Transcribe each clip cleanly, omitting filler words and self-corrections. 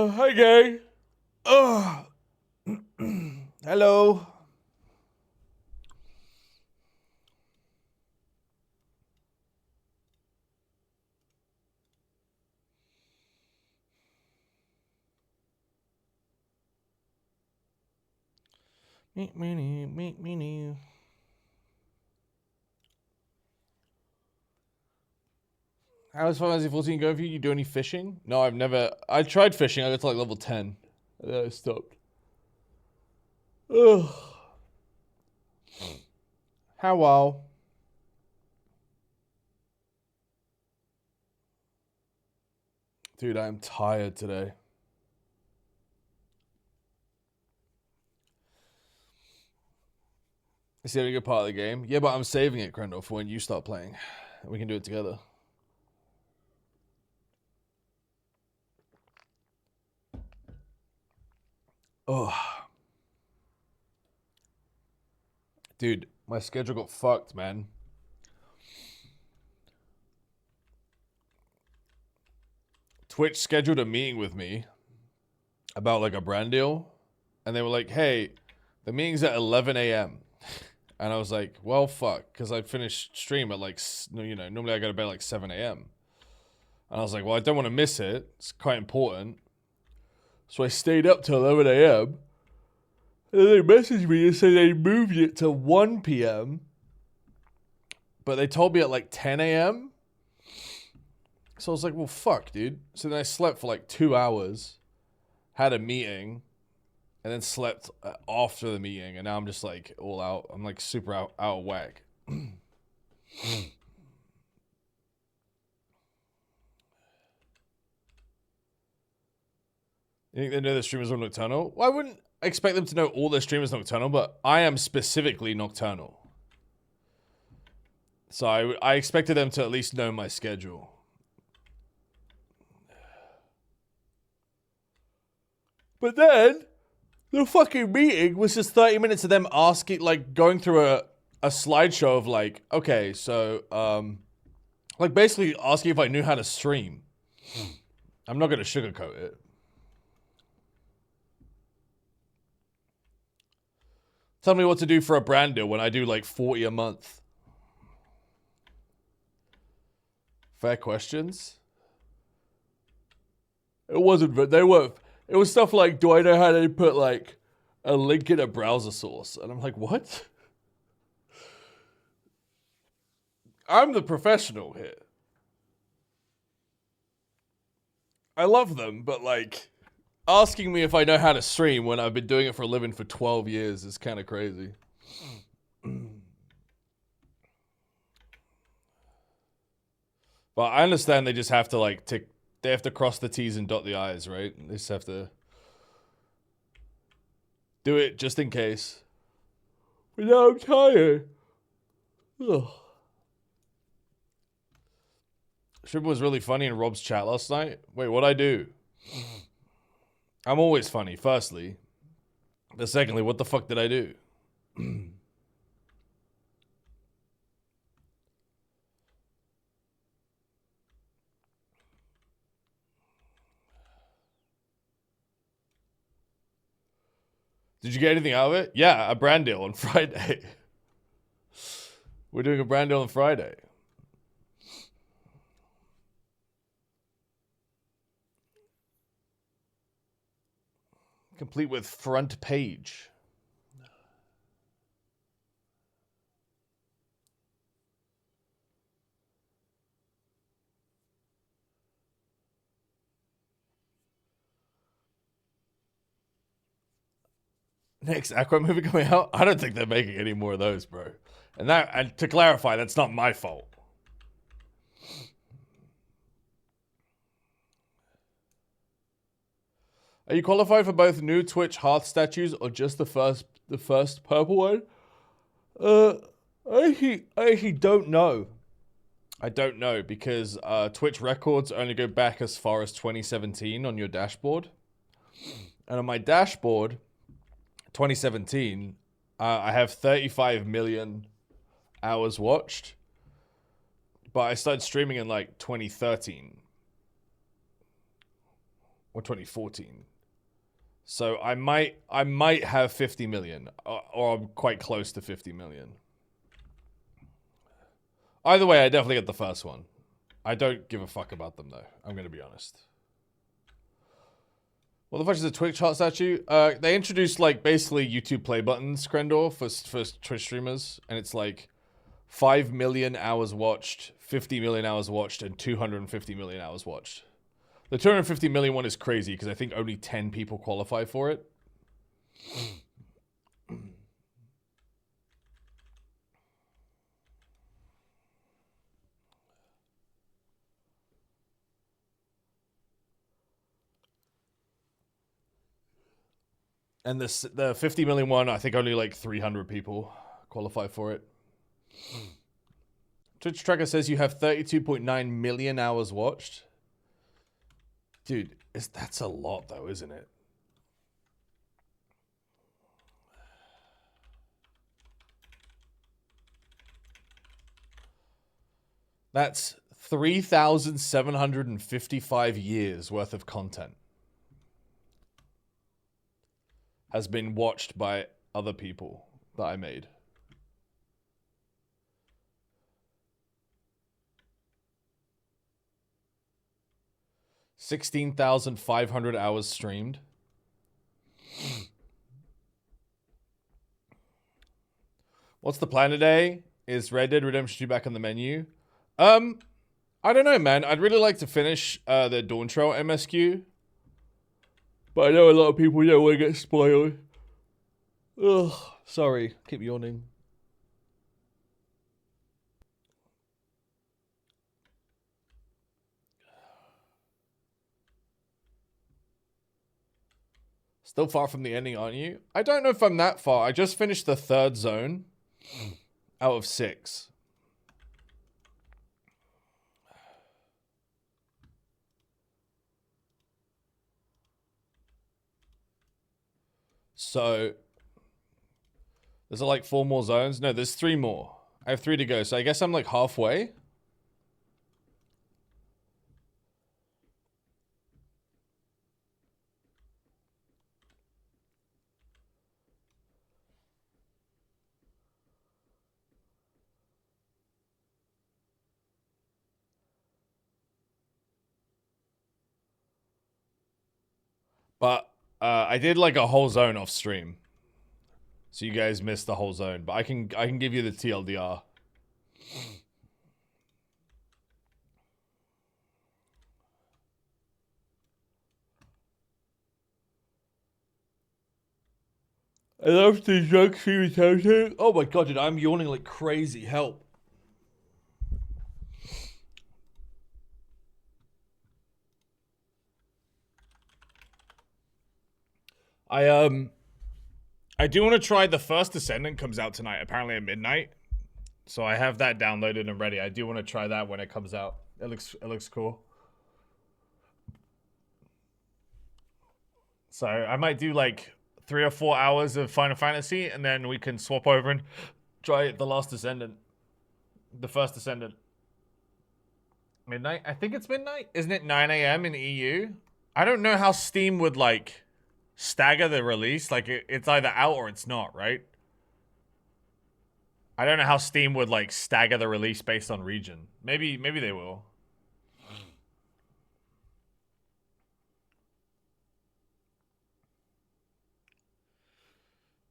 Oh, hi, gang. Oh, hello. Me. How's Final Fantasy 14 going for you? You do any fishing? No, I've never. I tried fishing. I got to like level 10. And then I stopped. Ugh. How well? Dude, I am tired today. Is the only good part of the game? Yeah, but I'm saving it, Crendor, for when you start playing. We can do it together. Oh. Dude, my schedule got fucked, man. Twitch scheduled a meeting with me about like a brand deal. And they were like, hey, the meeting's at 11 a.m. And I was like, well, fuck. Because I finished stream at like, normally I go to bed at like 7 a.m. And I was like, well, I don't want to miss it. It's quite important. So I stayed up till 11 a.m. And then they messaged me and said they moved it to 1 p.m. But they told me at like 10 a.m. So I was like, well, fuck, dude. So then I slept for like 2 hours, had a meeting, and then slept after the meeting. And now I'm just like all out. I'm like super out of whack. You think they know the streamers are nocturnal? Well, I wouldn't expect them to know all their streamers nocturnal, but I am specifically nocturnal. So I expected them to at least know my schedule. But then, the fucking meeting was just 30 minutes of them asking, like, going through a slideshow of, like, okay, so, like, basically asking if I knew how to stream. I'm not going to sugarcoat it. Tell me what to do for a brand deal when I do, like, 40 a month. Fair questions? It wasn't, but they were. It was stuff like, do I know how to put, like, a link in a browser source? And I'm like, what? I'm the professional here. I love them, but, like, asking me if I know how to stream when I've been doing it for a living for 12 years is kind of crazy. But I understand they just have to, like, they have to cross the T's and dot the I's, right? They just have to do it just in case. But now I'm tired. Ugh. Strippin was really funny in Rob's chat last night. Wait, what'd I do? I'm always funny, firstly. But secondly, what the fuck did I do? Did you get anything out of it? Yeah, a brand deal on Friday. We're doing a brand deal on Friday. Complete with front page. Next Aqua movie coming out? I don't think they're making any more of those, bro. And to clarify, that's not my fault. Are you qualified for both new Twitch Hearth statues or just the first purple one? I actually don't know. I don't know because Twitch records only go back as far as 2017 on your dashboard. And on my dashboard, 2017, I have 35 million hours watched. But I started streaming in like 2013. or 2014. So I might have 50 million, or I'm quite close to 50 million. Either way, I definitely get the first one. I don't give a fuck about them though. I'm gonna be honest. What the fuck is the Twitch heart statue? They introduced like basically YouTube play buttons, Krendor, for Twitch streamers, and it's like 5 million hours watched, 50 million hours watched, and 250 million hours watched. The 250 million one is crazy because I think only 10 people qualify for it. And the 50 million one, I think only like 300 people qualify for it. Twitch Tracker says you have 32.9 million hours watched. Dude, that's a lot though, isn't it? That's 3,755 years worth of content has been watched by other people that I made. $16,500 hours streamed. What's the plan today? Is Red Dead Redemption 2 back on the menu? I don't know, man. I'd really like to finish the Dawn Trail MSQ. But I know a lot of people don't want to get spoiled. Ugh, sorry. Keep yawning. Still far from the ending, aren't you? I don't know if I'm that far. I just finished the 3rd zone out of 6. So, there's like 4 more zones. No, there's 3 more. I have 3 to go. So I guess I'm like halfway. But I did like a whole zone off stream. So you guys missed the whole zone. But I can give you the TLDR. I love the drug stream too. Oh my god, dude, I'm yawning like crazy. Help. I do want to try the first Descendant comes out tonight, apparently at midnight. So I have that downloaded and ready. I do want to try that when it comes out. It looks cool. So I might do like 3 or 4 hours of Final Fantasy, and then we can swap over and try the last Descendant. The first Descendant. Midnight? I think it's midnight. Isn't it 9 a.m. in EU? I don't know how Steam would like stagger the release. Like it's either out or it's not, right? I don't know how Steam would like stagger the release based on region. Maybe they will.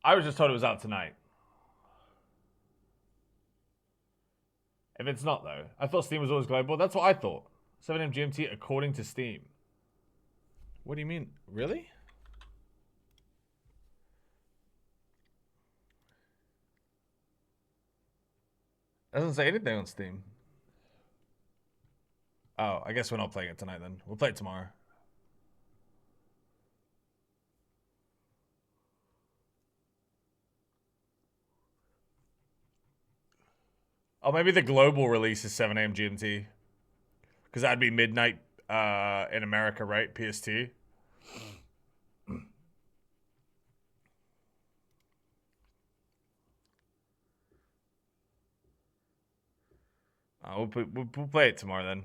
I was just told it was out tonight. If it's not though, I thought Steam was always global. That's what I thought. 7 a.m. GMT according to Steam. What do you mean? Really? It doesn't say anything on Steam. Oh, I guess we're not playing it tonight then. We'll play it tomorrow. Oh, maybe the global release is 7 a.m. GMT. Because that'd be midnight in America, right? PST. We'll play it tomorrow then.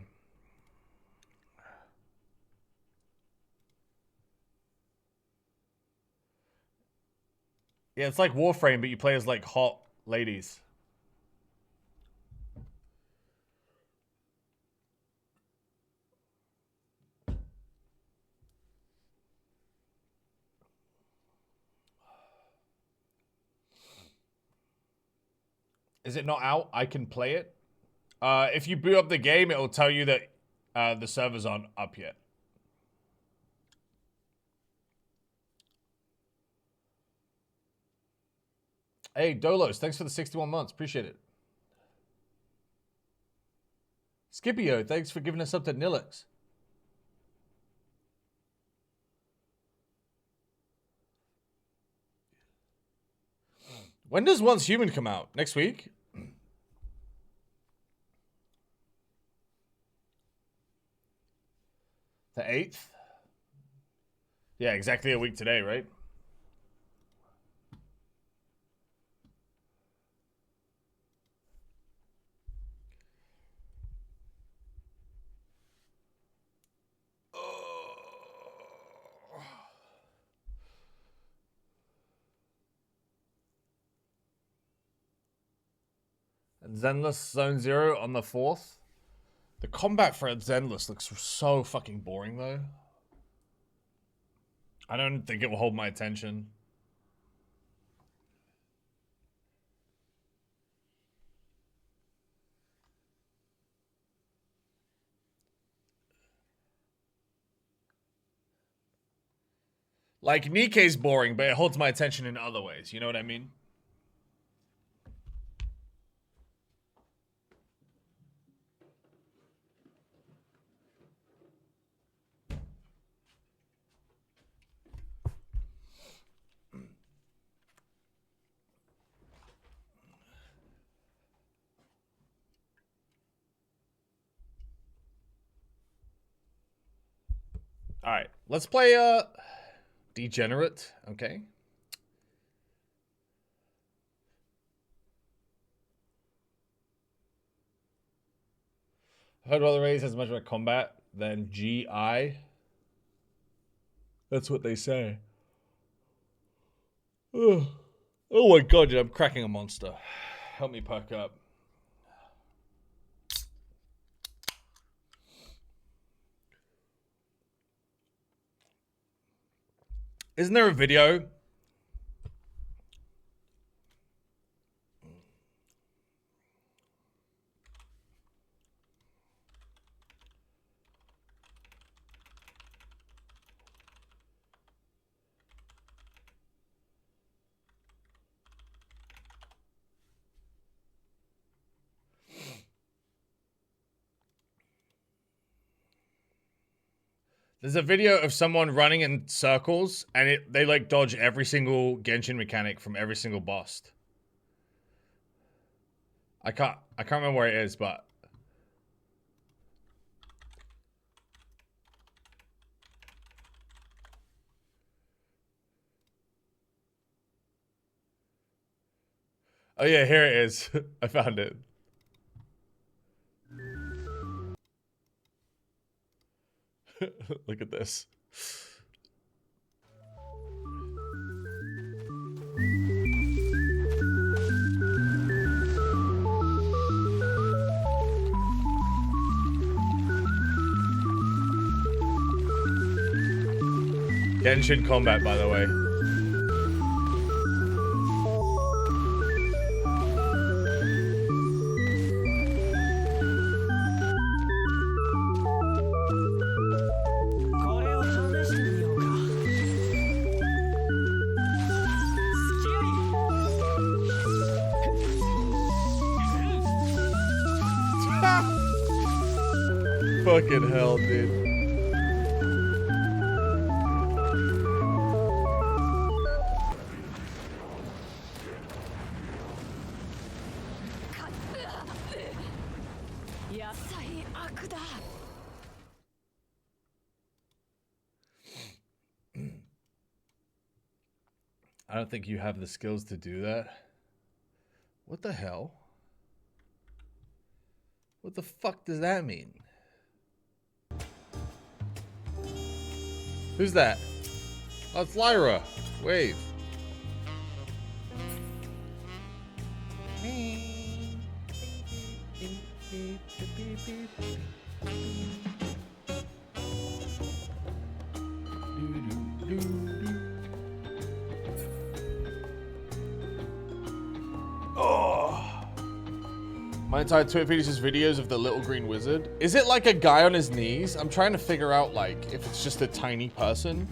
Yeah, it's like Warframe, but you play as like hot ladies. Is it not out? I can play it. If you boot up the game, it will tell you that the servers aren't up yet. Hey, Dolos, thanks for the 61 months. Appreciate it. Scipio, thanks for giving us up to Nilix. When does Once Human come out? Next week? The 8th? Yeah, exactly a week today, right? And Zenless Zone Zero on the 4th. The combat for Zenless looks so fucking boring, though. I don't think it will hold my attention. Like, Nikkei's boring, but it holds my attention in other ways. You know what I mean? All right, let's play Degenerate, okay? I heard Roller Rays has much more combat than GI. That's what they say. Oh my god, dude, I'm cracking a monster. Help me perk up. Isn't there a video? There's a video of someone running in circles, and they like dodge every single Genshin mechanic from every single boss. I can't remember where it is, but oh yeah, here it is. I found it. Look at this. Genshin combat, by the way. Fucking hell, dude. I don't think you have the skills to do that. What the hell? What the fuck does that mean? Who's that? Oh, it's Lyra. Wave. Oh. My entire Twitter feed is just videos of the little green wizard. Is it like a guy on his knees? I'm trying to figure out like if it's just a tiny person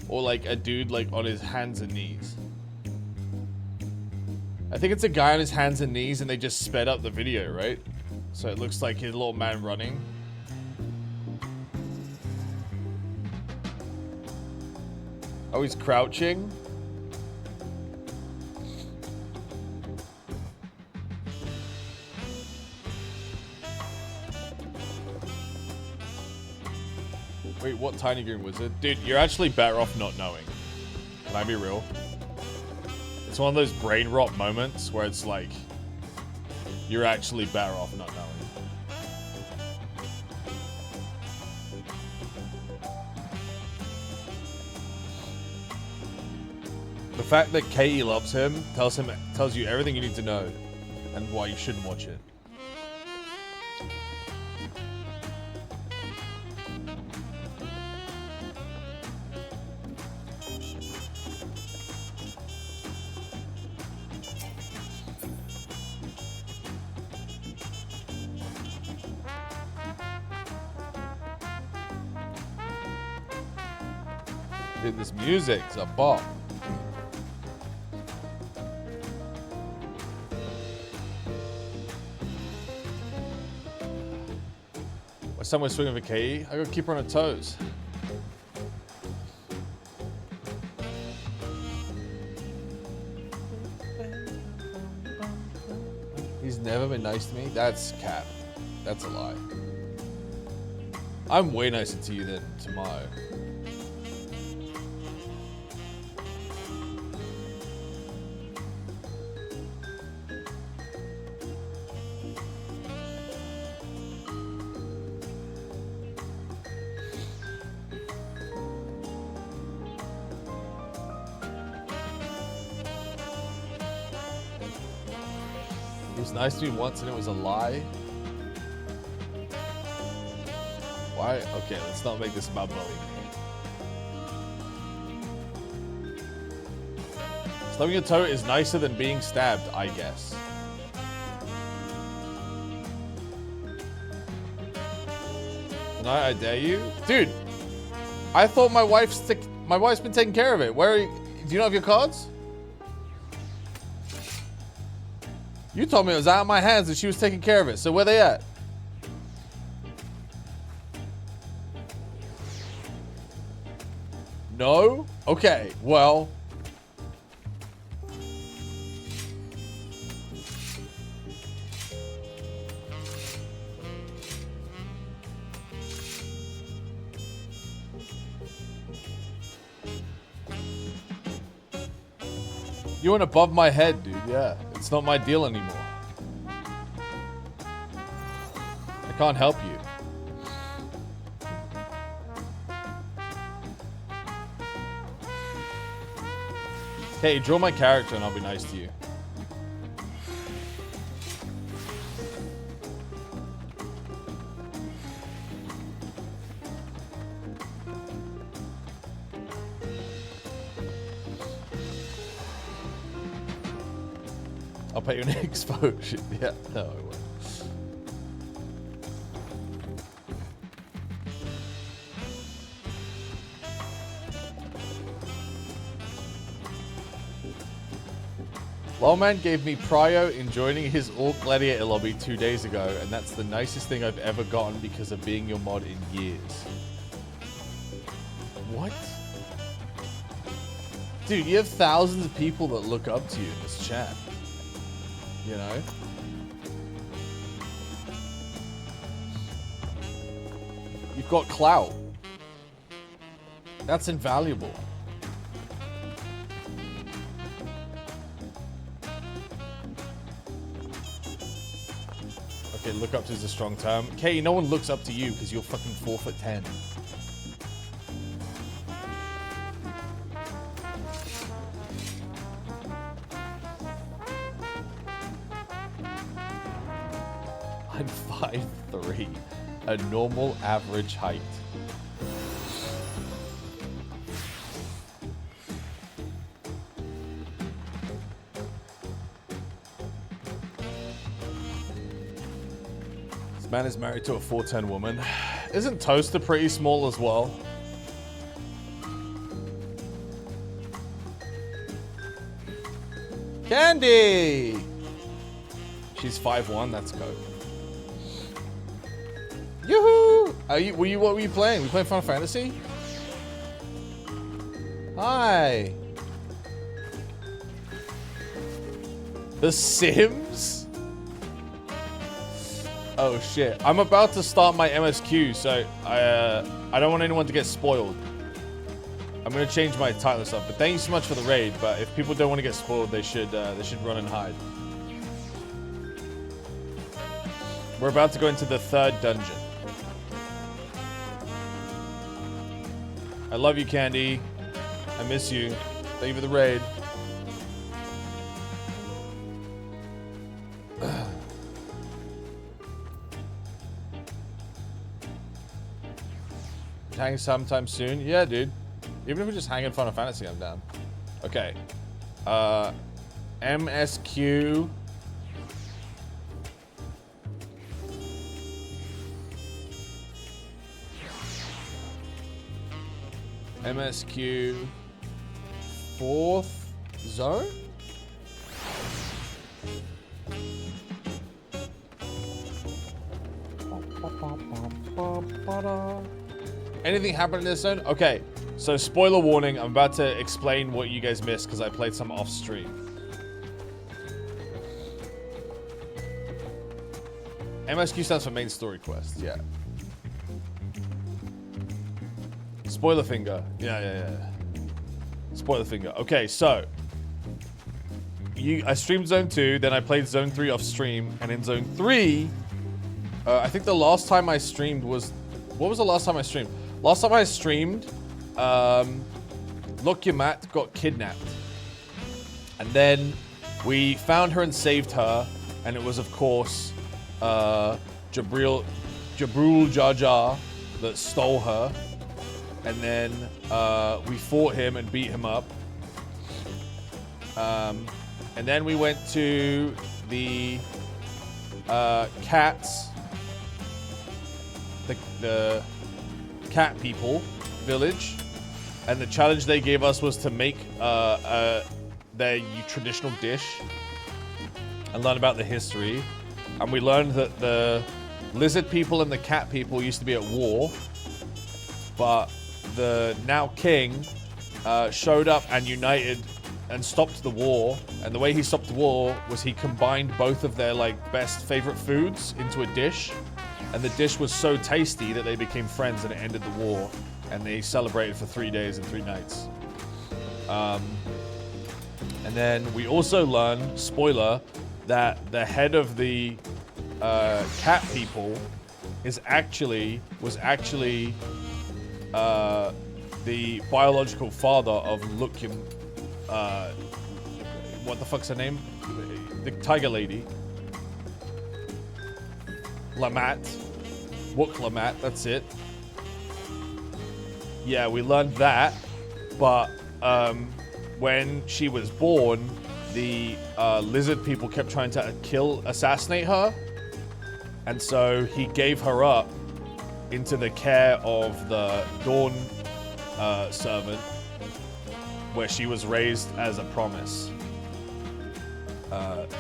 or like a dude like on his hands and knees. I think it's a guy on his hands and knees and they just sped up the video, right? So it looks like his little man running. Oh, he's crouching. Wait, what tiny green wizard? Dude, you're actually better off not knowing. Can I be real? It's one of those brain rot moments where it's like, you're actually better off not knowing. The fact that Katie loves him tells you everything you need to know and why you shouldn't watch it. Dude, this music's a bop. Why someone swinging for Katie? I gotta keep her on her toes. He's never been nice to me? That's cap. That's a lie. I'm way nicer to you than to Mayo. He was nice to me once and it was a lie. Why? Okay, let's not make this about bullying. Stubbing your toe is nicer than being stabbed, I guess. Tonight, I dare you? Dude, I thought my wife's been taking care of it. Where are you? Do you not have your cards? You told me it was out of my hands and she was taking care of it. So where they at? No? Okay, well. You went above my head, dude. Yeah, it's not my deal anymore. I can't help you. Hey, draw my character and I'll be nice to you. I'll pay you an exposure. Yeah, no, I won't. Lawman gave me prio in joining his Orc Gladiator lobby 2 days ago, and that's the nicest thing I've ever gotten because of being your mod in years. What? Dude, you have thousands of people that look up to you in this chat. You know? You've got clout. That's invaluable. Okay, look up to is a strong term. Okay, no one looks up to you because you're fucking 4'10". I'm 5'3", a normal average height. This man is married to a 4'10" woman. Isn't Toaster pretty small as well? Candy! She's 5'1", that's good. Yoo-hoo! What were you playing? We playing Final Fantasy? Hi! The Sims? Oh shit. I'm about to start my MSQ, so I don't want anyone to get spoiled. I'm gonna change my title and stuff, but thank you so much for the raid. But if people don't want to get spoiled, they should run and hide. We're about to go into the 3rd dungeon. I love you, Candy. I miss you. Thank you for the raid. Hang sometime soon? Yeah, dude. Even if we just hang in Final Fantasy, I'm down. Okay. MSQ. MSQ 4th zone? Anything happened in this zone? Okay, so spoiler warning, I'm about to explain what you guys missed because I played some off stream. MSQ stands for main story quest, yeah. Spoiler finger. Yeah. Spoiler finger. Okay, so I streamed Zone 2, then I played Zone 3 off stream, and in Zone 3, I think the last time I streamed was... What was the last time I streamed? Last time I streamed, Lukimat got kidnapped. And then we found her and saved her, and it was, of course, Jabril Jar Jar that stole her. And then we fought him and beat him up. And then we went to the cats, the cat people village, and the challenge they gave us was to make their traditional dish and learn about the history. And we learned that the lizard people and the cat people used to be at war, but the now king showed up and united and stopped the war. And the way he stopped the war was he combined both of their best favorite foods into a dish, and the dish was so tasty that they became friends and it ended the war, and they celebrated for 3 days and 3 nights. And then we also learned, spoiler, that the head of the cat people was actually the biological father of Lukium. What the fuck's her name? The tiger lady. Lamat. Wook Lamat, that's it. Yeah, we learned that. But when she was born, the lizard people kept trying to assassinate her. And so he gave her up into the care of the Dawn servant, where she was raised as a promise.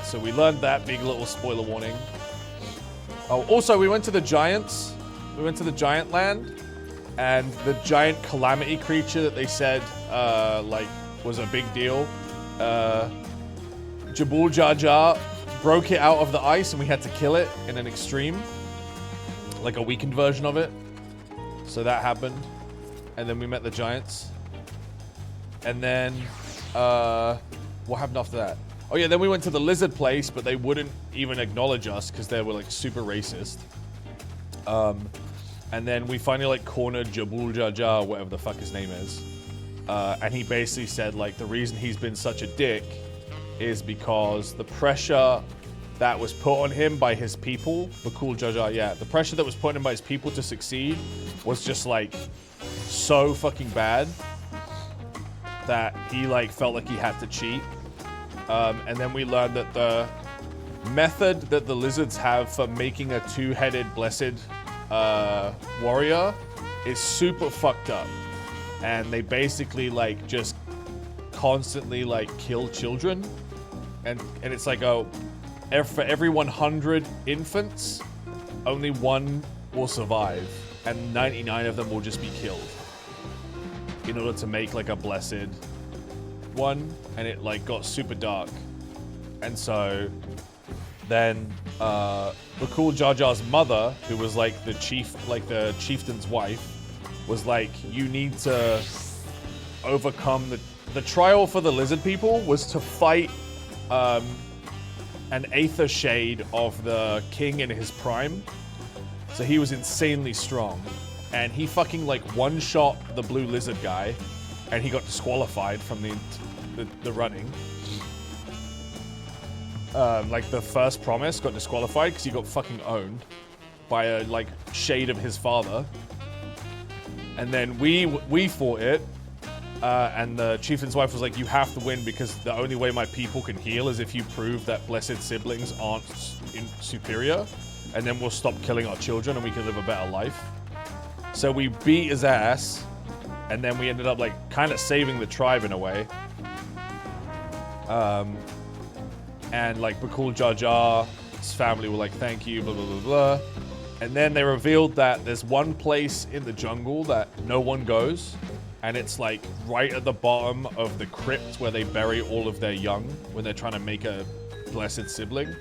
So we learned that. Big little spoiler warning. Oh, also we went to the giants. We went to the giant land, and the giant calamity creature that they said was a big deal. Jabul Jar Jar broke it out of the ice, and we had to kill it in an extreme, like a weakened version of it. So that happened, and then we met the giants. And then what happened after that? Oh yeah, then we went to the lizard place, but they wouldn't even acknowledge us because they were super racist. And then we finally cornered Jabul Jar Jar, whatever the fuck his name is. And he basically said the reason he's been such a dick is because the pressure that was put on him by his people. The cool Jar, yeah. The pressure that was put on him by his people to succeed was just like so fucking bad that he like felt like he had to cheat. And then we learned that the method that the lizards have for making a two-headed blessed warrior is super fucked up. And they basically like just constantly like kill children. And it's like for every 100 infants, only one will survive, and 99 of them will just be killed in order to make like a blessed one. And it like got super dark. And so then the cool Jar Jar's mother, who was like the chieftain's wife, was like, you need to overcome the trial for the lizard people was to fight an Aether shade of the king in his prime. So he was insanely strong. And he fucking like one-shot the blue lizard guy, and he got disqualified from the running. Like the first promise got disqualified because he got fucking owned by a like shade of his father. And then we fought it. And the chieftain's wife was like, you have to win because the only way my people can heal is if you prove that blessed siblings aren't superior, and then we'll stop killing our children and we can live a better life. So we beat his ass, and then we ended up like kind of saving the tribe in a way. And like Bakul Jar Jar's family were like, thank you, blah, blah, blah, blah. And then they revealed that there's one place in the jungle that no one goes. And it's like right at the bottom of the crypt where they bury all of their young when they're trying to make a blessed sibling.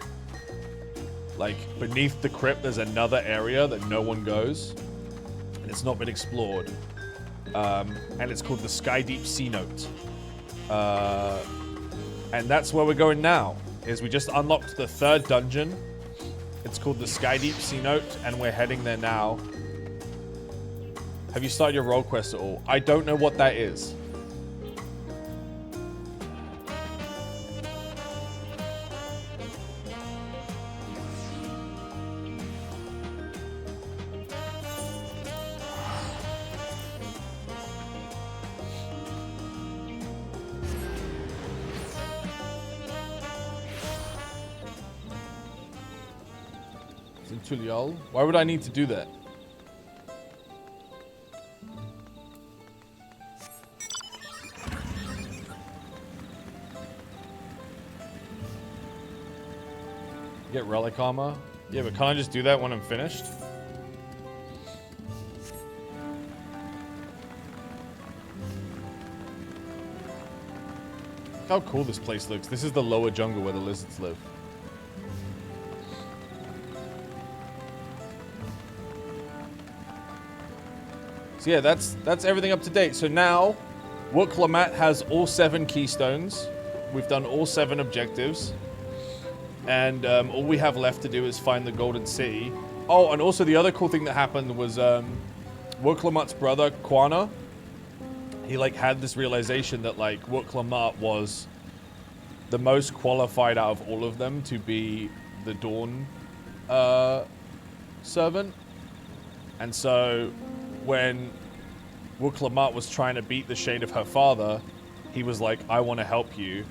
Like beneath the crypt, there's another area that no one goes. And it's not been explored. And it's called the Sky Deep Sea Note. And that's where we're going now. Is we just unlocked the 3rd dungeon. It's called the Sky Deep Sea Note, and we're heading there now. Have you started your role quest at all? I don't know what that is. Centurial? Why would I need to do that? Get relic armor? Yeah, but can't I just do that when I'm finished? Look how cool this place looks. This is the lower jungle where the lizards live. So yeah, that's everything up to date. So now, Wook Lamat has all 7 keystones. We've done all 7 objectives. And all we have left to do is find the Golden City. Oh, and also the other cool thing that happened was Wook Lamat's brother, Quana, he like had this realization that like Wook Lamat was the most qualified out of all of them to be the Dawn servant. And so when Wook Lamat was trying to beat the shade of her father, he was like, I want to help you.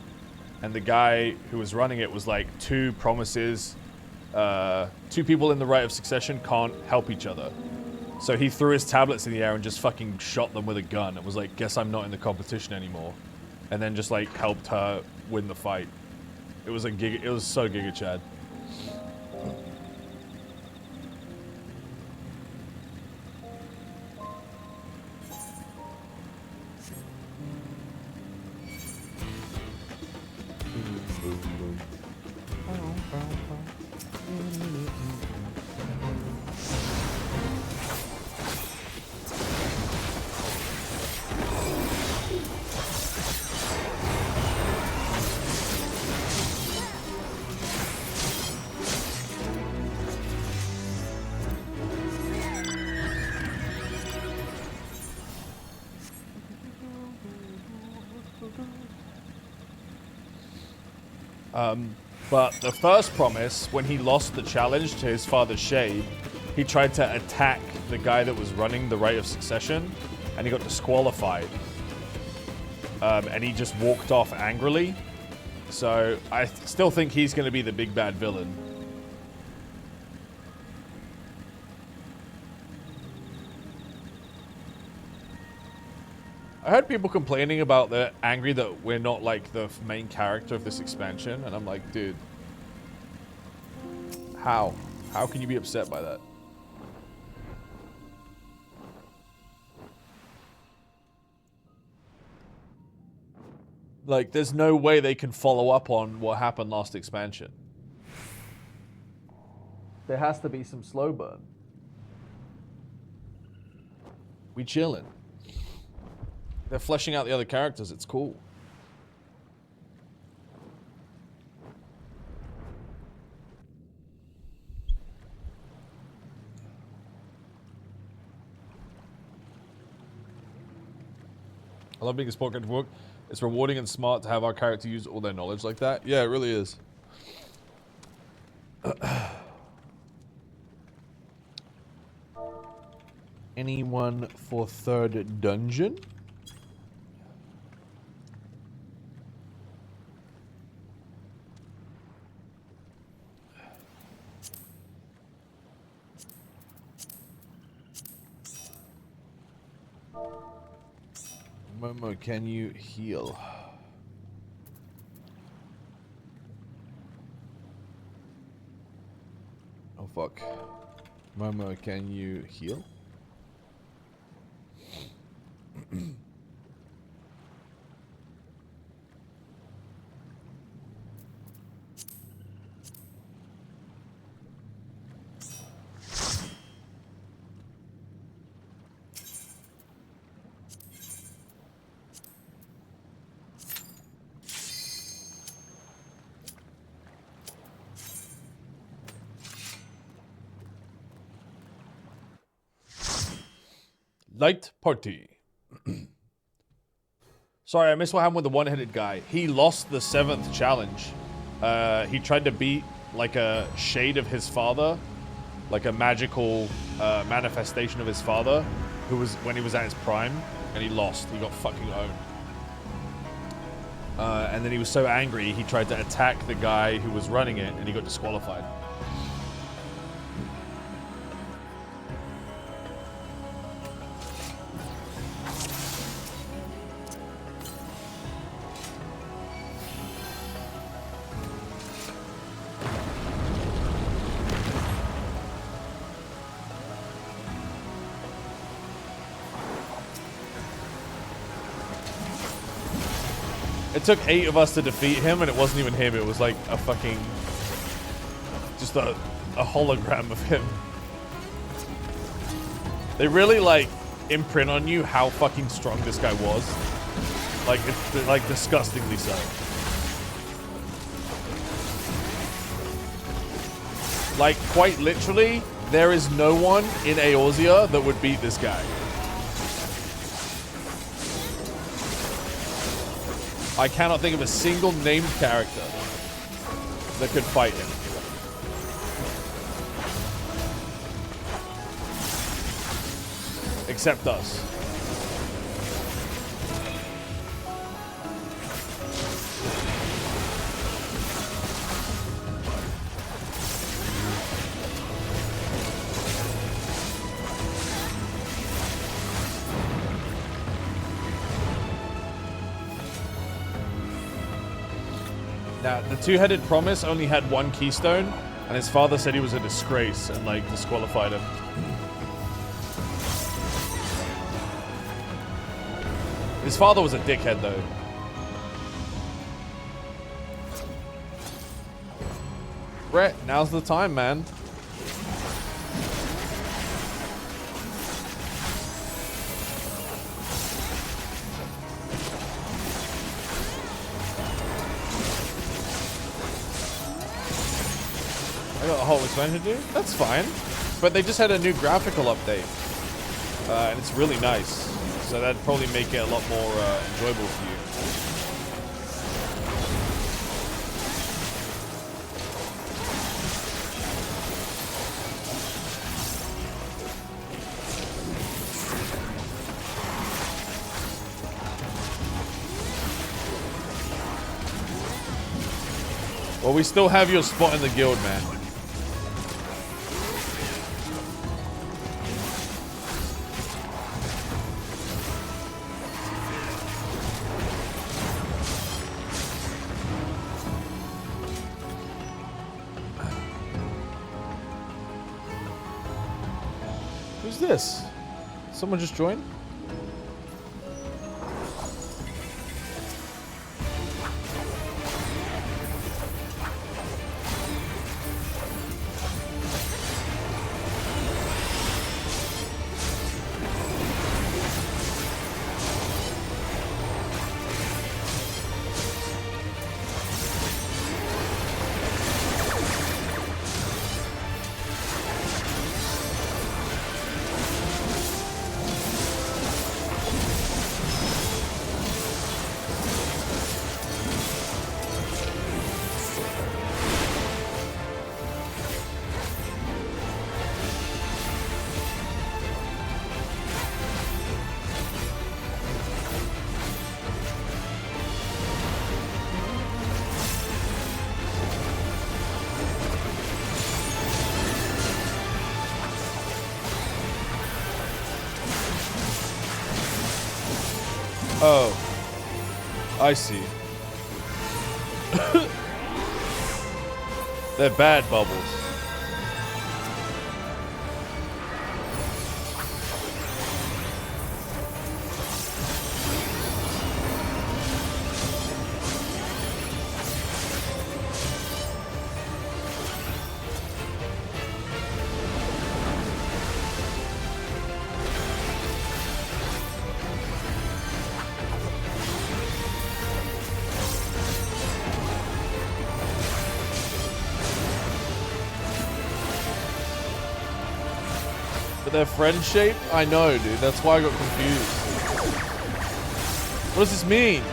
And the guy who was running it was like, 2 promises, 2 people in the right of succession can't help each other. So he threw his tablets in the air and just fucking shot them with a gun. It was like, guess I'm not in the competition anymore. And then just like helped her win the fight. It was it was so Giga Chad. But the first promise, when he lost the challenge to his father's shade, he tried to attack the guy that was running the right of succession, and he got disqualified. And he just walked off angrily. So I still think he's going to be the big bad villain. I heard people complaining about they're angry that we're not like the main character of this expansion, and I'm like, dude, how? How can you be upset by that? Like, there's no way they can follow up on what happened last expansion. There has to be some slow burn. We chillin'. They're fleshing out the other characters. It's cool. I love being a sport character work. It's rewarding and smart to have our character use all their knowledge like that. Yeah, it really is. Anyone for third dungeon? Momo, can you heal? Oh fuck. Momo, can you heal? Light party. Sorry, I missed what happened with the one-headed guy. He lost the 7th challenge. He tried to beat like a shade of his father, like a magical manifestation of his father, who was when he was at his prime, and he lost. He got fucking owned. And then he was so angry, he tried to attack the guy who was running it, and he got disqualified. It took 8 of us to defeat him, and it wasn't even him. It was like a fucking... just a hologram of him. They really, like, imprint on you how fucking strong this guy was. Like, it's, like, disgustingly so. Like, quite literally, there is no one in Eorzea that would beat this guy. I cannot think of a single named character that could fight him. Except us. Now, the two-headed promise only had 1 keystone, and his father said he was a disgrace and, like, disqualified him. His father was a dickhead, though. Brett, now's the time, man. I got a whole expansion to do? That's fine. But they just had a new graphical update. And it's really nice. So that'd probably make it a lot more enjoyable for you. Well, we still have your spot in the guild, man. Who's this? Someone just joined? Oh, I see. They're bad bubbles. But they're friend shaped? I know, dude. That's why I got confused. What does this mean?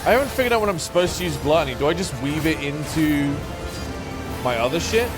I haven't figured out when I'm supposed to use gluttony. Do I just weave it into my other shit?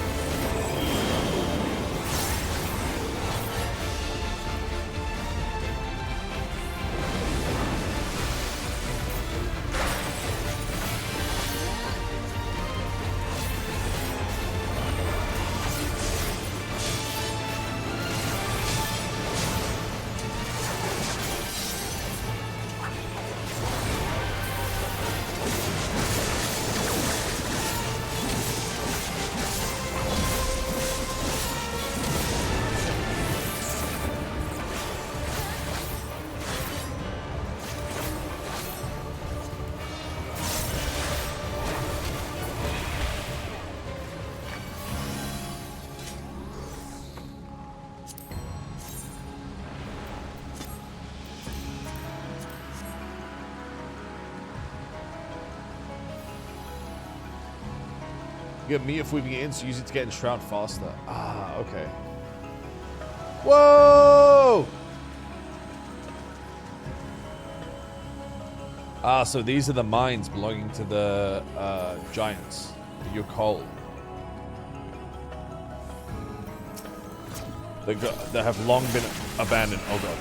Get meat if weaving it in, so use it to get in shroud faster. Ah, okay. Whoa! Ah, so these are the mines belonging to the giants. Your coal. They have long been abandoned. Oh god.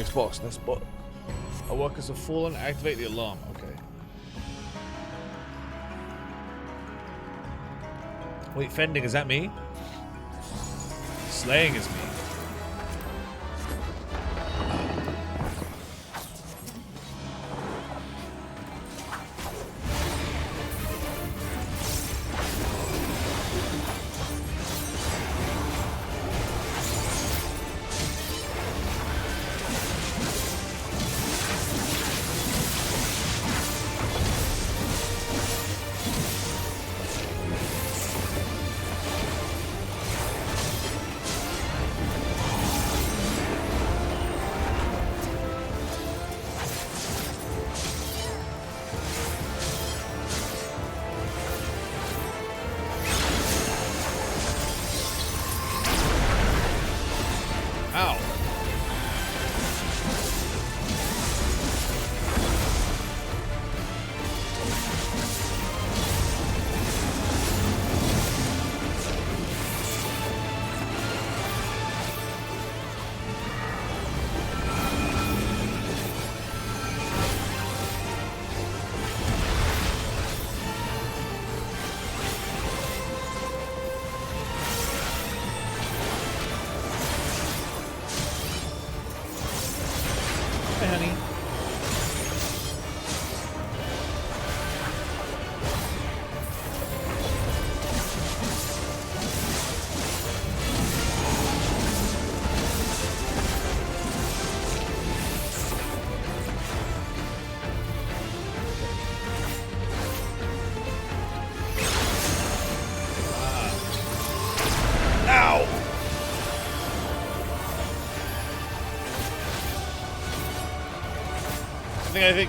Xbox. Let's book. I work as a fallen. Activate the alarm. Okay. Wait, fending, is that me? Slaying is me.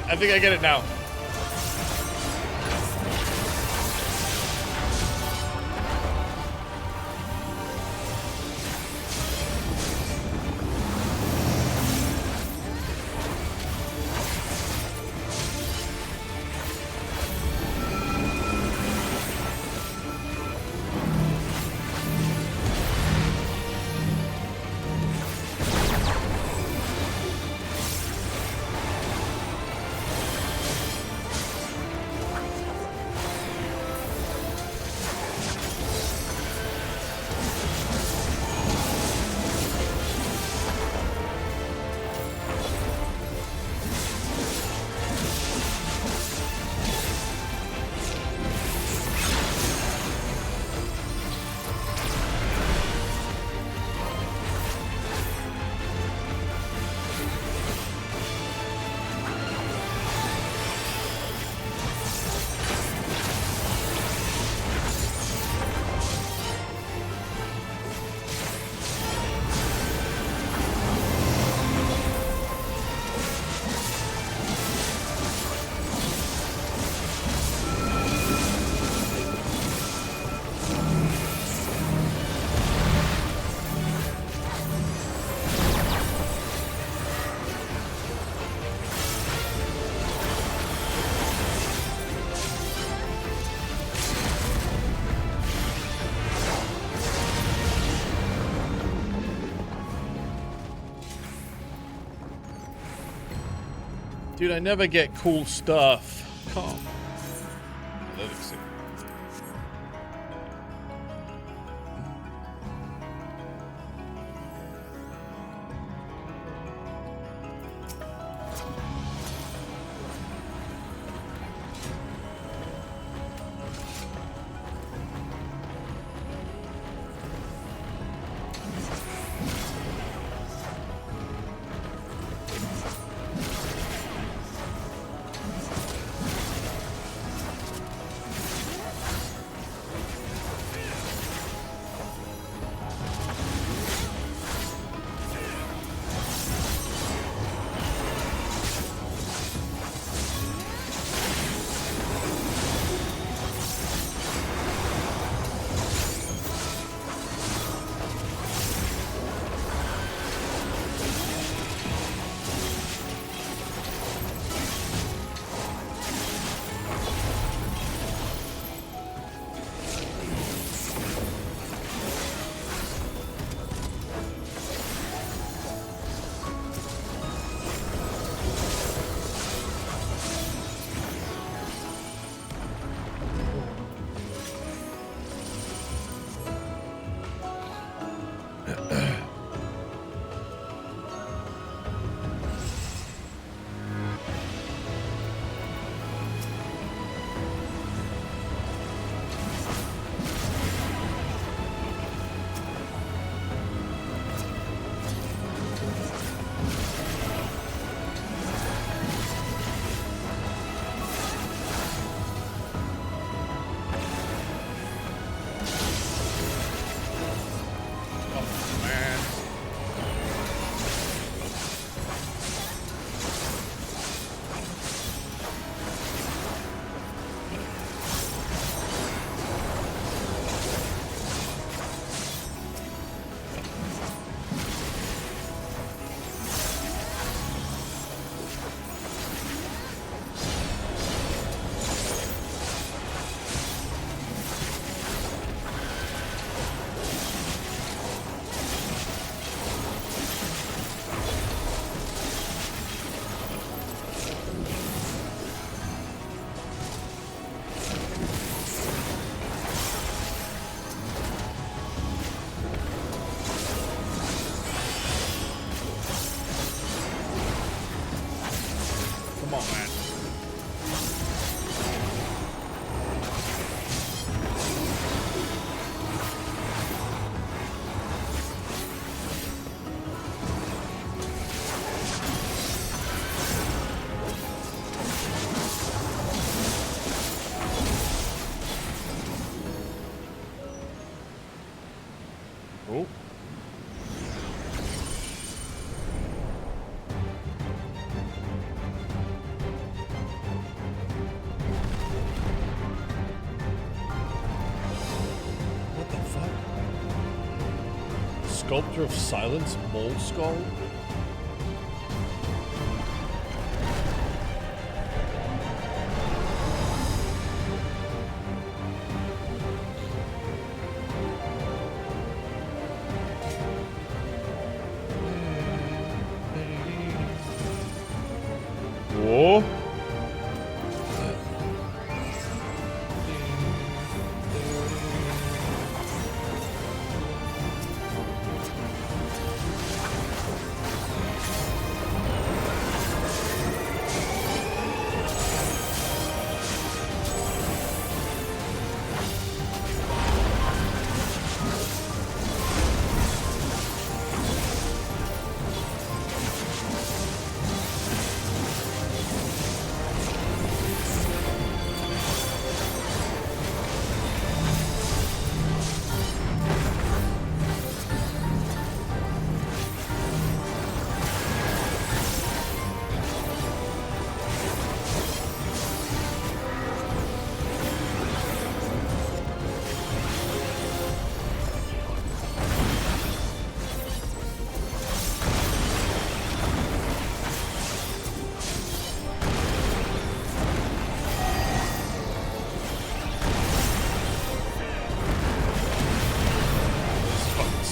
I think I get it now. Dude, I never get cool stuff. Come. Let's see. Oh. What the fuck? Sculptor of Silence, Mold Skull? Whoa.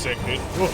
Sick, dude. Whoa.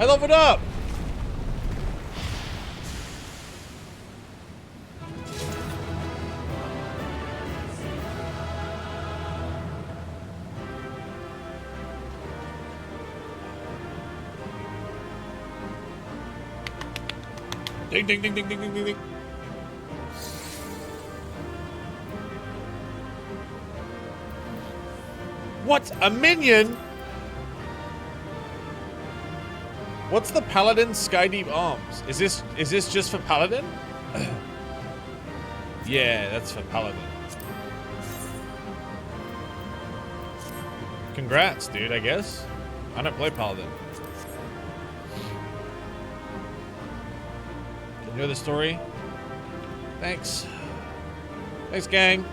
leveled up! Ding, ding, ding, ding, ding, ding, ding, ding. What? A minion? What's the Paladin Skydeep Arms? Is this just for Paladin? Yeah, that's for Paladin. Congrats, dude, I guess. I don't play Paladin. Enjoy the story. Thanks. Thanks, gang.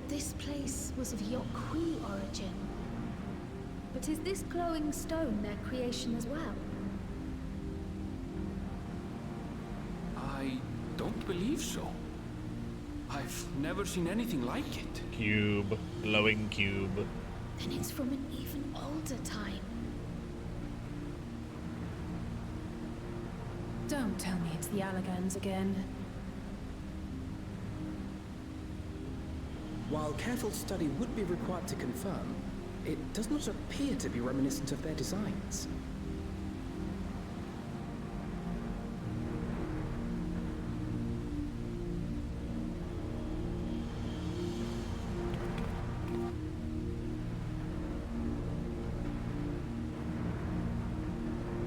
This place was of Yokwi origin. But is this glowing stone their creation as well? I don't believe so. I've never seen anything like it. Cube. Glowing cube. Then it's from an even older time. Don't tell me it's the Allagans again. While careful study would be required to confirm, it does not appear to be reminiscent of their designs.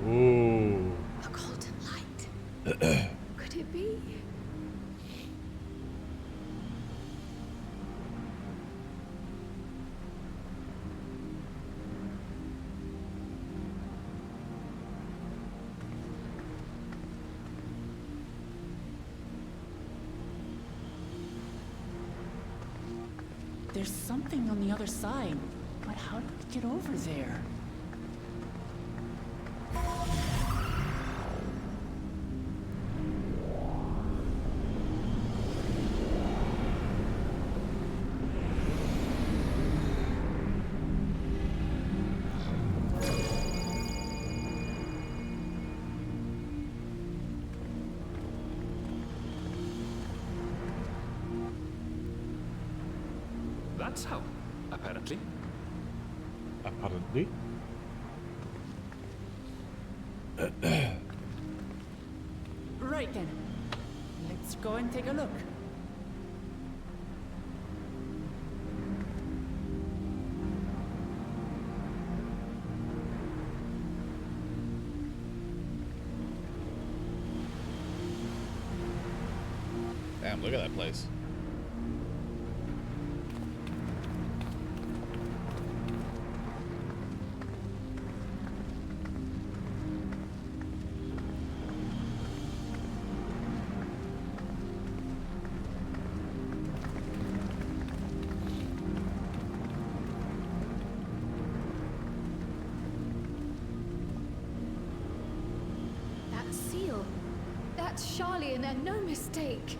Ooh. A golden light. Could it be? There's something on the other side, but how do we get over there? That's how, apparently. Apparently. Right then. Let's go and take a look. Damn, look at that place. That seal. That's Charlian and no mistake.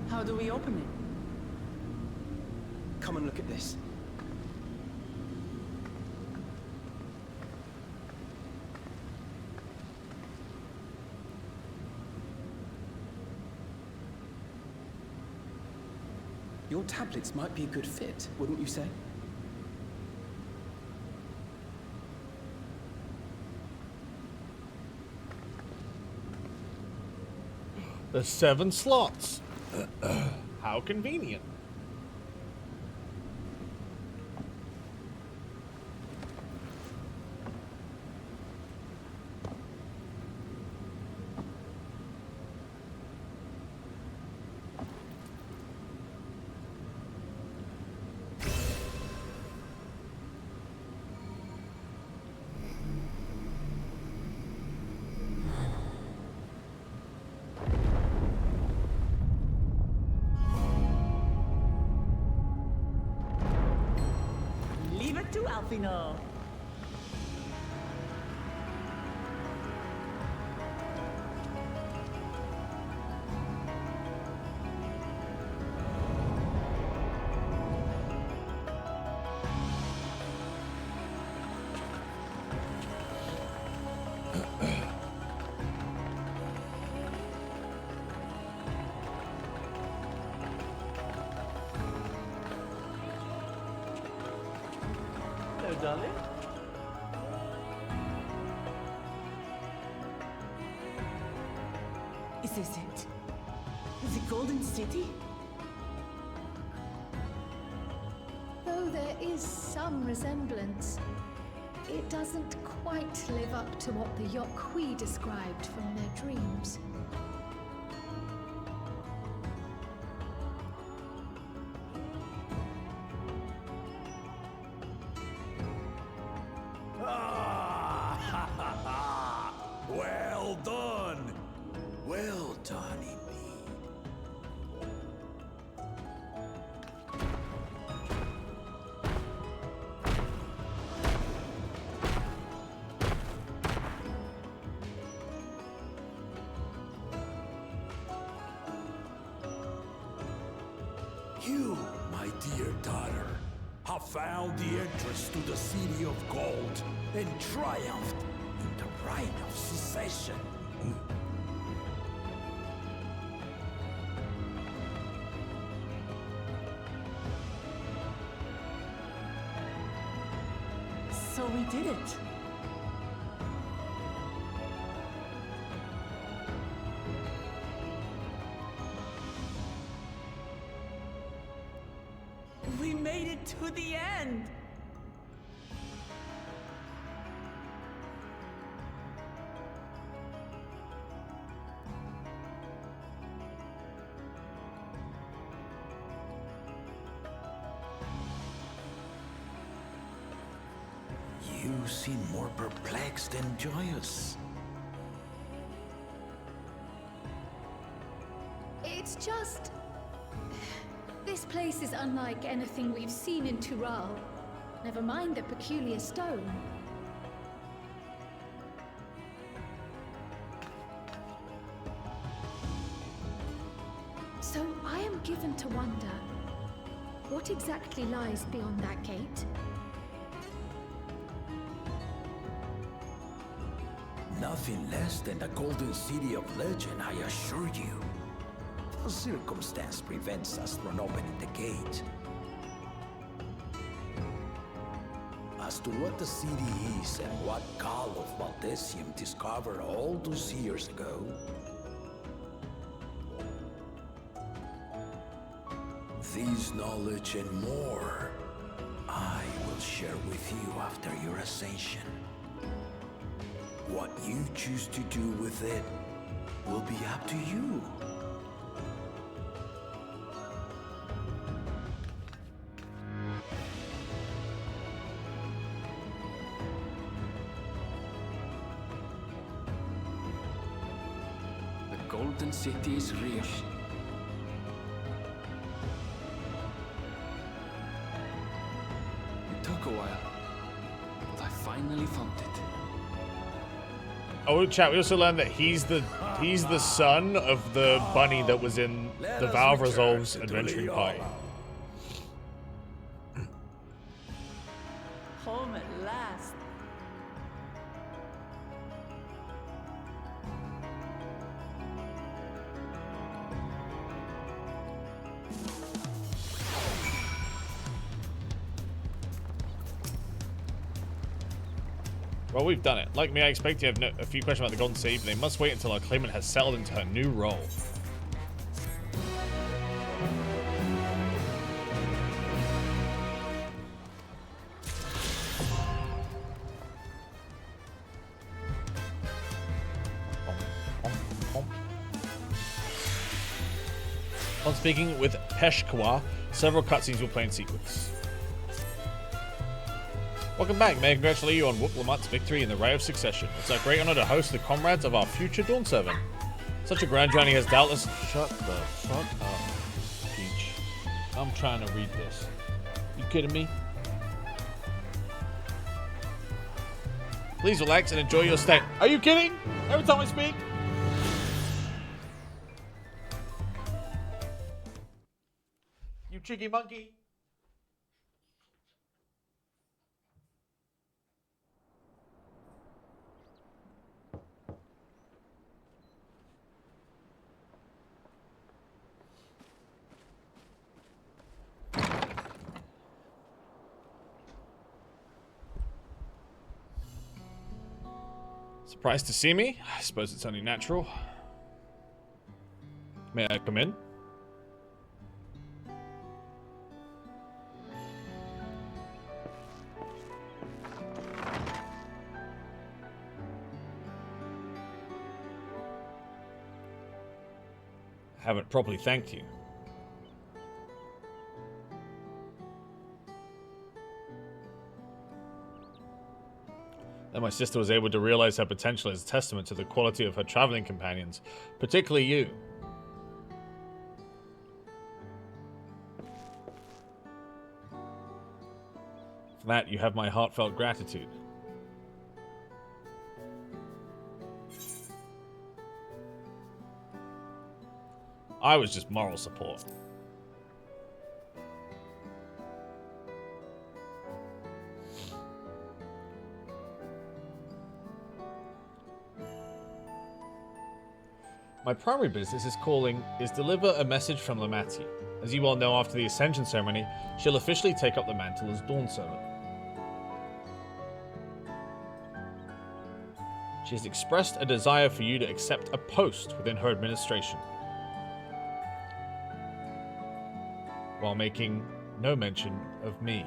How do we open it? Come and look at this. Your tablets might be a good fit, wouldn't you say? There's 7 slots. How convenient. too, Alfino. Hello, darling. Is this it? Is it Golden City? Though there is some resemblance, it doesn't quite live up to what the Yokwi described from their dreams. Well done! Well done indeed. You, my dear daughter, have found the entrance to the City of Gold and triumphed in the right of secession. So we did it. We made it to the end. You seem more perplexed than joyous. It's just... This place is unlike anything we've seen in Tural. Never mind the peculiar stone. So I am given to wonder, what exactly lies beyond that gate? Nothing less than the Golden City of Legend, I assure you. The circumstance prevents us from opening the gate. As to what the city is and what Gall of Valdesium discovered all those years ago, this knowledge and more I will share with you after your ascension. What you choose to do with it will be up to you. The Golden City is real. It took a while, but I finally found it. Oh, chat. We also learned that he's the son of the bunny that was in the Valve Resolves adventuring party. Home at last. Well, we've done it. Like me, I expect you have a few questions about the Golden City, but they must wait until our claimant has settled into her new role. On speaking with Peshkwa, several cutscenes will play in sequence. Welcome back. May I congratulate you on Wook Lamott's victory in the Right of Succession. It's a great honor to host the comrades of our future Dawn Servant. Such a grand journey has doubtless... Shut the fuck up, Peach. I'm trying to read this. You kidding me? Please relax and enjoy your stay. Are you kidding? Every time I speak? You cheeky monkey. Surprised to see me? I suppose it's only natural. May I come in? I haven't properly thanked you. That my sister was able to realize her potential is a testament to the quality of her traveling companions, particularly you. For that, you have my heartfelt gratitude. I was just moral support. My primary business is deliver a message from Lamati. As you well know, after the Ascension ceremony, she'll officially take up the mantle as Dawn Servant. She has expressed a desire for you to accept a post within her administration, while making no mention of me.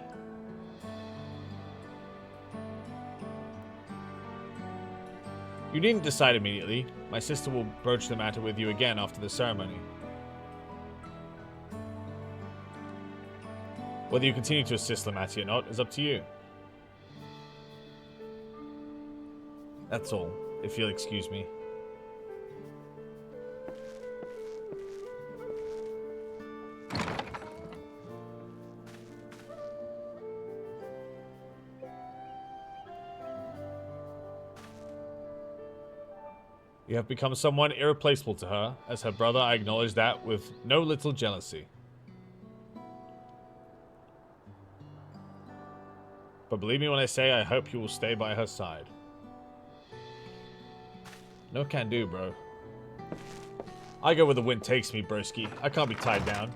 You needn't decide immediately. My sister will broach the matter with you again after the ceremony. Whether you continue to assist Lamati or not is up to you. That's all, if you'll excuse me. You have become someone irreplaceable to her. As her brother, I acknowledge that with no little jealousy. But believe me when I say I hope you will stay by her side. No can do, bro. I go where the wind takes me, broski. I can't be tied down.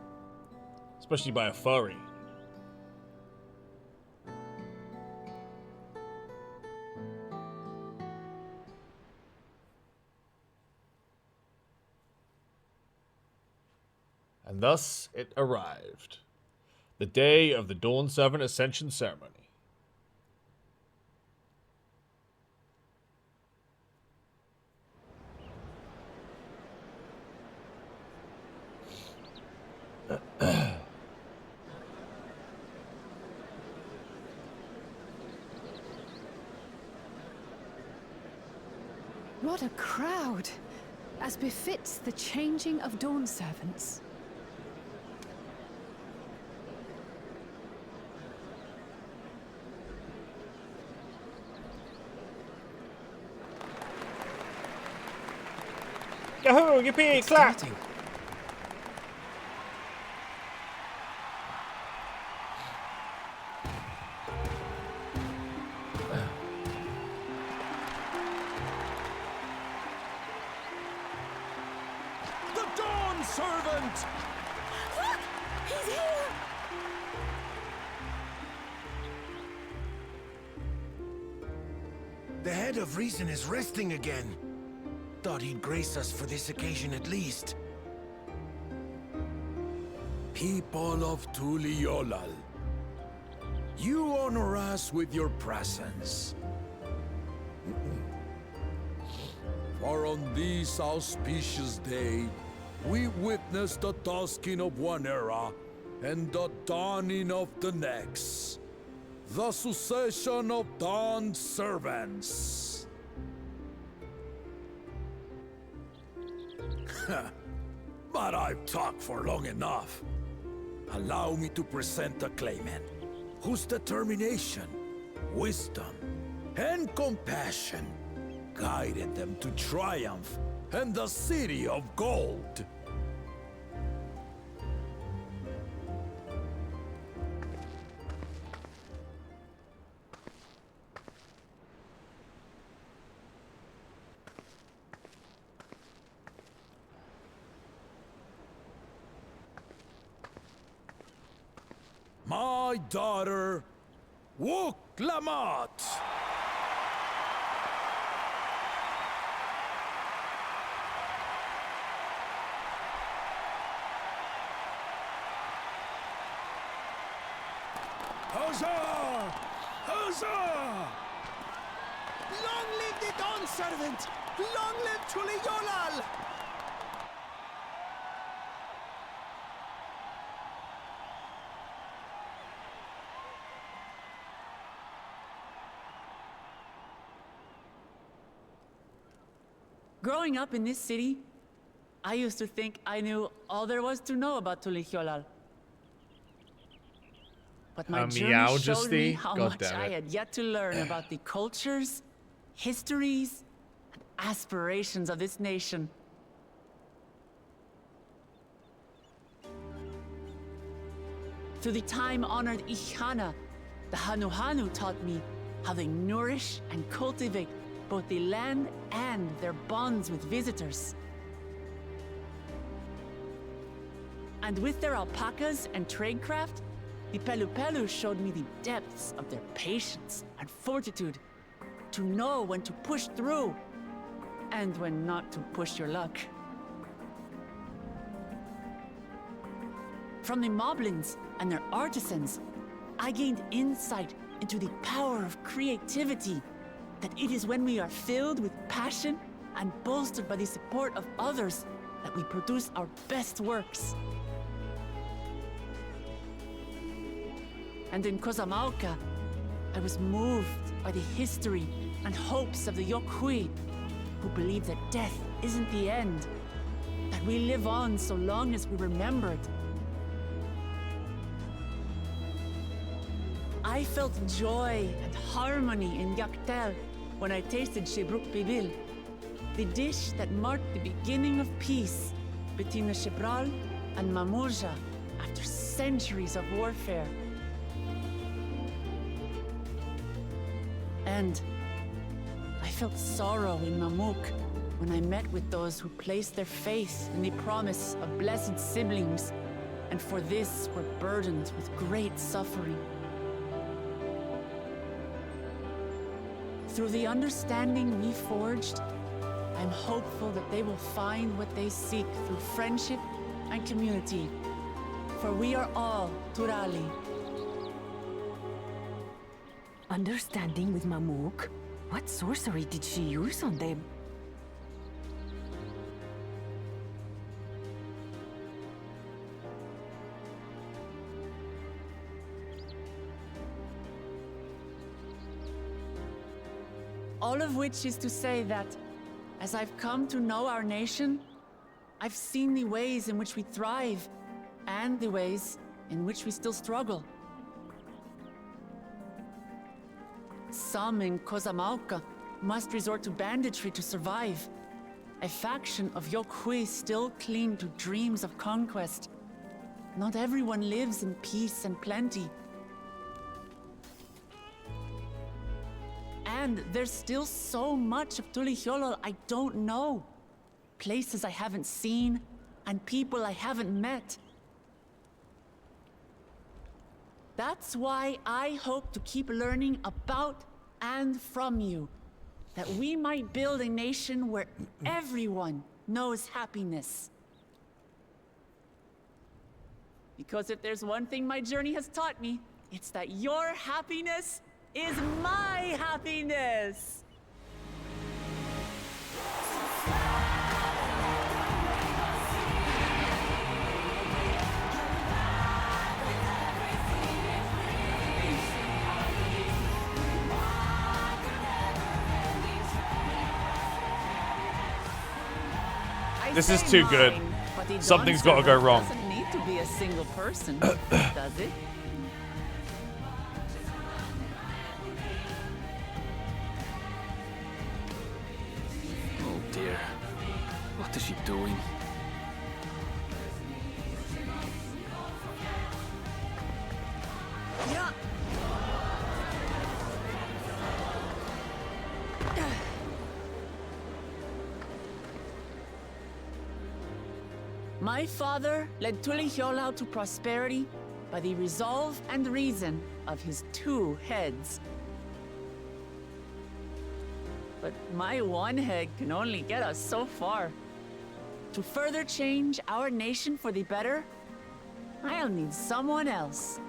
Especially by a furry. And thus it arrived. The day of the Dawn Servant Ascension Ceremony. What a crowd! As befits the changing of Dawn Servants. Yahoo! Yippee! Clap! Starting. The Dawn Servant! Look! He's here! The head of reason is resting again. Thought he'd grace us for this occasion at least. People of Tuliolal, you honor us with your presence. For on this auspicious day, we witness the dusking of one era and the dawning of the next. The succession of Dawn Servants. But I've talked for long enough. Allow me to present the claimant, whose determination, wisdom, and compassion guided them to triumph and the city of gold. My daughter, Wook Lamont. Huzzah! Huzzah! Long live the Dawn Servant! Long live Tuliolal! Growing up in this city, I used to think I knew all there was to know about Tuliolal. But my journey showed me how much I had yet to learn about the cultures, histories, and aspirations of this nation. Through the time-honored Ihana, the Hanuhanu taught me how they nourish and cultivate both the land and their bonds with visitors. And with their alpacas and tradecraft, the Pelupelu showed me the depths of their patience and fortitude, to know when to push through and when not to push your luck. From the Moblins and their artisans, I gained insight into the power of creativity, that it is when we are filled with passion and bolstered by the support of others that we produce our best works. And in Kozamauka, I was moved by the history and hopes of the Yokhui, who believe that death isn't the end, that we live on so long as we remembered. I felt joy and harmony in Yaktel when I tasted Shebruk Bibil, the dish that marked the beginning of peace between the Shebral and Mamurja after centuries of warfare. And I felt sorrow in Mamuk when I met with those who placed their faith in the promise of blessed siblings, and for this were burdened with great suffering. Through the understanding we forged, I'm hopeful that they will find what they seek through friendship and community, for we are all Turali. Understanding with Mamuk? What sorcery did she use on them? All of which is to say that, as I've come to know our nation, I've seen the ways in which we thrive, and the ways in which we still struggle. Some in Kozamauka must resort to banditry to survive. A faction of Yokhui still cling to dreams of conquest. Not everyone lives in peace and plenty. And there's still so much of Tulihiolol I don't know. Places I haven't seen, and people I haven't met. That's why I hope to keep learning about and from you, that we might build a nation where everyone knows happiness. Because if there's one thing my journey has taught me, it's that your happiness is my happiness! This is too good. Something's got to go wrong. Doesn't need to be a single person, does it? What is she doing? Yeah. My father led Tulihiola to prosperity by the resolve and reason of his 2 heads. But my 1 head can only get us so far. To further change our nation for the better, I'll need someone else.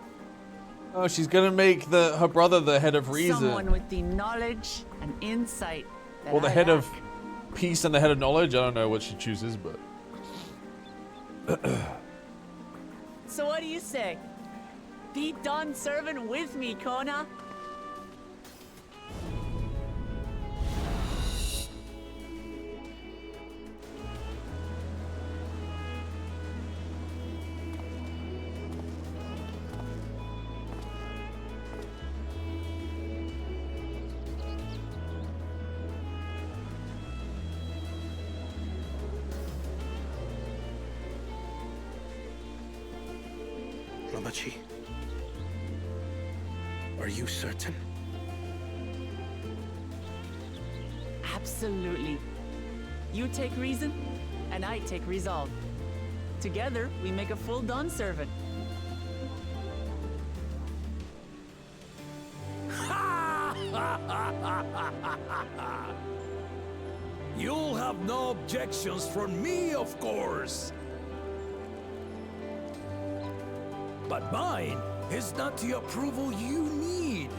Oh, she's gonna make her brother the head of reason. Someone with the knowledge and insight that Or the I head of lack. peace and the head of knowledge. I don't know what she chooses, but... So what do you say? Be Dawn servant with me, Kona. Lamachi, are you certain? Absolutely. You take reason, and I take resolve. Together, we make a full Dawn servant. You'll have no objections from me, of course. But mine is not the approval you need.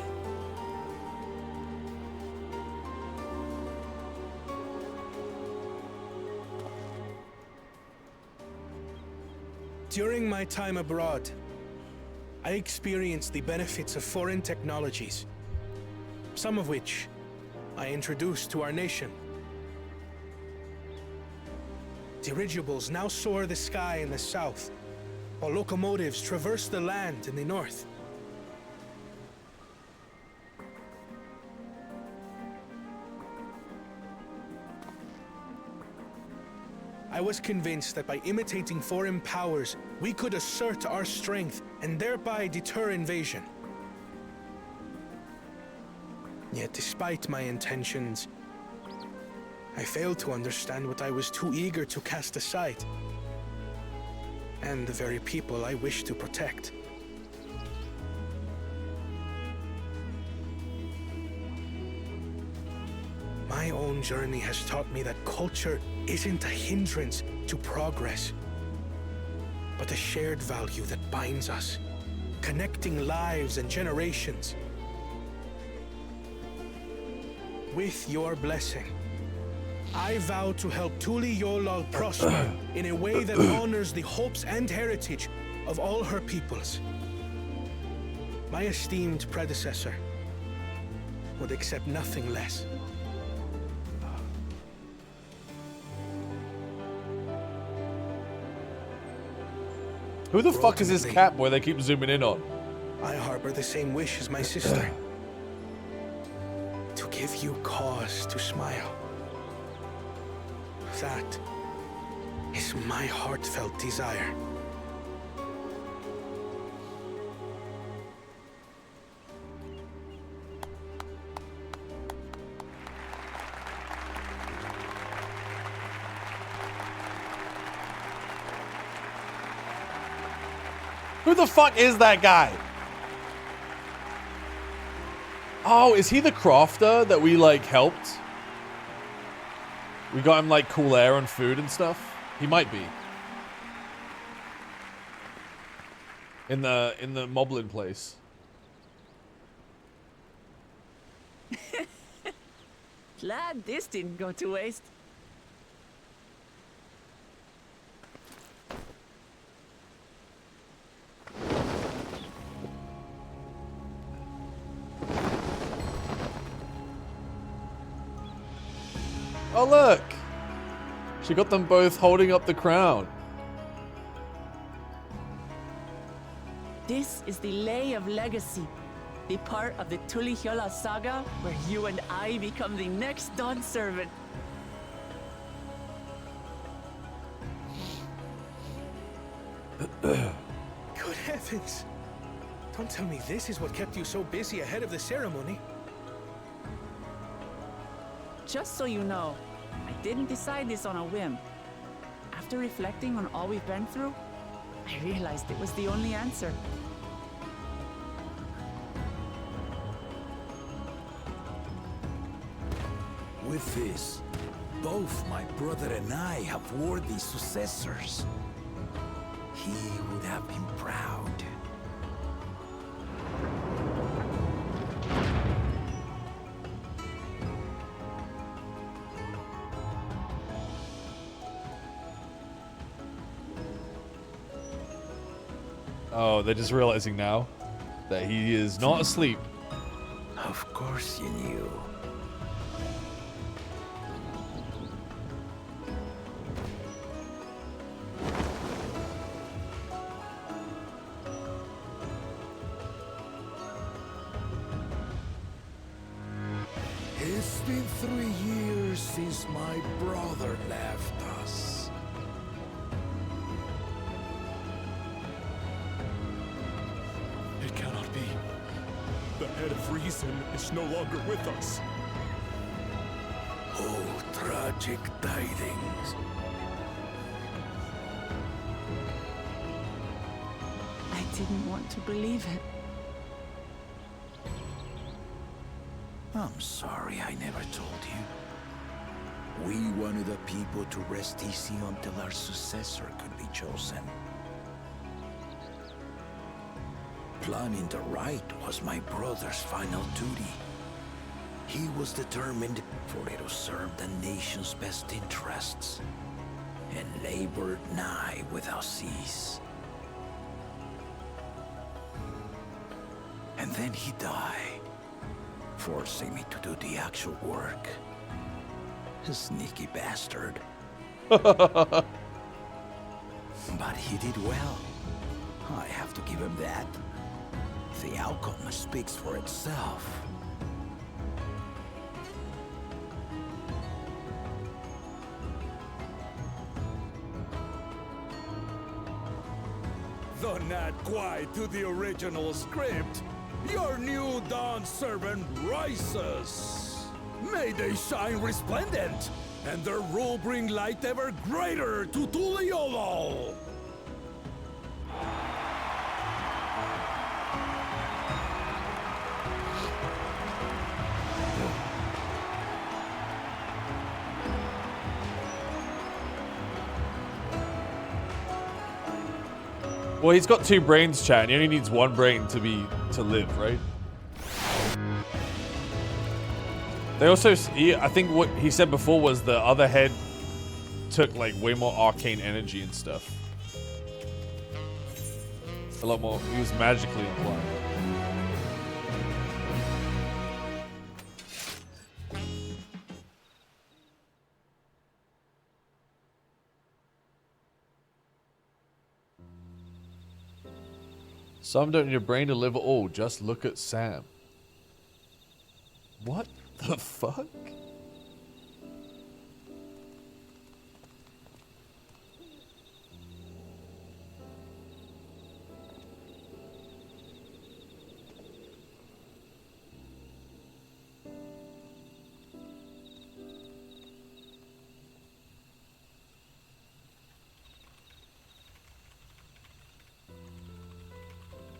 During my time abroad, I experienced the benefits of foreign technologies, some of which I introduced to our nation. Dirigibles now soar the sky in the south, while locomotives traverse the land in the north. I was convinced that by imitating foreign powers, we could assert our strength and thereby deter invasion. Yet despite my intentions, I failed to understand what I was too eager to cast aside, and the very people I wish to protect. My own journey has taught me that culture isn't a hindrance to progress, but a shared value that binds us, connecting lives and generations. With your blessing, I vow to help Tulihiola prosper in a way that honors the hopes and heritage of all her peoples. My esteemed predecessor would accept nothing less. Who the fuck is this cat boy they keep zooming in on? I harbor the same wish as my sister. To give you cause to smile. That is my heartfelt desire. Who the fuck is that guy? Oh, is he the crafter that we like helped? We got him like cool air and food and stuff. He might be. In the Moblin place. Glad this didn't go to waste. Oh look! She got them both holding up the crown. This is the Lay of Legacy, the part of the Tulihiola saga where you and I become the next Dawn servant. Heavens. Don't tell me this is what kept you so busy ahead of the ceremony. Just so you know, I didn't decide this on a whim. After reflecting on all we've been through, I realized it was the only answer. With this, both my brother and I have worthy successors. He would have been proud. Oh, they're just realizing now that he is not asleep. Of course you knew. It's been 3 years since my brother left us. It cannot be. The head of reason is no longer with us. Oh, tragic tidings. I didn't want to believe it. I'm sorry I never told you. We wanted the people to rest easy until our successor could be chosen. Planning the right was my brother's final duty. He was determined for it to serve the nation's best interests, and labored nigh without cease. And then he died, forcing me to do the actual work. A sneaky bastard. But he did well. I have to give him that. The outcome speaks for itself. Though not quite to the original script, your new dawn servant rises. May they shine resplendent, and their rule bring light ever greater to Tuliolo. Well, he's got 2 brains, chat. He only needs 1 brain to live, right? They also, I think what he said before was the other head took like way more arcane energy and stuff. A lot more. He was magically inclined. Some don't need a brain to live at all. Just look at Sam. What the fuck?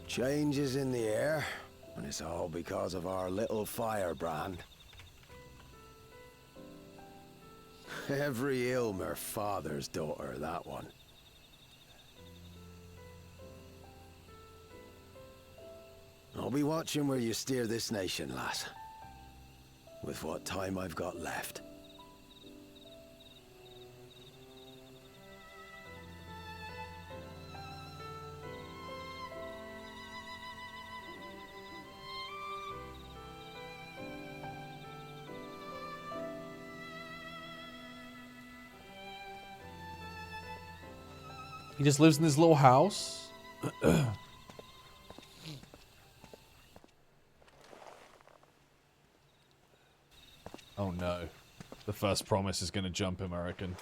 Changes in the air, and it's all because of our little firebrand. Every Ilmer father's daughter, that one. I'll be watching where you steer this nation, lass. With what time I've got left. He just lives in this little house. Oh no. The first promise is going to jump him, I reckon.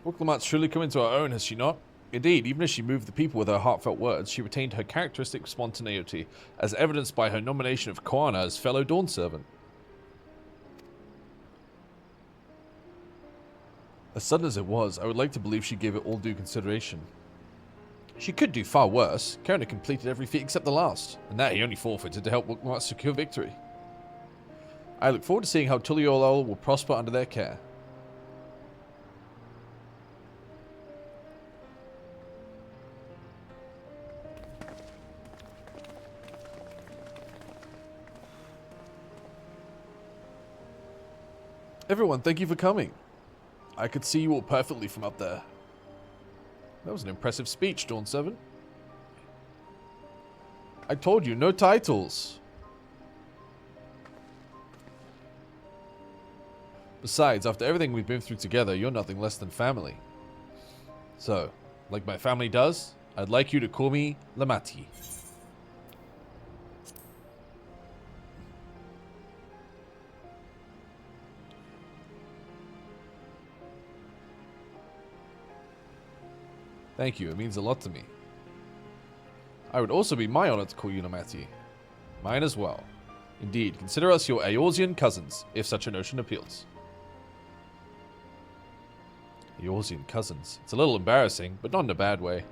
Woklamat's truly come into her own, has she not? Indeed, even as she moved the people with her heartfelt words, she retained her characteristic spontaneity, as evidenced by her nomination of Koana as fellow Dawn Servant. As sudden as it was, I would like to believe she gave it all due consideration. She could do far worse. Karen had completed every feat except the last, and that he only forfeited to help Woklamat secure victory. I look forward to seeing how Tuliolol will prosper under their care. Everyone, thank you for coming. I could see you all perfectly from up there. That was an impressive speech, Dawn 7. I told you, no titles. Besides, after everything we've been through together, you're nothing less than family. So, like my family does, I'd like you to call me Lamati. Thank you, it means a lot to me. I would also be my honor to call you Lamati. Mine as well. Indeed, consider us your Eorzean cousins, if such a notion appeals. Eorzean cousins. It's a little embarrassing, but not in a bad way.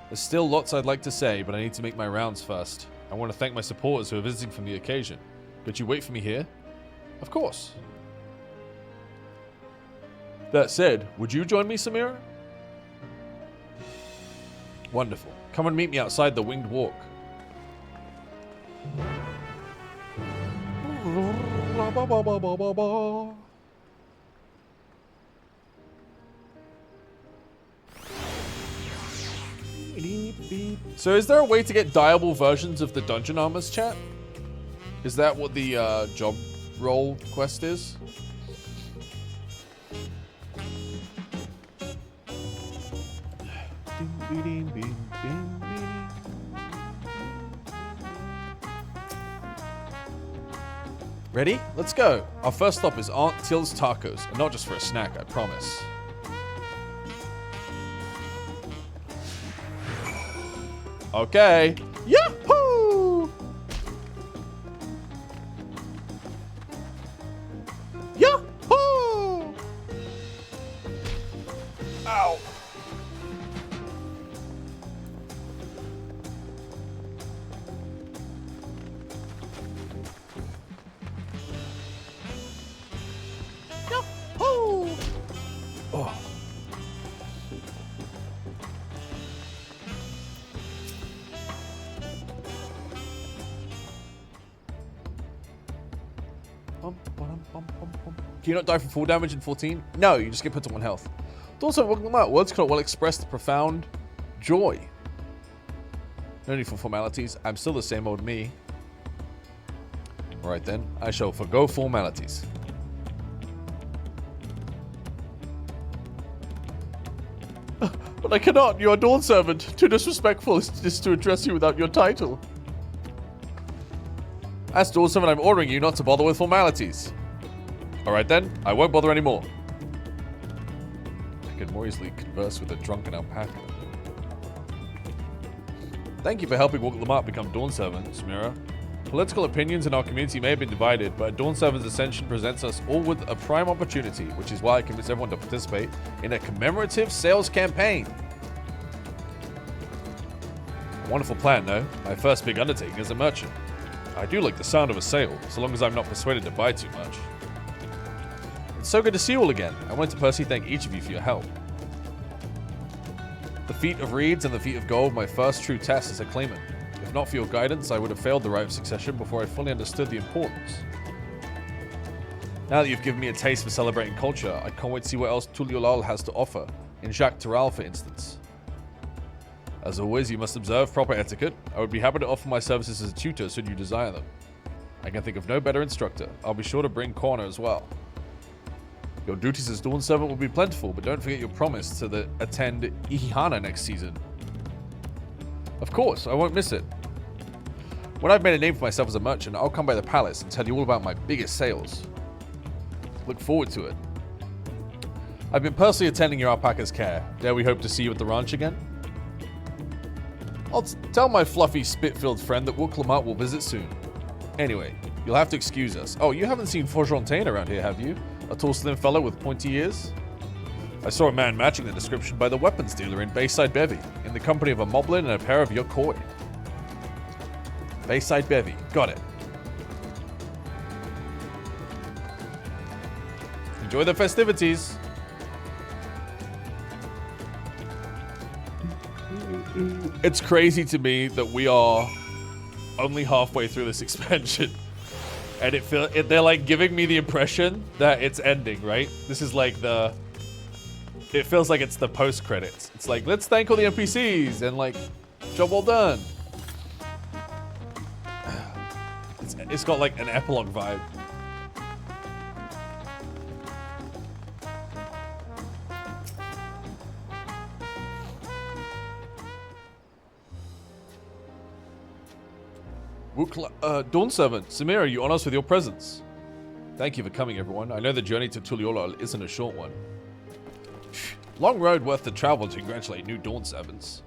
There's still lots I'd like to say, but I need to make my rounds first. I want to thank my supporters who are visiting from the occasion. Could you wait for me here? Of course. That said, would you join me, Samira? Wonderful. Come and meet me outside the Winged Walk. So is there a way to get diable versions of the dungeon armors, chat? Is that what the job role quest is? Ready? Let's go. Our first stop is Aunt Till's Tacos, and not just for a snack, I promise. Okay. Yahoo! Yahoo! Ow. Yahoo! Oh. Can you not die from full damage in 14? No, you just get put to 1 health. Also, welcome them out. Words cannot well express the profound joy. No need for formalities. I'm still the same old me. Alright then, I shall forgo formalities. But I cannot. You are Dawn Servant. Too disrespectful is to address you without your title. As Dawn Servant, I'm ordering you not to bother with formalities. Alright then, I won't bother anymore. I could more easily converse with a drunken alpaca. Thank you for helping Woklamat become Dawn Servant, Samira. Political opinions in our community may have been divided, but Dawn Servant's ascension presents us all with a prime opportunity, which is why I convince everyone to participate in a commemorative sales campaign. A wonderful plan, no? My first big undertaking as a merchant. I do like the sound of a sale, so long as I'm not persuaded to buy too much. It's so good to see you all again. I wanted to personally thank each of you for your help. The feat of reeds and the feat of gold, my first true test as a claimant. If not for your guidance, I would have failed the rite of succession before I fully understood the importance. Now that you've given me a taste for celebrating culture, I can't wait to see what else Tuliolal has to offer, in Jacques Terral for instance. As always, you must observe proper etiquette. I would be happy to offer my services as a tutor should you desire them. I can think of no better instructor. I'll be sure to bring Corner as well. Your duties as Dawn Servant will be plentiful, but don't forget your promise to attend Ihana next season. Of course, I won't miss it. When I've made a name for myself as a merchant, I'll come by the palace and tell you all about my biggest sales. Look forward to it. I've been personally attending your alpaca's care. Dare we hope to see you at the ranch again? I'll tell my fluffy spit-filled friend that Wooklamart will visit soon. Anyway, you'll have to excuse us. Oh, you haven't seen Forjontaine around here, have you? A tall, slim fellow with pointy ears? I saw a man matching the description by the weapons dealer in Bayside Bevy, in the company of a moblin and a pair of Yokoi. Bayside Bevy. Got it. Enjoy the festivities. It's crazy to me that we are only halfway through this expansion. And they're like giving me the impression that it's ending, right? This is like it feels like it's the post credits. It's like, let's thank all the NPCs and like, job well done. It's got like an epilogue vibe. Dawn Servant, Samira, you honor us with your presence. Thank you for coming, everyone. I know the journey to Tuliyola isn't a short one. Long road worth the travel to congratulate new Dawn Servants.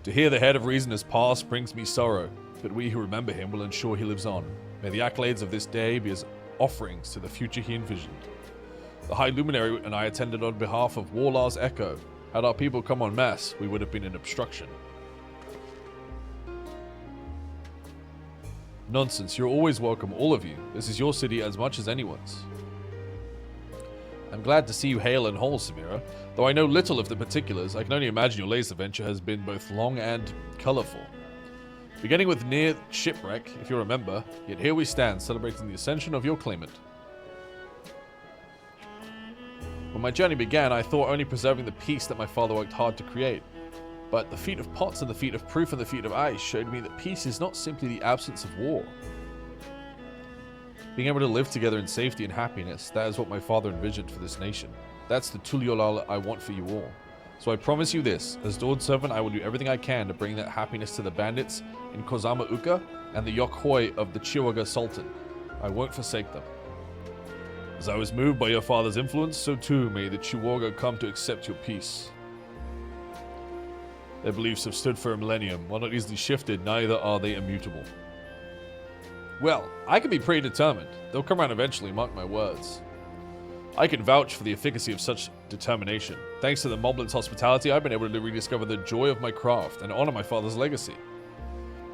To hear the head of reason has passed brings me sorrow, but we who remember him will ensure he lives on. May the accolades of this day be as offerings to the future he envisioned. The High Luminary and I attended on behalf of Warlar's Echo. Had our people come en masse, we would have been an obstruction. Nonsense, you're always welcome, all of you. This is your city as much as anyone's. I'm glad to see you hale and whole, Samira. Though I know little of the particulars, I can only imagine your latest adventure has been both long and colourful. Beginning with near shipwreck, if you remember, yet here we stand, celebrating the ascension of your claimant. When my journey began, I thought only preserving the peace that my father worked hard to create. But the feat of pots and the feat of proof and the feat of ice showed me that peace is not simply the absence of war. Being able to live together in safety and happiness, that is what my father envisioned for this nation. That's the Tuliyola I want for you all. So I promise you this, as Dawn Servant I will do everything I can to bring that happiness to the bandits in Kozama Uka and the Yokhoi of the Chiwaga Sultan. I won't forsake them. As I was moved by your father's influence, so too may the Chiwaga come to accept your peace. Their beliefs have stood for a millennium. While not easily shifted, neither are they immutable. Well, I can be pretty determined. They'll come around eventually, mark my words. I can vouch for the efficacy of such determination. Thanks to the Moblin's hospitality, I've been able to rediscover the joy of my craft and honor my father's legacy.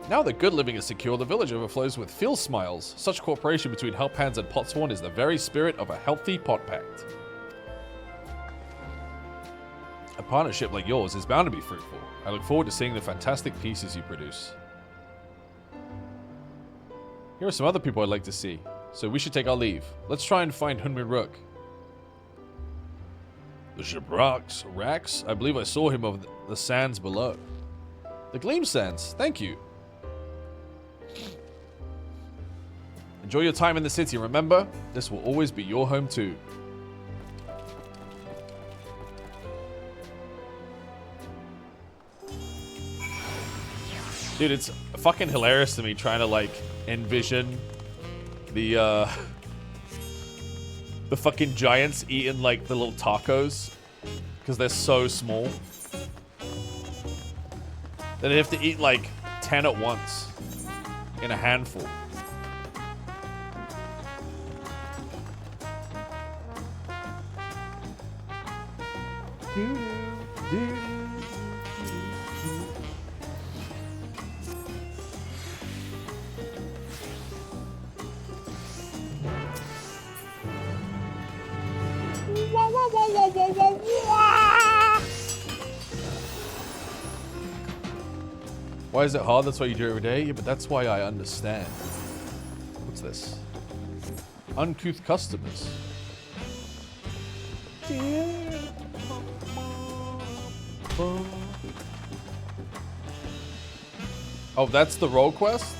Now that good living is secure, the village overflows with feel smiles. Such cooperation between help hands and potsworn is the very spirit of a healthy pot pact. A partnership like yours is bound to be fruitful. I look forward to seeing the fantastic pieces you produce. Here are some other people I'd like to see, so we should take our leave. Let's try and find Hunmin Rook. The ship Rax? I believe I saw him over the sands below. The Gleam Sands, thank you. Enjoy your time in the city. Remember, this will always be your home too. Dude, it's fucking hilarious to me trying to like envision the fucking giants eating like the little tacos because they're so small. Then they have to eat like 10 at once in a handful. Why is it hard? That's why you do it every day? Yeah, but that's why I understand. What's this? Uncouth customers. Oh, that's the role quest?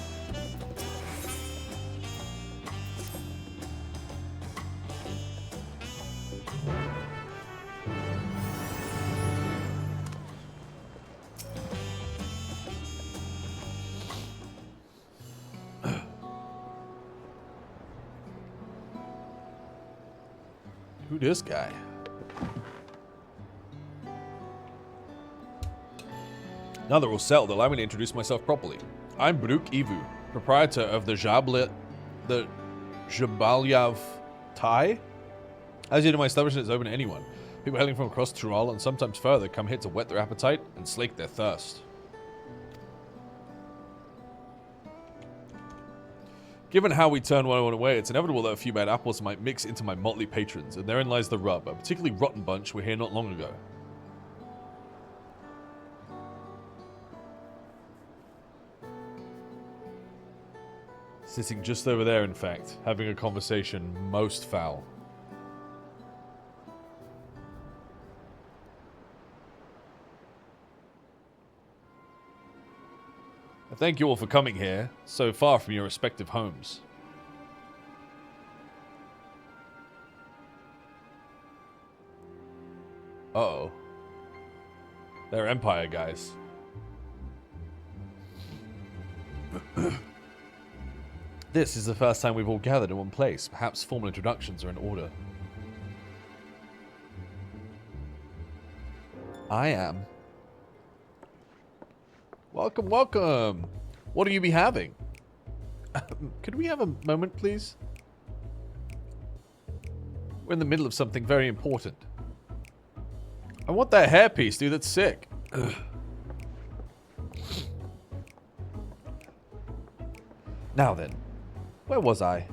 Who this guy? Now that we're all settled, allow me to introduce myself properly. I'm Bruk Ivu, proprietor of the Jabalyav Thai. As you know, my establishment is open to anyone. People hailing from across Tural and sometimes further come here to whet their appetite and slake their thirst. Given how we turn one away, it's inevitable that a few bad apples might mix into my motley patrons, and therein lies the rub. A particularly rotten bunch were here not long ago. Sitting just over there, in fact, having a conversation most foul. Thank you all for coming here, so far from your respective homes. Uh-oh. They're Empire guys. This is the first time we've all gathered in one place. Perhaps formal introductions are in order. I am. Welcome, welcome. What will you be having? Could we have a moment, please? We're in the middle of something very important. I want that hairpiece, dude. That's sick. Ugh. Now then. Where was I?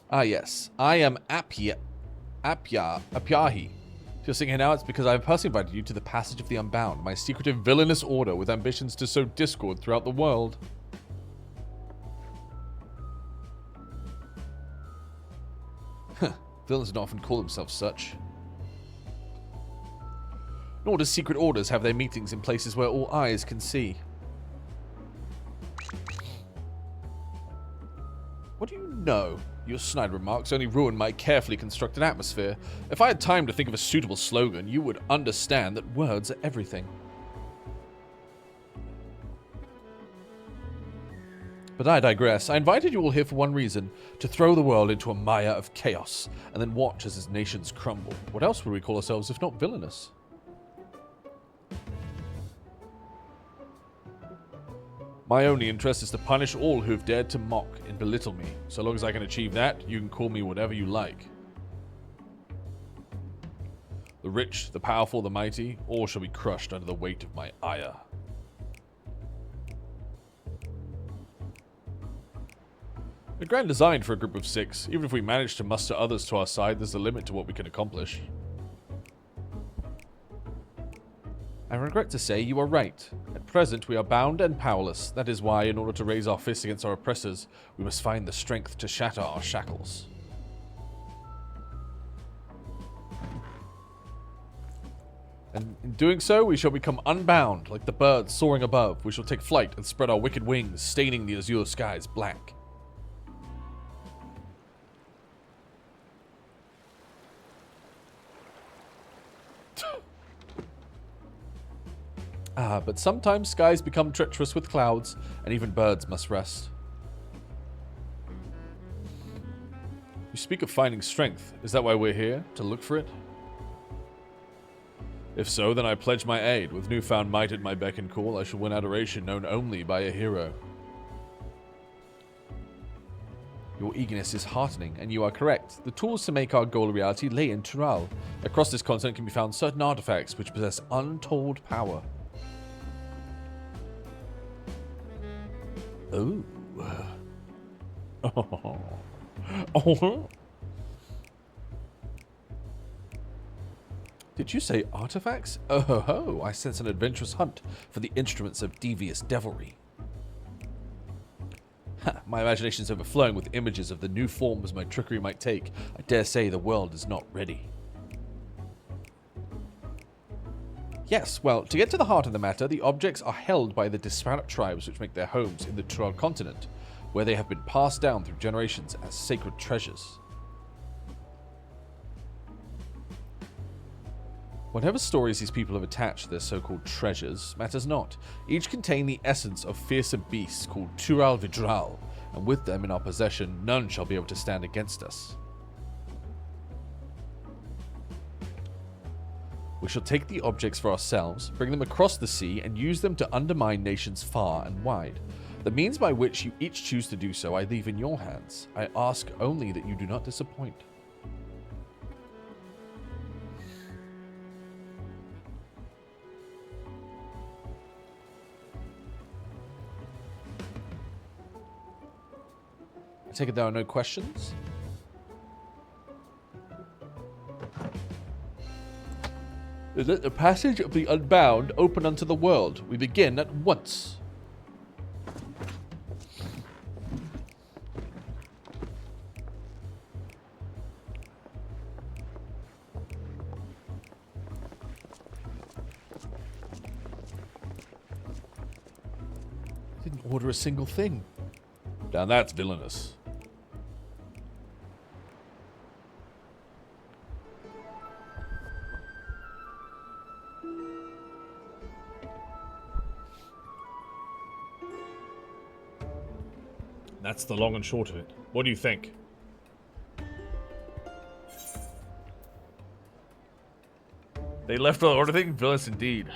Ah, yes. I am Apyahi. If you're sitting here now, it's because I have personally invited you to the Passage of the Unbound, my secretive villainous order with ambitions to sow discord throughout the world. Villains don't often call themselves such. Nor do secret orders have their meetings in places where all eyes can see. What do you know? Your snide remarks only ruin my carefully constructed atmosphere. If I had time to think of a suitable slogan, you would understand that words are everything. But I digress. I invited you all here for one reason, to throw the world into a mire of chaos, and then watch as its nations crumble. What else would we call ourselves if not villainous? My only interest is to punish all who have dared to mock and belittle me. So long as I can achieve that, you can call me whatever you like. The rich, the powerful, the mighty, all shall be crushed under the weight of my ire. A grand design for a group of 6. Even if we manage to muster others to our side, there's a limit to what we can accomplish. I regret to say you are right. At present, we are bound and powerless. That is why, in order to raise our fists against our oppressors, we must find the strength to shatter our shackles. And in doing so, we shall become unbound, like the birds soaring above. We shall take flight and spread our wicked wings, staining the azure skies black. But sometimes skies become treacherous with clouds, and even birds must rest. You speak of finding strength. Is that why we're here? To look for it? If so, then I pledge my aid. With newfound might at my beck and call, I shall win adoration known only by a hero. Your eagerness is heartening, and you are correct. The tools to make our goal a reality lay in Tural. Across this continent can be found certain artifacts which possess untold power. Ooh. Oh. Did you say artifacts? Oh ho ho, I sense an adventurous hunt for the instruments of devious devilry. Ha, my imagination is overflowing with images of the new forms my trickery might take. I dare say the world is not ready. Yes, well, to get to the heart of the matter, the objects are held by the disparate tribes which make their homes in the Tural continent, where they have been passed down through generations as sacred treasures. Whatever stories these people have attached to their so-called treasures matters not. Each contain the essence of fearsome beasts called Tural Vidral, and with them in our possession, none shall be able to stand against us. We shall take the objects for ourselves, bring them across the sea, and use them to undermine nations far and wide. The means by which you each choose to do so I leave in your hands. I ask only that you do not disappoint. I take it there are no questions? Let the passage of the unbound open unto the world. We begin at once. Didn't order a single thing. Now that's villainous. That's the long and short of it. What do you think? They left without ordering? Villainous indeed.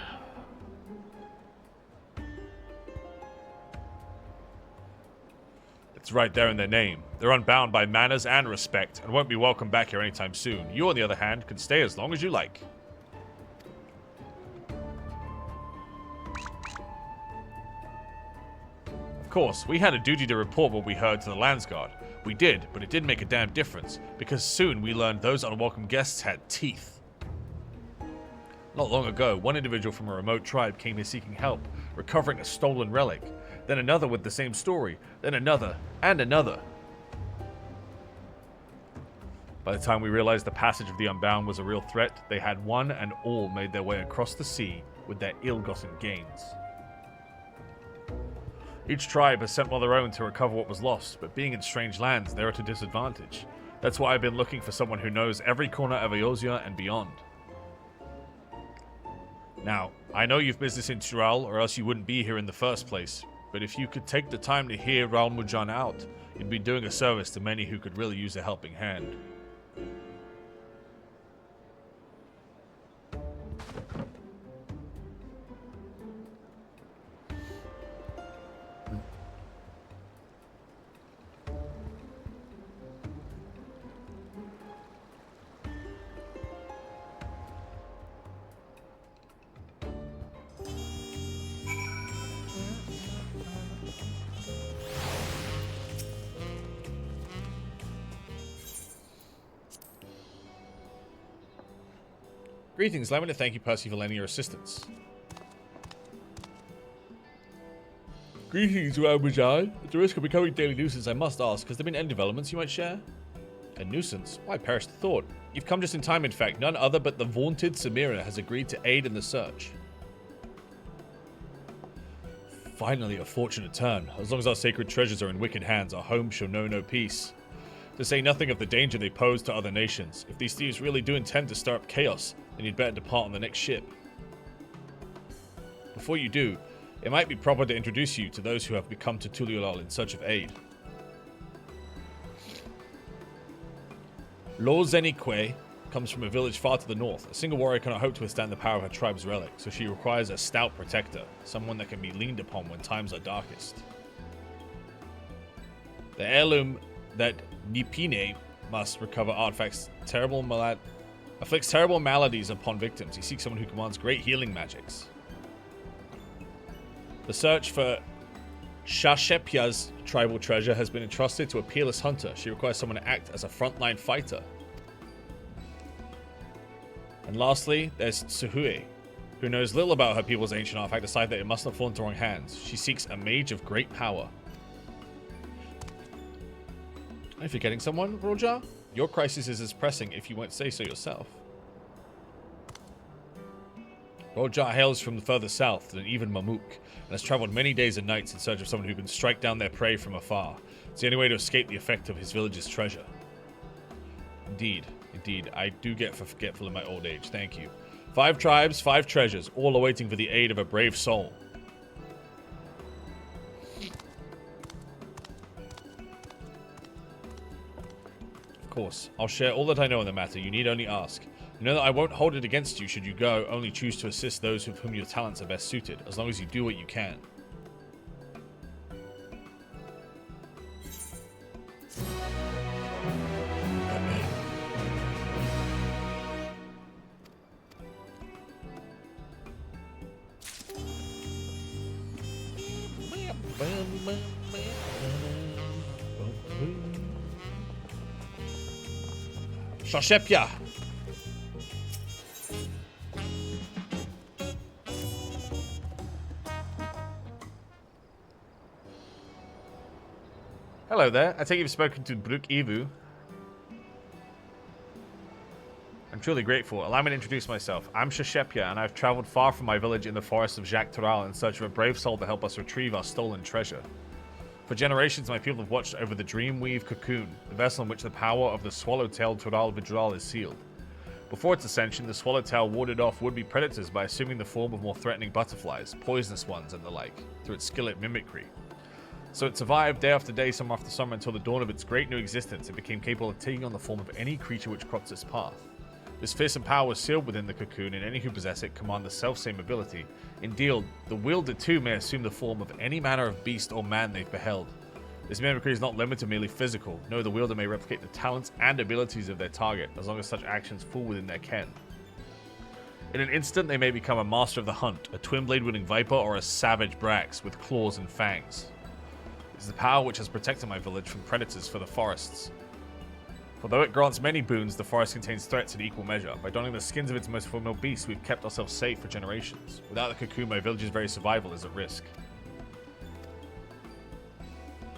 It's right there in their name. They're unbound by manners and respect, and won't be welcome back here anytime soon. You, on the other hand, can stay as long as you like. Of course, we had a duty to report what we heard to the Landsguard. We did, but it didn't make a damn difference, because soon we learned those unwelcome guests had teeth. Not long ago, one individual from a remote tribe came here seeking help, recovering a stolen relic. Then another with the same story. Then another, and another. By the time we realized the passage of the Unbound was a real threat, they had one and all made their way across the sea with their ill-gotten gains. Each tribe has sent one of their own to recover what was lost, but being in strange lands, they're at a disadvantage. That's why I've been looking for someone who knows every corner of Eosia and beyond. Now, I know you've business in Tural, or else you wouldn't be here in the first place, but if you could take the time to hear Raul Mujan out, you'd be doing a service to many who could really use a helping hand. Greetings, allow me to thank you, Percy, for lending your assistance. Greetings, Raul. At the risk of becoming daily nuisance, I must ask, has there been any developments you might share? A nuisance? Why, perish the thought. You've come just in time, in fact. None other but the vaunted Samira has agreed to aid in the search. Finally, a fortunate turn. As long as our sacred treasures are in wicked hands, our home shall know no peace. To say nothing of the danger they pose to other nations. If these thieves really do intend to stir up chaos, then you'd better depart on the next ship. Before you do, it might be proper to introduce you to those who have become to Tuliolal in search of aid. Lo Zenikwe comes from a village far to the north. A single warrior cannot hope to withstand the power of her tribe's relic, so she requires a stout protector, someone that can be leaned upon when times are darkest. The heirloom that Nipine must recover artifacts afflicts terrible maladies upon victims. He seeks someone who commands great healing magics. The search for Shashepya's tribal treasure has been entrusted to a peerless hunter. She requires someone to act as a frontline fighter. And lastly, there's Tsuhue, who knows little about her people's ancient artifact, decided that it must not fall into wrong hands. She seeks a mage of great power. Am I forgetting someone, Roja? Your crisis is as pressing if you won't say so yourself. Roja hails from the further south than even Mamuk, and has traveled many days and nights in search of someone who can strike down their prey from afar. It's the only way to escape the effect of his village's treasure. Indeed, I do get forgetful in my old age, thank you. 5 tribes, 5 treasures, all awaiting for the aid of a brave soul. Of course, I'll share all that I know on the matter. You need only ask. You know that I won't hold it against you should you go, only choose to assist those with whom your talents are best suited, as long as you do what you can. Shashepya! Hello there. I take you've spoken to Brook Ivu. I'm truly grateful. Allow me to introduce myself. I'm Shashepya, and I've traveled far from my village in the forest of Jacques Toral in search of a brave soul to help us retrieve our stolen treasure. For generations, my people have watched over the Dreamweave Cocoon, the vessel in which the power of the swallow-tailed Toral Vidral is sealed. Before its ascension, the swallowtail warded off would-be predators by assuming the form of more threatening butterflies, poisonous ones, and the like, through its skill at mimicry. So it survived day after day, summer after summer, until the dawn of its great new existence. It became capable of taking on the form of any creature which crossed its path. This fearsome power was sealed within the cocoon, and any who possess it command the self-same ability. Indeed, the wielder too may assume the form of any manner of beast or man they've beheld. This mimicry is not limited to merely physical. No, the wielder may replicate the talents and abilities of their target, as long as such actions fall within their ken. In an instant, they may become a master of the hunt, a twin-blade-wielding viper, or a savage Brax with claws and fangs. It is the power which has protected my village from predators for the forests. For though it grants many boons, the forest contains threats in equal measure. By donning the skins of its most formidable beasts, we've kept ourselves safe for generations. Without the cocoon, my village's very survival is at risk.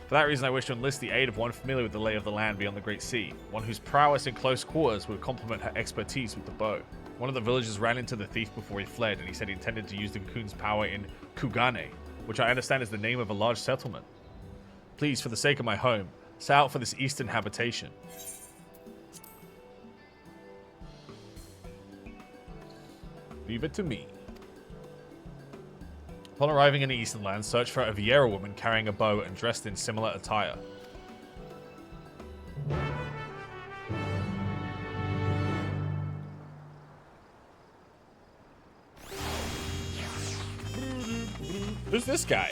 For that reason, I wish to enlist the aid of one familiar with the lay of the land beyond the Great Sea, one whose prowess in close quarters would complement her expertise with the bow. One of the villagers ran into the thief before he fled, and he said he intended to use the cocoon's power in Kugane, which I understand is the name of a large settlement. Please, for the sake of my home, set out for this eastern habitation. Leave it to me. Upon arriving in the Eastern Lands, search for a Viera woman carrying a bow and dressed in similar attire. Who's this guy?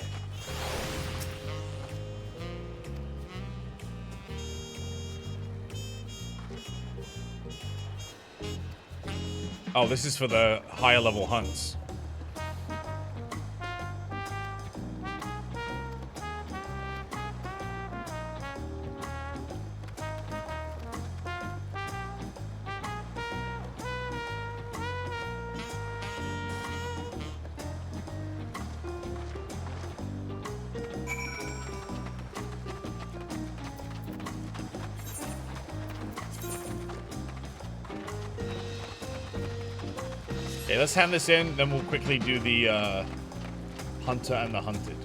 Oh, this is for the higher level hunts. Okay, let's hand this in, then we'll quickly do the hunter and the hunted.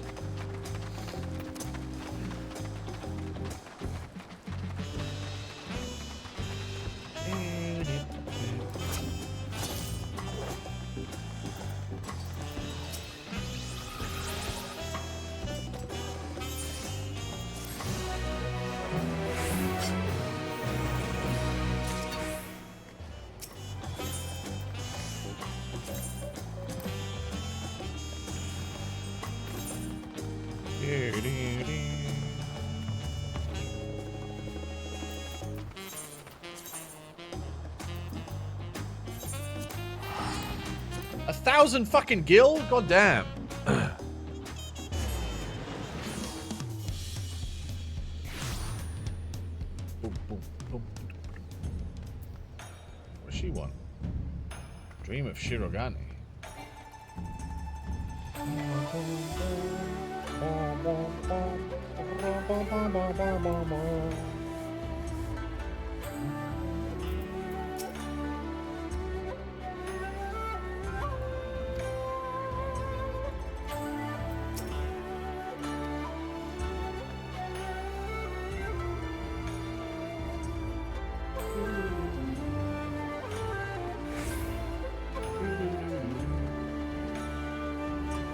A 1,000 fucking gil? God damn. What's she want? Dream of Shirogane.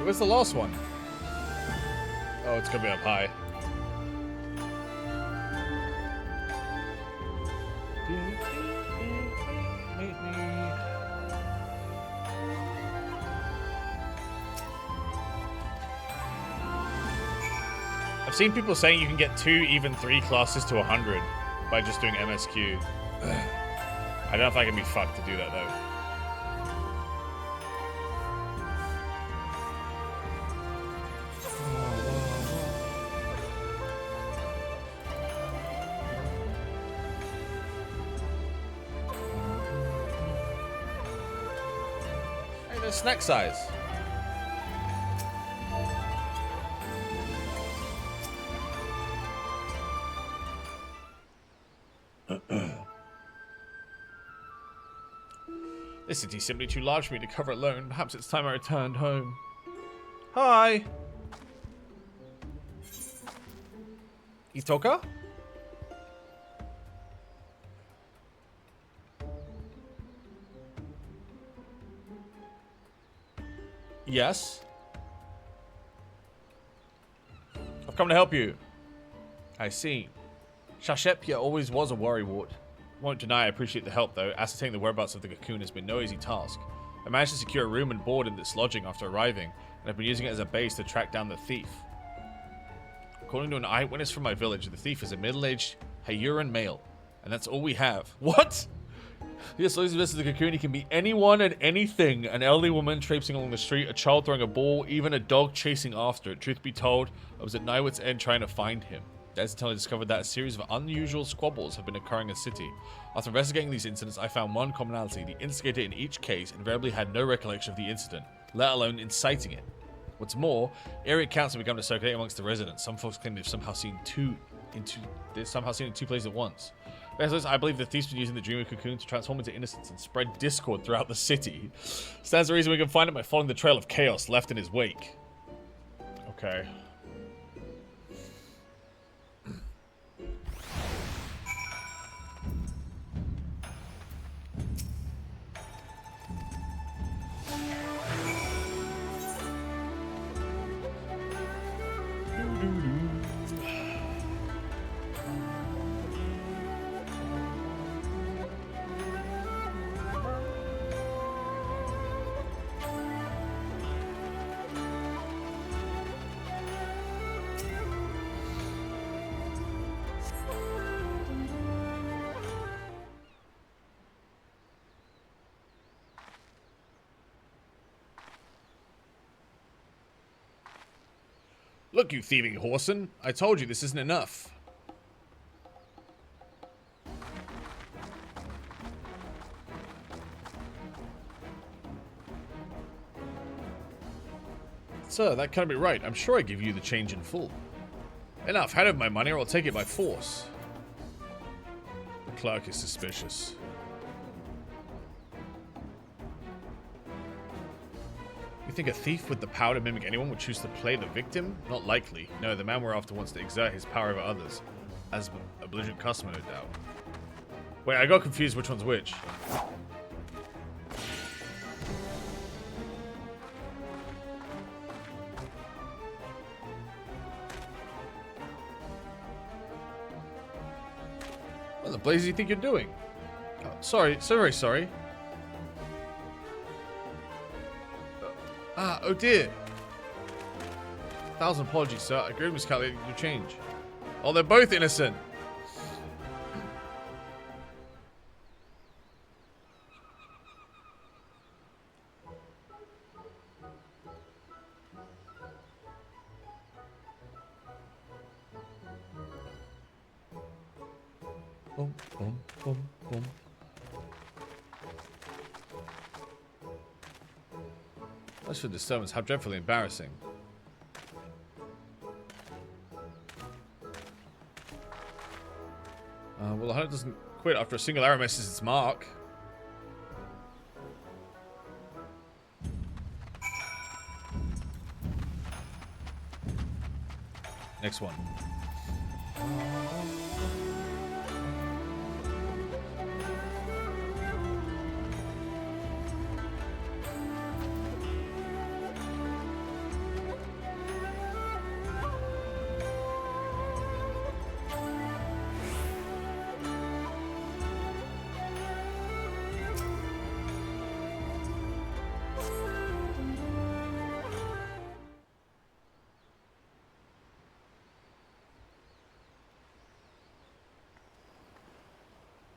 Where's the last one? Oh, it's gonna be up high. I've seen people saying you can get 2, even 3 classes to 100 by just doing MSQ. I don't know if I can be fucked to do that though. Hey, there's snack size. This city's simply too large for me to cover alone. Perhaps it's time I returned home. Hi! Itoka? Yes? I've come to help you. I see. Shashepia always was a worrywart. Won't deny I appreciate the help, though. Ascertaining the whereabouts of the cocoon has been no easy task. I managed to secure a room and board in this lodging after arriving, and I've been using it as a base to track down the thief. According to an eyewitness from my village, the thief is a middle-aged Hayuran male, and that's all we have. What? Yes, those of the cocoon, he can be anyone and anything. An elderly woman traipsing along the street, a child throwing a ball, even a dog chasing after it. Truth be told, I was at Nightwit's End trying to find him. That's until I discovered that a series of unusual squabbles have been occurring in the city. After investigating these incidents, I found one commonality. The instigator in each case invariably had no recollection of the incident, let alone inciting it. What's more, eerie accounts have begun to circulate amongst the residents. Some folks claim they've somehow seen in two places at once. Besides, I believe the thief's been using the dreamer cocoon to transform into innocence and spread discord throughout the city. Stands to reason we can find him by following the trail of chaos left in his wake. Okay. Look, you thieving whoreson. I told you this isn't enough. Sir, that can't be right. I'm sure I give you the change in full. Enough. Hand over my money or I'll take it by force. The clerk is suspicious. You think a thief with the power to mimic anyone would choose to play the victim? Not likely. No, the man we're after wants to exert his power over others. As a belligerent customer, no doubt. Wait, I got confused which one's which. What the blazes do you think you're doing? Oh, sorry, so very sorry. Oh dear. 1,000 apologies, sir. I greatly miscalculated your change. Oh, they're both innocent. Boom, boom, boom, boom. That's for disturbance. How dreadfully embarrassing. Well, the hunter doesn't quit after a single arrow misses its mark. Next one.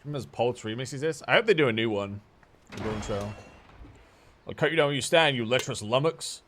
Remember Pulse remixes this? I hope they do a new one. Dawn Trail. I'll cut you down where you stand, you lecherous lummox.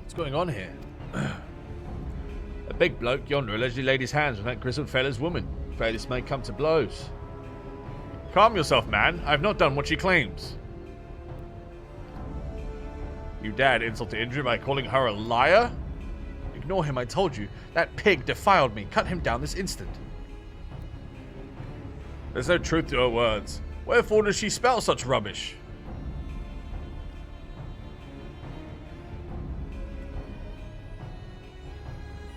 What's going on here? A big bloke yonder allegedly laid his hands on that grizzled fella's woman. Afraid this may come to blows. Calm yourself, man. I have not done what she claims. You dared insult to injury by calling her a liar? Ignore him, I told you. That pig defiled me. Cut him down this instant. There's no truth to her words. Wherefore does she spell such rubbish?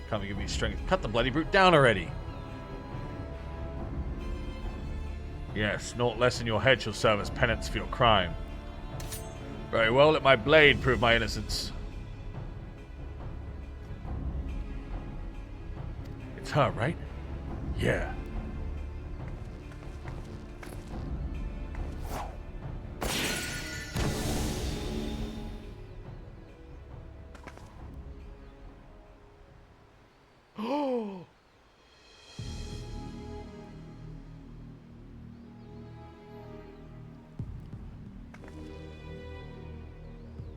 Come and give me strength. Cut the bloody brute down already. Yes, naught less in your head shall serve as penance for your crime. Very well, let my blade prove my innocence. It's her, right? Yeah.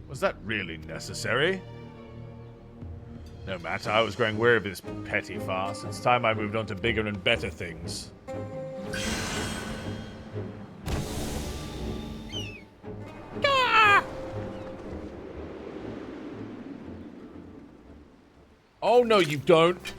Was that really necessary? No matter, I was growing weary of this petty farce. It's time I moved on to bigger and better things. Ah! Oh no, you don't.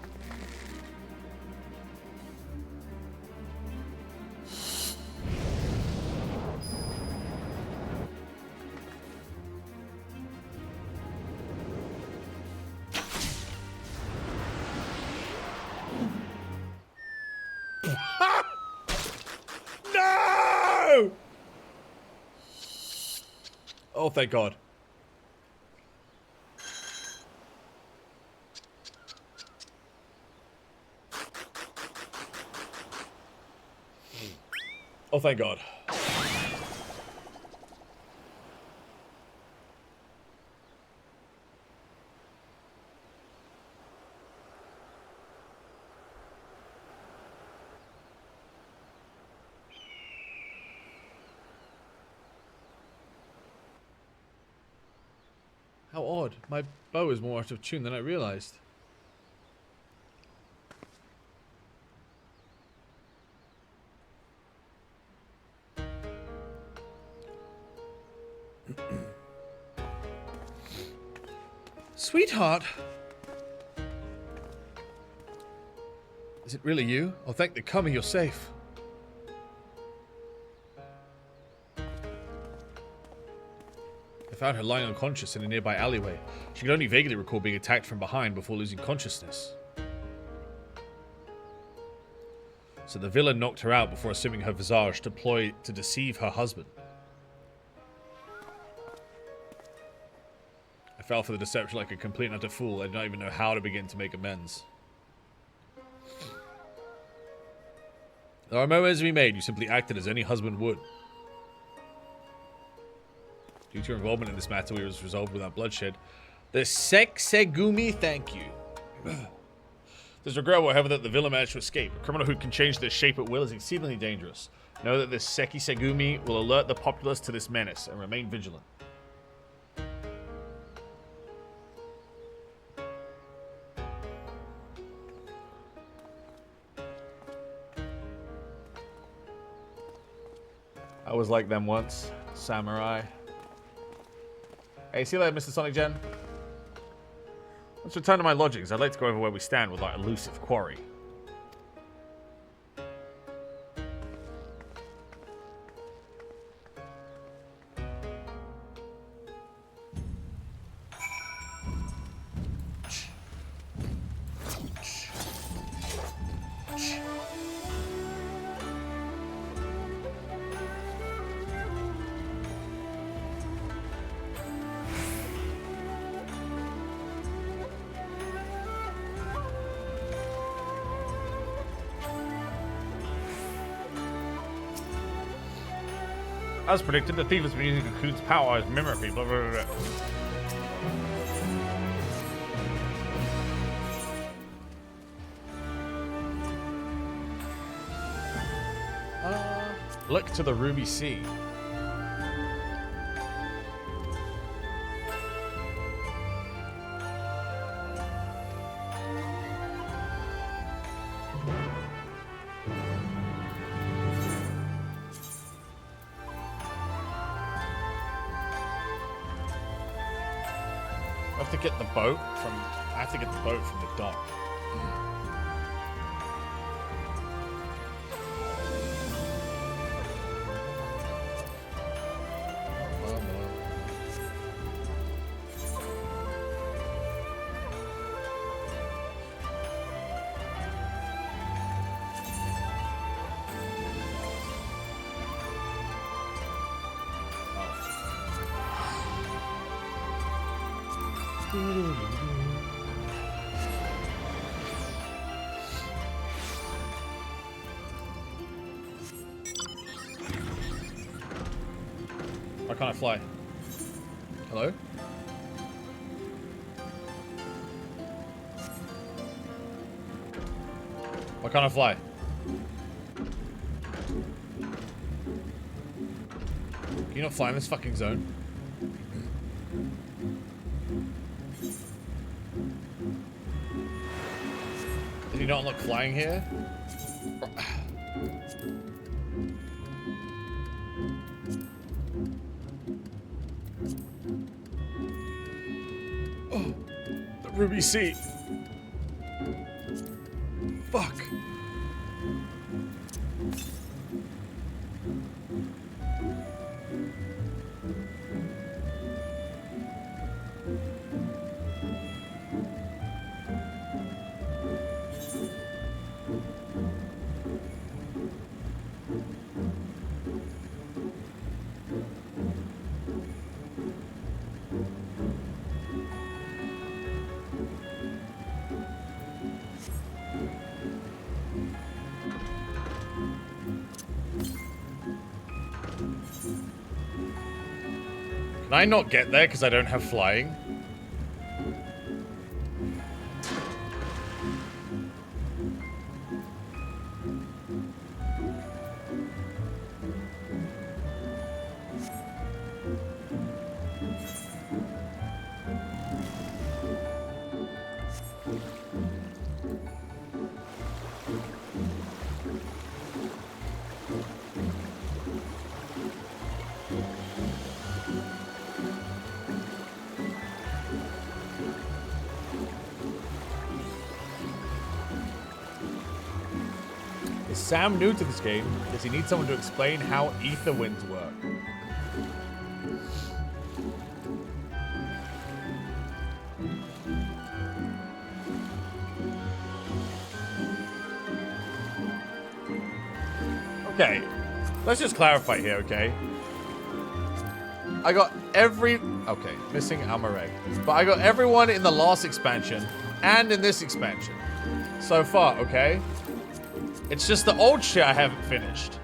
No! Oh, thank God. Oh, thank God. How odd. My bow is more out of tune than I realized. Sweetheart! Is it really you? Oh, thank the Kami you're safe. I found her lying unconscious in a nearby alleyway. She could only vaguely recall being attacked from behind before losing consciousness. So the villain knocked her out before assuming her visage to ploy to deceive her husband. I fell for the deception like a complete and utter fool. I did not even know how to begin to make amends. There are moments to be made. You simply acted as any husband would. Due to your involvement in this matter, we was resolved without bloodshed. The Sexegumi, thank you. There's regrettable, however, that the villain managed to escape. A criminal who can change their shape at will is exceedingly dangerous. Know that this Sekisegumi will alert the populace to this menace and remain vigilant. I was like them once. Samurai. Hey, see you later, Mr. Sonic Gen. Let's return to my lodgings. I'd like to go over where we stand with our elusive quarry. As predicted, the thief has been using Cocoon's power as mimicry, blah, blah, blah, blah. Look to the Ruby Sea. I have to get the boat from. I have to get the boat from the dock. Why can't I fly? Hello? Why can't I fly? Can you not fly in this fucking zone? Did you not unlock flying here? Oh, the Ruby Sea. Fuck. Can I not get there because I don't have flying? Is Sam new to this game? Does he need someone to explain how ether winds work? Okay, let's just clarify here, okay? I got okay, missing Amareg. But I got everyone in the last expansion and in this expansion so far, okay? It's just the old shit I haven't finished.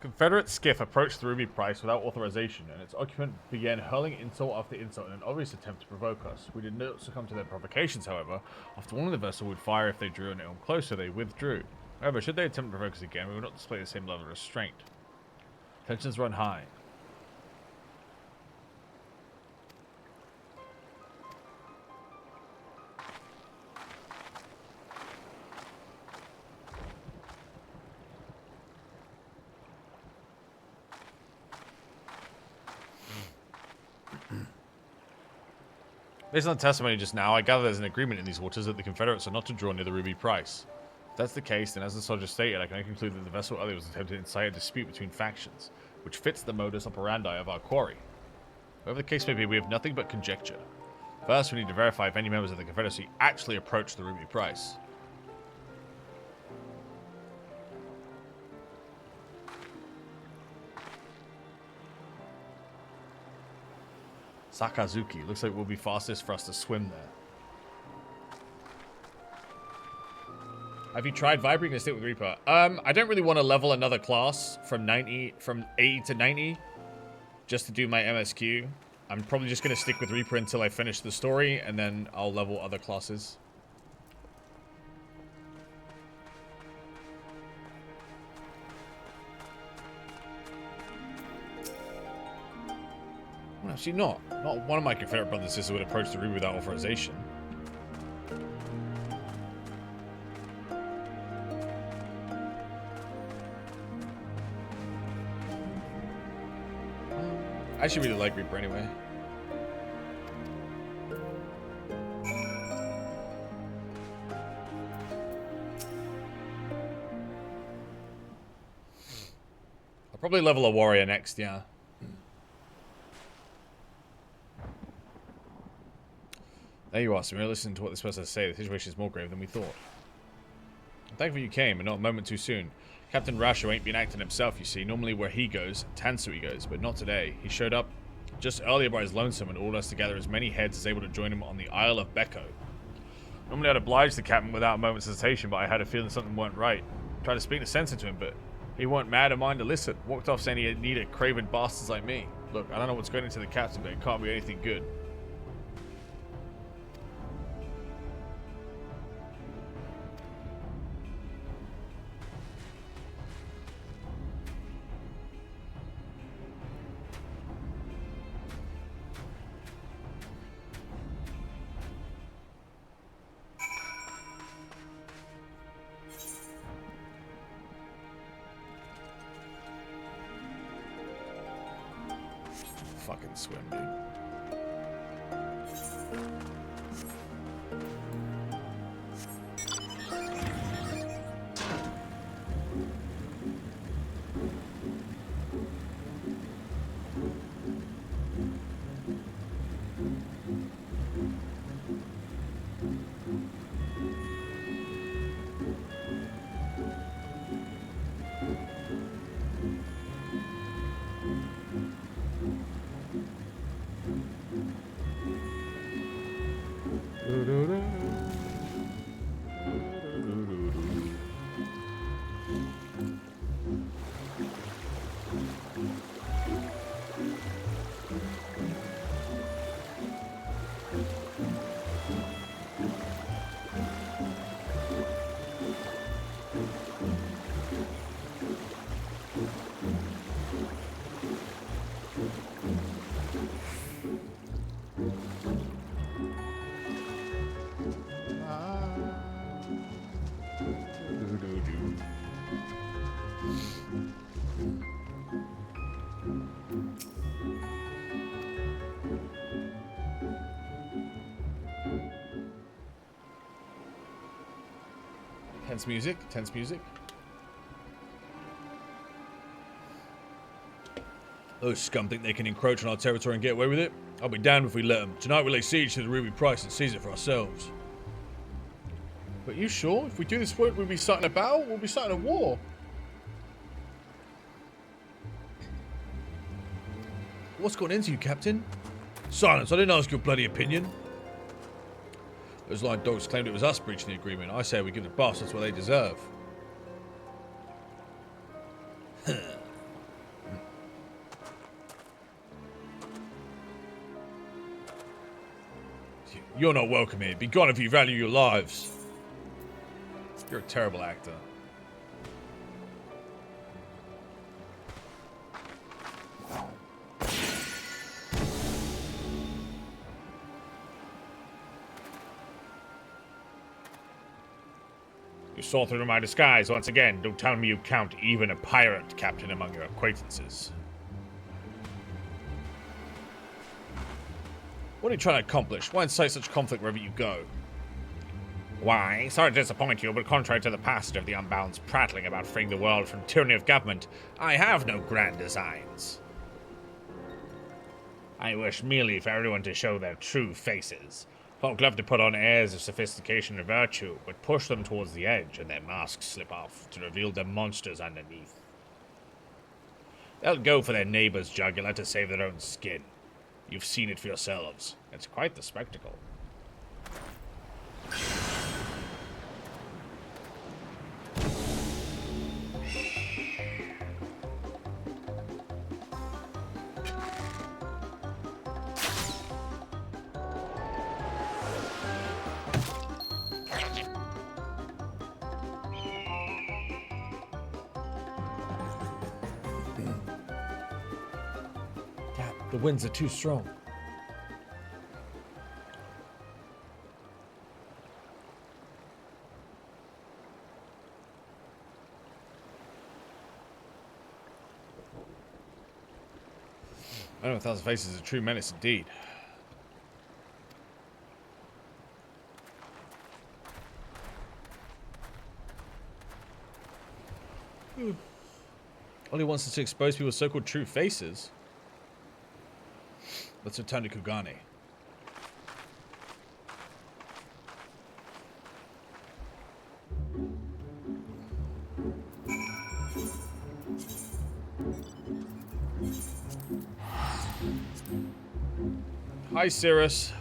Confederate skiff approached the Ruby Price without authorization, and its occupant began hurling insult after insult in an obvious attempt to provoke us. We did not succumb to their provocations, however. After warning the vessel would fire if they drew anyone closer, they withdrew. However, should they attempt to provoke us again, we would not display the same level of restraint. Tensions run high. Based on the testimony just now, I gather there's an agreement in these waters that the Confederates are not to draw near the Ruby Price. If that's the case, then as the soldier stated, I can conclude that the vessel earlier was attempting to incite a dispute between factions, which fits the modus operandi of our quarry. Whatever the case may be, we have nothing but conjecture. First, we need to verify if any members of the Confederacy actually approached the Ruby Price. Sakazuki. Looks like it will be fastest for us to swim there. Have you tried vibrating a stick with Reaper? I don't really want to level another class from 80 to 90 just to do my MSQ. I'm probably just going to stick with Reaper until I finish the story, and then I'll level other classes. Well, actually not. Not one of my Confederate brothers and sisters would approach the Ruby without authorization. I actually really like Reaper anyway. I'll probably level a warrior next, yeah. There you are, so we're listening to what this person has to say. The situation is more grave than we thought. I'm thankful you came, and not a moment too soon. Captain Rasho ain't been acting himself, you see. Normally where he goes, Tansui goes, but not today. He showed up just earlier by his lonesome and ordered us to gather as many heads as able to join him on the Isle of Becco. Normally I'd oblige the captain without a moment's hesitation, but I had a feeling something weren't right. Tried to speak the sense into him, but he weren't mad or mind to listen. Walked off saying he needed craven bastards like me. Look, I don't know what's going into the captain, but it can't be anything good. Fucking swim, dude. Tense music, tense music. Those scum think they can encroach on our territory and get away with it? I'll be damned if we let them. Tonight we lay siege to the Ruby Price and seize it for ourselves. But you sure? If we do this, won't we be starting a battle? We'll be starting a war. What's gone into you, Captain? Silence, I didn't ask your bloody opinion. Those lying dogs claimed it was us breaching the agreement. I say we give the bastards what they deserve. You're not welcome here. Be gone if you value your lives. You're a terrible actor. You saw through my disguise once again. Don't tell me you count even a pirate captain among your acquaintances. What are you trying to accomplish? Why incite such conflict wherever you go? Why, sorry to disappoint you, but contrary to the passage of the Unbound's prattling about freeing the world from tyranny of government, I have no grand designs. I wish merely for everyone to show their true faces. Folk love to put on airs of sophistication and virtue, but push them towards the edge and their masks slip off to reveal their monsters underneath. They'll go for their neighbor's jugular to save their own skin. You've seen it for yourselves. It's quite the spectacle. The winds are too strong. I know 1,000 Faces is a true menace indeed. All he wants is to expose people's so-called true faces. Let's return to Kugane. Hi, Cirrus.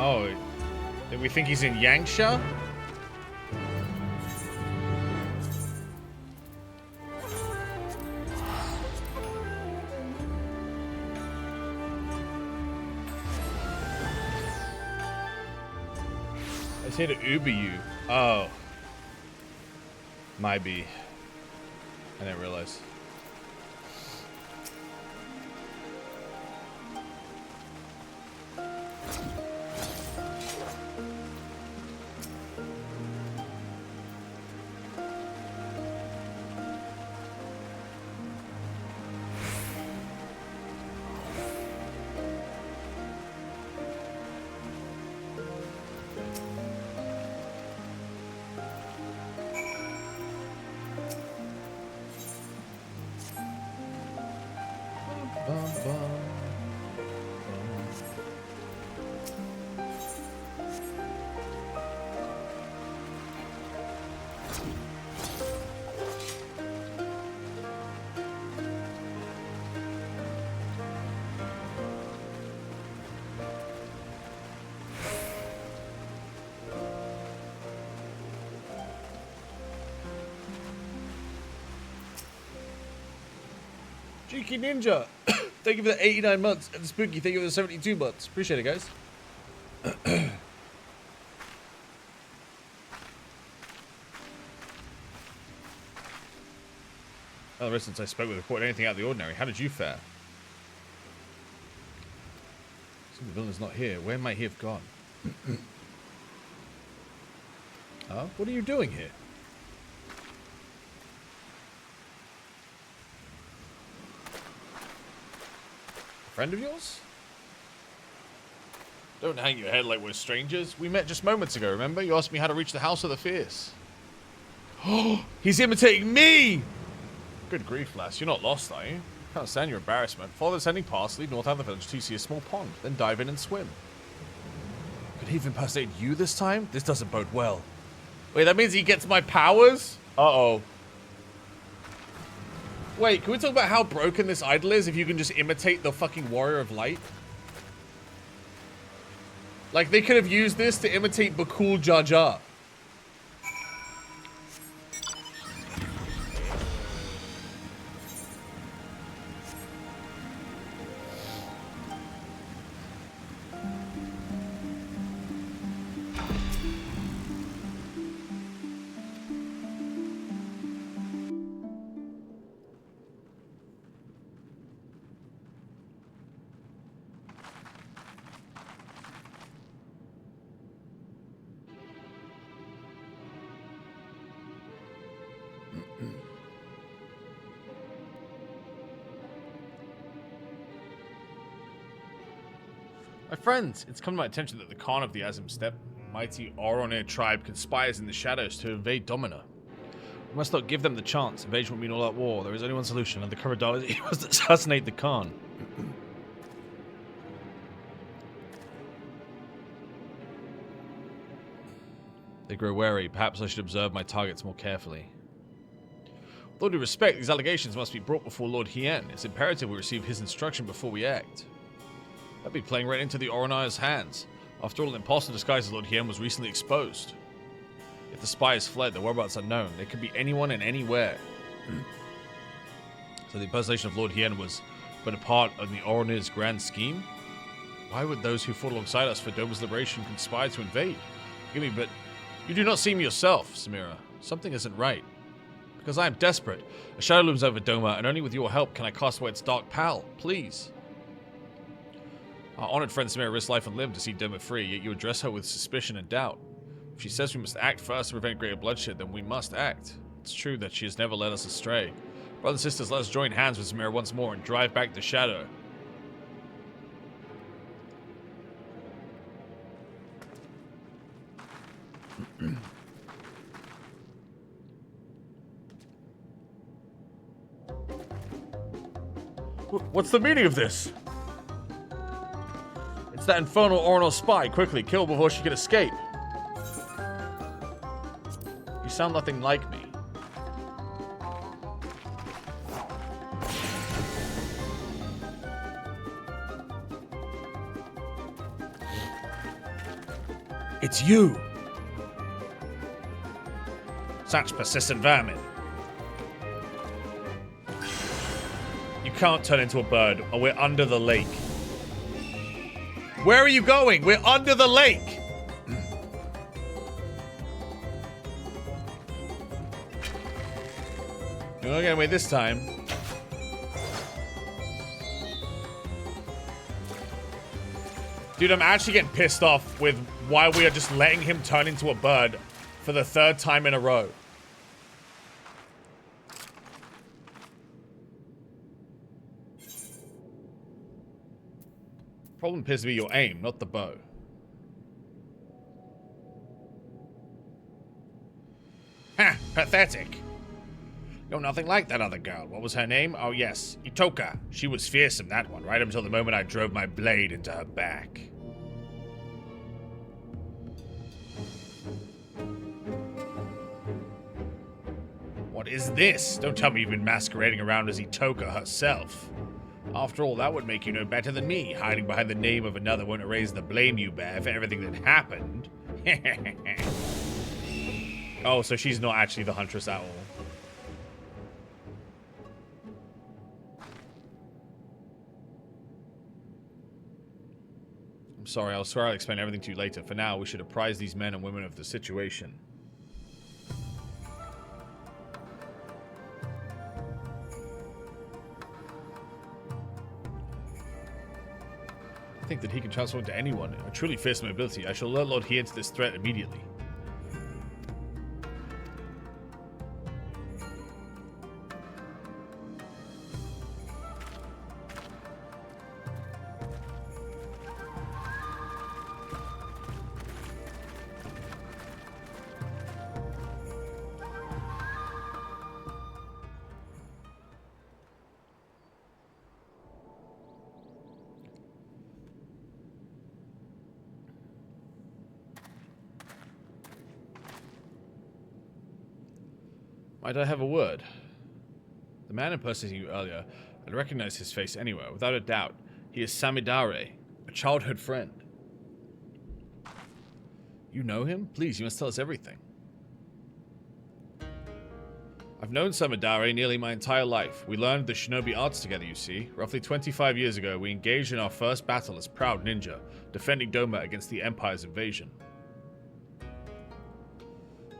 Oh, did we think he's in Yangsha? I said to Uber you. Oh. Might be. I didn't realize. Cheeky Ninja, thank you for the 89 months. And Spooky, thank you for the 72 months. Appreciate it, guys. Well, the rest since I spoke with reported anything out of the ordinary. How did you fare? The villain's not here. Where might he have gone? Huh? What are you doing here? Friend of yours? Don't hang your head like we're strangers. We met just moments ago, remember? You asked me how to reach the House of the Fierce. Oh, he's imitating me! Good grief, lass. You're not lost, are you? Can't stand your embarrassment. Follow the sending path, lead north out of the village till you see a small pond. Then dive in and swim. He impersonated you this time? This doesn't bode well. Wait, that means he gets my powers? Uh-oh. Wait, can we talk about how broken this idol is if you can just imitate the fucking Warrior of Light? Like, they could have used this to imitate Bakul Jar Jar. My friends, it's come to my attention that the Khan of the Azim Steppe, mighty Oronir tribe, conspires in the shadows to invade Domina. We must not give them the chance. Invasion will mean all-out war. There is only one solution, and the Karadali must assassinate the Khan. They grow wary. Perhaps I should observe my targets more carefully. With all due respect, these allegations must be brought before Lord Hien. It's imperative we receive his instruction before we act. That'd be playing right into the Oronir's hands. After all, an imposter disguised as Lord Hien was recently exposed. If the spy has fled, their whereabouts are known. They could be anyone and anywhere. So the impersonation of Lord Hien was but a part of the Oronir's grand scheme? Why would those who fought alongside us for Doma's liberation conspire to invade? Forgive me, but you do not seem yourself, Samira. Something isn't right. Because I am desperate. A shadow looms over Doma, and only with your help can I cast away its dark pall. Please. Our honored friend Samira risked life and limb to see Doma free, yet you address her with suspicion and doubt. If she says we must act first to prevent greater bloodshed, then we must act. It's true that she has never led us astray. Brothers and sisters, let us join hands with Samira once more and drive back the shadow. What's the meaning of this? It's that infernal Oronor spy. Quickly, kill before she can escape. You sound nothing like me. It's you. Such persistent vermin. You can't turn into a bird, or we're under the lake. Where are you going? We're under the lake. You're not getting away this time. Dude, I'm actually getting pissed off with why we are just letting him turn into a bird for the third time in a row. Problem appears to be your aim, not the bow. Ha! Pathetic. You're nothing like that other girl. What was her name? Oh yes, Itoka. She was fearsome, that one, right until the moment I drove my blade into her back. What is this? Don't tell me you've been masquerading around as Itoka herself. After all, that would make you no better than me. Hiding behind the name of another won't erase the blame you bear for everything that happened. Oh, so she's not actually the Huntress at all. I'm sorry, I'll swear I'll explain everything to you later. For now, we should apprise these men and women of the situation. I think that he can transform into anyone. A truly fearsome ability. I shall alert Lord Hien to this threat immediately. Might I have a word? The man impersonating you earlier, I'd recognize his face anywhere, without a doubt. He is Samidare, a childhood friend. You know him? Please, you must tell us everything. I've known Samidare nearly my entire life. We learned the shinobi arts together, you see. Roughly 25 years ago, we engaged in our first battle as proud ninja, defending Doma against the Empire's invasion.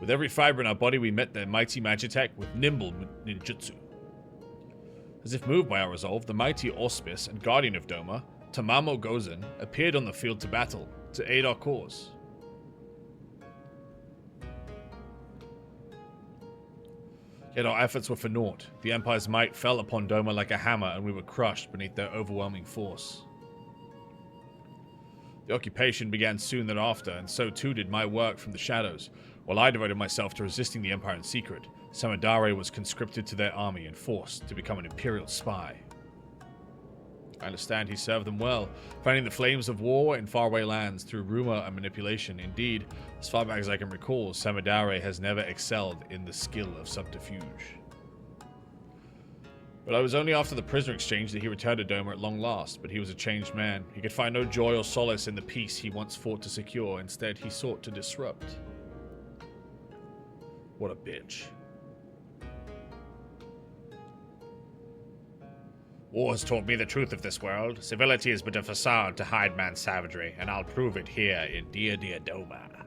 With every fiber in our body, we met their mighty Magitech with nimble ninjutsu. As if moved by our resolve, the mighty Auspice and guardian of Doma, Tamamo Gozen, appeared on the field to battle, to aid our cause. Yet our efforts were for naught. The Empire's might fell upon Doma like a hammer, and we were crushed beneath their overwhelming force. The occupation began soon thereafter, and so too did my work from the shadows. While I devoted myself to resisting the Empire in secret, Samidare was conscripted to their army and forced to become an Imperial spy. I understand he served them well, fanning the flames of war in faraway lands through rumor and manipulation. Indeed, as far back as I can recall, Samidare has never excelled in the skill of subterfuge. But it was only after the prisoner exchange that he returned to Doma at long last, but he was a changed man. He could find no joy or solace in the peace he once fought to secure. Instead, he sought to disrupt. What a bitch. War has taught me the truth of this world. Civility is but a facade to hide man's savagery, and I'll prove it here in dear Doma.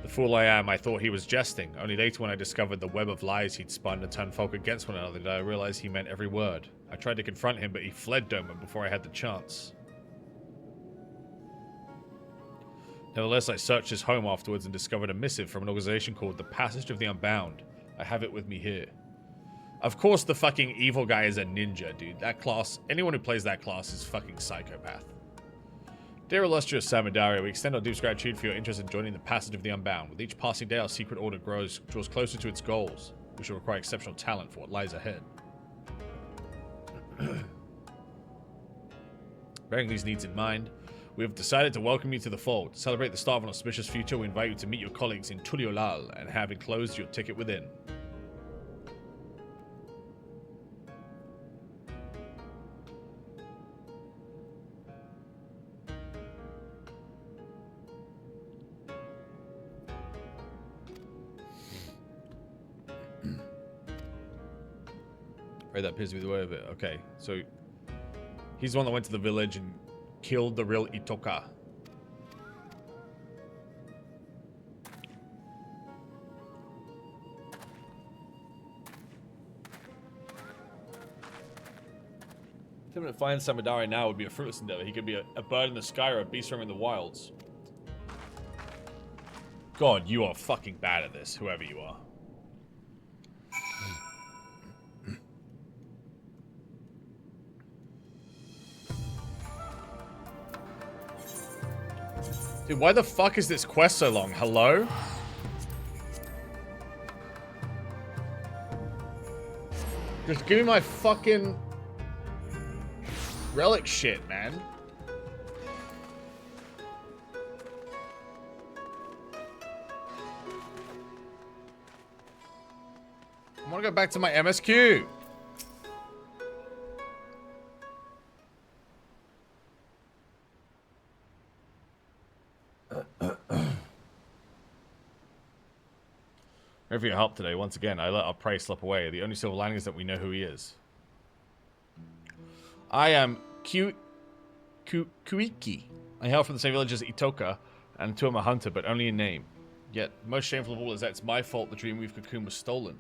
The fool I am, I thought he was jesting. Only later when I discovered the web of lies he'd spun to turn folk against one another did I realize he meant every word. I tried to confront him, but he fled Doma before I had the chance. Nevertheless, I searched his home afterwards and discovered a missive from an organization called the Passage of the Unbound. I have it with me here. Of course the fucking evil guy is a ninja, dude. That class, anyone who plays that class is fucking psychopath. Dear illustrious Samidare, we extend our deepest gratitude for your interest in joining the Passage of the Unbound. With each passing day, our secret order draws closer to its goals. We shall require exceptional talent for what lies ahead. Bearing these needs in mind, we have decided to welcome you to the fold. To celebrate the start of an auspicious future, we invite you to meet your colleagues in Tuliolal and have enclosed your ticket within. Right, that appears to be the way of it. Okay, so he's the one that went to the village and killed the real Itoka. Attempting to find Samidare now would be a fruitless endeavor. He could be a bird in the sky or a beast roaming the wilds. God, you are fucking bad at this, whoever you are. Dude, why the fuck is this quest so long? Hello? Just give me my fucking relic shit, man. I want to go back to my MSQ. For your help today. Once again, I let our prey slip away. The only silver lining is that we know who he is. I am Kuiki. I hail from the same village as Itoka, and too am a hunter, but only in name. Yet, most shameful of all is that it's my fault the Dreamweave cocoon was stolen.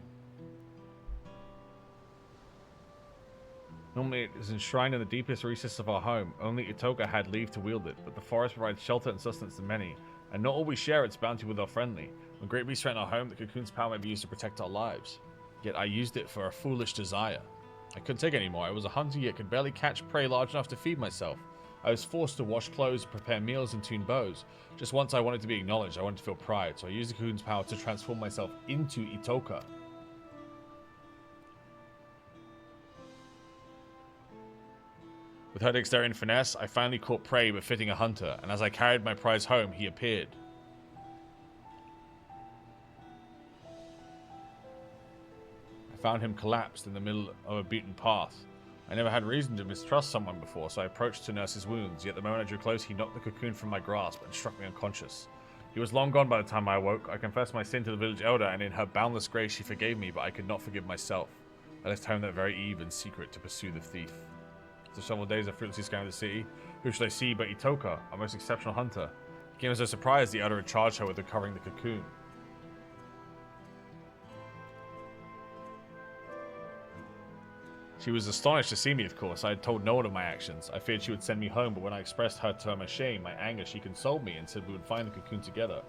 Normally it is enshrined in the deepest recesses of our home. Only Itoka had leave to wield it, but the forest provides shelter and sustenance to many, and not all we share its bounty with our friendly. When great beasts threaten our home, the cocoon's power may be used to protect our lives. Yet I used it for a foolish desire. I couldn't take it anymore. I was a hunter, yet could barely catch prey large enough to feed myself. I was forced to wash clothes, prepare meals, and tune bows. Just once I wanted to be acknowledged, I wanted to feel pride, so I used the cocoon's power to transform myself into Itoka. With her dexterity and finesse, I finally caught prey befitting a hunter, and as I carried my prize home, he appeared. found him collapsed in the middle of a beaten path. I never had reason to mistrust someone before, so I approached to nurse his wounds, yet the moment I drew close, he knocked the cocoon from my grasp and struck me unconscious. He was long gone by the time I awoke. I confessed my sin to the village elder, and in her boundless grace she forgave me, but I could not forgive myself. I left home that very eve in secret to pursue the thief. After several days I fruitlessly scoured the city. Who should I see but Itoka, our most exceptional hunter? He came as a surprise the elder had charged her with recovering the cocoon. She was astonished to see me, of course. I had told no one of my actions. I feared she would send me home, but when I expressed her to my shame, my anger, she consoled me and said we would find the cocoon together.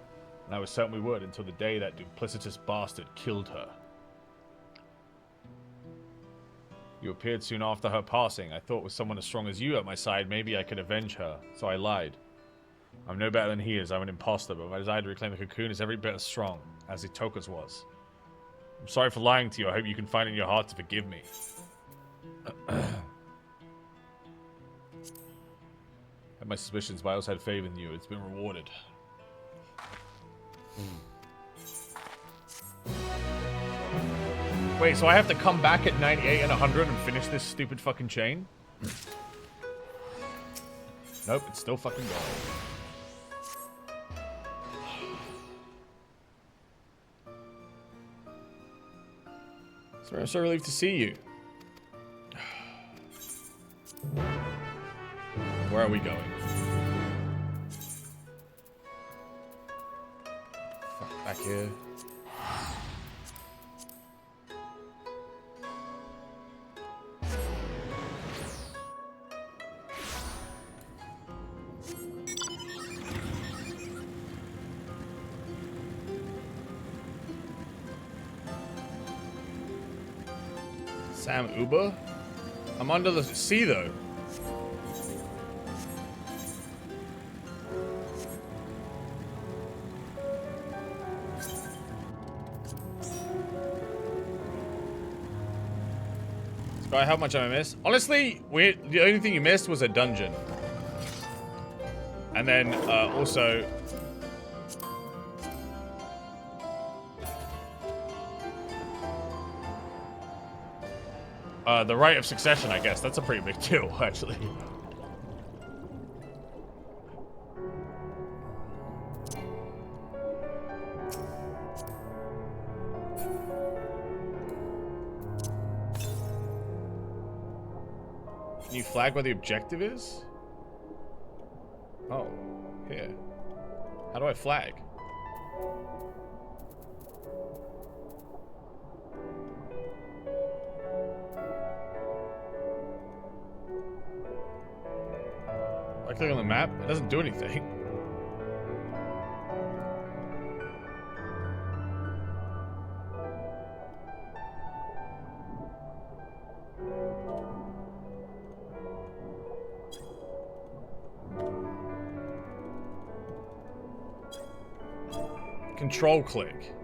And I was certain we would, until the day that duplicitous bastard killed her. You appeared soon after her passing. I thought with someone as strong as you at my side, maybe I could avenge her. So I lied. I'm no better than he is. I'm an imposter, but my desire to reclaim the cocoon is every bit as strong as Itoka's was. I'm sorry for lying to you. I hope you can find it in your heart to forgive me. Had my suspicions, but I also had faith in you. It's been rewarded. Wait, so I have to come back at 98 and 100 and finish this stupid fucking chain? Nope, it's still fucking going. I'm so relieved to see you. Where are we going? Fuck, back here. Sam Uber? I'm under the sea though. Sky, how much did I miss? Honestly, the only thing you missed was a dungeon. And then also the right of succession, I guess. That's a pretty big deal, actually. Can you flag where the objective is? Oh, here. How do I flag? I click on the map, it doesn't do anything. Control click.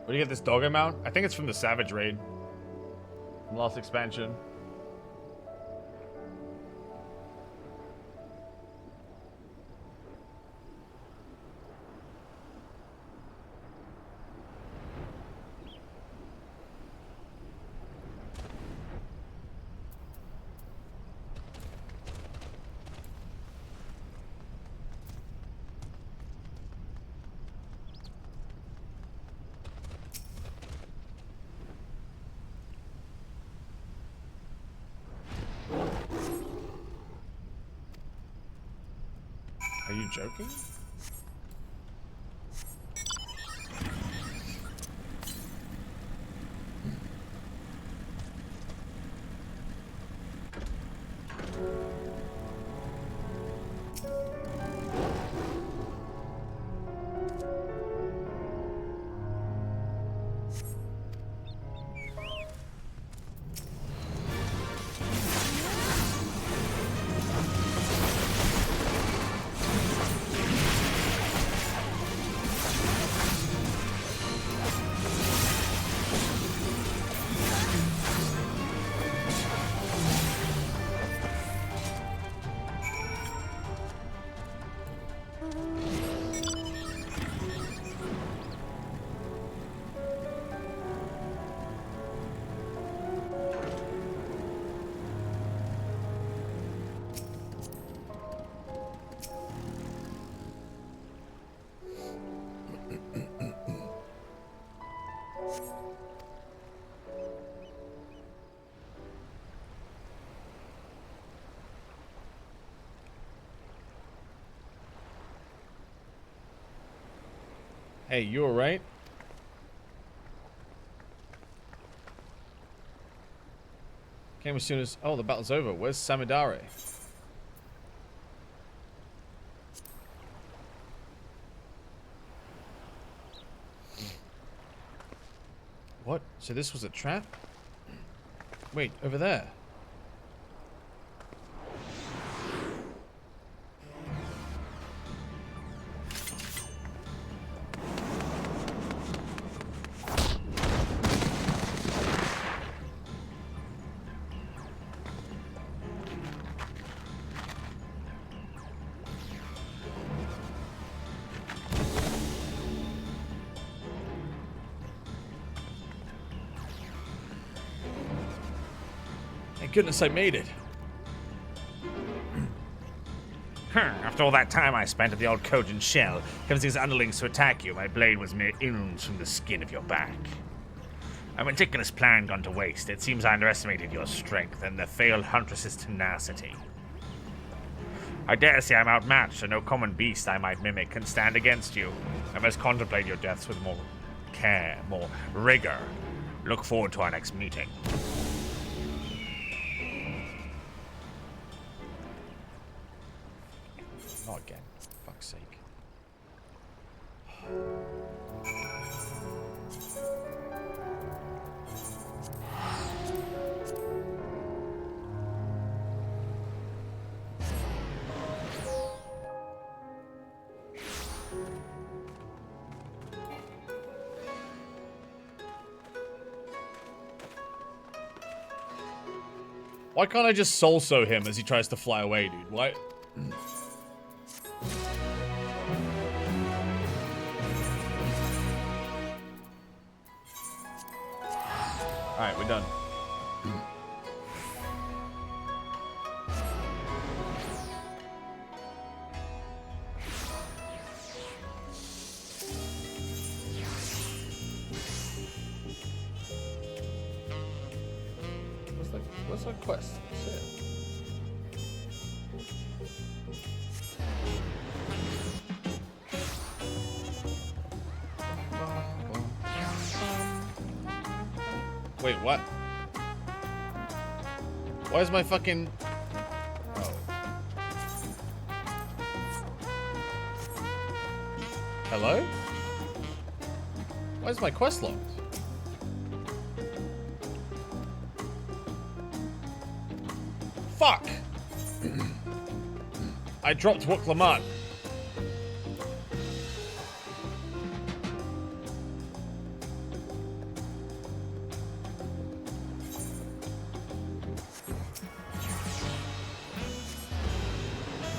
Where do you get this doggo mount? I think it's from the Savage raid. From last expansion. you joking? Hey, you alright? Came as soon as... Oh, the battle's over. Where's Samidare? What? So this was a trap? Wait, over there. Goodness, I made it. After all that time I spent at the old Kojin shell, convincing his underlings to attack you, my blade was mere inch from the skin of your back. A meticulous plan gone to waste. It seems I underestimated your strength and the failed huntress's tenacity. I dare say I'm outmatched, and no common beast I might mimic can stand against you. I must contemplate your deaths with more care, more rigor. Look forward to our next meeting. Not again. For fuck's sake. Why can't I just soul-so him as he tries to fly away, dude? Why? Alright, we're done. What's our quest? Shit. Wait, what? Why is my fucking... Oh. Hello? Why is my quest locked? Fuck! I dropped Wuk Lamont.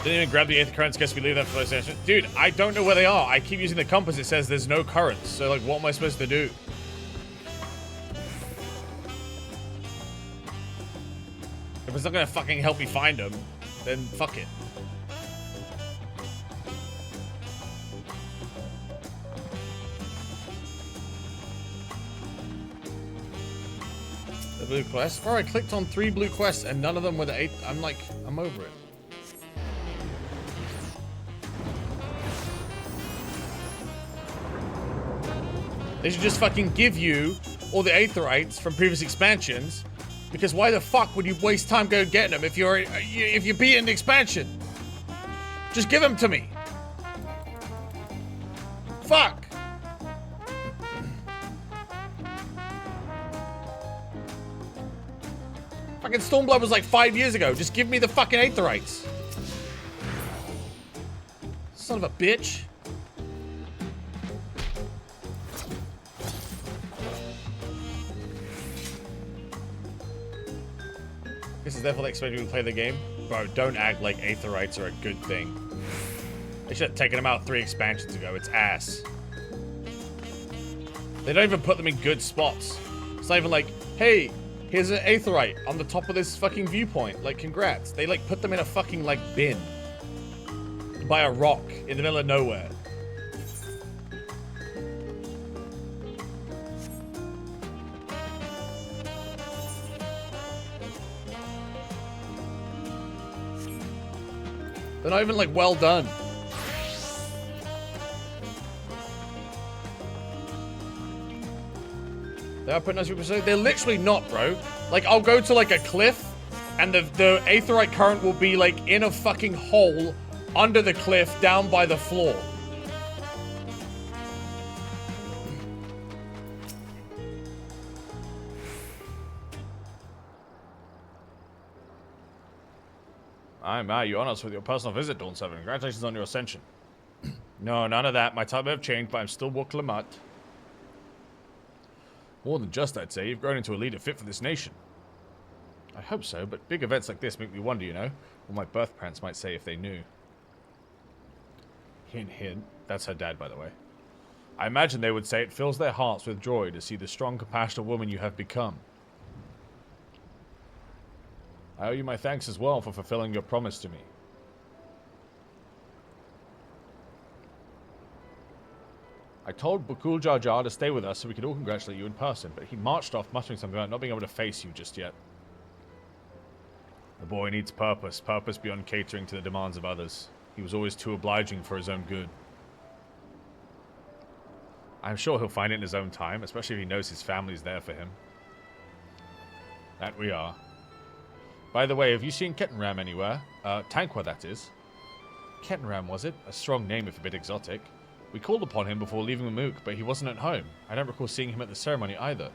Didn't even grab the 8th currents. Guess we leave that for the session. Dude, I don't know where they are. I keep using the compass. It says there's no currents. So, like, what am I supposed to do? If it's not gonna fucking help me find them, then fuck it. The blue quest? Bro, I clicked on 3 blue quests and none of them were the 8th. I'm like, I'm over it. They should just fucking give you all the aetherites from previous expansions, because why the fuck would you waste time going getting them if you're beating the expansion? Just give them to me. Fuck. Fucking Stormblood was like 5 years ago. Just give me the fucking aetherites. Son of a bitch. This is definitely expecting me to play the game. Bro, don't act like aetherites are a good thing. They should have taken them out 3 expansions ago. It's ass. They don't even put them in good spots. It's not even like, hey, here's an aetherite on the top of this fucking viewpoint. Like, congrats. They, like, put them in a fucking, like, bin. By a rock in the middle of nowhere. They're not even, like, well done. They are putting us through. They're literally not, bro. Like, I'll go to, like, a cliff, and the aetherite current will be, like, in a fucking hole under the cliff, down by the floor. I'm you on us with your personal visit, Dawn 7. Congratulations on your ascension. No, none of that. My type may have changed, but I'm still Wuklamut. More than just, I'd say. You've grown into a leader fit for this nation. I hope so, but big events like this make me wonder, you know? What my birth parents might say if they knew. Hint, hint. That's her dad, by the way. I imagine they would say it fills their hearts with joy to see the strong, compassionate woman you have become. I owe you my thanks as well for fulfilling your promise to me. I told Bukul Jar Jar to stay with us so we could all congratulate you in person, but he marched off muttering something about not being able to face you just yet. The boy needs purpose, purpose beyond catering to the demands of others. He was always too obliging for his own good. I'm sure he'll find it in his own time, especially if he knows his family's there for him. That we are. By the way, have you seen Kettenram anywhere? Tankwa, that is. Kettenram, was it? A strong name if a bit exotic. We called upon him before leaving Mamuk, but he wasn't at home. I don't recall seeing him at the ceremony either.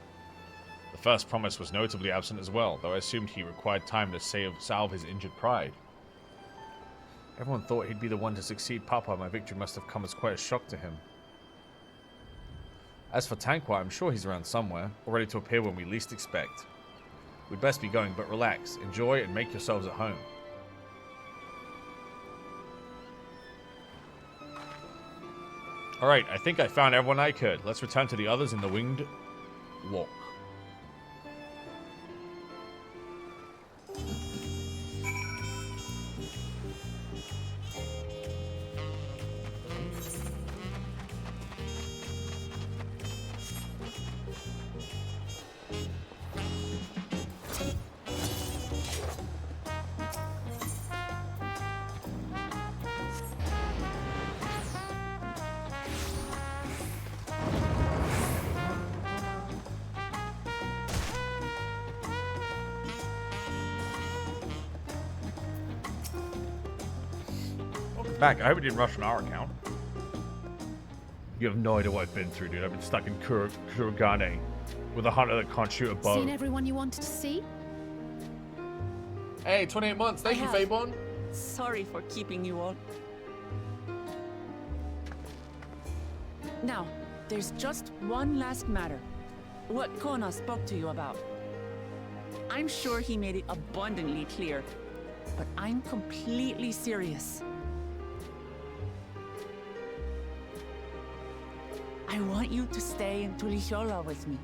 The first promise was notably absent as well, though I assumed he required time to salve his injured pride. Everyone thought he'd be the one to succeed Papa. My victory must have come as quite a shock to him. As for Tankwa, I'm sure he's around somewhere, all ready to appear when we least expect. We'd best be going, but relax, enjoy, and make yourselves at home. Alright, I think I found everyone I could. Let's return to the others in the winged walk. Back. I hope it didn't rush on our account. You have no idea what I've been through, dude. I've been stuck in Kurugane with a hunter that can't shoot a bow. Seen everyone you wanted to see? Hey, 28 months. Thank you, Fabon. Sorry for keeping you all. Now, there's just one last matter. What Kona spoke to you about. I'm sure he made it abundantly clear, but I'm completely serious. I want you to stay in Tulishola with me.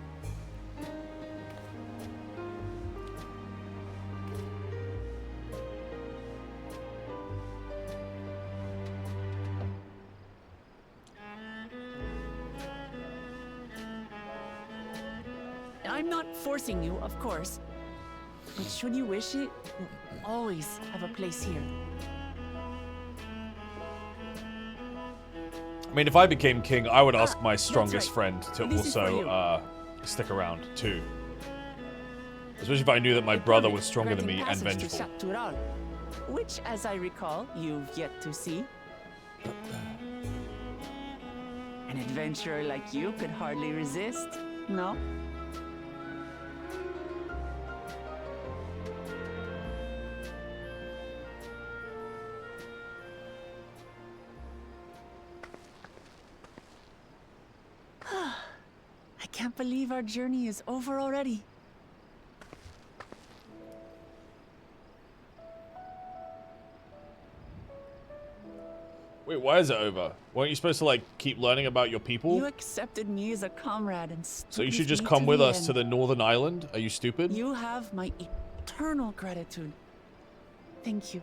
I'm not forcing you, of course. But should you wish it, you'll always have a place here. mean, if I became king, I would ask my strongest right. friend to This is for you. also stick around too. Especially if I knew that my brother was stronger than me and Granting vengeful. passage to Chatural, which, as I recall, you've yet to see. An adventurer like you could hardly resist, no? I can't believe our journey is over already. Wait, why is it over? Weren't you supposed to, like, keep learning about your people? You accepted me as a comrade and So you stuck should with just me come with the us to end. the northern island? Are you stupid? You have my eternal gratitude. Thank you.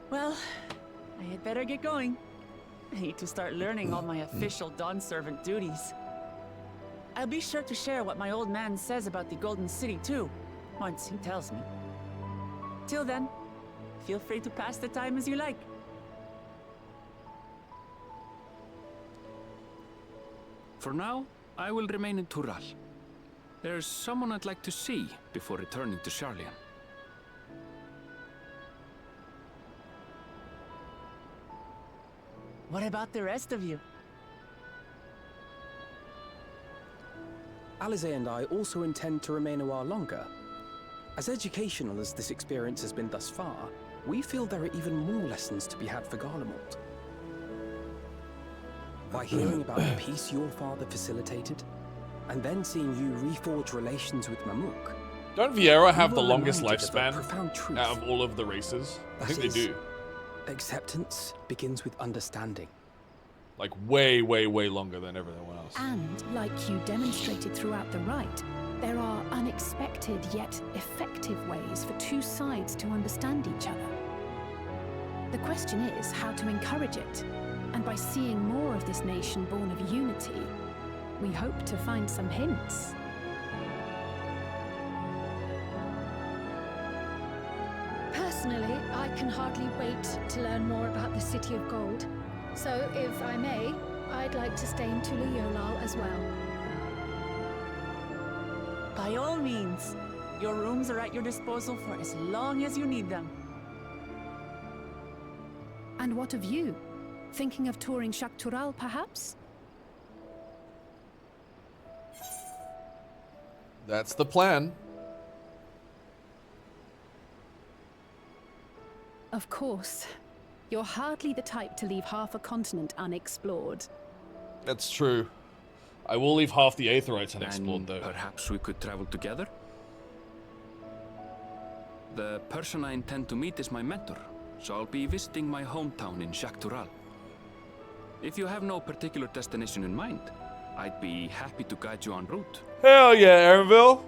Well, I had better get going. I need to start learning all my official Dawn servant duties. I'll be sure to share what my old man says about the Golden City too, once he tells me. Till then, feel free to pass the time as you like. For now, I will remain in Tural. There's someone I'd like to see before returning to Sharlayan. What about the rest of you? Alize and I also intend to remain a while longer. As educational as this experience has been thus far, we feel there are even more lessons to be had for Garlemald. By hearing about the peace your father facilitated, and then seeing you reforge relations with Mamook, Don't Viera have we the were longest reminded of a lifespan profound truth. out of all of the races? I think they That is, do. acceptance begins with understanding. Like, way, way, way longer than everyone else. And, like you demonstrated throughout the rite, there are unexpected yet effective ways for two sides to understand each other. The question is how to encourage it, and by seeing more of this nation born of unity, we hope to find some hints. Personally, I can hardly wait to learn more about the City of Gold. So, if I may, I'd like to stay in Tula Yolal as well. By all means, your rooms are at your disposal for as long as you need them. And what of you? Thinking of touring Shaktural, perhaps? That's the plan. Of course. You're hardly the type to leave half a continent unexplored. That's true. I will leave half the Aetherites unexplored, And though. perhaps we could travel together? The person I intend to meet is my mentor, so I'll be visiting my hometown in Shaktural. If you have no particular destination in mind, I'd be happy to guide you en route. Hell yeah, Aaronville!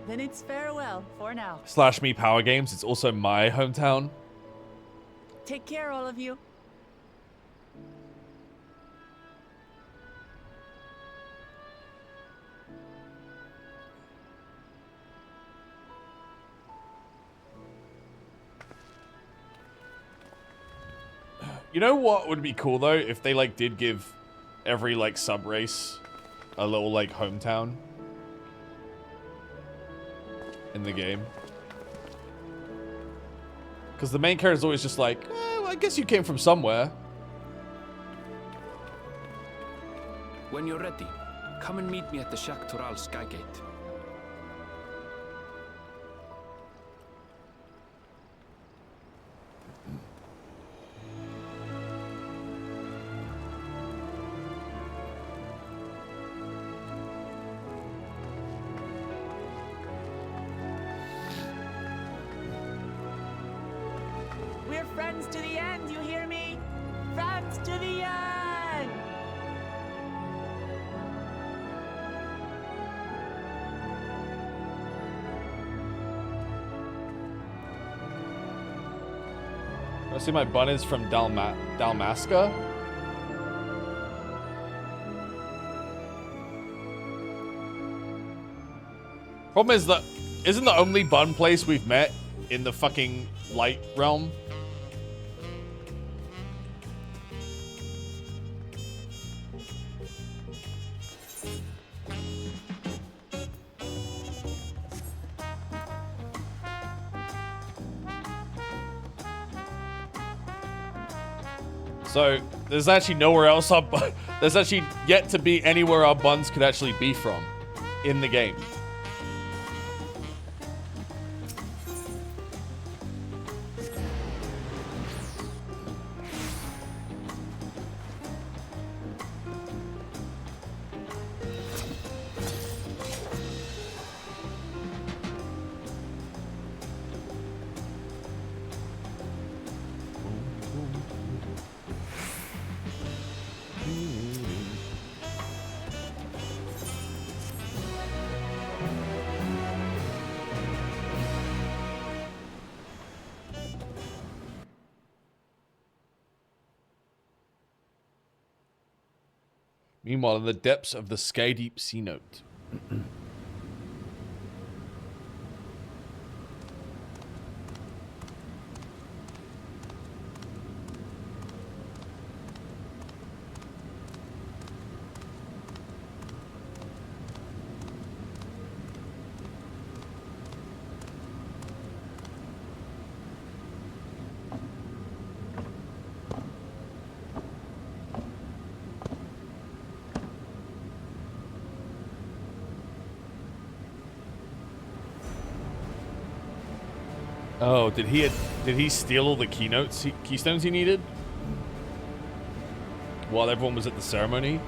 Then it's farewell for now. Slash me Power Games, it's also my hometown. Take care, all of you. You know what would be cool, though? If they, like, did give every, like, sub-race a little, like, hometown in the game. Because the main character is always just like, well, I guess you came from somewhere. When you're ready, come and meet me at the Shaktural Skygate. We're friends to the end, you hear me? Friends to the end! I see my bun is from Dalmasca. Problem is that isn't the only bun place we've met in the fucking light realm? So there's actually nowhere else there's actually yet to be anywhere our buns could actually be from in the game. Meanwhile, in the depths of the sky-deep sea note. Oh, did he steal all the keystones he needed? While everyone was at the ceremony?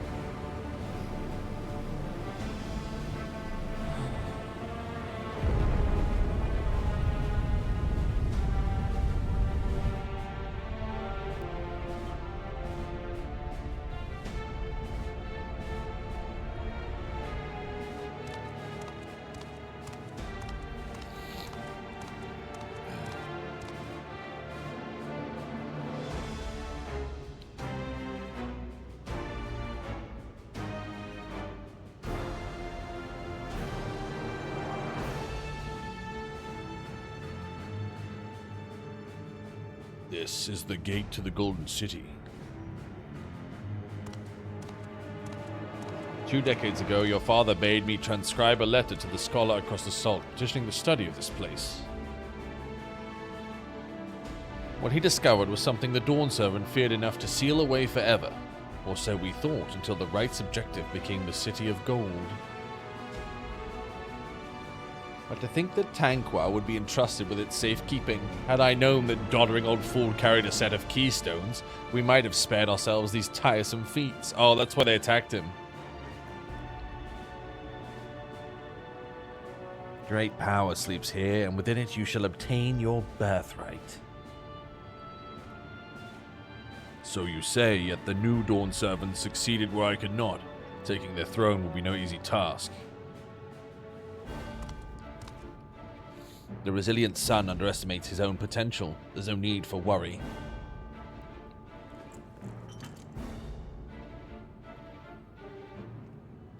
This is the gate to the Golden City. 2 decades ago, your father bade me transcribe a letter to the scholar across the salt, petitioning the study of this place. What he discovered was something the Dawn Servant feared enough to seal away forever, or so we thought, until the right's objective became the City of Gold. But to think that Tanqua would be entrusted with its safekeeping, had I known that doddering old fool carried a set of keystones, we might have spared ourselves these tiresome feats. Oh, that's why they attacked him. Great power sleeps here, and within it you shall obtain your birthright. So you say, yet the new Dawn Servants succeeded where I could not. Taking their throne will be no easy task. The resilient son underestimates his own potential. There's no need for worry.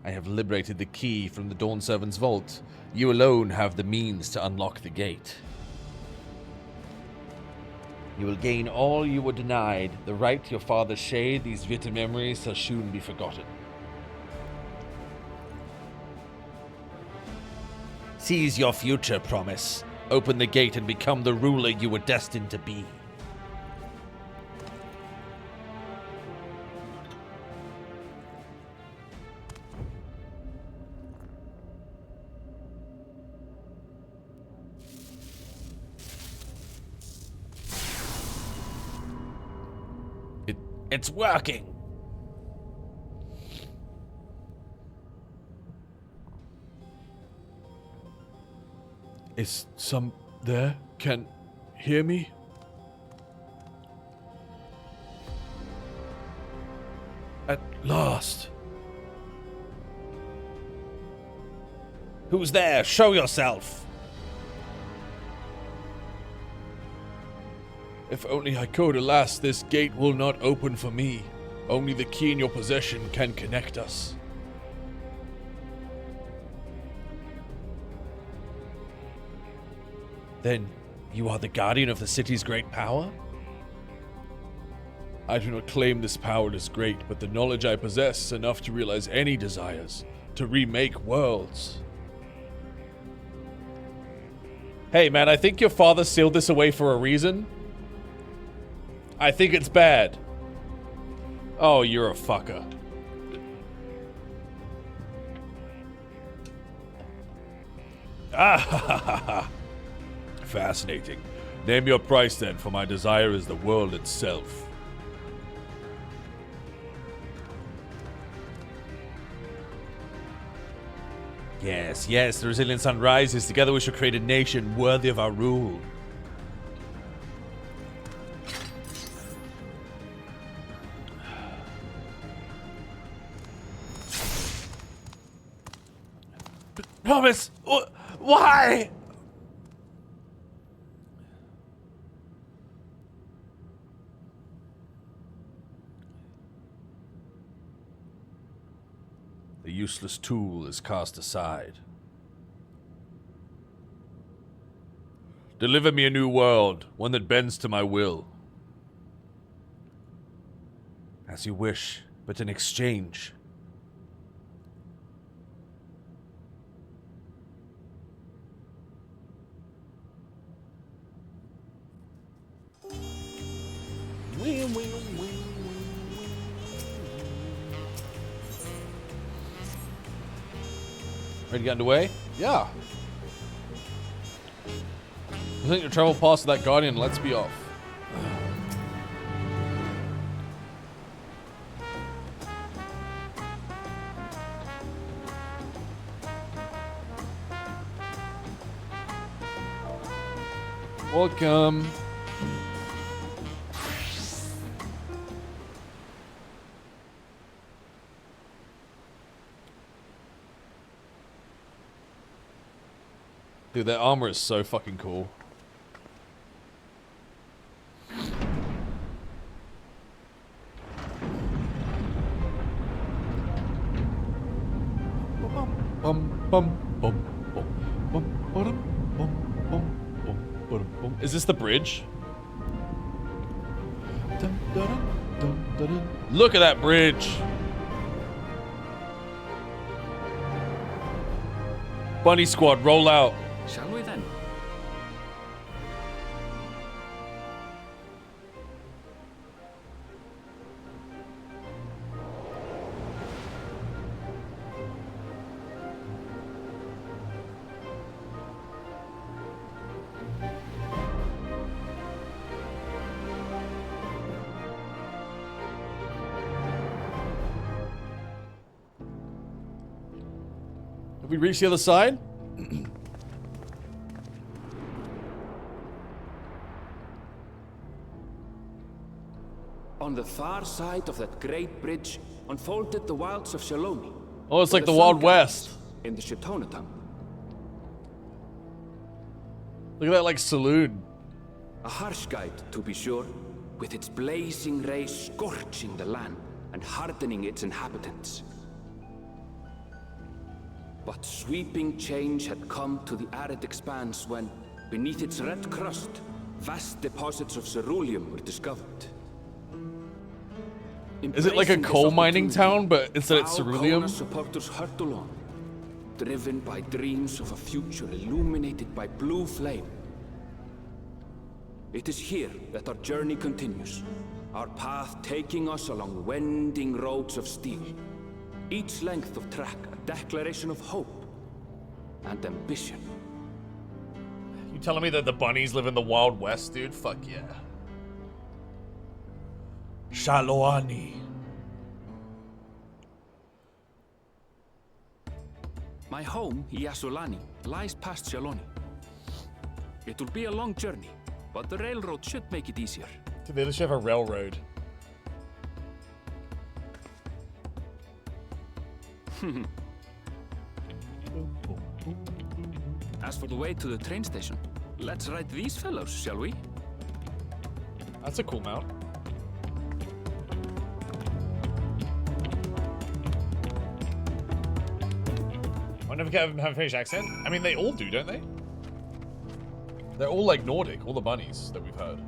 I have liberated the key from the Dawn Servant's vault. You alone have the means to unlock the gate. You will gain all you were denied. The right your father shared, these bitter memories shall soon be forgotten. Seize your future, Promise. Open the gate and become the ruler you were destined to be. It's working! Is some there? Can hear me? At last. Who's there? Show yourself! If only I could, alas, this gate will not open for me. Only the key in your possession can connect us. Then you are the guardian of the city's great power? I do not claim this power is great, but the knowledge I possess is enough to realize any desires, to remake worlds. Hey man, I think your father sealed this away for a reason. I think it's bad. Oh, you're a fucker. Ah ha ha ha ha. Fascinating. Name your price then, for my desire is the world itself. Yes, yes, the resilient sun rises. Together we shall create a nation worthy of our rule. Promise! Why? The useless tool is cast aside. Deliver me a new world, one that bends to my will. As you wish, but in exchange. Ready to get underway? Yeah. I think your travel pass to that guardian. Let's be off. Welcome. Dude, that armor is so fucking cool. Is this the bridge? Look at that bridge. Bunny squad, roll out. Shall we then? Have we reached the other side? On the far side of that great bridge unfolded the wilds of Shaloni. Oh, it's like the Wild West. In the Shitonatam. Look at that, like, saloon. A harsh guide, to be sure, with its blazing rays scorching the land and hardening its inhabitants. But sweeping change had come to the arid expanse when, beneath its red crust, vast deposits of ceruleum were discovered. Is it like a coal mining town, but instead it's ceruleum? Supporters hurtle on, driven by dreams of a future illuminated by blue flame. It is here that our journey continues, our path taking us along winding roads of steel. Each length of track a declaration of hope and ambition. You telling me that the bunnies live in the Wild West, dude? Fuck yeah. Shaloani. My home, Yasolani, lies past Shaloni. It will be a long journey, but the railroad should make it easier. Dude, they literally have a railroad. As for the way to the train station, let's ride these fellows, shall we? That's a cool mount. I never get have a Finnish accent. I mean, they all do, don't they? They're all like Nordic, all the bunnies that we've heard.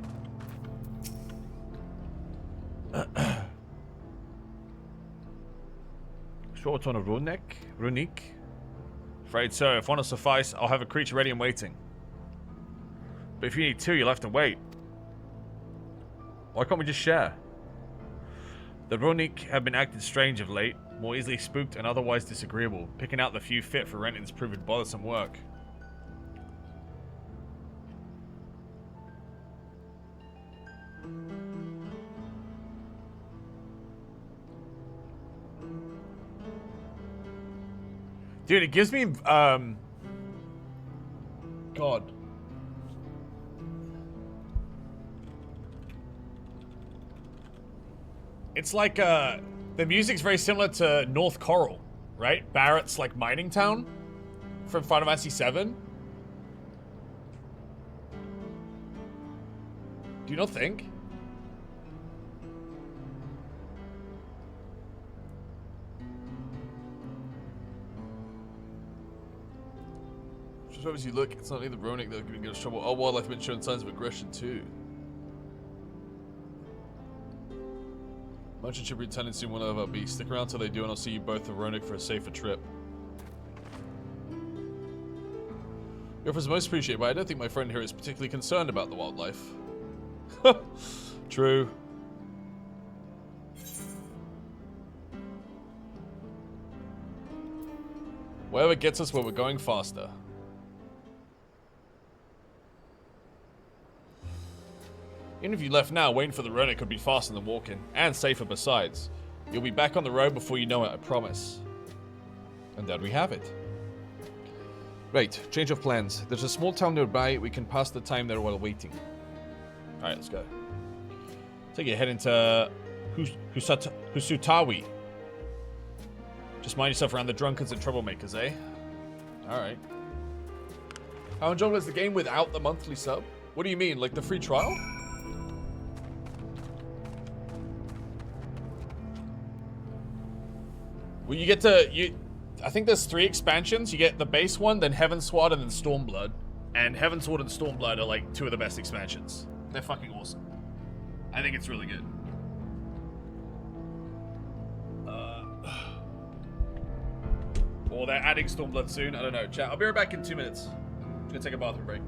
Short on a runic. Afraid so. If one will suffice, I'll have a creature ready and waiting. But if you need two, you'll have to wait. Why can't we just share? The runic have been acting strange of late, more easily spooked and otherwise disagreeable. Picking out the few fit for rent is proving bothersome work. Dude, it gives me, God. It's like, the music's very similar to North Coral, right? Barrett's, like, mining town from Final Fantasy VII. Do you not think? Just as you look, it's not only the Ronic that are going to get us trouble. Our wildlife have been showing signs of aggression too. Merchant should be returning soon, one of our beasts. Stick around till they do, and I'll see you both the Ronic for a safer trip. Your offer is most appreciated, but I don't think my friend here is particularly concerned about the wildlife. True. Whatever gets us where we're going faster. Even if you left now, waiting for the Ronic could be faster than walking, and safer besides. You'll be back on the road before you know it, I promise. And there we have it. Right, change of plans. There's a small town nearby, we can pass the time there while waiting. Alright, let's go. Take your head into Husutawi. Just mind yourself around the drunkards and troublemakers, eh? Alright. How enjoyable is the game without the monthly sub? What do you mean, like the free trial? Well, you get to, I think there's 3 expansions. You get the base one, then Heavensward, and then Stormblood. And Heavensward and Stormblood are like 2 of the best expansions. They're fucking awesome. I think it's really good. Or they're adding Stormblood soon. I don't know. Chat. I'll be right back in 2 minutes. I'm gonna take a bathroom break.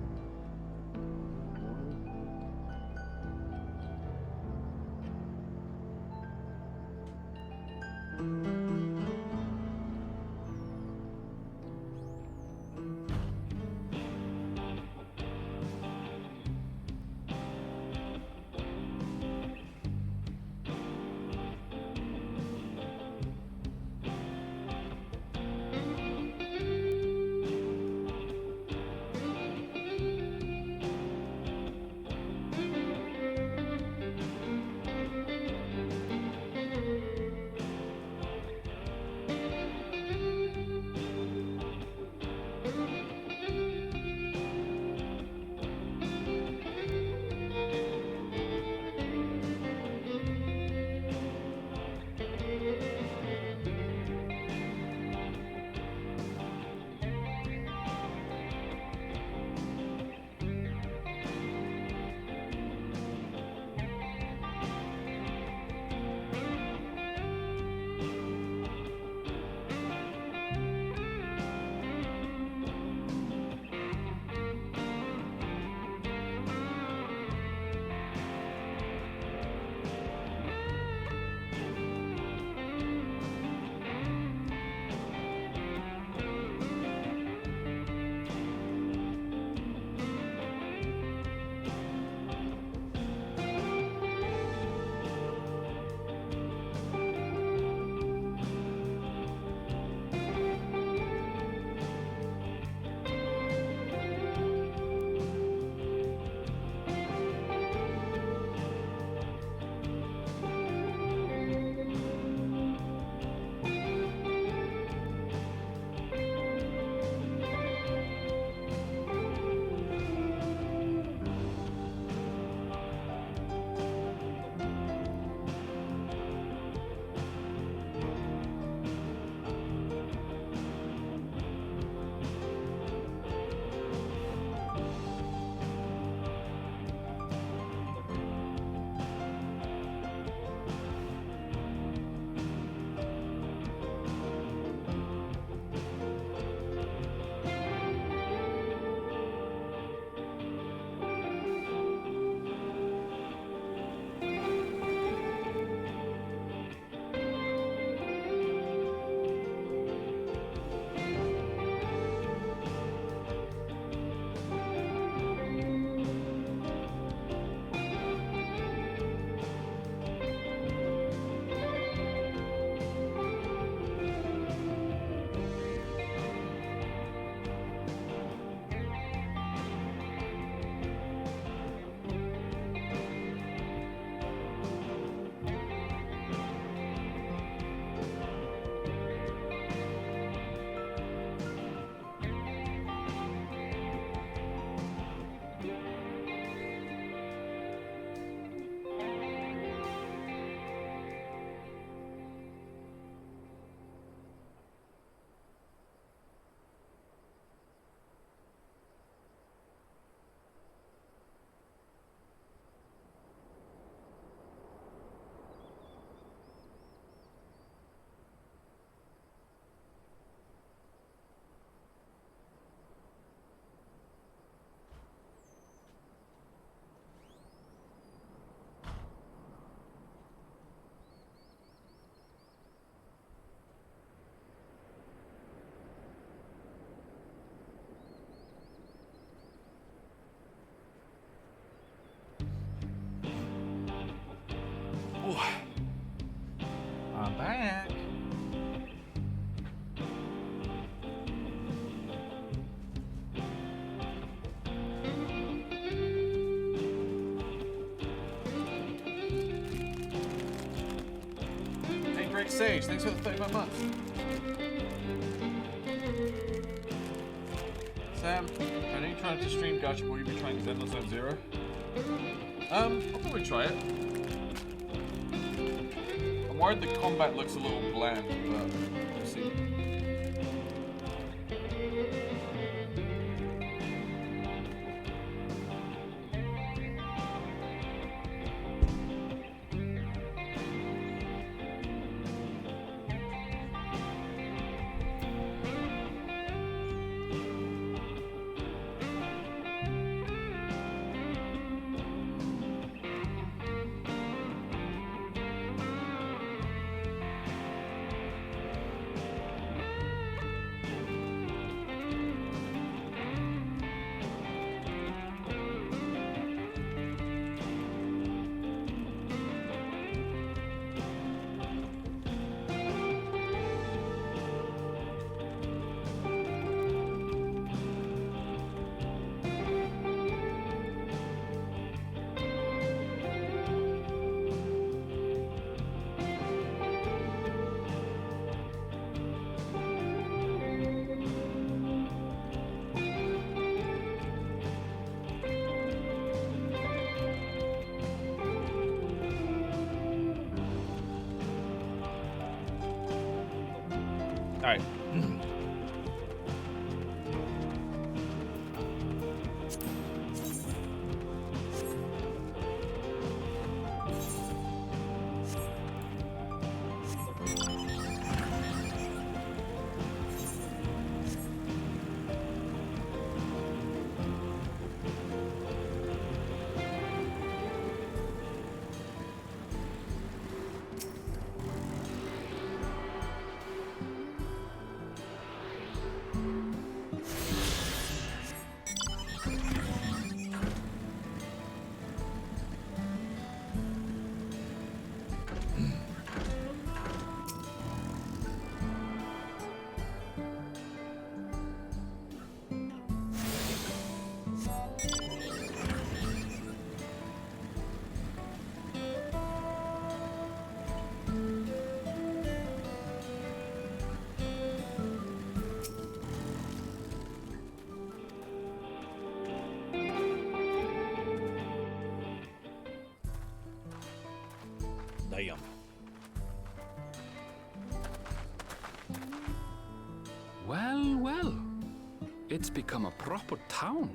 Black Sage, thanks for the 35 months. Sam, I know you're trying to stream Gacha, will you be trying Zenless Zone Zero? I'll probably try it. I'm worried the combat looks a little bland, but we'll see. Alright. Damn. Well, well. It's become a proper town.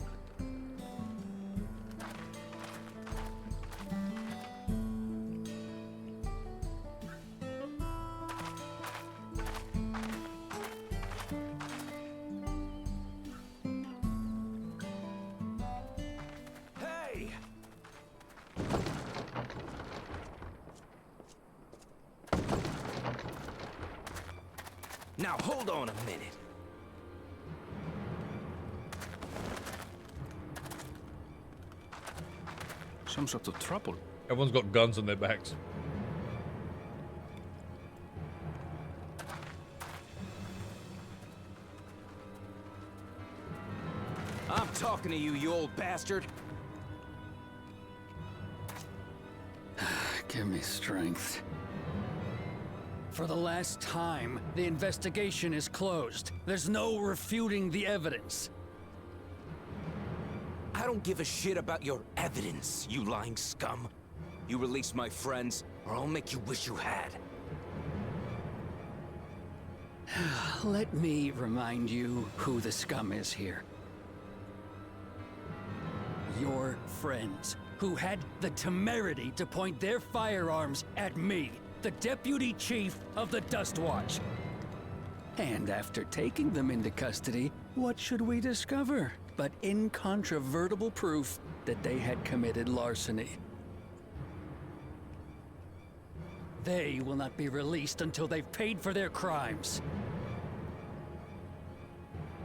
Hey! Now hold on a minute. Some sort of trouble. Everyone's got guns on their backs. I'm talking to you, you old bastard. Give me strength. For the last time, the investigation is closed. There's no refuting the evidence. I don't give a shit about your evidence, you lying scum. You release my friends, or I'll make you wish you had. Let me remind you who the scum is here. Your friends, who had the temerity to point their firearms at me, the Deputy Chief of the Dust Watch. And after taking them into custody, what should we discover but incontrovertible proof that they had committed larceny? They will not be released until they've paid for their crimes.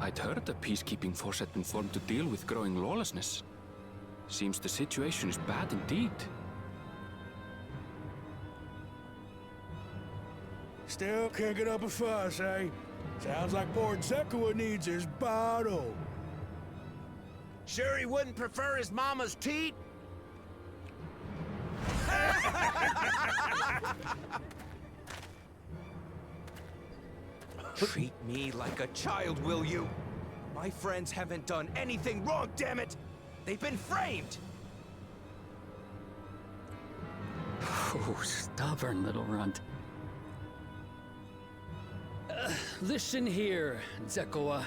I'd heard the peacekeeping force had been formed to deal with growing lawlessness. Seems the situation is bad indeed. Still can't get up a fuss, eh? Sounds like poor Zekua needs his bottle. Sure he wouldn't prefer his mama's teat? treat me like a child, will you? My friends haven't done anything wrong, damn it! They've been framed! Oh, stubborn little runt. Listen here, Zekoa.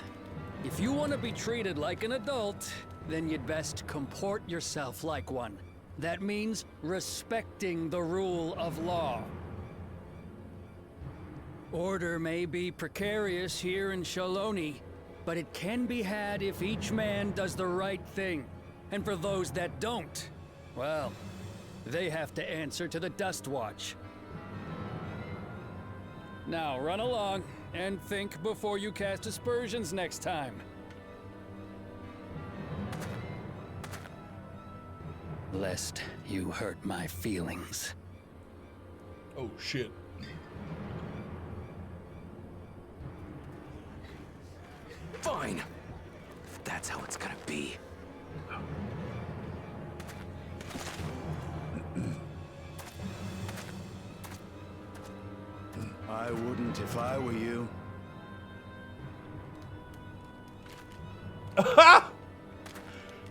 If you want to be treated like an adult, then you'd best comport yourself like one. That means respecting the rule of law. Order may be precarious here in Shaloni, but it can be had if each man does the right thing. And for those that don't, well, they have to answer to the Dust Watch. Now run along and think before you cast aspersions next time. Lest you hurt my feelings. Oh shit. Fine. If that's how it's gonna be. I wouldn't if I were you.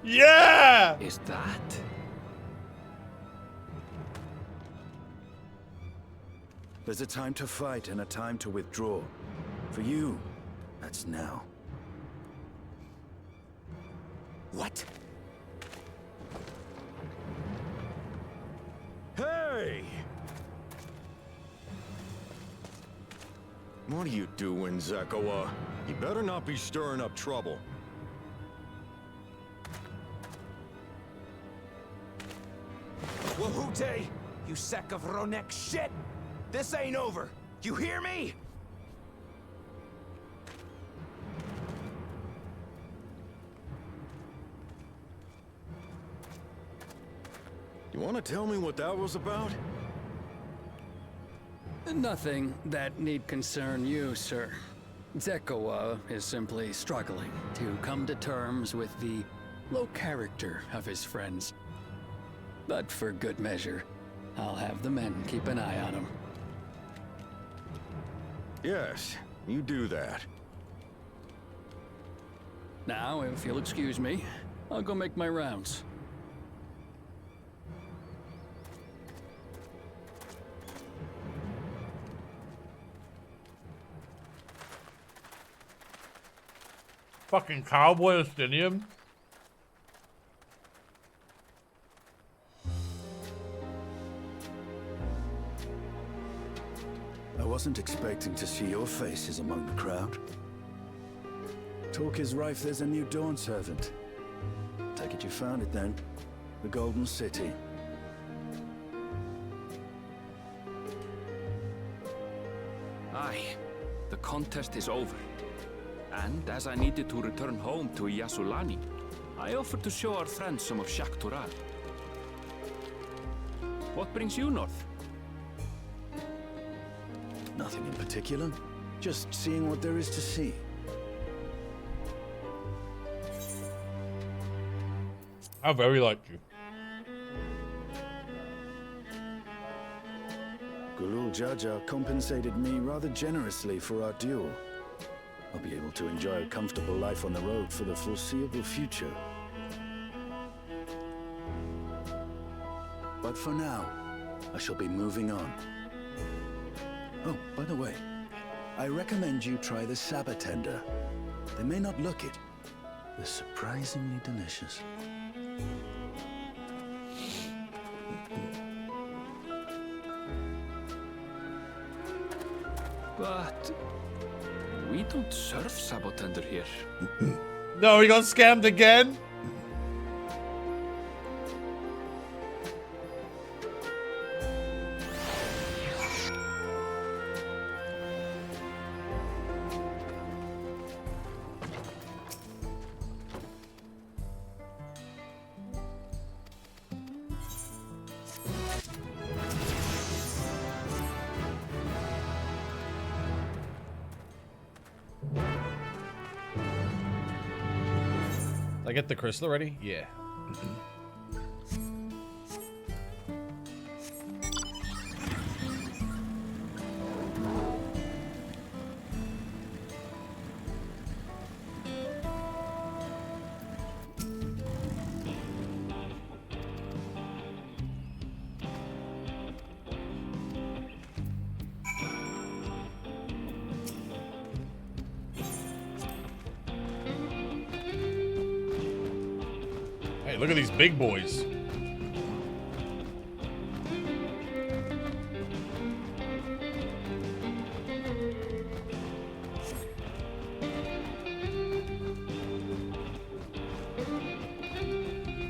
Yeah! Is that? There's a time to fight and a time to withdraw. For you, that's now. What? Hey! What are you doing, Zekoa? You better not be stirring up trouble. Wahute! You sack of Ronek shit! This ain't over! You hear me? You want to tell me what that was about? Nothing that need concern you, sir. Zekoa is simply struggling to come to terms with the low character of his friends. But for good measure, I'll have the men keep an eye on him. Yes, you do that. Now, if you'll excuse me, I'll go make my rounds. Fucking cowboy Estinian. I wasn't expecting to see your faces among the crowd. Talk is rife there's a new Dawn servant. Take it you found it then. The Golden City. Aye, the contest is over. And as I needed to return home to Yasulani, I offered to show our friends some of Shaktural. What brings you north? Nothing in particular. Just seeing what there is to see. I very liked you. Gulul Jaja compensated me rather generously for our duel. I'll be able to enjoy a comfortable life on the road for the foreseeable future. But for now, I shall be moving on. Oh, by the way, I recommend you try the Sabatender. They may not look it. They're surprisingly delicious. But we don't serve Sabotender here. No, he got scammed again. I get the crystal already? Yeah. Look at these big boys.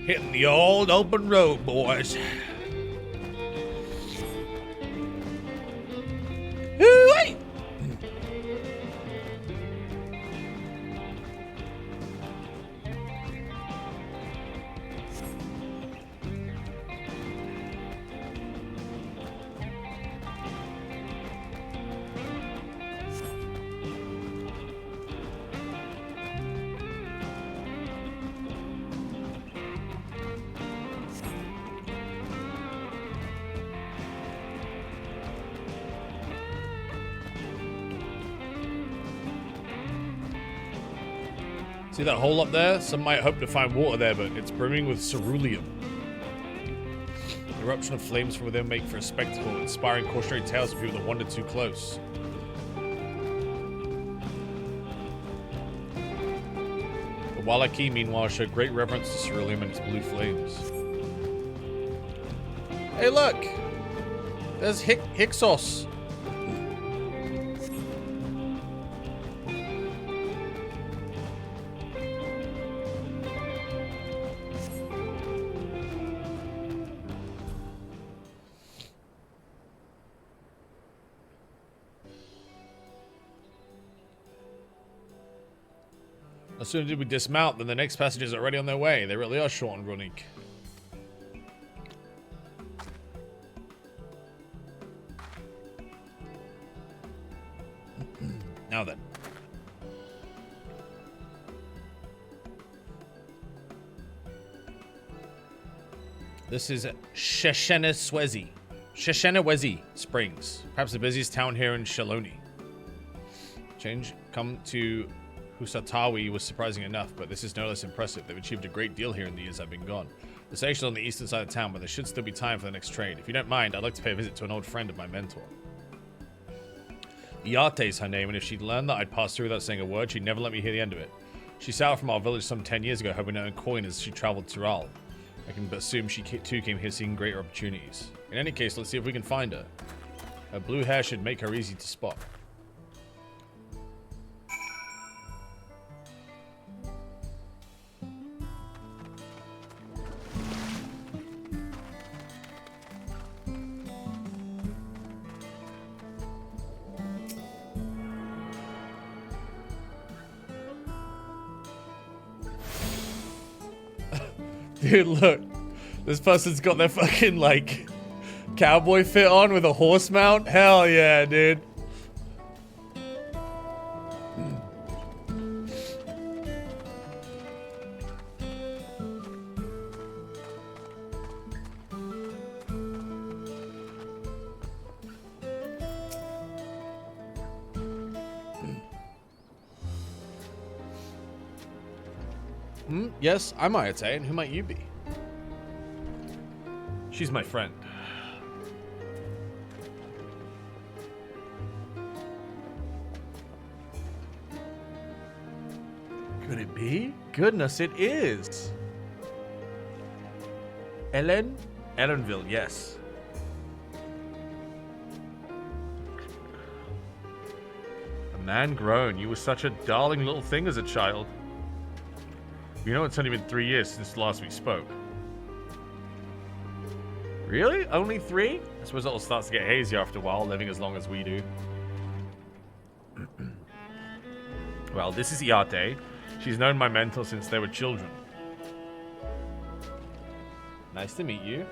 Hitting the old open road, boys. Hoo-wee! See that hole up there? Some might hope to find water there, but it's brimming with ceruleum. The eruption of flames from within make for a spectacle, inspiring cautionary tales of people that wander too close. The Wallaki, meanwhile, showed great reverence to ceruleum and its blue flames. Hey, look! There's Hyksos. As soon as we dismount, then the next passengers are already on their way. They really are short and running. Now then. This is Sheshenawezi Springs. Perhaps the busiest town here in Shaloni. Change come to Husatawi was surprising enough, but this is no less impressive. They've achieved a great deal here in the years I've been gone. The station's on the eastern side of town, but there should still be time for the next train. If you don't mind, I'd like to pay a visit to an old friend of my mentor. Iate is her name, and if she'd learned that I'd pass through without saying a word, she'd never let me hear the end of it. She set out from our village some 10 years ago, hoping to earn coin as she traveled to Ral. I can assume she too came here seeking greater opportunities. In any case, let's see if we can find her. Her blue hair should make her easy to spot. Dude, look. This person's got their fucking, like, cowboy fit on with a horse mount. Hell yeah, dude. Yes, I'm Ayate, and who might you be? She's my friend. Could it be? Goodness, it is. Ellen? Ellenville, yes. A man grown. You were such a darling little thing as a child. You know, it's only been 3 years since last we spoke. Really? Only 3? I suppose it'll start to get hazy after a while, living as long as we do. Well, this is Iate. She's known my mentor since they were children. Nice to meet you.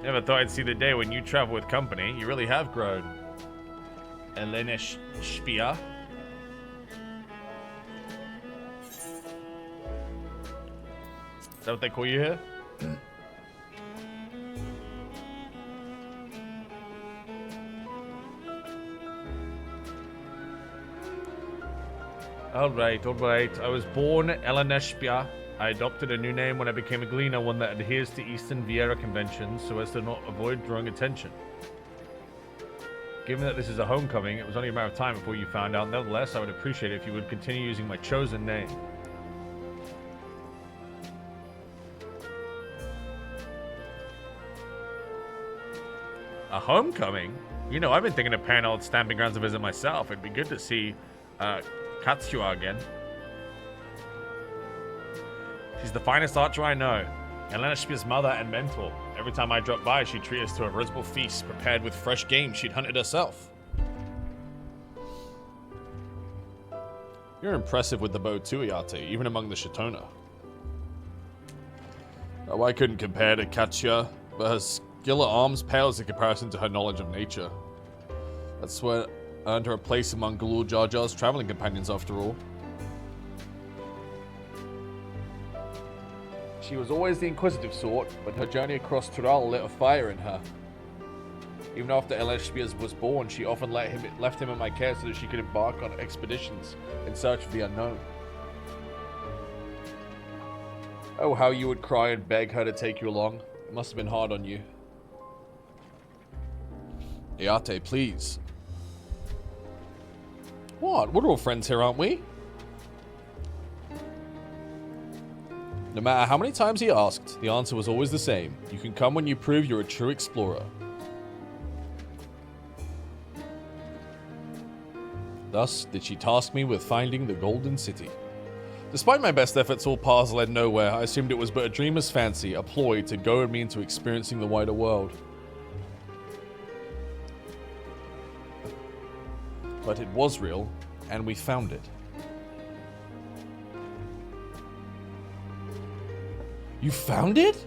Never thought I'd see the day when you travel with company. You really have grown. Elena Spia. Is that what they call you here? Alright, alright. I was born Elena Spia. I adopted a new name when I became a gleaner, one that adheres to Eastern Vieira conventions so as to not avoid drawing attention. Given that this is a homecoming, it was only a matter of time before you found out. Nevertheless, I would appreciate it if you would continue using my chosen name. A homecoming? You know, I've been thinking of paying old stamping grounds a visit myself. It'd be good to see Katsua again. She's the finest archer I know. Elenishpia's mother and mentor. Every time I dropped by, she'd treat us to a veritable feast prepared with fresh game she'd hunted herself. You're impressive with the bow too, Iate, even among the Shitona. Oh, I couldn't compare to Katsuya, but her skill at arms pales in comparison to her knowledge of nature. That's what earned her a place among Galul Jar Jar's traveling companions, after all. She was always the inquisitive sort, but her journey across Tural lit a fire in her. Even after Eleshpias was born, she often left him in my care so that she could embark on expeditions in search of the unknown. Oh, how you would cry and beg her to take you along. It must have been hard on you. Iate, please. What? We're all friends here, aren't we? No matter how many times he asked, the answer was always the same. You can come when you prove you're a true explorer. Thus did she task me with finding the Golden City. Despite my best efforts, all paths led nowhere. I assumed it was but a dreamer's fancy, a ploy to goad me into experiencing the wider world. But it was real, and we found it. You found it?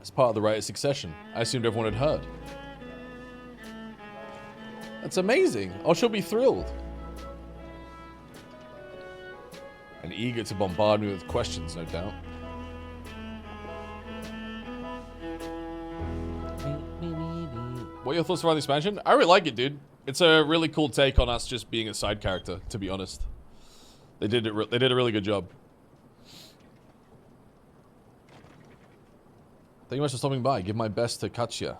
As part of the rite of succession. I assumed everyone had heard. That's amazing. Oh, she'll be thrilled. And eager to bombard me with questions, no doubt. What are your thoughts around the expansion? I really like it, dude. It's a really cool take on us just being a side character, to be honest. They did a really good job. Thank you much for stopping by. Give my best to Katsuya.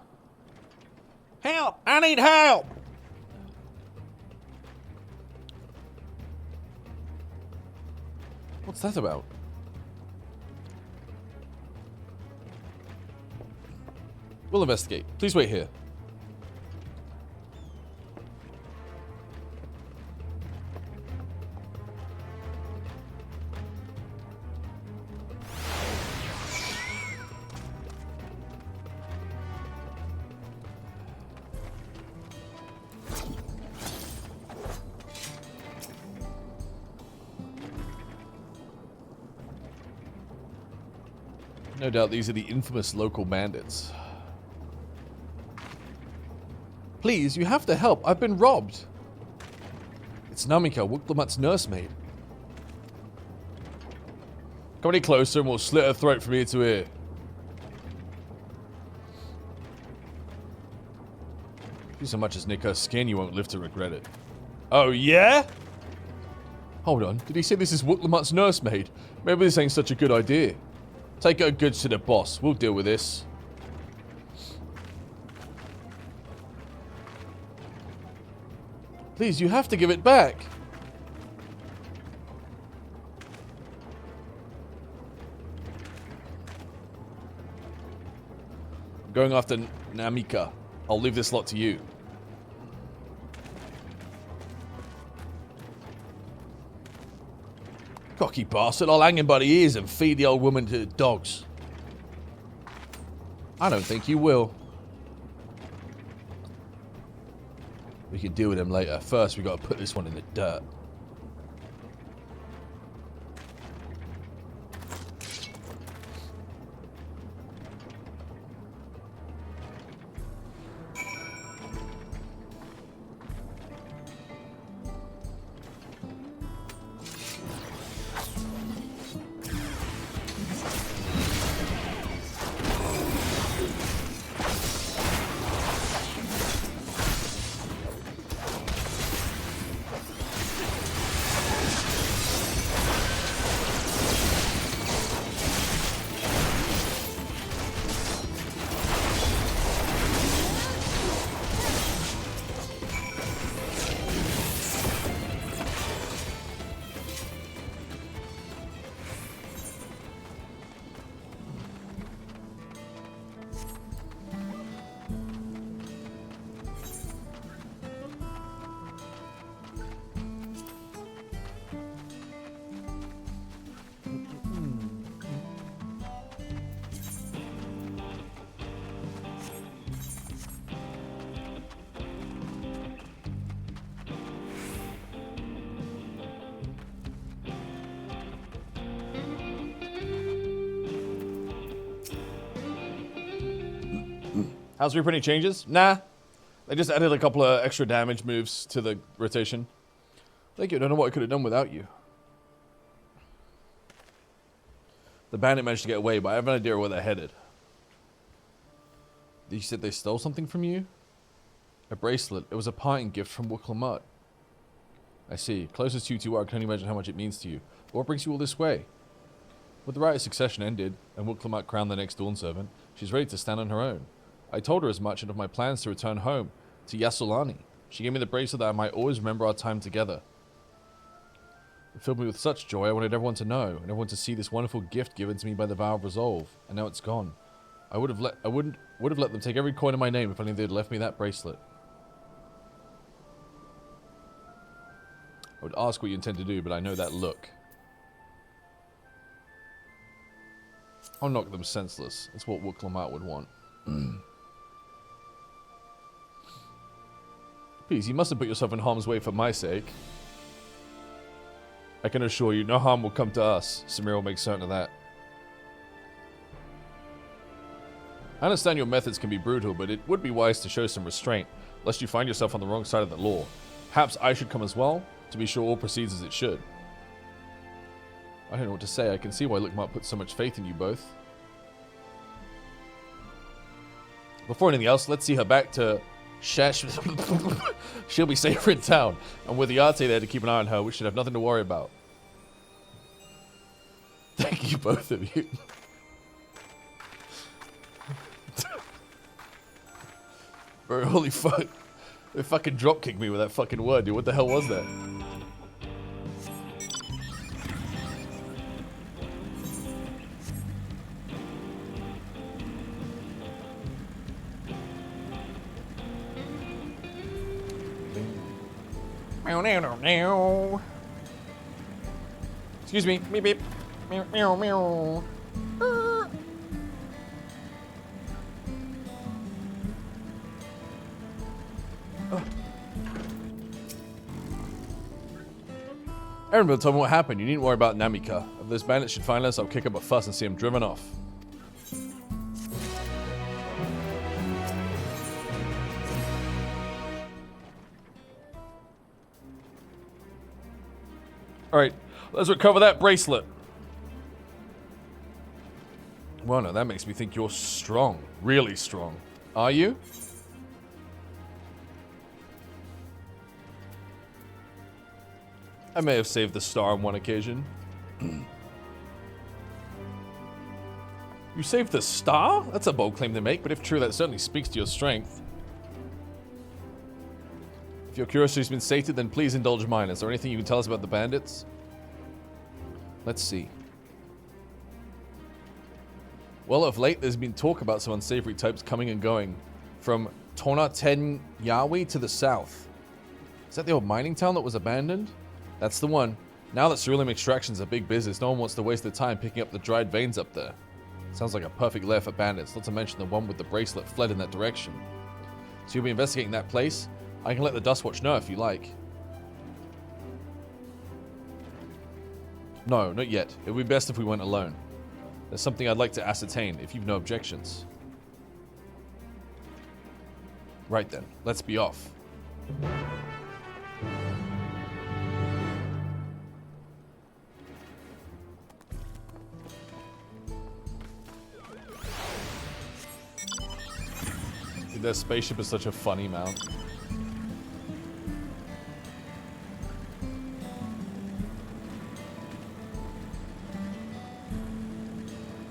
Help! I need help! What's that about? We'll investigate. Please wait here. No doubt these are the infamous local bandits. Please, you have to help. I've been robbed. It's Namika, Wuklamat's nursemaid. Come any closer and we'll slit her throat from ear to ear. If you so much as nick her skin, you won't live to regret it. Oh, yeah? Hold on, did he say this is Wuklamat's nursemaid? Maybe this ain't such a good idea. Take her goods to the boss. We'll deal with this. Please, you have to give it back. I'm going after Namika. I'll leave this lot to you. Cocky bastard, I'll hang him by the ears and feed the old woman to the dogs. I don't think you will. We can deal with him later. First, we got to put this one in the dirt. House Reaper, any changes? Nah. They just added a couple of extra damage moves to the rotation. Thank you. I don't know what I could have done without you. The bandit managed to get away, but I have an idea where they're headed. You said they stole something from you? A bracelet. It was a parting gift from Wuklamut. I see. Closest you two are, I can only imagine how much it means to you. But what brings you all this way? With the right of succession ended, and Wuklamut crowned the next Dawn Servant, she's ready to stand on her own. I told her as much and of my plans to return home, to Yasulani. She gave me the bracelet that I might always remember our time together. It filled me with such joy, I wanted everyone to know, and everyone to see this wonderful gift given to me by the Vow of Resolve, and now it's gone. I would have let them take every coin in my name if only they'd left me that bracelet. I would ask what you intend to do, but I know that look. I'll knock them senseless. That's what Wuklamut would want. Please, you mustn't put yourself in harm's way for my sake. I can assure you, no harm will come to us. Samira will make certain of that. I understand your methods can be brutal, but it would be wise to show some restraint, lest you find yourself on the wrong side of the law. Perhaps I should come as well, to be sure all proceeds as it should. I don't know what to say. I can see why Wuklamut put so much faith in you both. Before anything else, let's see her back to Shesh. She'll be safer in town, and with the Arte there to keep an eye on her, we should have nothing to worry about. Thank you, both of you. Bro, holy fuck. They fucking dropkicked me with that fucking word, dude. What the hell was that? Excuse me. Beep beep. Meow meow meow. Aaronville told me what happened. You needn't worry about Namika. If those bandits should find us, I'll kick up a fuss and see them driven off. Alright, let's recover that bracelet. Well, no, that makes me think you're strong. Really strong. Are you? I may have saved the star on one occasion. You saved the star? That's a bold claim to make, but if true, that certainly speaks to your strength. If your curiosity's been sated, then please indulge mine. Is there anything you can tell us about the bandits? Let's see. Well, of late, there's been talk about some unsavory types coming and going from Tonaten Yawi to the south. Is that the old mining town that was abandoned? That's the one. Now that ceruleum extraction's a big business, no one wants to waste their time picking up the dried veins up there. Sounds like a perfect lair for bandits, not to mention the one with the bracelet fled in that direction. So you'll be investigating that place? I can let the Dustwatch know if you like. No, not yet. It would be best if we went alone. There's something I'd like to ascertain, if you've no objections. Right then, let's be off. Dude, their spaceship is such a funny mount.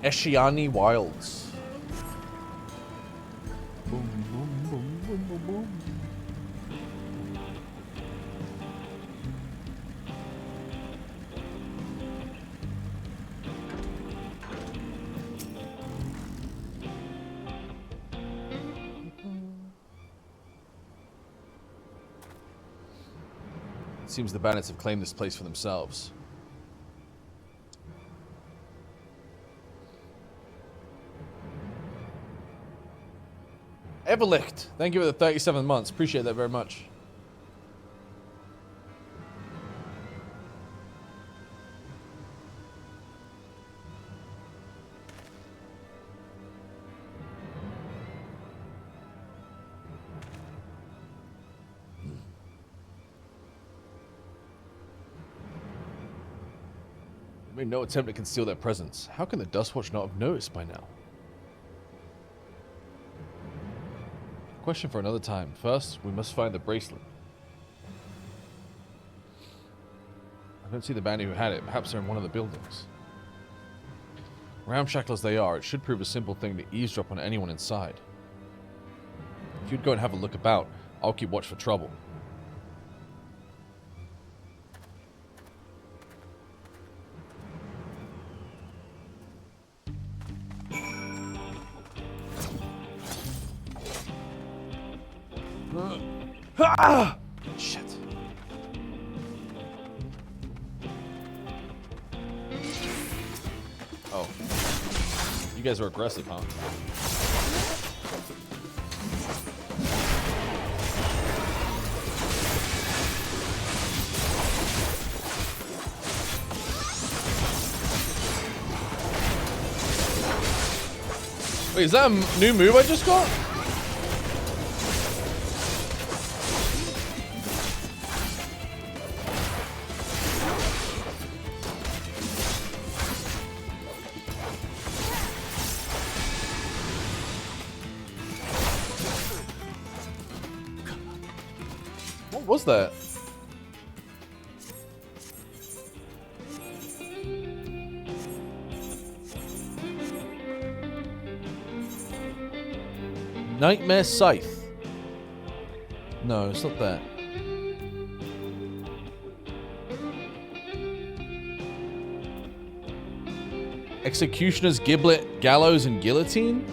Eshiani Wilds. Boom, boom, boom, boom, boom, boom. It seems the bandits have claimed this place for themselves. Everlicht, thank you for the 37 months. Appreciate that very much. Made no attempt to conceal their presence. How can the Dustwatch not have noticed by now? Question for another time. First, we must find the bracelet. I don't see the bandit who had it. Perhaps they're in one of the buildings. Ramshackle as they are, it should prove a simple thing to eavesdrop on anyone inside. If you'd go and have a look about, I'll keep watch for trouble. Ah! Shit. Oh. You guys are aggressive, huh? Wait, is that a new move I just got? What was that? Nightmare Scythe. No, it's not that. Executioner's Giblet, Gallows, and Guillotine?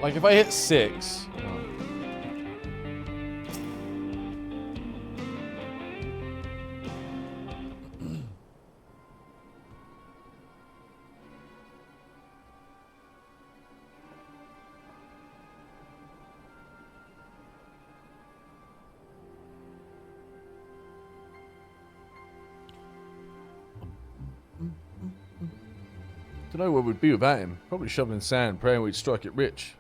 Like, if I hit 6... Don't know where we'd be without him. Probably shoveling sand, praying we'd strike it rich.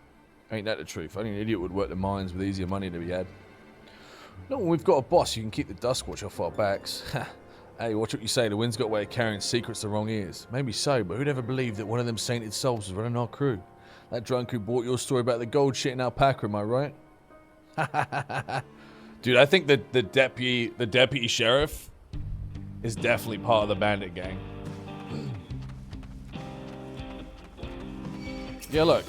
Ain't that the truth? Only an idiot would work the mines with easier money to be had. Not when we've got a boss, you can keep the Dustwatch off our backs. Hey, watch what you say. The wind's got a way of carrying secrets to wrong ears. Maybe so, but who'd ever believe that one of them sainted souls was running our crew? That drunk who bought your story about the gold shit in Alpaca, am I right? Dude, I think that the deputy sheriff is definitely part of the bandit gang. Yeah, look.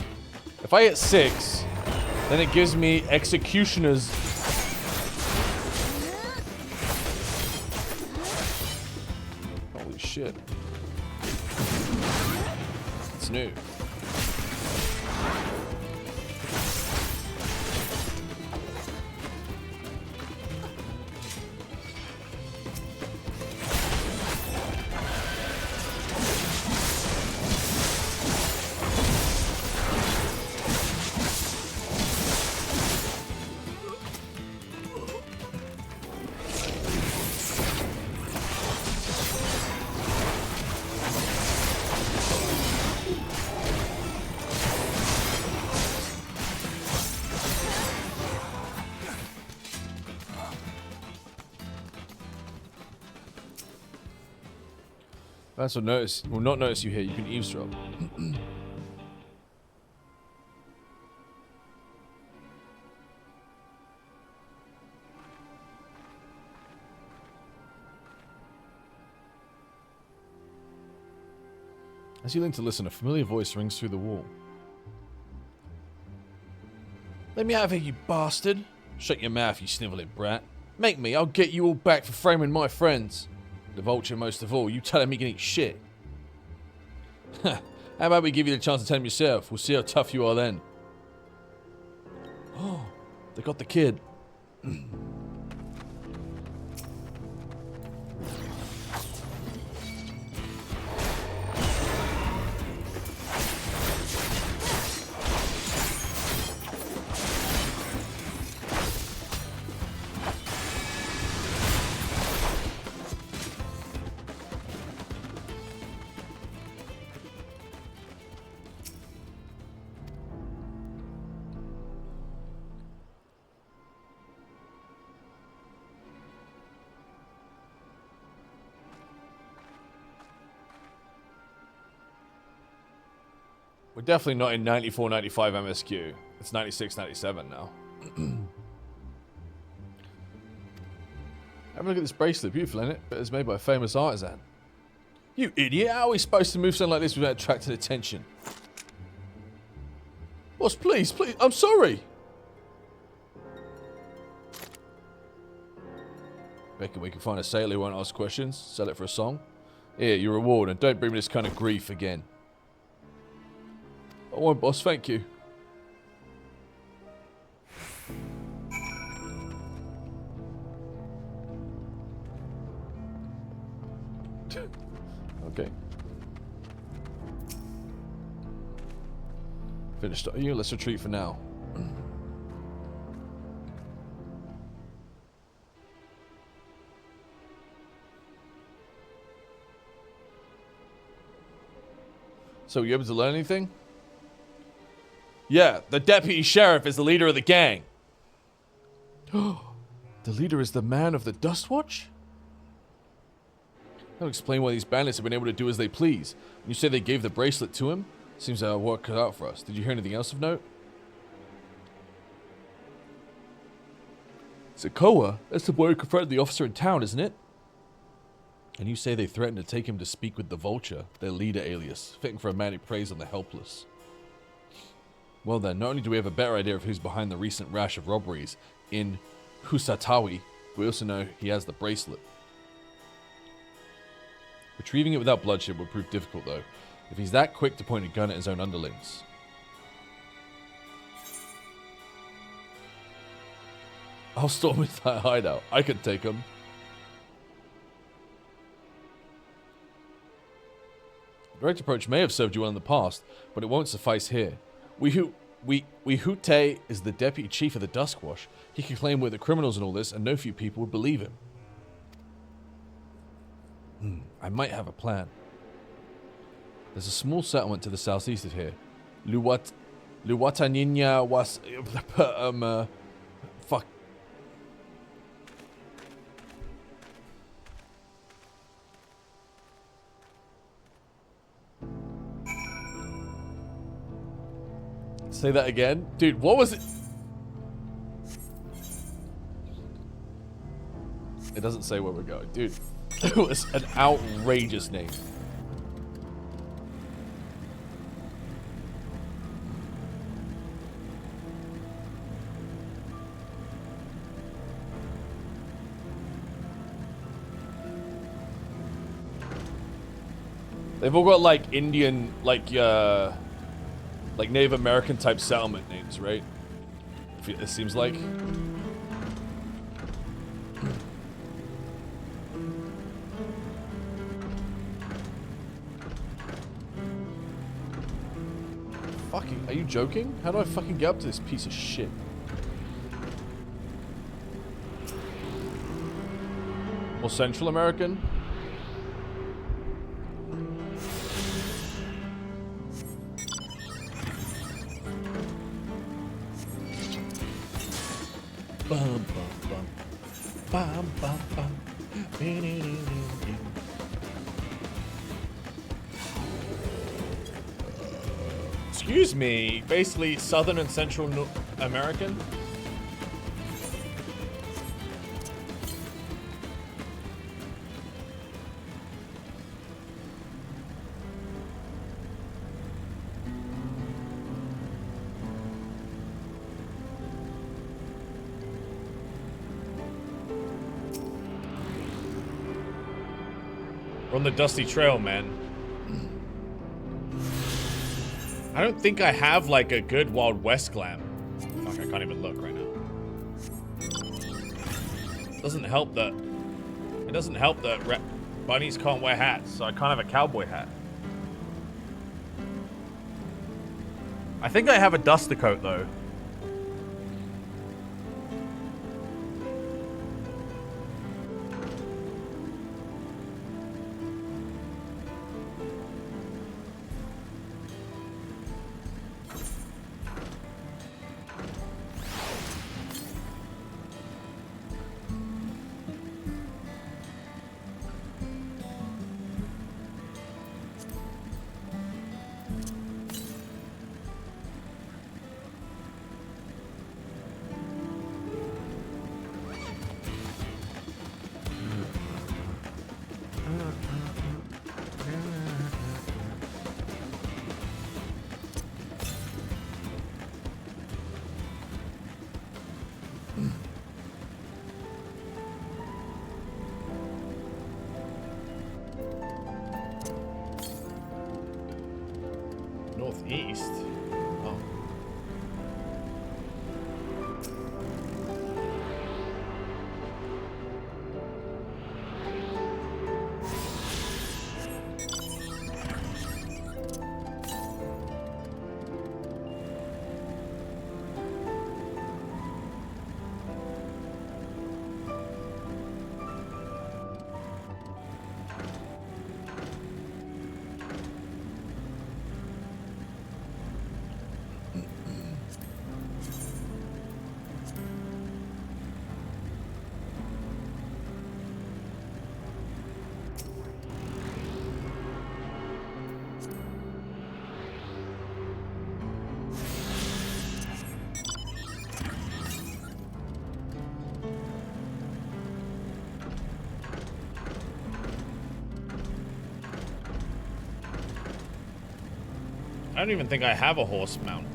If I hit 6, then it gives me Executioner's... Holy shit. It's new. That's what will not notice you here. You can eavesdrop. As you lean to listen, a familiar voice rings through the wall. Let me out of here, you bastard! Shut your mouth, you snivelling brat. Make me, I'll get you all back for framing my friends. The vulture most of all. You tell him he can eat shit. How about we give you the chance to tell him yourself? We'll see how tough you are then. Oh, they got the kid. We're definitely not in 94, 95 MSQ. It's 96, 97 now. Have a look at this bracelet. Beautiful, isn't it? But it's made by a famous artisan. You idiot. How are we supposed to move something like this without attracting attention? Boss, please, please. I'm sorry. Reckon we can find a sailor who won't ask questions. Sell it for a song. Here, your reward. And don't bring me this kind of grief again. I won't, boss. Thank you. Okay. Finished. Are you? Let's retreat for now. So, were you able to learn anything? Yeah, the deputy sheriff is the leader of the gang. The leader is the man of the Dust Watch? That'll explain why these bandits have been able to do as they please. When you say they gave the bracelet to him, seems to have work cut out for us. Did you hear anything else of note? Sokoa? That's the boy who confronted the officer in town, isn't it? And you say they threatened to take him to speak with the Vulture, their leader alias, fitting for a man who preys on the helpless. Well then, not only do we have a better idea of who's behind the recent rash of robberies in Husatawi, we also know he has the bracelet. Retrieving it without bloodshed would prove difficult though, if he's that quick to point a gun at his own underlings. I'll storm into that hideout. I can take him. Direct approach may have served you well in the past, but it won't suffice here. Wihute is the deputy chief of the Duskwash. He could claim we're the criminals and all this, and no few people would believe him. I might have a plan. There's a small settlement to the southeast of here. Luwataninya was... fuck. Say that again? Dude, what was it? It doesn't say where we're going. Dude, it was an outrageous name. They've all got like Indian, like Native American type settlement names, right? It seems like. Fucking, are you joking? How do I fucking get up to this piece of shit? More Central American? Bum, bum, bum. Bum, bum, bum. Excuse me, basically Southern and Central American? We're on the dusty trail, man. I don't think I have like a good Wild West glam. Fuck, I can't even look right now. It doesn't help that bunnies can't wear hats, so I can't have a cowboy hat. I think I have a duster coat though. don't even think I have a horse mount.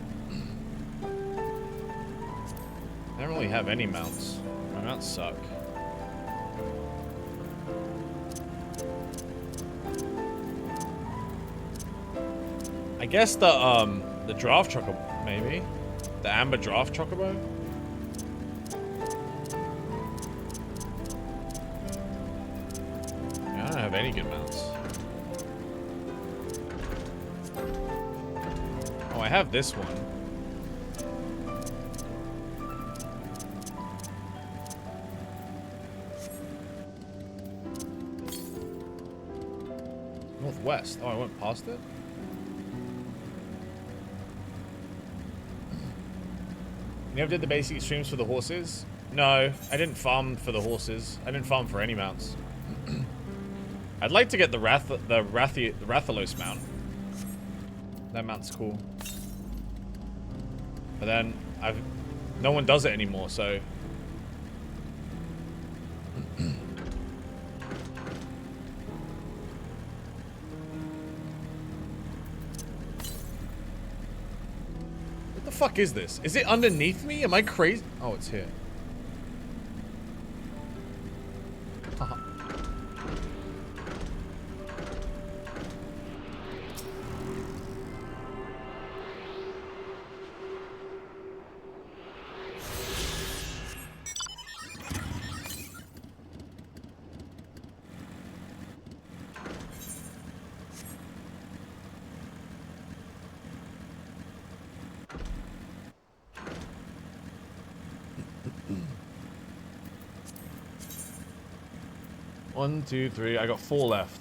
I don't really have any mounts. My mounts suck. I guess the draft chocobo, maybe? The amber draft chocobo? Yeah, I don't have any good mounts. Oh, I have this one. Northwest. Oh, I went past it? You ever did the basic streams for the horses? No, I didn't farm for the horses. I didn't farm for any mounts. I'd like to get the Rathalos mount. That mount's cool. But then no one does it anymore, so what the fuck is this? Is it underneath me? Am I crazy? Oh, it's here. Haha. One, two, three. I got 4 left.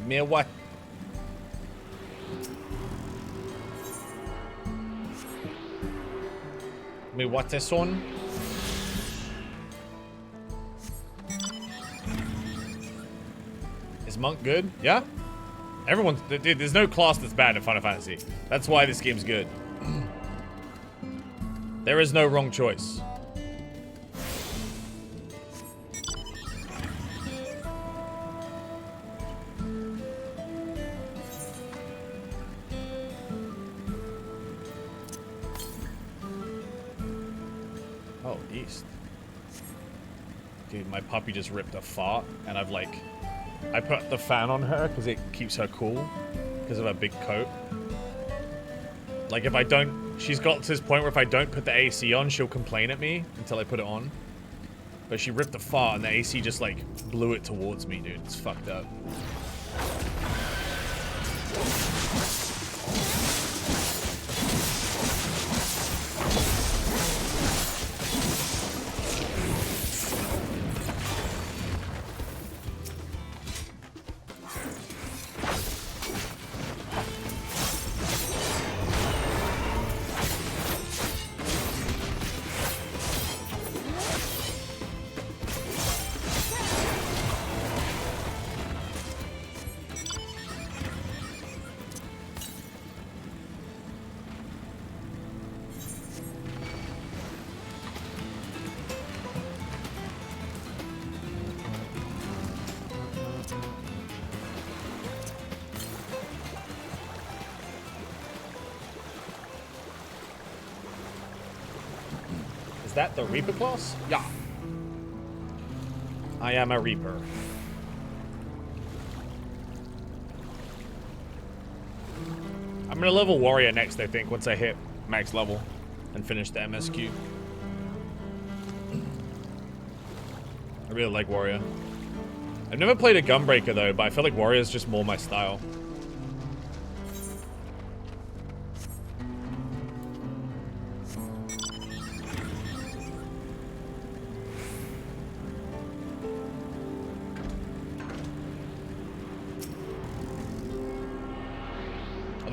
Me what? Me what this one? Is Monk good? Yeah? Everyone's... Dude, there's no class that's bad in Final Fantasy. That's why this game's good. There is no wrong choice. Oh, east. Dude, my puppy just ripped a fart, and I've like... I put the fan on her because it keeps her cool because of her big coat. Like if I don't... She's got to this point where if I don't put the AC on, she'll complain at me until I put it on. But she ripped a fart and the AC just like blew it towards me, dude. It's fucked up. Is that the Reaper class? Yeah. I am a Reaper. I'm gonna level Warrior next, I think, once I hit max level and finish the MSQ. I really like Warrior. I've never played a Gunbreaker though, but I feel like Warrior is just more my style.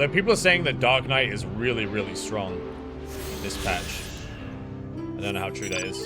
Although people are saying that Dark Knight is really, really strong in this patch. I don't know how true that is.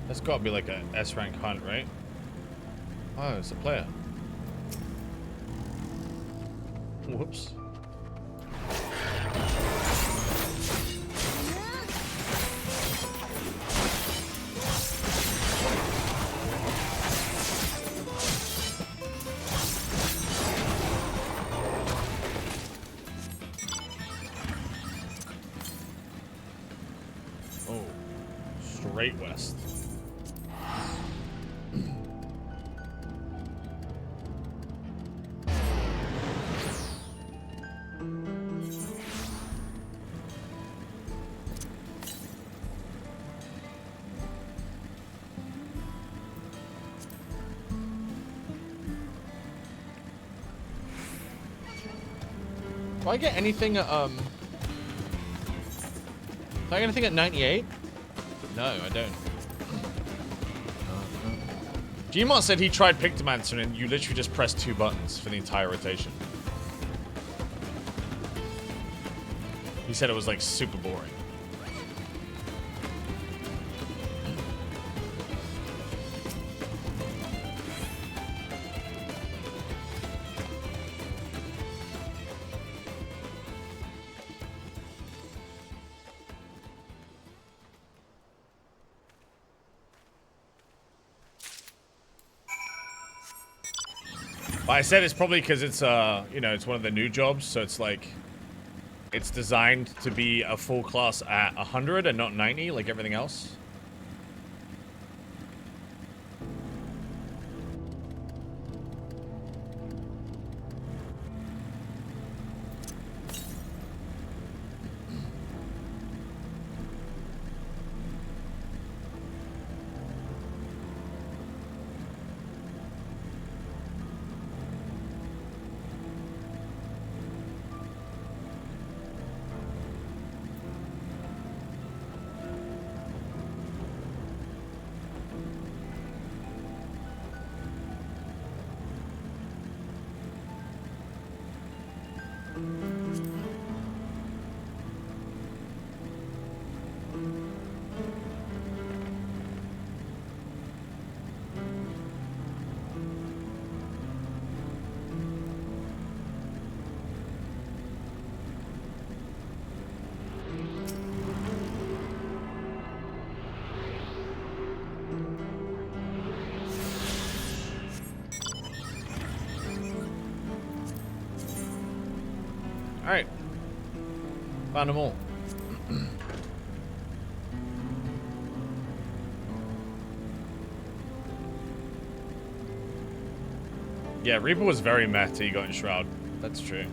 That's gotta be like a S-rank hunt, right? Oh, it's a player. Whoops. Oh, straight west. Do I get anything at, do I get anything at 98? No, I don't. Gmod said he tried Pictomancer and you literally just press 2 buttons for the entire rotation. He said it was like super boring. I said it's probably because it's, you know, it's one of the new jobs, so it's like, it's designed to be a full class at 100 and not 90 like everything else. Alright. Found them all. Yeah, Reaper was very meh till he got in Shroud. That's true.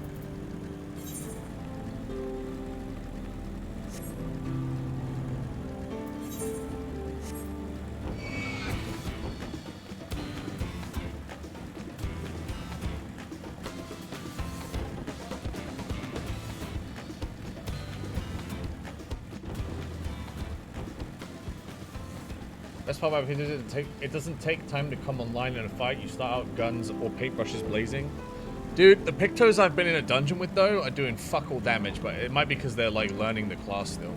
Best part about it is it doesn't take time to come online in a fight. You start out guns or paintbrushes blazing. Dude, the Pictos I've been in a dungeon with though are doing fuck all damage, but it might be because they're like learning the class still.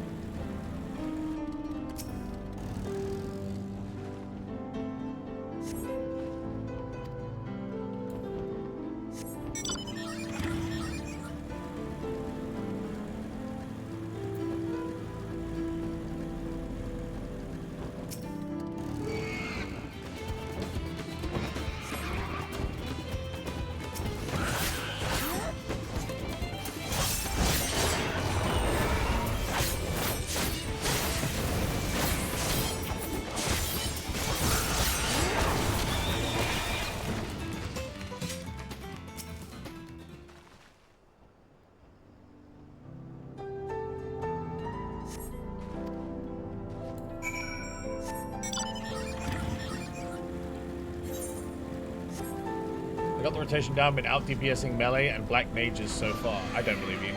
Got the rotation down, been out DPSing melee and black mages so far. I don't believe you.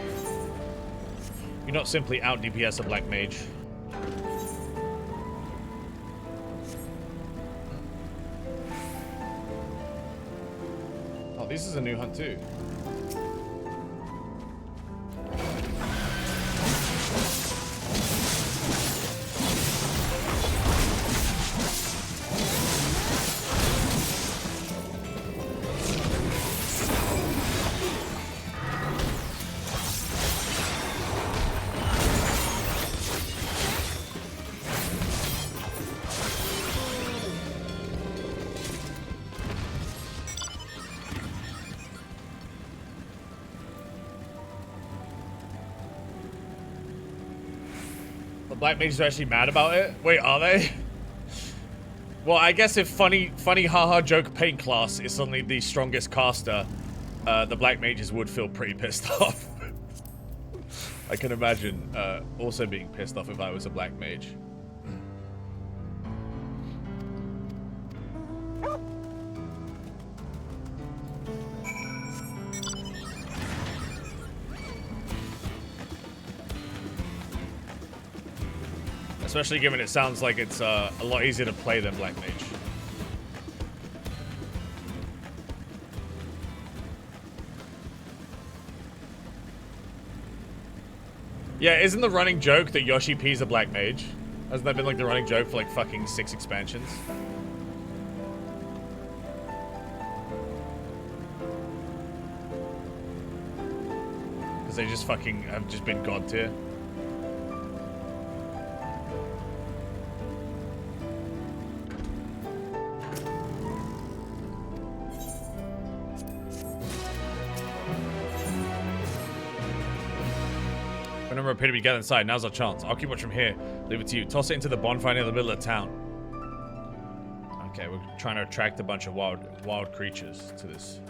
You're not simply out DPS a black mage. Oh, this is a new hunt too. Black mages are actually mad about it? Wait, are they? Well, I guess if funny haha joke paint class is suddenly the strongest caster, the black mages would feel pretty pissed off. I can imagine also being pissed off if I was a black mage. Especially given it sounds like it's a lot easier to play than Black Mage. Yeah, isn't the running joke that Yoshi P's a Black Mage? Hasn't that been like the running joke for like fucking 6 expansions? Because they just fucking have just been god tier. Appear to be gathered inside. Now's our chance. I'll keep watch from here. Leave it to you. Toss it into the bonfire near the middle of town. Okay, we're trying to attract a bunch of wild creatures to this.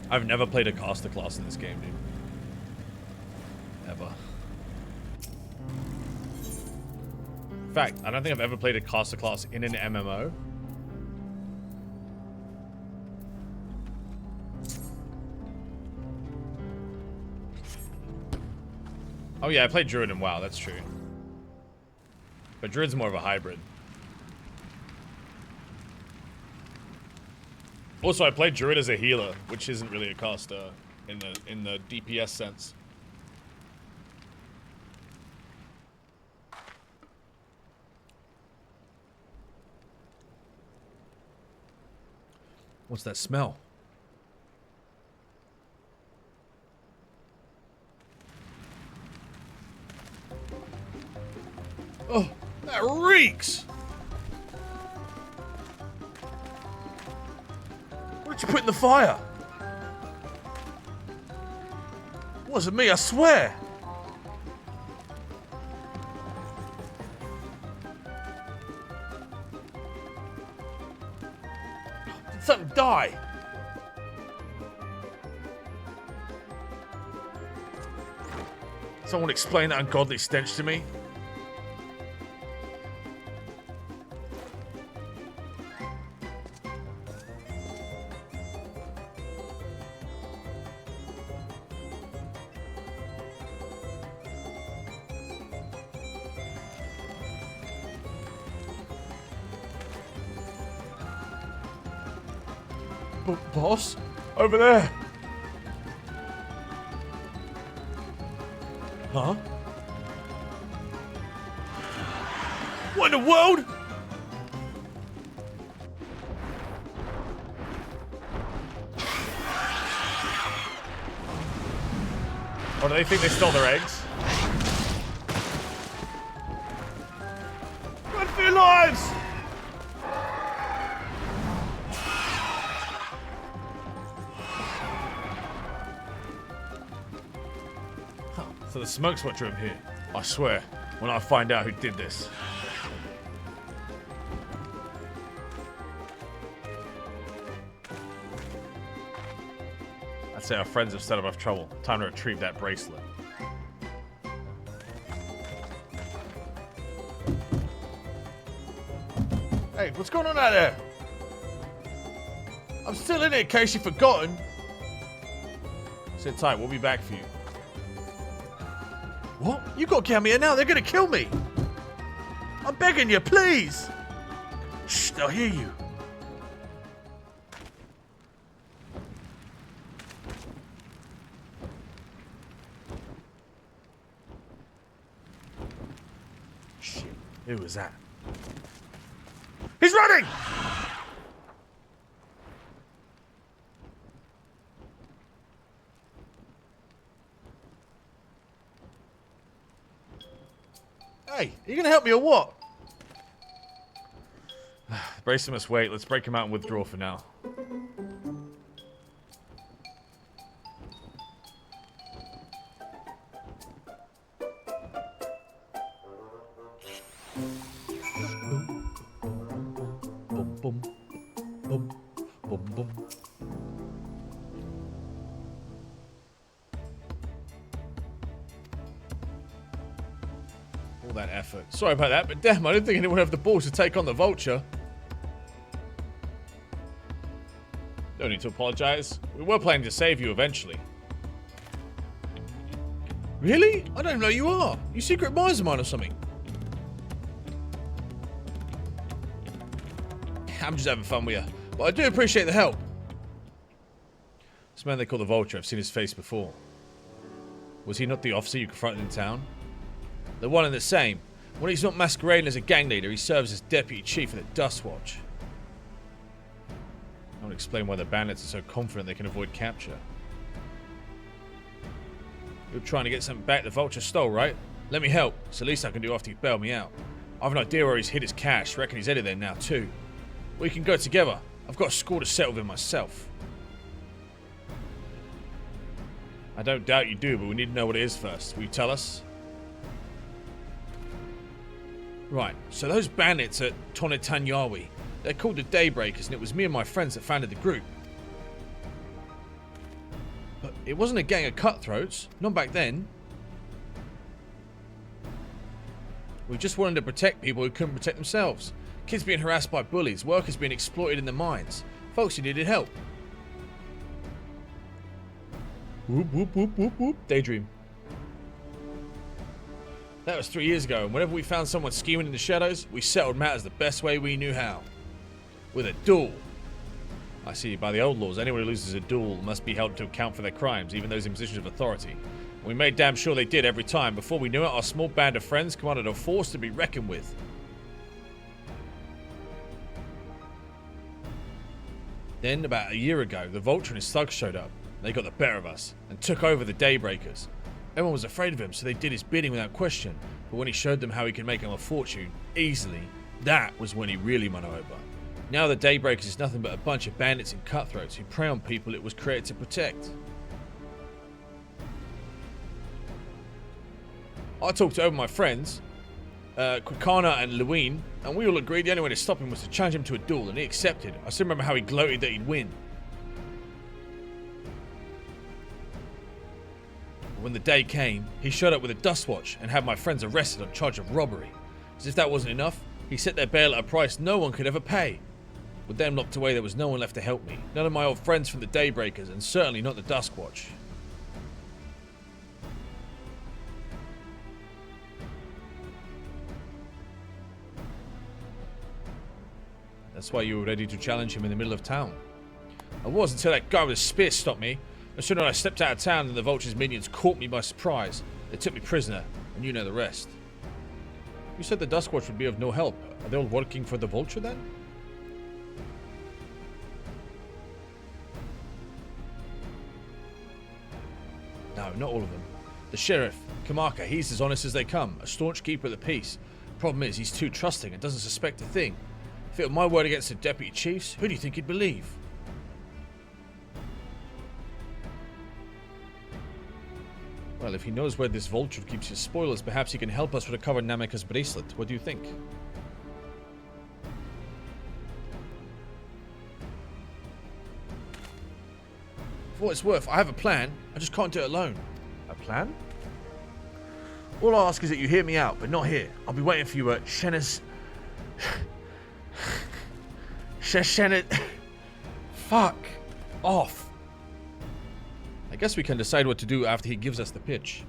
I've never played a caster class in this game, dude. Ever. In fact, I don't think I've ever played a caster class in an MMO. Oh yeah, I played Druid in WoW, that's true. But Druid's more of a hybrid. Also, I played Druid as a healer, which isn't really a caster in the DPS sense. What's that smell? Oh, that reeks! What'd you put in the fire? Wasn't me, I swear! Something die! Someone explain that ungodly stench to me? Boss? Over there! Huh? What in the world? Or do they think they stole their eggs? Run for your lives! So the smoke spot room here. I swear, when I find out who did this. I'd say our friends have set up enough trouble. Time to retrieve that bracelet. Hey, what's going on out there? I'm still in it in case you've forgotten. Sit tight, we'll be back for you. What? You got to get me here now. They're going to kill me. I'm begging you, please. Shh, they'll hear you. Shit, who was that? He's running! Hey, are you gonna help me or what? Bracelet must wait. Let's break him out and withdraw for now. Boom, boom, boom, boom, boom. All that effort. Sorry about that, but damn, I didn't think anyone would have the balls to take on the vulture. No need to apologize. We were planning to save you eventually. Really? I don't even know who you are. You secret advisor of mine or something? I'm just having fun with you, but I do appreciate the help. This man they call the Vulture, I've seen his face before. Was he not the officer you confronted in town? The one and the same. When he's not masquerading as a gang leader, he serves as deputy chief of the Dust Watch. I won't explain why the bandits are so confident they can avoid capture. You're trying to get something back the Vulture stole, right? Let me help. It's the least I can do after you bail me out. I have an idea where he's hid his cash. Reckon he's headed there now too. We can go together. I've got a score to settle with myself. I don't doubt you do, but we need to know what it is first. Will you tell us? Right, so those bandits at Tonetanyawi, they're called the Daybreakers, and it was me and my friends that founded the group. But it wasn't a gang of cutthroats, not back then. We just wanted to protect people who couldn't protect themselves. Kids being harassed by bullies, workers being exploited in the mines, folks who needed help. Whoop, whoop, whoop, whoop, whoop. Daydream. That was 3 years ago, and whenever we found someone scheming in the shadows, we settled matters the best way we knew how. With a duel. I see, by the old laws, anyone who loses a duel must be held to account for their crimes, even those in positions of authority. We made damn sure they did every time. Before we knew it, our small band of friends commanded a force to be reckoned with. Then, about a year ago, the Vulture and his thugs showed up. They got the better of us, and took over the Daybreakers. Everyone was afraid of him, so they did his bidding without question. But when he showed them how he could make them a fortune, easily, that was when he really won over. Now the Daybreakers is nothing but a bunch of bandits and cutthroats who prey on people it was created to protect. I talked to over my friends. Quicana and Lewin, and we all agreed the only way to stop him was to challenge him to a duel, and he accepted. I still remember how he gloated that he'd win. But when the day came, he showed up with a dust watch and had my friends arrested on charge of robbery. As if that wasn't enough, he set their bail at a price no one could ever pay. With them locked away, there was no one left to help me. None of my old friends from the Daybreakers, and certainly not the Duskwatch. That's why you were ready to challenge him in the middle of town. I was until that guy with a spear stopped me. As soon as I stepped out of town and the Vulture's minions caught me by surprise, they took me prisoner, and you know the rest. You said the Duskwatch would be of no help. Are they all working for the Vulture then? No, not all of them. The sheriff, Kamaka, he's as honest as they come, a staunch keeper of the peace. Problem is, he's too trusting and doesn't suspect a thing. If it were my word against the deputy chiefs, who do you think he'd believe? Well, if he knows where this Vulture keeps his spoilers, perhaps he can help us recover Namika's bracelet. What do you think? For what it's worth, I have a plan. I just can't do it alone. A plan? All I ask is that you hear me out, but not here. I'll be waiting for you at Shenna's... Fuck off. I guess we can decide what to do after he gives us the pitch.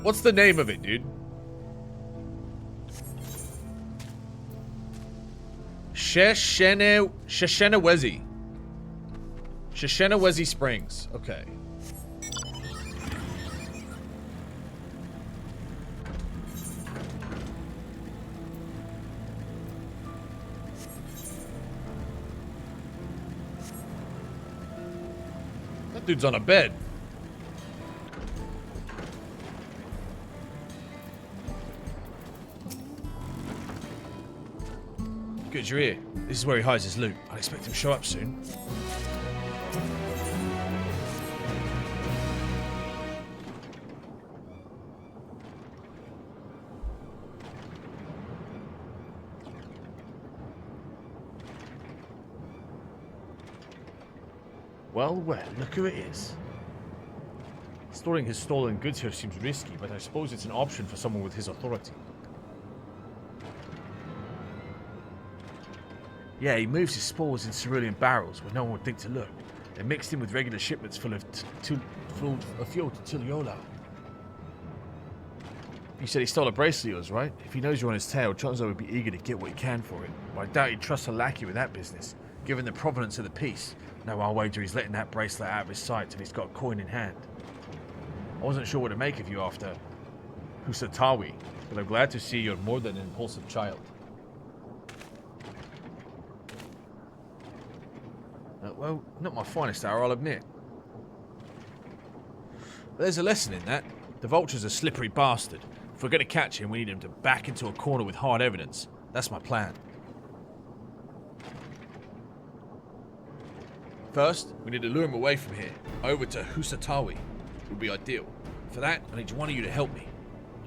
What's the name of it, dude? Shenawezi. Shenawezi Springs. Okay. That dude's on a bed. Good, you're here. This is where he hides his loot. I expect him to show up soon. Well, well, look who it is. Storing his stolen goods here seems risky, but I suppose it's an option for someone with his authority. Yeah, he moves his spores in cerulean barrels where no one would think to look. They're mixed in with regular shipments full of fuel to Tiliola. You said he stole a bracelet of yours, right? If he knows you're on his tail, chances are he'd be eager to get what he can for it. But I doubt he'd trust a lackey with that business, given the provenance of the piece. No, I'll wager he's letting that bracelet out of his sight till he's got a coin in hand. I wasn't sure what to make of you after Husatawi, but I'm glad to see you're more than an impulsive child. Well, not my finest hour, I'll admit. But there's a lesson in that. The Vulture's a slippery bastard. If we're going to catch him, we need him to back into a corner with hard evidence. That's my plan. First, we need to lure him away from here, over to Husatawi. Would be ideal. For that, I need one of you to help me.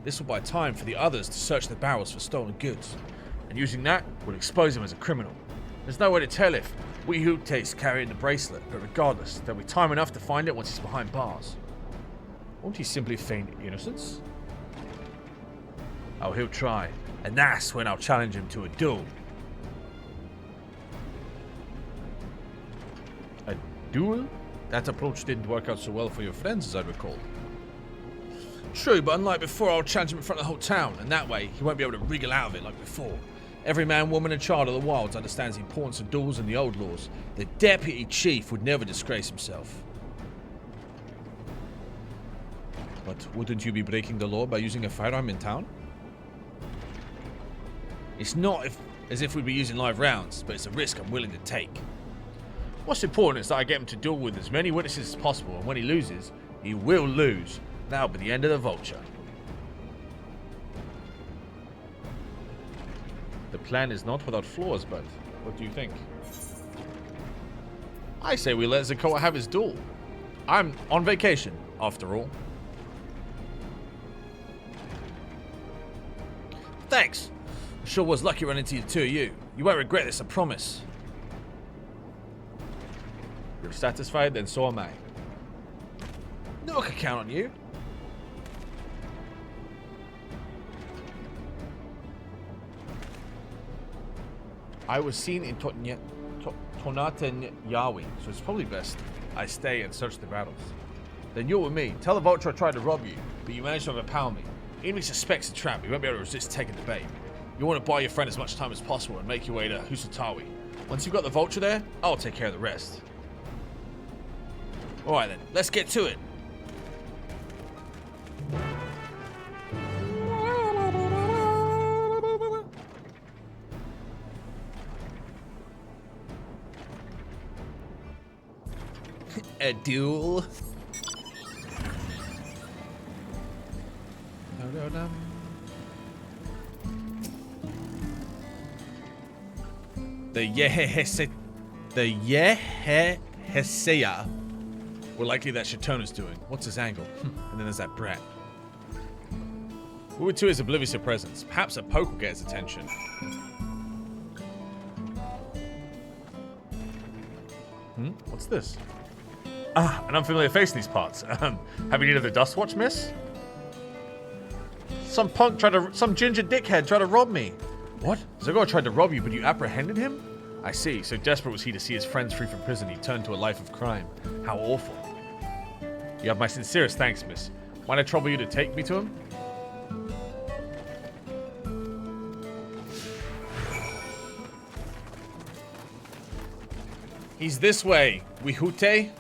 This will buy time for the others to search the barrels for stolen goods. And using that, we'll expose him as a criminal. There's no way to tell if we Hootate's carrying the bracelet, but regardless, there'll be time enough to find it once he's behind bars. Won't he simply feign innocence? Oh, he'll try. And that's when I'll challenge him to a duel. A duel? That approach didn't work out so well for your friends, as I recall. True, but unlike before, I'll challenge him in front of the whole town, and that way, he won't be able to wriggle out of it like before. Every man, woman, and child of the wilds understands the importance of duels and the old laws. The deputy chief would never disgrace himself. But wouldn't you be breaking the law by using a firearm in town? It's not as if we'd be using live rounds, but it's a risk I'm willing to take. What's important is that I get him to duel with as many witnesses as possible, and when he loses, he will lose. That'll be the end of the Vulture. plan is not without flaws, but what do you think? I say we let Zakoa have his duel. I'm on vacation, after all. Thanks. Sure was lucky running into the two of you. You won't regret this, I promise. You're satisfied, then so am I. No, I can count on you. I was seen in Tonata Yawi, so it's probably best I stay and search the battles. Then you're with me. Tell the vulture I tried to rob you, but you managed to overpower me. Even if he suspects a trap, you won't be able to resist taking the bait. You want to buy your friend as much time as possible and make your way to Husutawi. Once you've got the vulture there, I'll take care of the rest. Alright then, let's get to it. A duel. The Yeheseya were likely that Shatona's doing. What's his angle? And then there's that brat. Uetu is oblivious of presence. Perhaps a poke will get his attention. What's this? Ah, an unfamiliar face in these parts. Have you needed the Dust Watch, miss? Some ginger dickhead tried to rob me. What? Zagoa tried to rob you, but you apprehended him? I see. So desperate was he to see his friends free from prison, he turned to a life of crime. How awful. You have my sincerest thanks, miss. Might I trouble you to take me to him? He's this way. Wihute?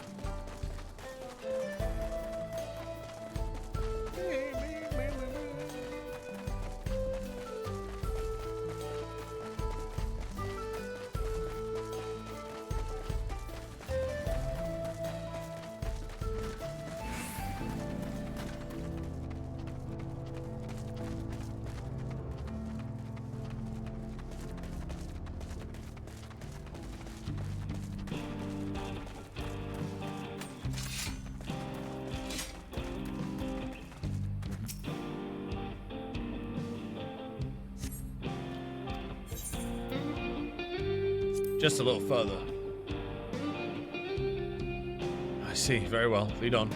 Just a little further. I see. Very well. Lead on.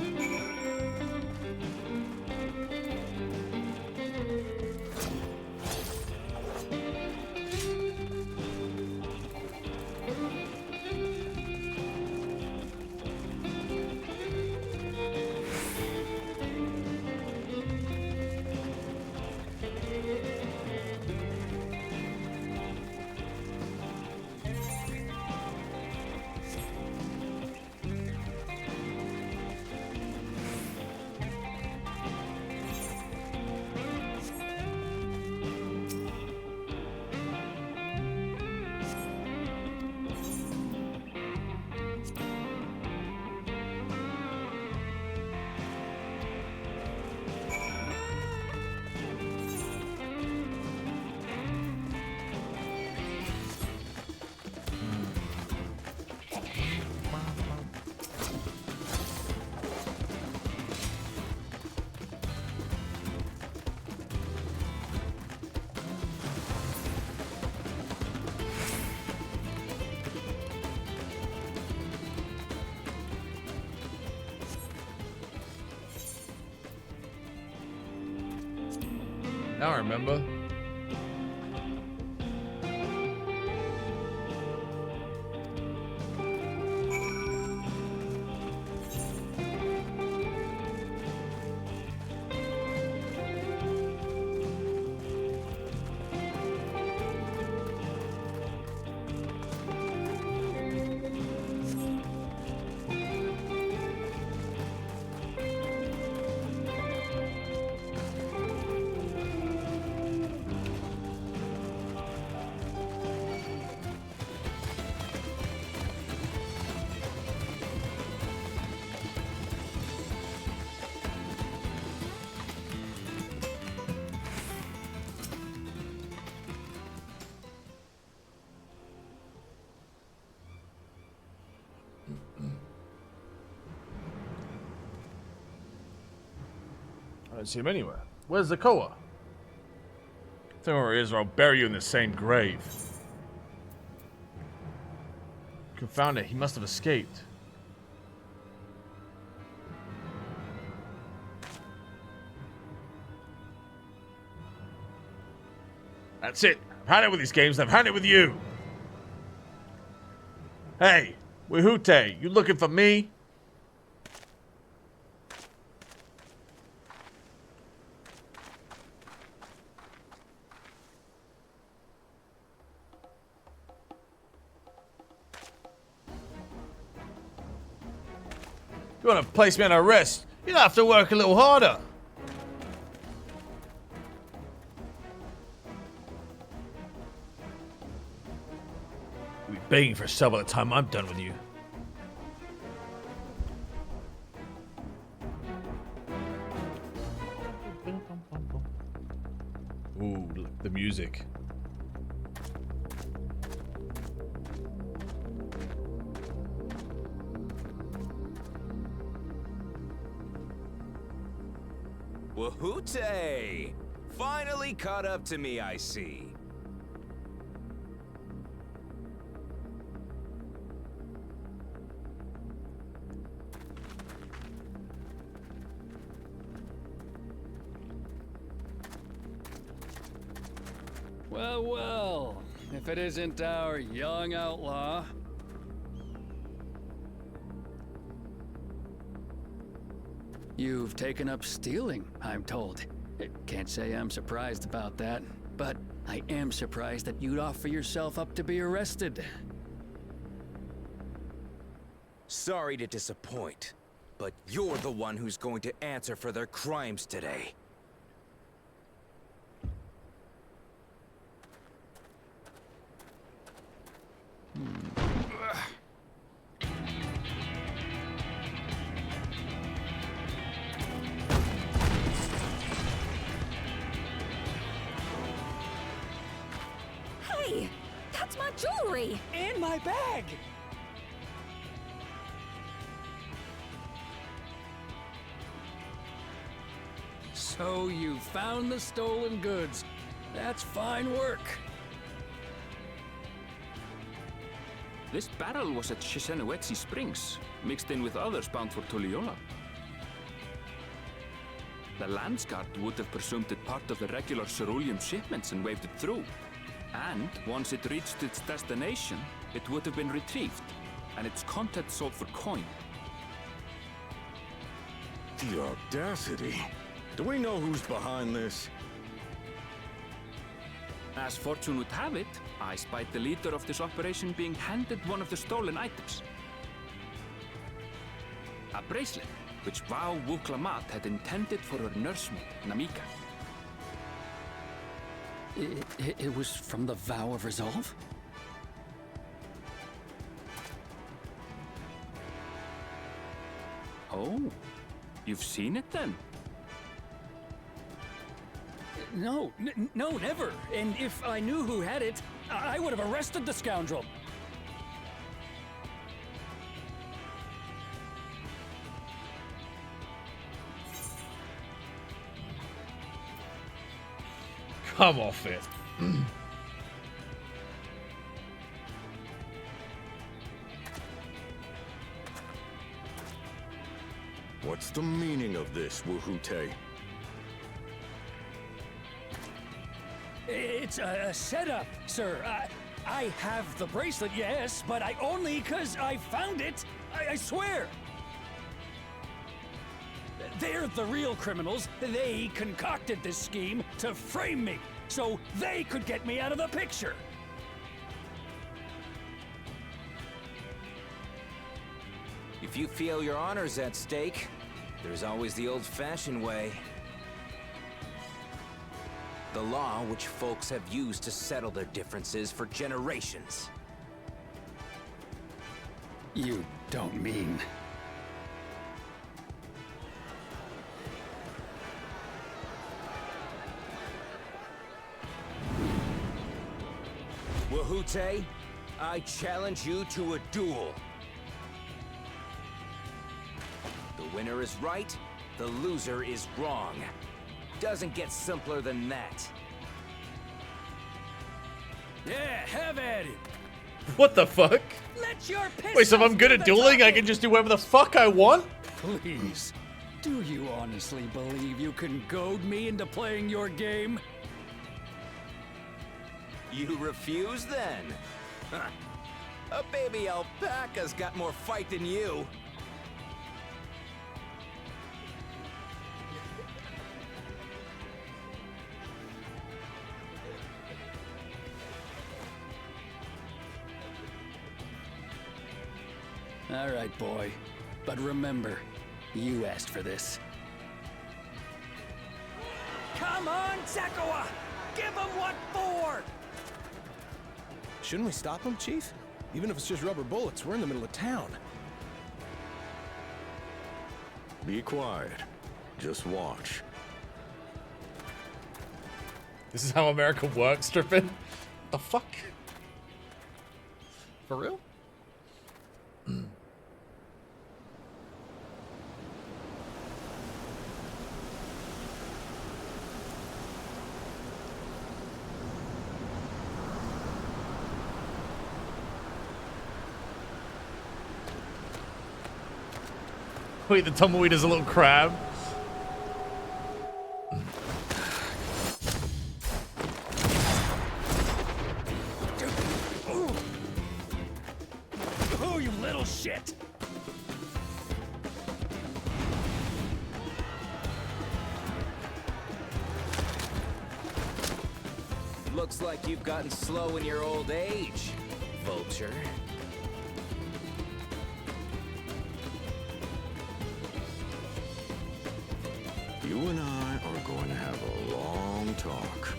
Now I remember. I don't see him anywhere. Where's the Koa? Tell me where he is or I'll bury you in the same grave. Confound it, he must have escaped. That's it. I've had it with these games, I've had it with you. Hey, Wihute, you looking for me? You want to place me on arrest? You'll have to work a little harder. You'll be begging for a cell by the time I'm done with you. Ooh, look, the music. Wahoote! Finally caught up to me, I see. Well, well, if it isn't our young outlaw. You've taken up stealing, I'm told. Can't say I'm surprised about that, but I am surprised that you'd offer yourself up to be arrested. Sorry to disappoint, but you're the one who's going to answer for their crimes today. Hey, that's my jewelry! And my bag! So you found the stolen goods. That's fine work. This barrel was at Shisenuetsi Springs, mixed in with others bound for Tuliyola. The Landsguard would have presumed it part of the regular ceruleum shipments and waved it through. And once it reached its destination, it would have been retrieved, and its contents sold for coin. The audacity. Do we know who's behind this? As fortune would have it, I spied the leader of this operation being handed one of the stolen items. A bracelet, which Vau Wuklamat had intended for her nursemaid, Namika. It was from the Vow of Resolve? Oh, you've seen it then? No, no, never. And if I knew who had it, I would have arrested the scoundrel. Come off it. What's the meaning of this, Wahute? It's a setup, sir. I have the bracelet, yes, but I only 'cause I found it. I swear. They're the real criminals. They concocted this scheme to frame me, so they could get me out of the picture. If you feel your honor's at stake, there's always the old-fashioned way. The law which folks have used to settle their differences for generations. You don't mean... Wahute, I challenge you to a duel. The winner is right, the loser is wrong. Doesn't get simpler than that. Yeah, have at it. What the fuck? Let your Wait, so if I'm pistols good do at the dueling, I talking. can just do whatever the fuck I want? Please, do you honestly believe you can goad me into playing your game? You refuse then? Huh. A baby alpaca's got more fight than you. All right, boy. But remember, you asked for this. Come on, Zekawa! Give him what for! Shouldn't we stop him, Chief? Even if it's just rubber bullets, we're in the middle of town. Be quiet. Just watch. This is how America works, Strippin? The fuck? For real? Wait, the tumbleweed is a little crab? Oh, you little shit! Looks like you've gotten slow in your old age, vulture. You and I are going to have a long talk.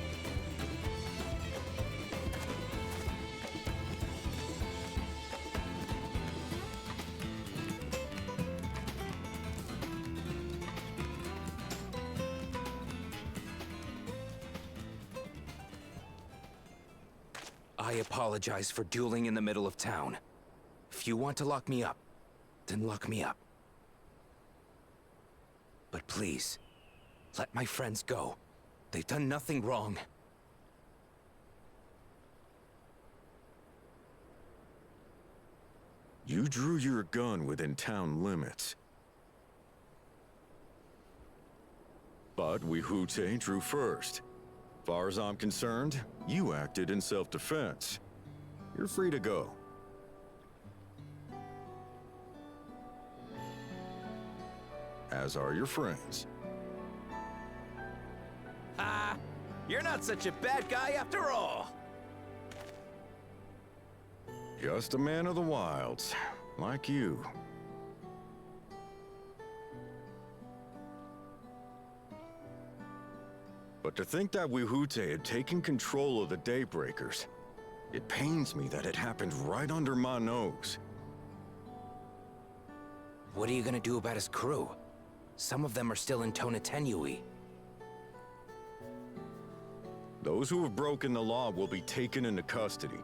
I apologize for dueling in the middle of town. If you want to lock me up, then lock me up. But please, let my friends go. They've done nothing wrong. You drew your gun within town limits. But Wihute drew first. Far as I'm concerned, you acted in self-defense. You're free to go. As are your friends. Ah, you're not such a bad guy after all. Just a man of the wilds, like you. But to think that Wihute had taken control of the Daybreakers, it pains me that it happened right under my nose. What are you gonna do about his crew? Some of them are still in Tonatenui. Those who have broken the law will be taken into custody.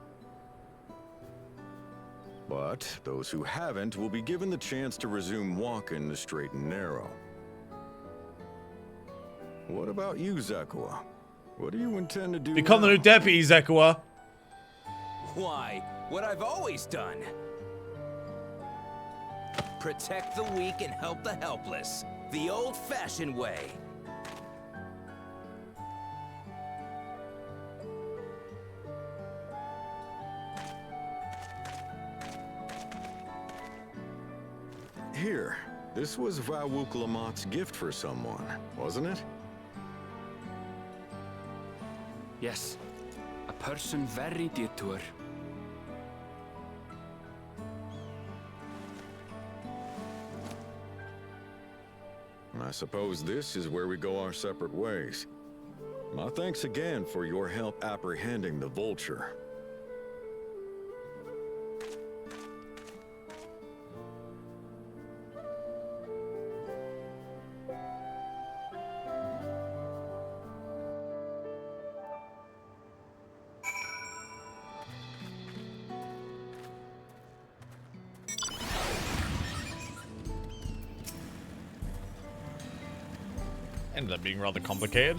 But those who haven't will be given the chance to resume walking the straight and narrow. What about you, Zekawa? What do you intend to do Become the new deputy, Zekawa. Why? What I've always done. Protect the weak and help the helpless. The old-fashioned way. Here, this was Vawuk Lamott's gift for someone, wasn't it? Yes, a person very dear to her. I suppose this is where we go our separate ways. My thanks again for your help apprehending the vulture. Ended up being rather complicated.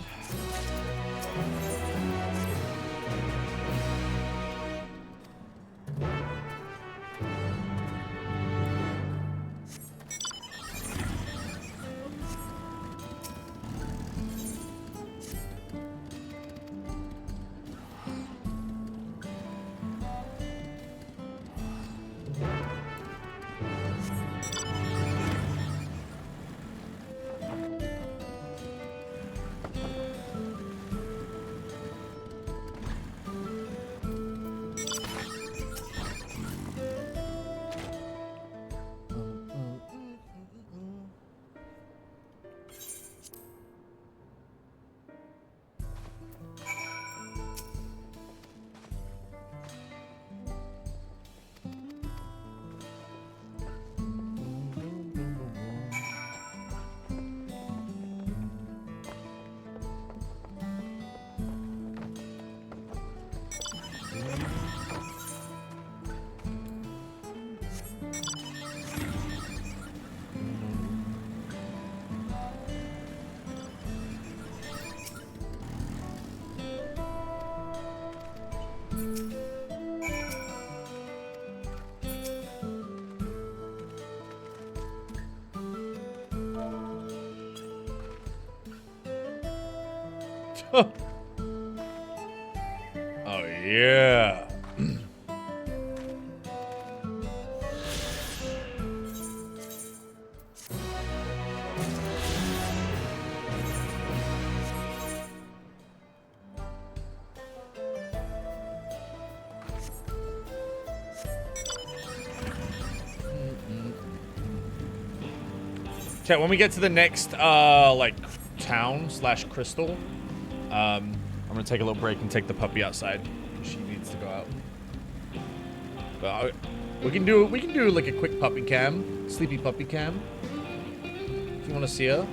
Oh yeah. Okay, when we get to the next like town / crystal, I'm gonna take a little break and take the puppy outside. She needs to go out. But we can do like a quick puppy cam, sleepy puppy cam. If you want to see her.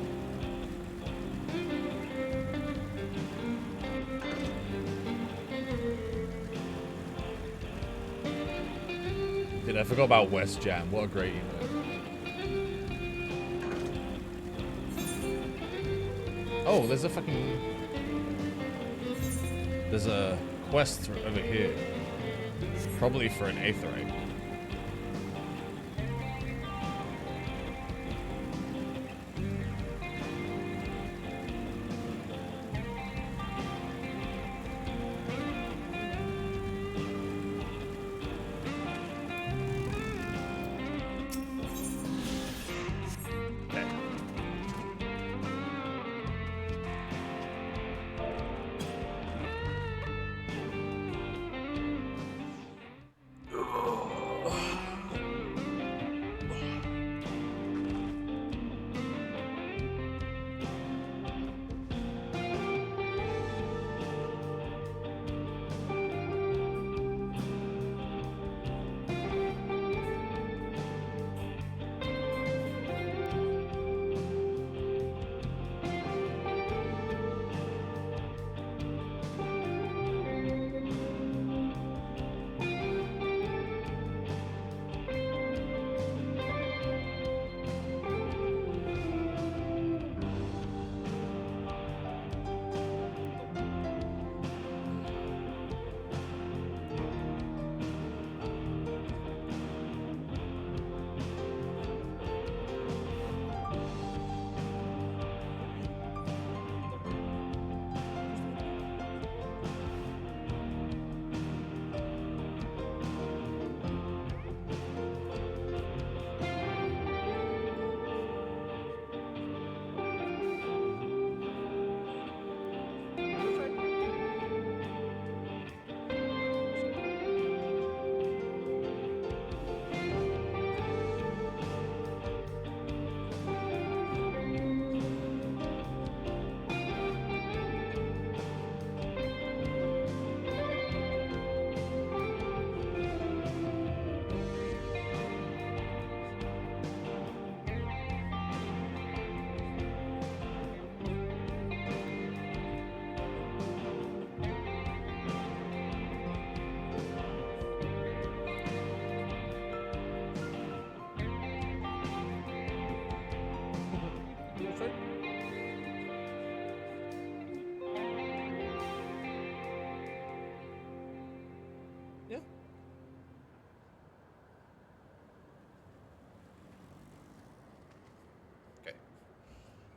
Dude, I forgot about West Jam. What a great emote. Oh, there's a quest over here. Probably for an aetheryte.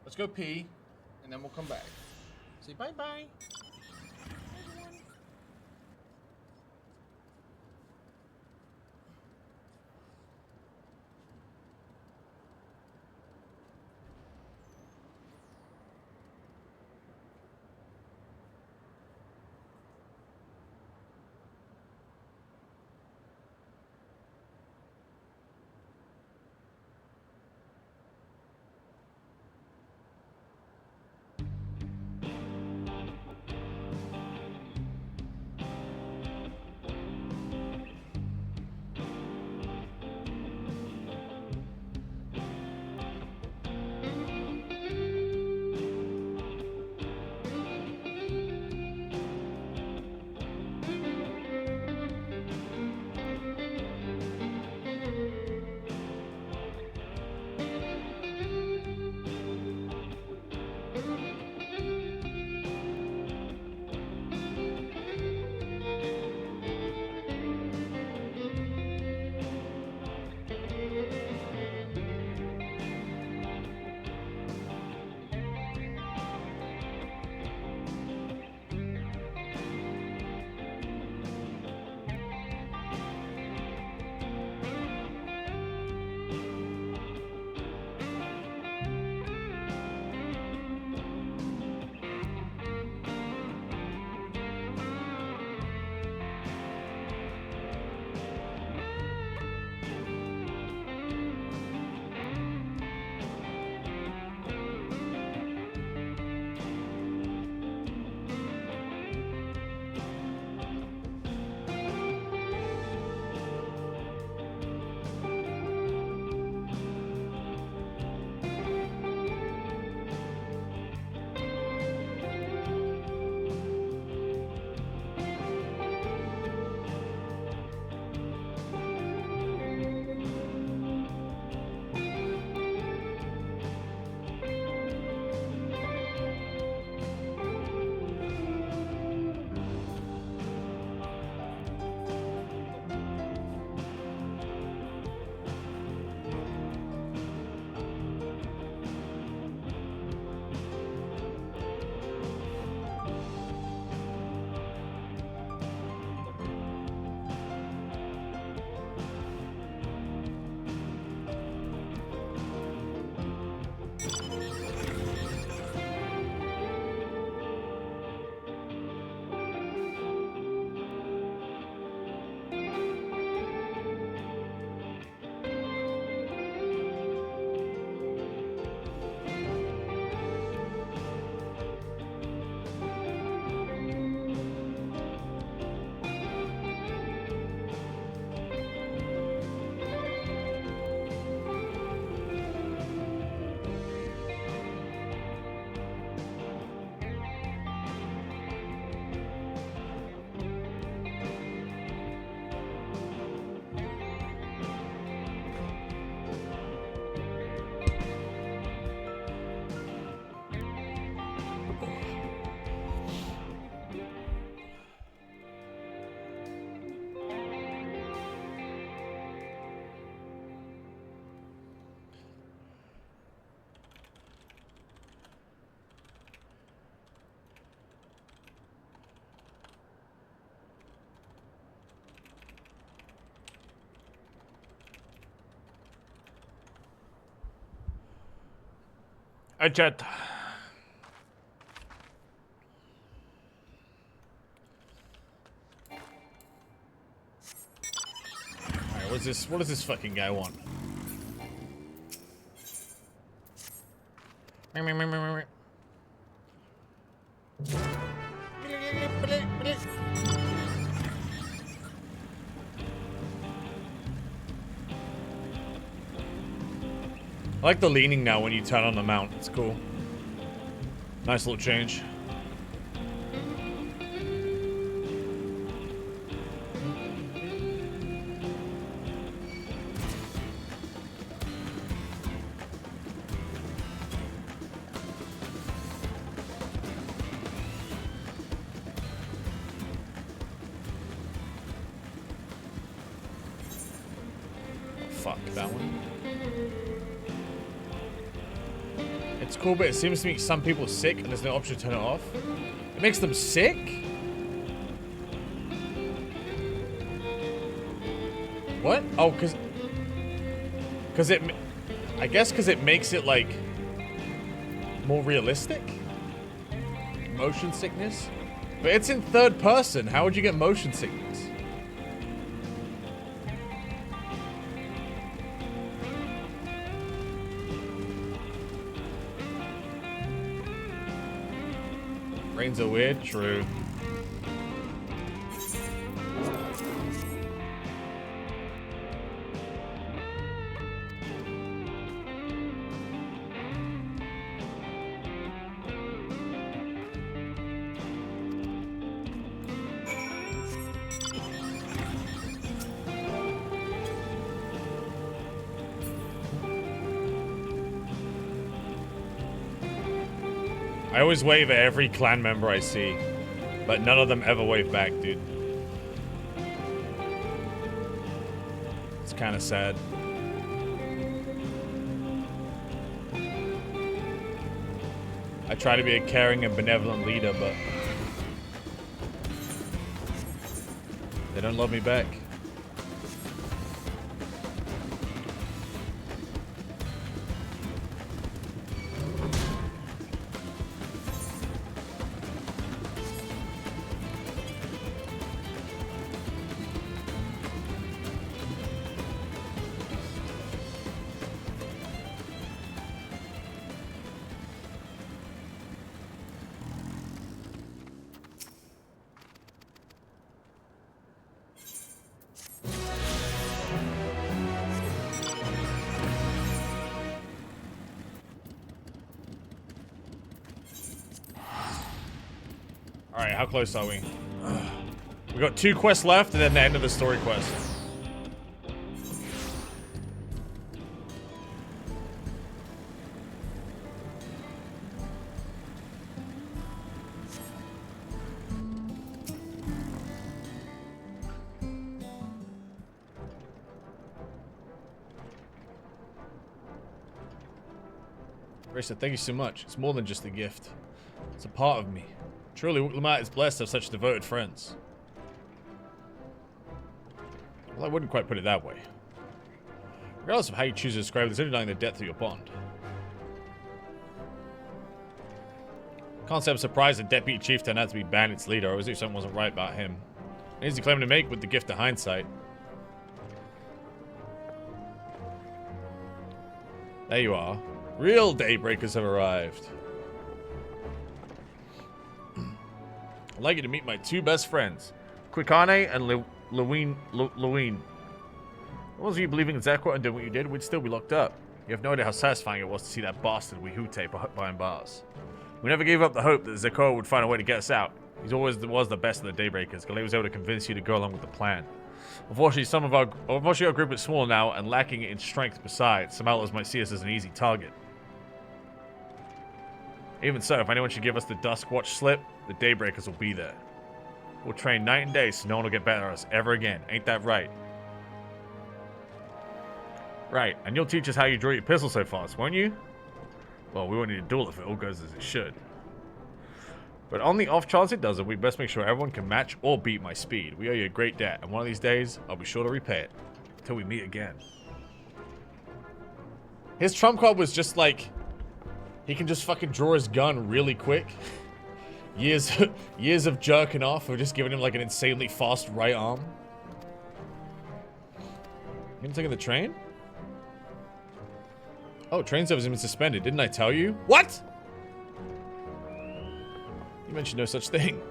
Let's go pee, and then we'll come back. Say bye-bye. I chat. Alright, what's this? What does this fucking guy want? I like the leaning now when you turn on the mount. It's cool. Nice little change. It's cool, but it seems to make some people sick and there's no option to turn it off. It makes them sick? What? Oh, cause it, I guess cause it makes it like more realistic? Motion sickness? But it's in third person. How would you get motion sickness? Brains are weird? True. I always wave at every clan member I see, but none of them ever wave back, dude. It's kind of sad. I try to be a caring and benevolent leader, but they don't love me back. Alright, how close are we? We got 2 quests left and then the end of the story quest. Racer, thank you so much. It's more than just a gift. It's a part of me. Truly, Lamar is blessed to have such devoted friends. Well, I wouldn't quite put it that way. Regardless of how you choose to describe it, there's only denying the depth of your bond. Can't say I'm surprised the Deputy Chief turned out to be Bandit's leader. I always knew something wasn't right about him. An easy claim to make with the gift of hindsight. There you are. Real Daybreakers have arrived. I'd like you to meet my 2 best friends, Quicane and Luween. Those of you believing in Zekwa and doing what you did, we'd still be locked up. You have no idea how satisfying it was to see that bastard Wihute behind bars. We never gave up the hope that Zekwa would find a way to get us out. He always was the best of the Daybreakers. Galay was able to convince you to go along with the plan. Unfortunately, our group is small now and lacking in strength besides. Some outlaws might see us as an easy target. Even so, if anyone should give us the Dusk Watch slip, the Daybreakers will be there. We'll train night and day so no one will get better at us ever again. Ain't that right? Right, and you'll teach us how you draw your pistol so fast, won't you? Well, we won't need a duel if it all goes as it should. But on the off chance it doesn't, we best make sure everyone can match or beat my speed. We owe you a great debt, and one of these days, I'll be sure to repay it. Until we meet again. His trump card was just like... He can just fucking draw his gun really quick. Years of jerking off or just giving him like an insanely fast right arm. You taking the train? Oh, train service has been suspended. Didn't I tell you? What? You mentioned no such thing.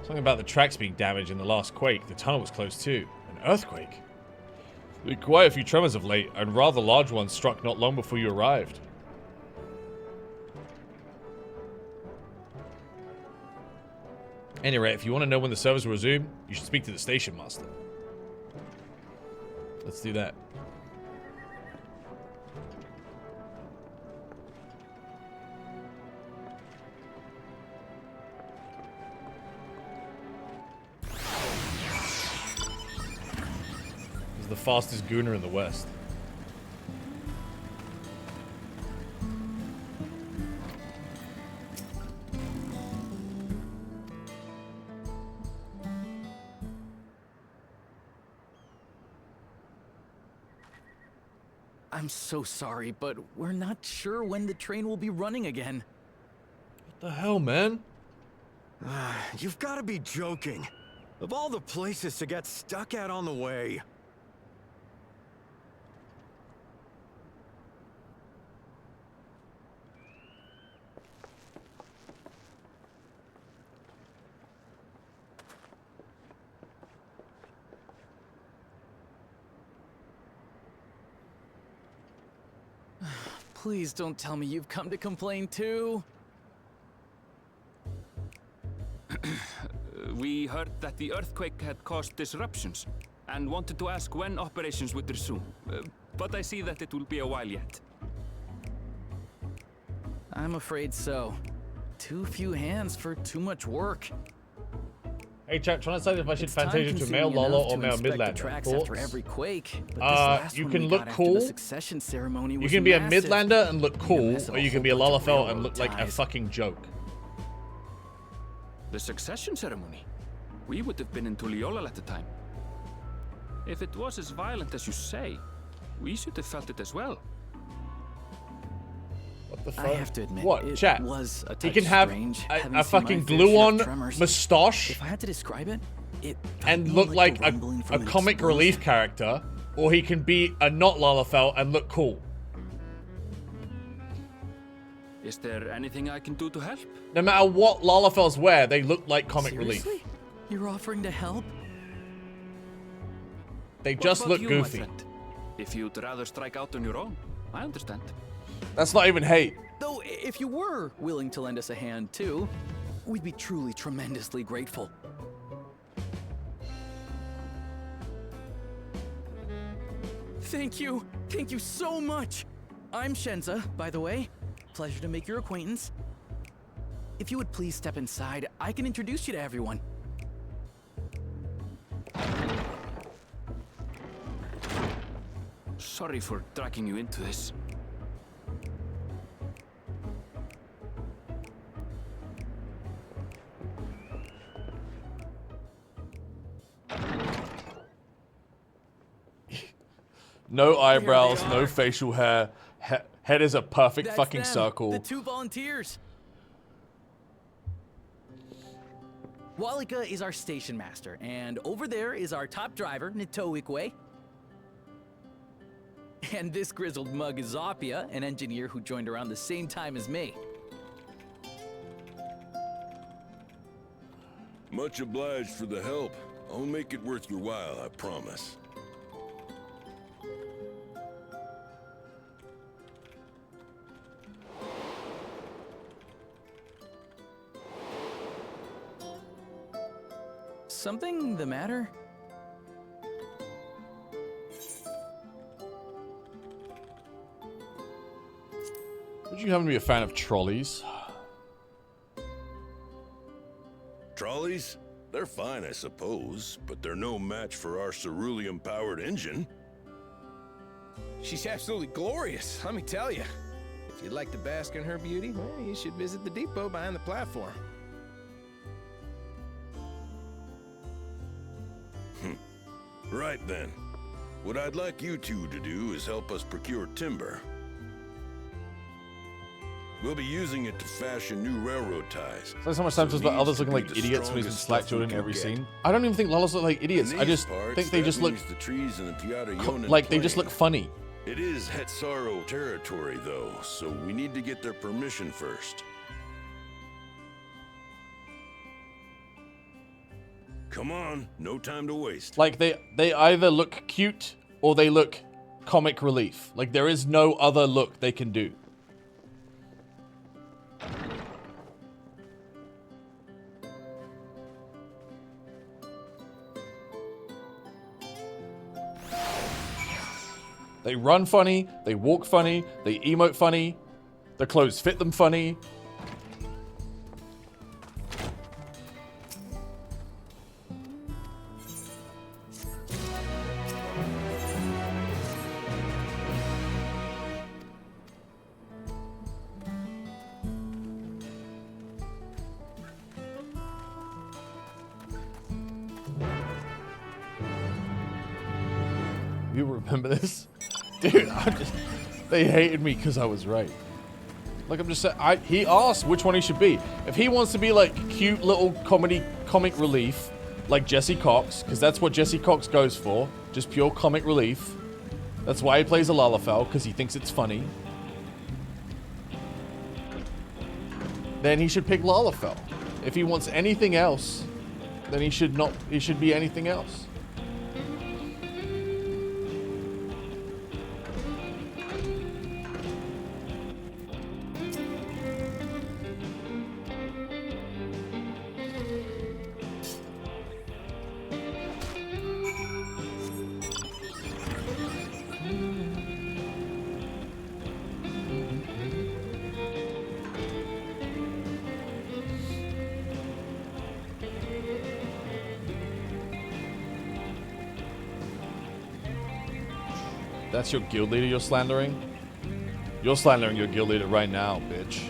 Something about the tracks being damaged in the last quake. The tunnel was closed too. An earthquake? There were quite a few tremors of late, and rather large ones struck not long before you arrived. Anyway, if you want to know when the service will resume, you should speak to the station master. Let's do that. He's the fastest gooner in the West. I'm so sorry, but we're not sure when the train will be running again. What the hell, man? You've got to be joking. Of all the places to get stuck at on the way. Please don't tell me you've come to complain too. We heard that the earthquake had caused disruptions and wanted to ask when operations would resume. But I see that it will be a while yet. I'm afraid so. Too few hands for too much work. Hey chat, trying to decide if I should It's Fantasia to male time-consuming Lala enough or to male inspect the Midlander. tracks Thoughts? after every quake, but this last You one can we look got after cool. the succession ceremony You was can be a massive. Midlander and look Be a cool, mess of or a you can whole be a bunch of Lalafell and railroad look like a ties. fucking joke. The succession ceremony? We would have been in Tuliyola at the time. If it was as violent as you say, we should have felt it as well. What the I have to admit, What? it Chat. was a He touch can have strange a having seen my fucking fair share of glue-on tremors. moustache If I had to describe it, it and felt look more like the rumbling a from an comic explosion. relief character, or he can be a not Lalafell and look cool. Is there anything I can do to help? No matter what Lalafells wear, they look like comic relief. Seriously? You're offering to help? They What just about look you, my goofy. friend? If you'd rather strike out on your own, I understand. That's not even hate. Though, if you were willing to lend us a hand too, we'd be truly tremendously grateful. Thank you. Thank you so much. I'm Shenza, by the way. Pleasure to make your acquaintance. If you would please step inside, I can introduce you to everyone. Sorry for dragging you into this. No eyebrows, no facial hair. Head is a perfect That's fucking them, circle. The two volunteers. Walika is our station master, and over there is our top driver, Nitoikwe. And this grizzled mug is Zopia, an engineer who joined around the same time as me. Much obliged for the help. I'll make it worth your while, I promise. Something the matter? Would you happen to be a fan of trolleys? Trolleys? They're fine, I suppose, but they're no match for our cerulean-powered engine. She's absolutely glorious, let me tell you. If you'd like to bask in her beauty, well, you should visit the depot behind the platform. Right then. What I'd like you two to do is help us procure timber. We'll be using it to fashion new railroad ties. So so much time So about needs others to looking be like the idiots when he's been strongest slack stuff jawed we in can every get. scene. I don't even think Lalas look like idiots. In I these just parts, think they that just look means the trees in the Piata Yonan like they just plain. look funny. It is Hetsaro territory, though, so we need to get their permission first. Come on, no time to waste. Like they either look cute or they look comic relief. Like there is no other look they can do. They run funny, they walk funny, they emote funny, the clothes fit them funny. You remember this? Dude, they hated me because I was right. Like I'm just saying, he asked which one he should be. If he wants to be like cute little comic relief, like Jesse Cox, because that's what Jesse Cox goes for, just pure comic relief. That's why he plays a Lalafell, because he thinks it's funny. Then he should pick Lalafell. If he wants anything else, then he should not. He should be anything else. That's your guild leader you're slandering? You're slandering your guild leader right now, bitch.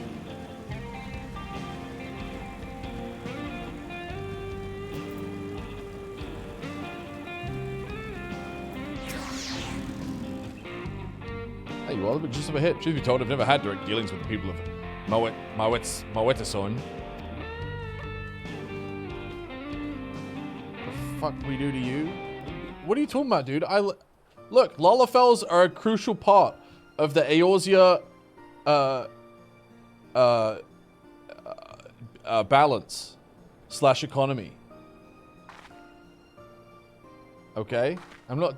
Hey, you all, but just have a hit. Truth be told, I've never had direct dealings with the people of Mawetason. The fuck we do to you? What are you talking about, dude? Look, Lalafells are a crucial part of the Eorzea balance / economy. Okay? I'm not...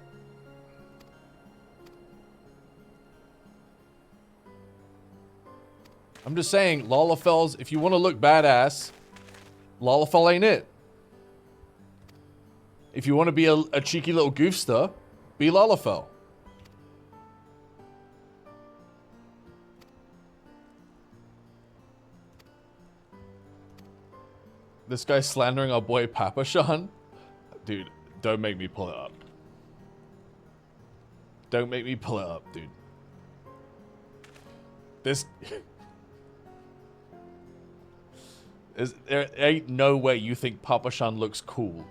I'm just saying, Lalafells, if you want to look badass, Lalafell ain't it. If you want to be a cheeky little goofster, be Lalafell. This guy's slandering our boy Papa Shan. Dude, don't make me pull it up. Don't make me pull it up, dude. This... there ain't no way you think Papa Shan looks cool.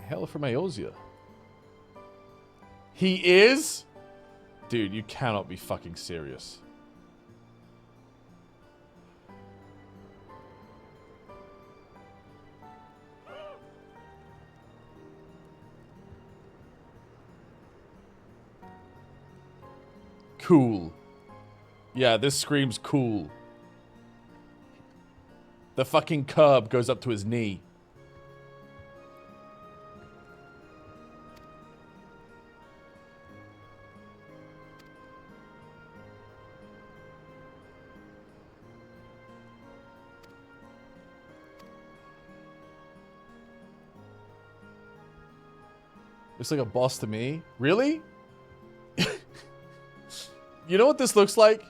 Hell from Eorzea. He is? Dude, you cannot be fucking serious. Cool. Yeah, this screams cool. The fucking curb goes up to his knee. Looks like a boss to me. Really? You know what this looks like?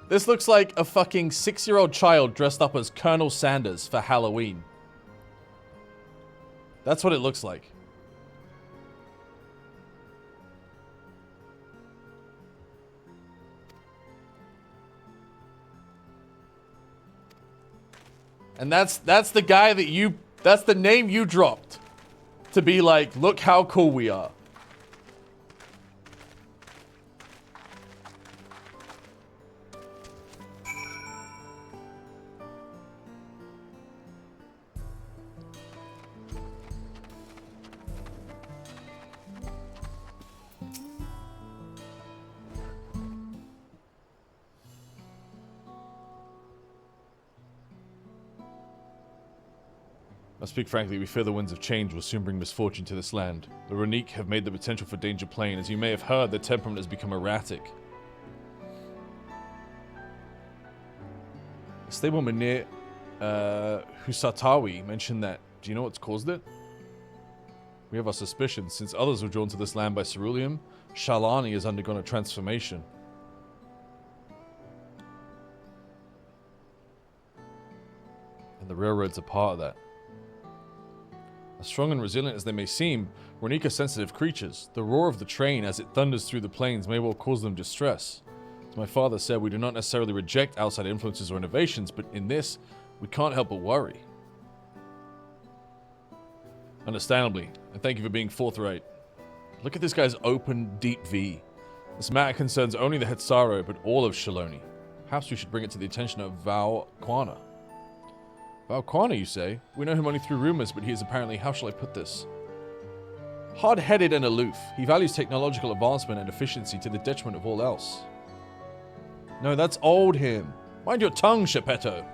This looks like a fucking 6-year-old child dressed up as Colonel Sanders for Halloween. That's what it looks like. And that's the guy that you... That's the name you dropped. To be like, look how cool we are. I speak frankly, we fear the winds of change will soon bring misfortune to this land. The Runique have made the potential for danger plain. As you may have heard, their temperament has become erratic. A stableman near Husatawi mentioned that. Do you know what's caused it? We have our suspicions. Since others were drawn to this land by ceruleum, Shalani has undergone a transformation. And the railroads are part of that. As strong and resilient as they may seem, Runique are sensitive creatures. The roar of the train as it thunders through the plains may well cause them distress. As my father said, we do not necessarily reject outside influences or innovations, but in this, We can't help but worry. Understandably, and thank you for being forthright. Look at this guy's open, deep V. This matter concerns only the Hetsaro, but all of Shaloni. Perhaps we should bring it to the attention of Val Quana. Val Quana, you say? We know him only through rumors, but he is apparently, how shall I put this? Hard-headed and aloof. He values technological advancement and efficiency to the detriment of all else. No, that's old him. Mind your tongue, Shepeto.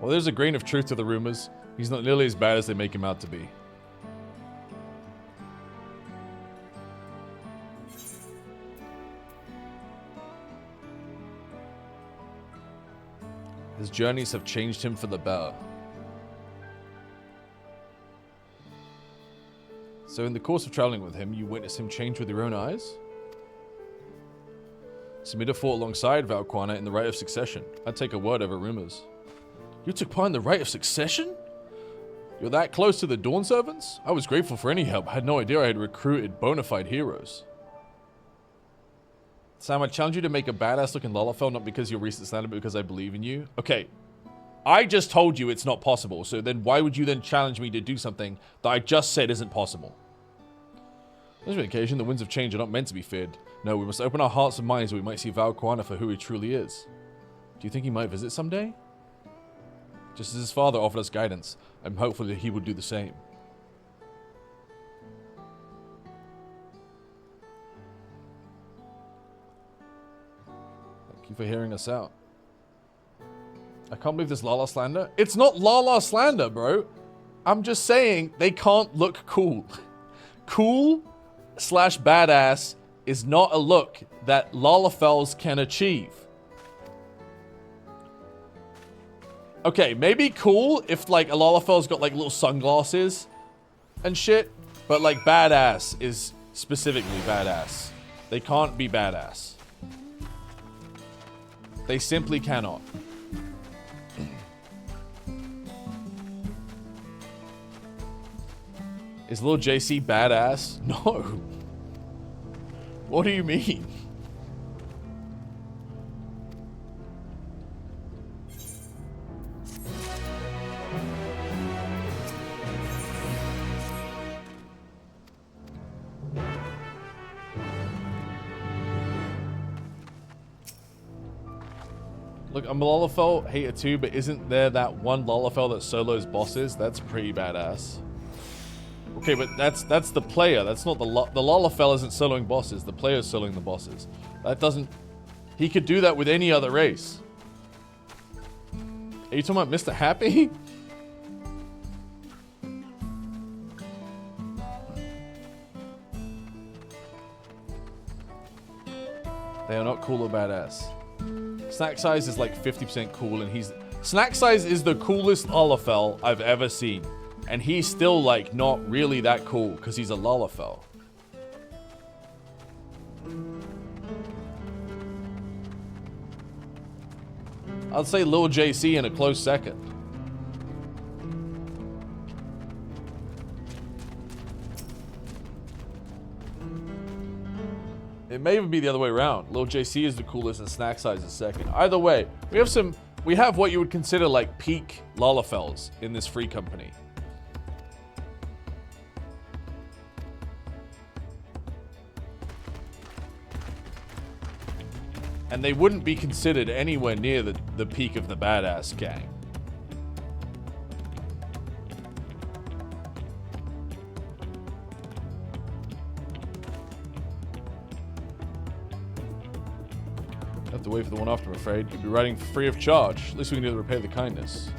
Well, there's a grain of truth to the rumors. He's not nearly as bad as they make him out to be. His journeys have changed him for the better. So in the course of traveling with him, you witnessed him change with your own eyes? Samita fought alongside Val Quana in the Right of Succession. I'd take a word over rumors. You took part in the Right of Succession? You're that close to the Dawn Servants? I was grateful for any help. I had no idea I had recruited bona fide heroes. Sam, I challenge you to make a badass-looking Lalafell, not because you're recent slander, but because I believe in you. Okay, I just told you it's not possible, so then why would you then challenge me to do something that I just said isn't possible? On this occasion, the winds of change are not meant to be feared. No, we must open our hearts and minds so we might see Val Quana for who he truly is. Do you think he might visit someday? Just as his father offered us guidance, I'm hopeful that he would do the same. Thank you for hearing us out. I can't believe this Lala slander. It's not Lala slander, bro. I'm just saying they can't look cool. Cool / badass is not a look that Lalafells can achieve. Okay, maybe cool if like a Lalafell's got like little sunglasses and shit, but like badass is specifically badass. They can't be badass. They simply cannot. Is little JC badass? No. What do you mean? Look, I'm a Lalafell hater too, but isn't there that one Lalafell that solos bosses? That's pretty badass. Okay, but that's the player. That's not the Lalafell isn't soloing bosses. The player's soloing the bosses. That doesn't... He could do that with any other race. Are you talking about Mr. Happy? They are not cool or badass. Snack Size is like 50% cool, and he's... Snack Size is the coolest Lalafell I've ever seen. And he's still, like, not really that cool, because he's a Lalafell. I'd say Lil JC in a close second. It may even be the other way around. Lil JC is the coolest and Snack Size is second. Either way, we have what you would consider like peak Lalafells in this free company. And they wouldn't be considered anywhere near the peak of the badass gang. Have to wait for the one after, I'm afraid. You'll be riding free of charge. At least we can do to repay the kindness.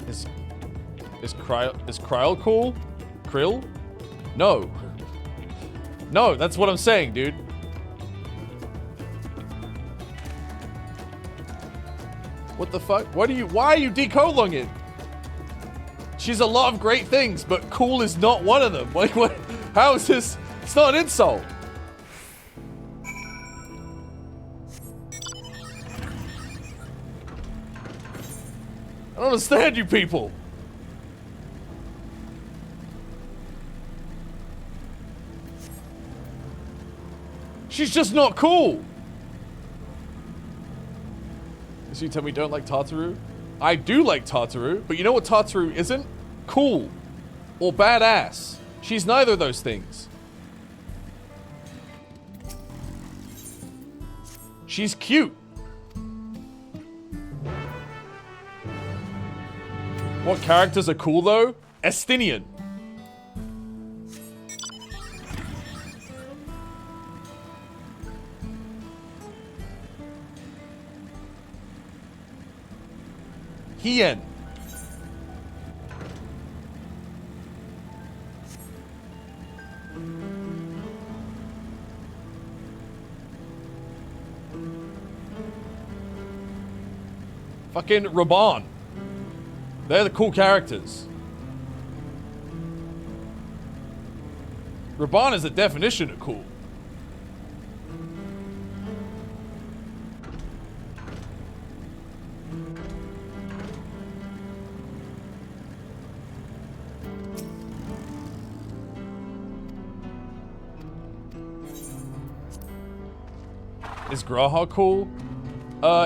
Is Kryl cool? Krill? No. No, that's what I'm saying, dude. What the fuck? Why are you decolonging? She's a lot of great things, but cool is not one of them. Like, what? How is this? It's not an insult. I don't understand you people. She's just not cool. So you tell me you don't like Tartaru? I do like Tartaru, but you know what Tartaru isn't? Cool. Or badass. She's neither of those things. She's cute. What characters are cool though? Estinian. Hien. Fucking Raban. They're the cool characters. Raban is the definition of cool. Is Graha cool?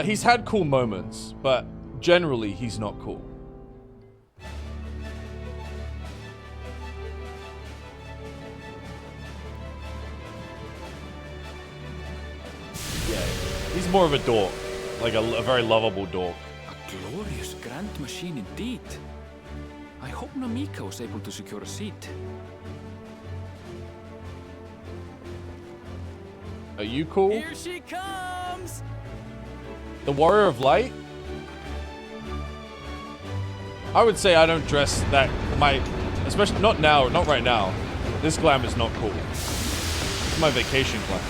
He's had cool moments, but generally he's not cool. Yeah, he's more of a dork. Like a very lovable dork. A glorious grand machine indeed. I hope Namika was able to secure a seat. Are you cool? Here she comes! The Warrior of Light? I would say I don't dress that especially not now, not right now. This glam is not cool. It's my vacation glam.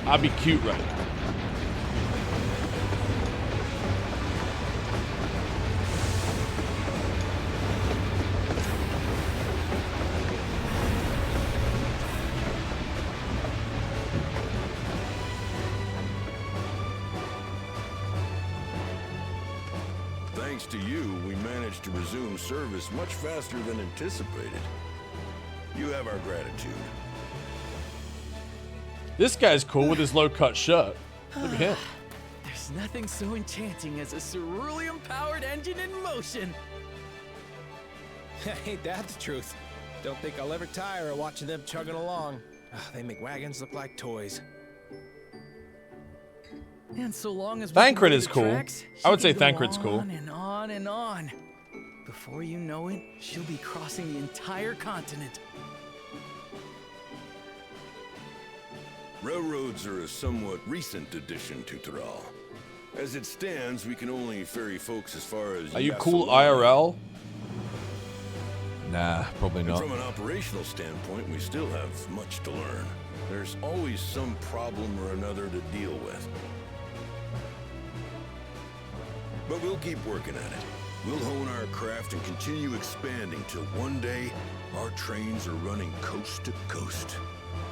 I'd be cute right now. Thanks to you, we managed to resume service much faster than anticipated. You have our gratitude. This guy's cool with his low-cut shirt. Look at him. There's nothing so enchanting as a cerulean-powered engine in motion. Ain't that the truth? Don't think I'll ever tire of watching them chugging along. They make wagons look like toys. And so long as Thancred is cool. I would say Thancred's cool. On and on and on. Before you know it, she'll be crossing the entire continent. Railroads are a somewhat recent addition to Thrall. As it stands, we can only ferry folks as far as... Are you cool IRL? Nah, probably not. And from an operational standpoint, we still have much to learn. There's always some problem or another to deal with. But we'll keep working at it. We'll hone our craft and continue expanding till one day our trains are running coast to coast.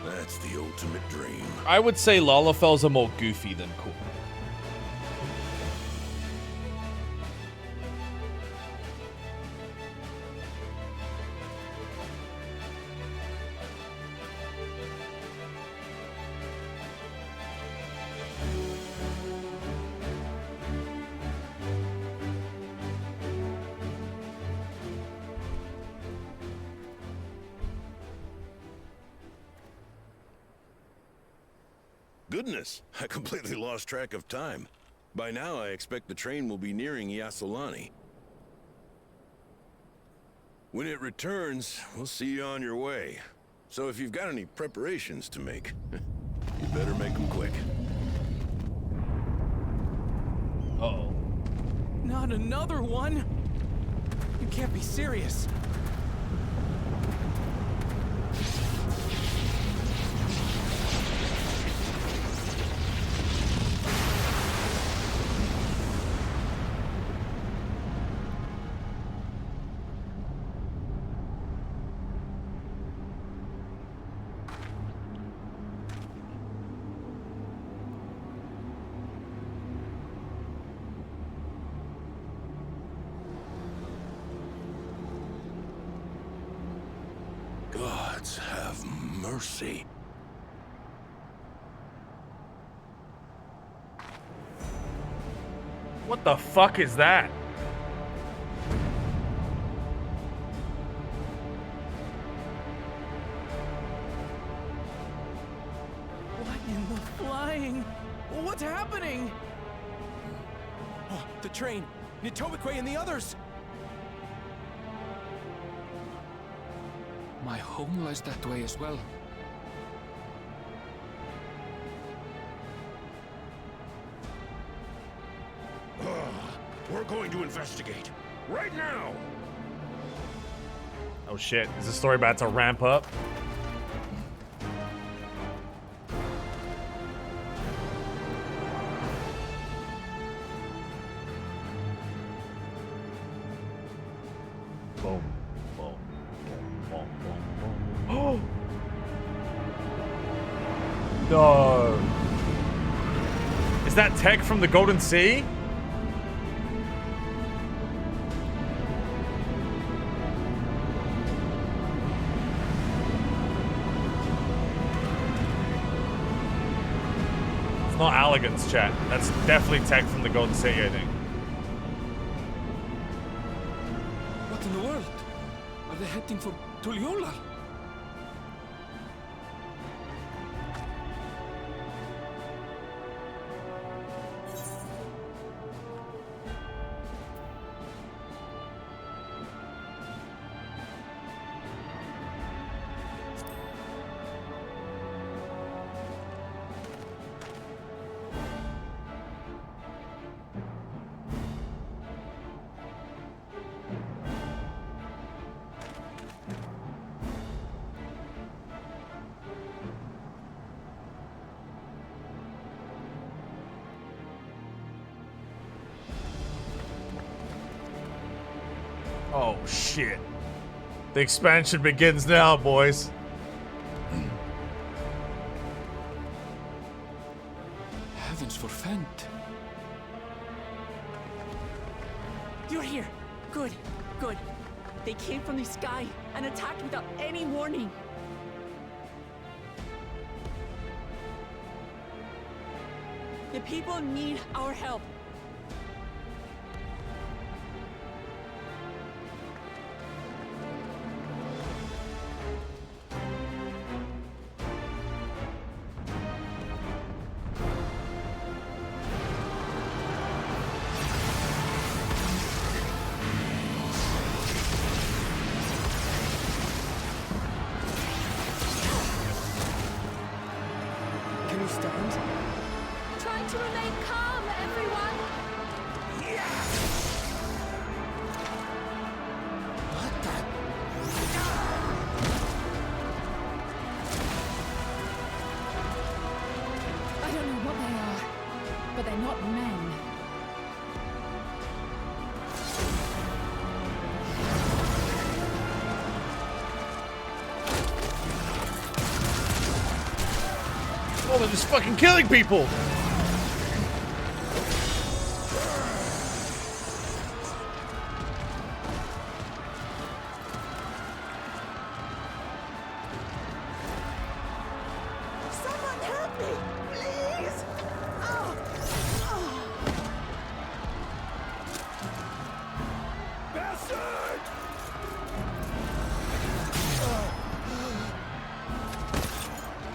That's the ultimate dream. I would say Lalafells are more goofy than cool. Goodness, I completely lost track of time. By now, I expect the train will be nearing Yasolani. When it returns, we'll see you on your way. So if you've got any preparations to make, you better make them quick. Uh-oh. Not another one? You can't be serious. Gods have mercy. What the fuck is that? What in the flying? What's happening? Oh, the train! Nitobekwe and the others! My home lies that way as well. We're going to investigate. Right now! Oh shit, is the story about to ramp up? Boom, boom, boom, boom, boom, boom. No. Is that tech from the Golden Sea? It's not Alligans, chat. That's definitely tech from the Golden City, I think. What in the world? Are they heading for Tuliolal? Oh shit. The expansion begins now, boys. Heavens forfend. You're here. Good, good. They came from the sky and attacked without any warning. The people need our help. Can you stand? Try to remain calm, everyone. What the? I don't know what they are, but they're not men. Oh, they're just fucking killing people! Someone help me, please! Oh. Bastard!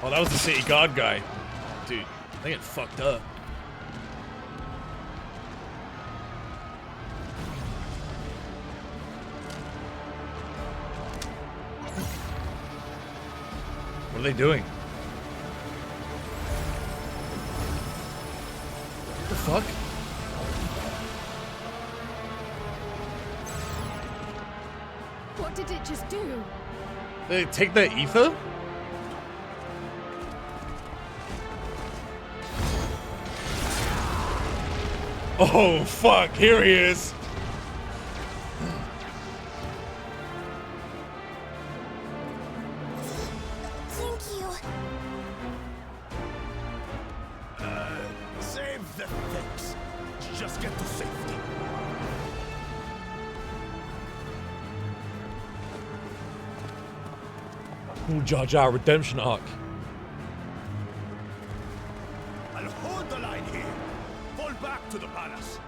Oh, that was the city guard guy. Dude, they get fucked up. What are they doing? What the fuck? What did it just do? They take their ether? Oh fuck, here he is. Thank you. Save the things. Just get to safety. Ooh, Jar Jar redemption arc. I'll hold the line here. Fall back to the palace.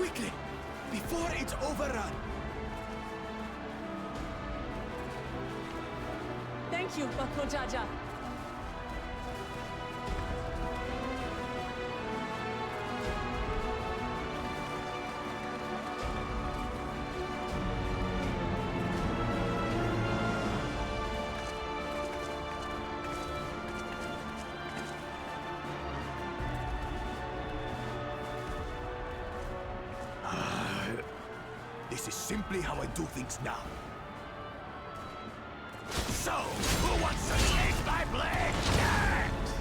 Quickly, before it's overrun. Thank you, Bako Jaja. This is simply how I do things now. So, who wants to taste my blade next?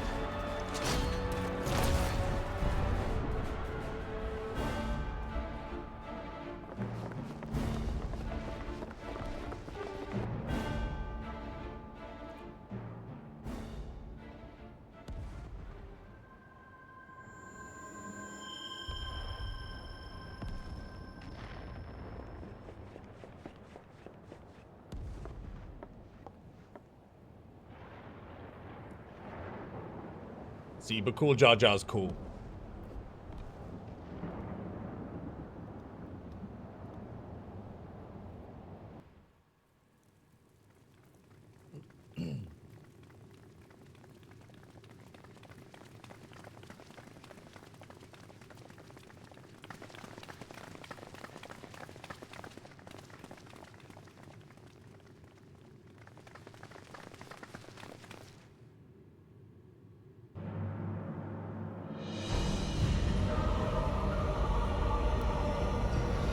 See, but cool Jar Jar's cool.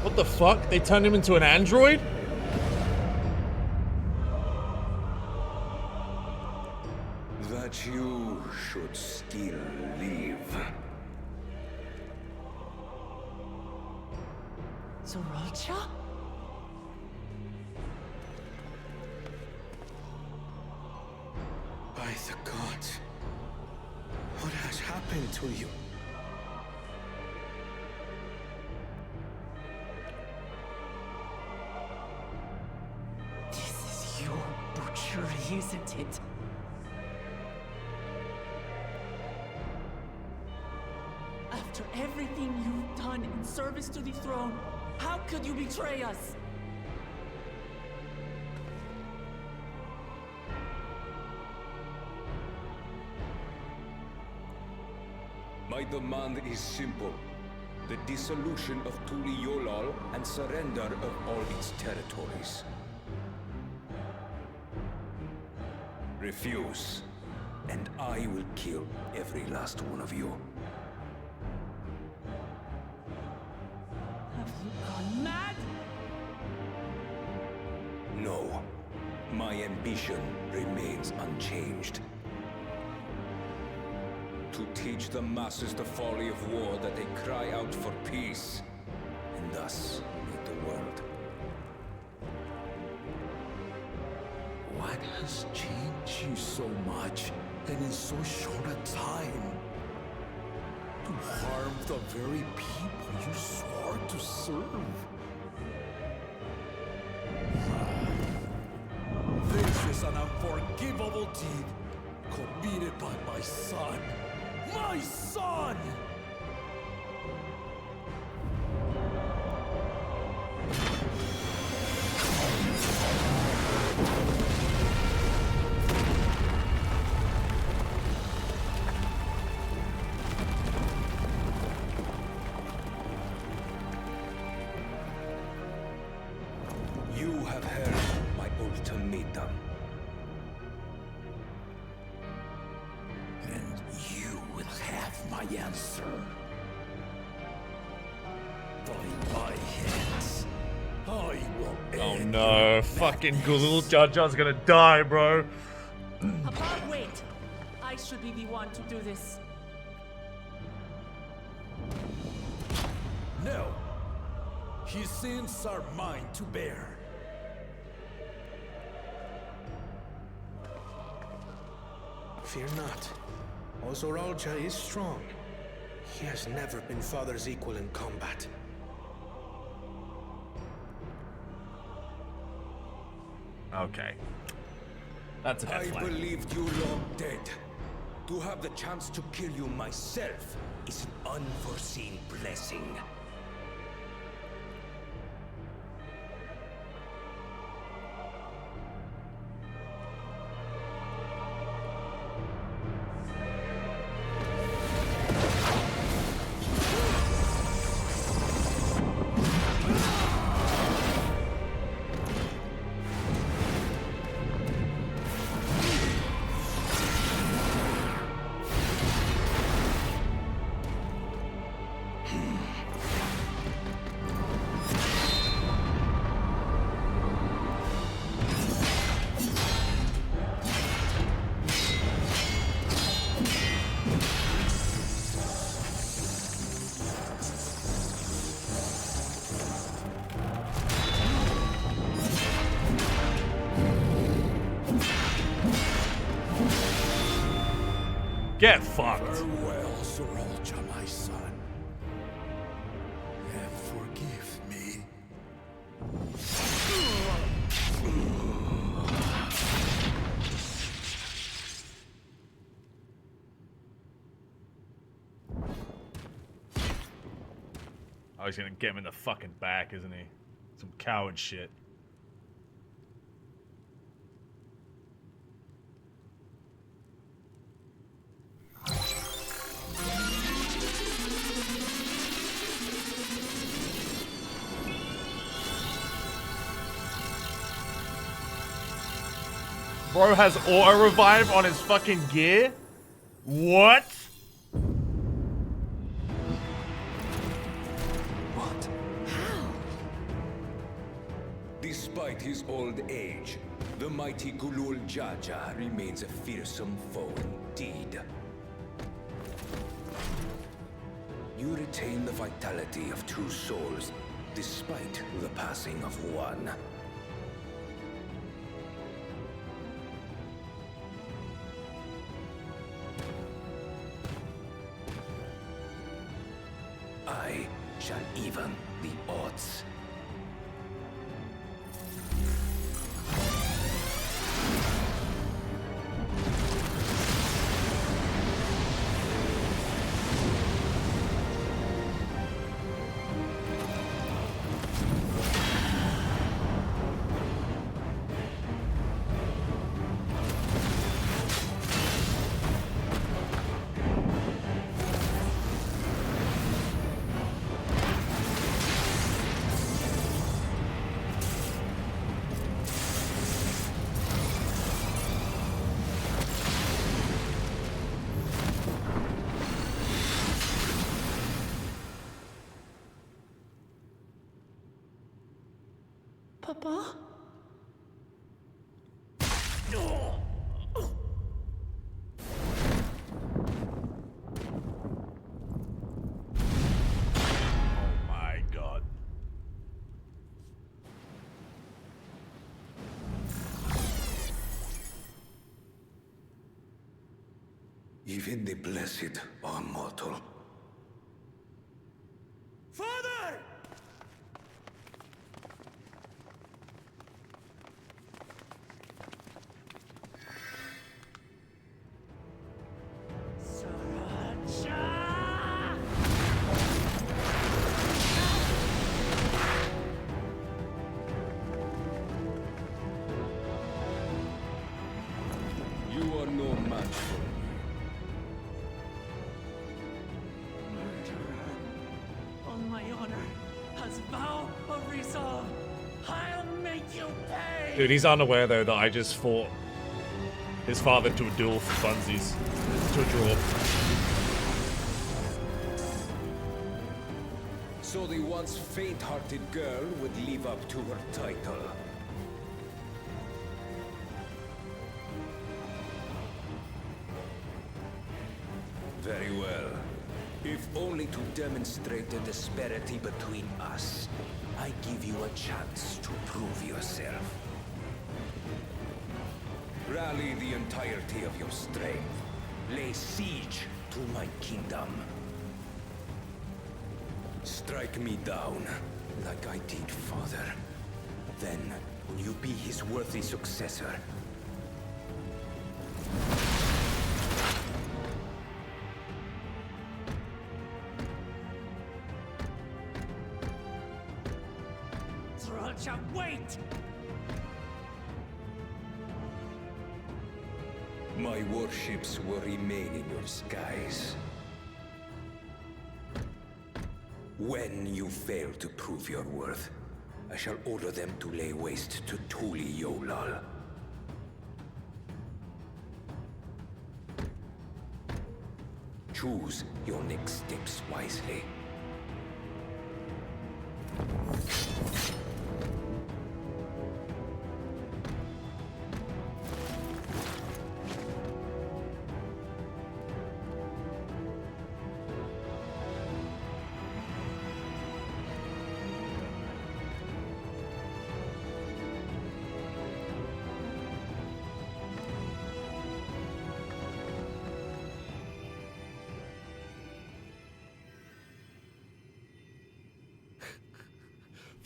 What the fuck? They turned him into an android? That you should still live. Zoralcha? By the gods, what has happened to you? This is your butchery, isn't it? After everything you've done in service to the throne, how could you betray us? My demand is simple. The dissolution of Tuli Yolal and surrender of all its territories. Refuse, and I will kill every last one of you. Have you gone mad? No. My ambition remains unchanged. To teach the masses the folly of war, that they cry out for peace, and thus unite the world. What has changed you so much, and in so short a time? To harm the very people you swore to serve. This is an unforgivable deed committed by my son. My son! You have heard my ultimatum. And you will have my answer. By my hands, I will Oh end no, fucking Gulul Jar Jar's gonna die, bro. Papa, wait. I should be the one to do this. No! His sins are mine to bear. Fear not. Ozoralcha is strong. He has never been father's equal in combat. Okay. That's a I death flag. believed you long dead. To have the chance to kill you myself is an unforeseen blessing. Get fucked. Farewell, Sorolja, my son. And forgive me. Oh, he's gonna get him in the fucking back, isn't he? Some coward shit. Bro has auto revive on his fucking gear? What? Despite his old age, the mighty Gulul Jaja remains a fearsome foe indeed. You retain the vitality of two souls, despite the passing of one. I shall even the odds. Papa? My God. Even the blessed are mortal. Father! You are no match for me. On my honor, as vow of resolve, I'll make you pay! Dude, he's unaware though that I just fought his father to a duel for funsies. To a draw. So the once faint-hearted girl would live up to her title. Very well. If only to demonstrate the disparity between us, I give you a chance to prove yourself. Rally the entirety of your strength. Lay siege to my kingdom. Strike me down, like I did father. Then, will you be his worthy successor? Sorolja, wait! My warships will remain in your skies. When you fail to prove your worth, I shall order them to lay waste to Tuli Yolal. Choose your next steps wisely.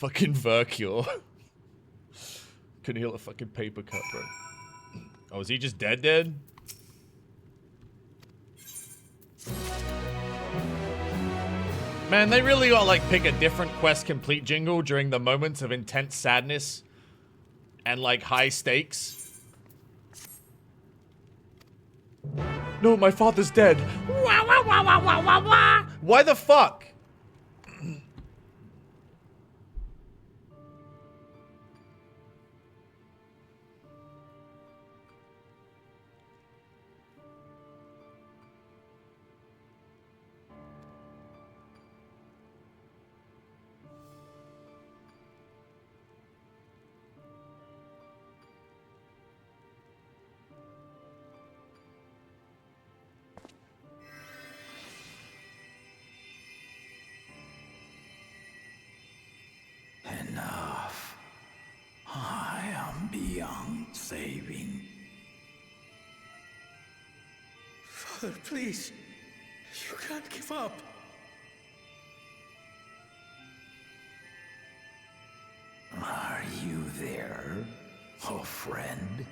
Fucking Vercure. Couldn't heal a fucking paper cut, bro. Oh, is he just dead? Man, they really gotta like pick a different quest complete jingle during the moments of intense sadness and like high stakes. No, my father's dead. Why the fuck? Enough. I am beyond saving. Father, please. You can't give up. Are you there, oh friend?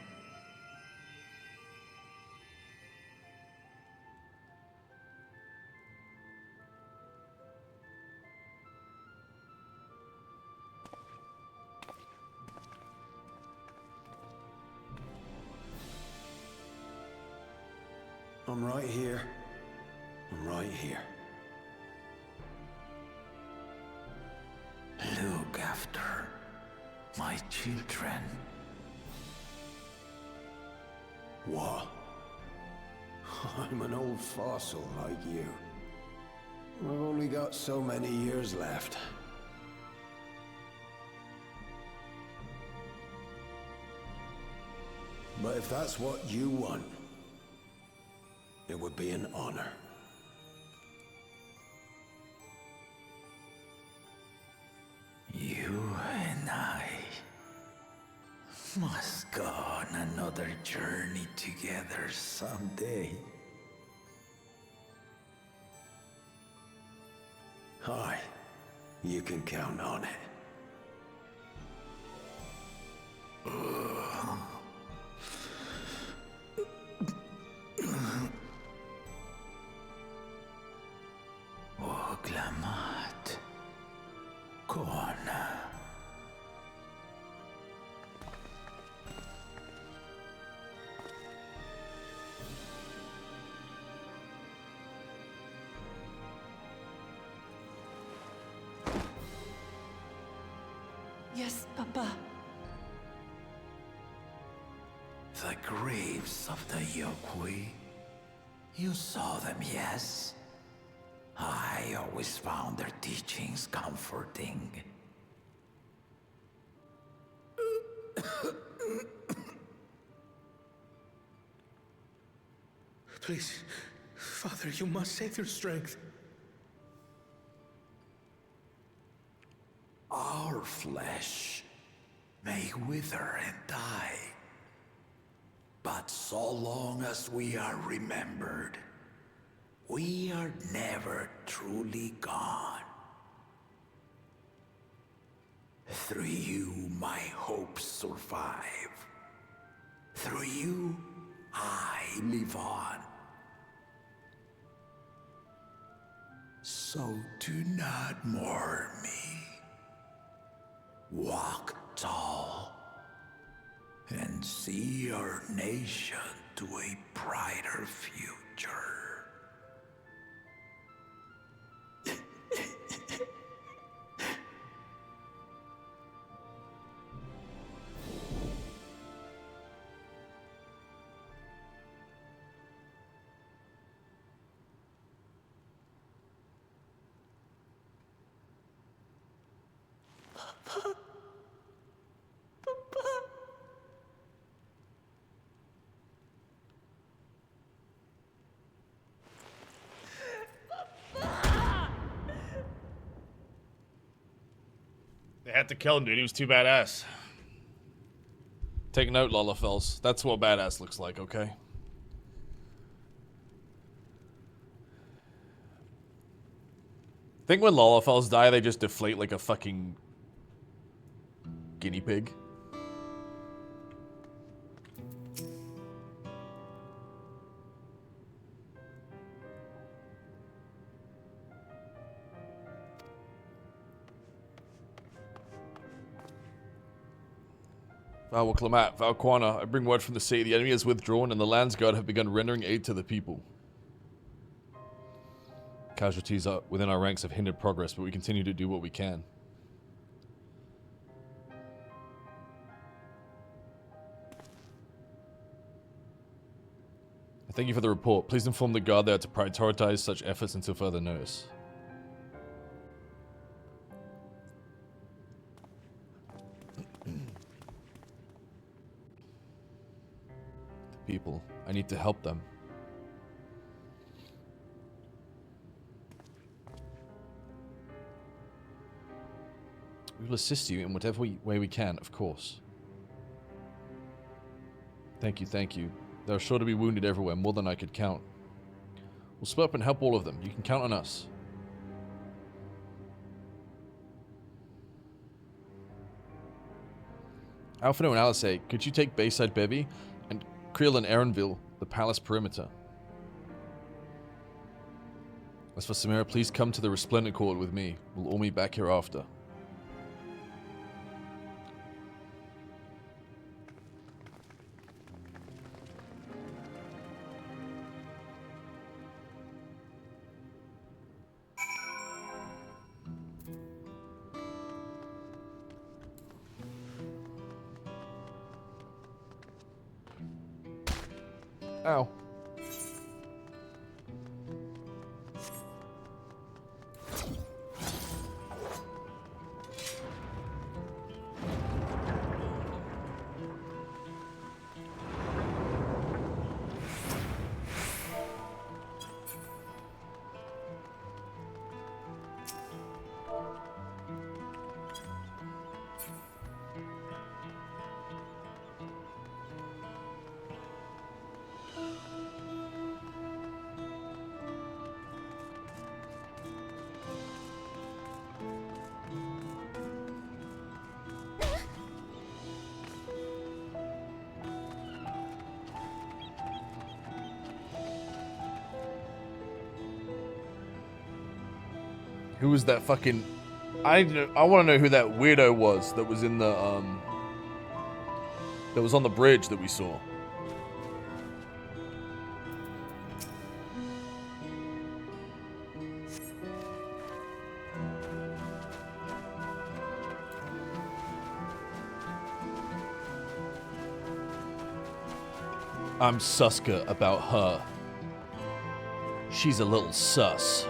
I'm right here. I'm right here. Look after my children. What? I'm an old fossil like you. I've only got so many years left. But if that's what you want, it would be an honor. You and I must go on another journey together someday. Aye, you can count on it. Oglamat. Kona. Yes, Papa. The graves of the Yokwi. You saw them, yes? I always found their teachings comforting. Please, Father, you must save your strength. Our flesh may wither and die, but so long as we are remembered, we are never truly gone. Through you, my hopes survive. Through you, I live on. So do not mourn me. Walk tall and see our nation to a brighter future. They had to kill him, dude. He was too badass. Take note, Lolafels. That's what badass looks like, okay? Think when Lolafels die, they just deflate like a fucking Guinea pig. Val Clamat, Valquana, I bring word from the sea. The enemy has withdrawn and the land's guard have begun rendering aid to the people. Casualties within our ranks have hindered progress, but we continue to do what we can. Thank you for the report. Please inform the guard there to prioritize such efforts until further notice. The people. I need to help them. We will assist you in whatever way we can, of course. Thank you, thank you. There are sure to be wounded everywhere, more than I could count. We'll split up and help all of them. You can count on us. Alphino and Alice, could you take Bayside Bevy and Creel and Aaronville, the palace perimeter? As for Samira, please come to the Resplendent Court with me. We'll all meet back here after. Ow. Who was that fucking... I want to know who that weirdo was that was in the, that was on the bridge that we saw. I'm Suska about her. She's a little sus.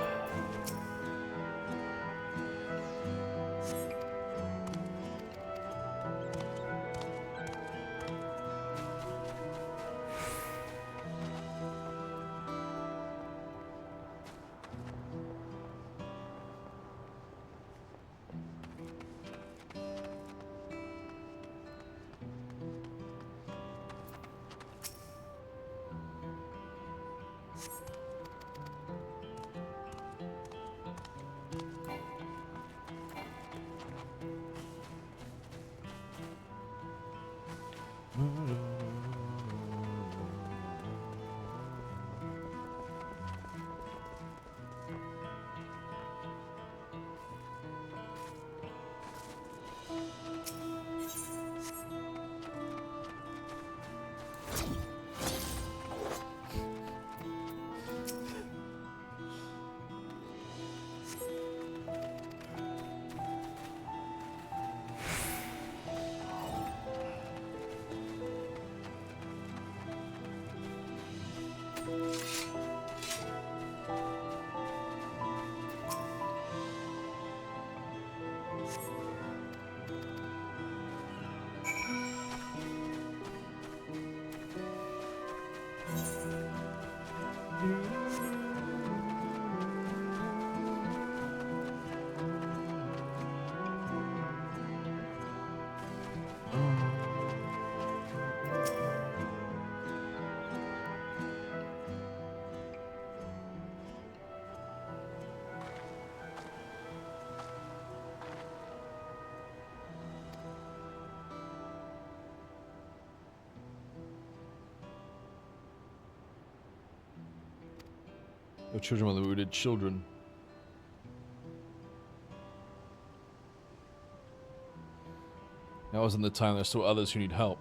Your children were wounded children. Now isn't the time. There's still others who need help.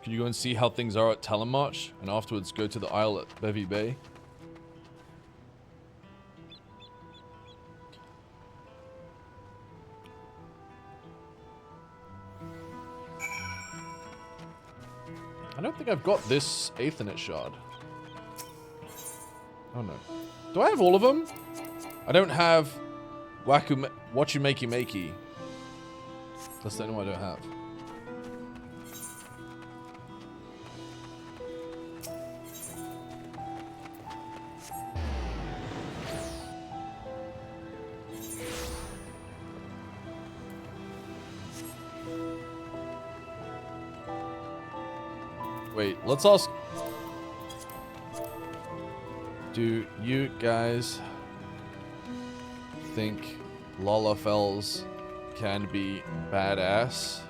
Can you go and see how things are at Telemarch, and afterwards go to the Isle at Bevy Bay? I don't think I've got this Aethernet shard. Oh no. Do I have all of them? I don't have Wachu Makey Makey. That's the only one I don't have. Wait, let's ask... Do you guys think Lalafels can be badass?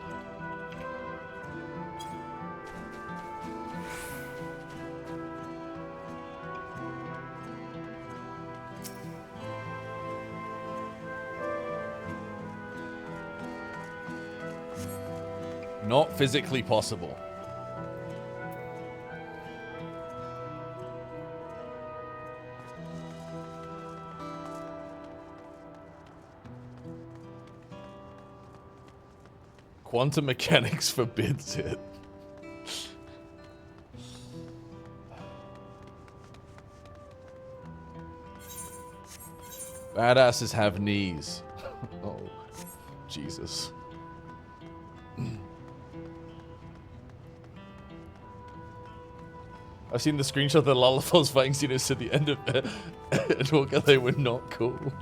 Not physically possible. Quantum mechanics forbids it. Badasses have knees. Oh, Jesus. I've seen the screenshot of the Lalafels fighting scenes at the end of it. And they were not cool.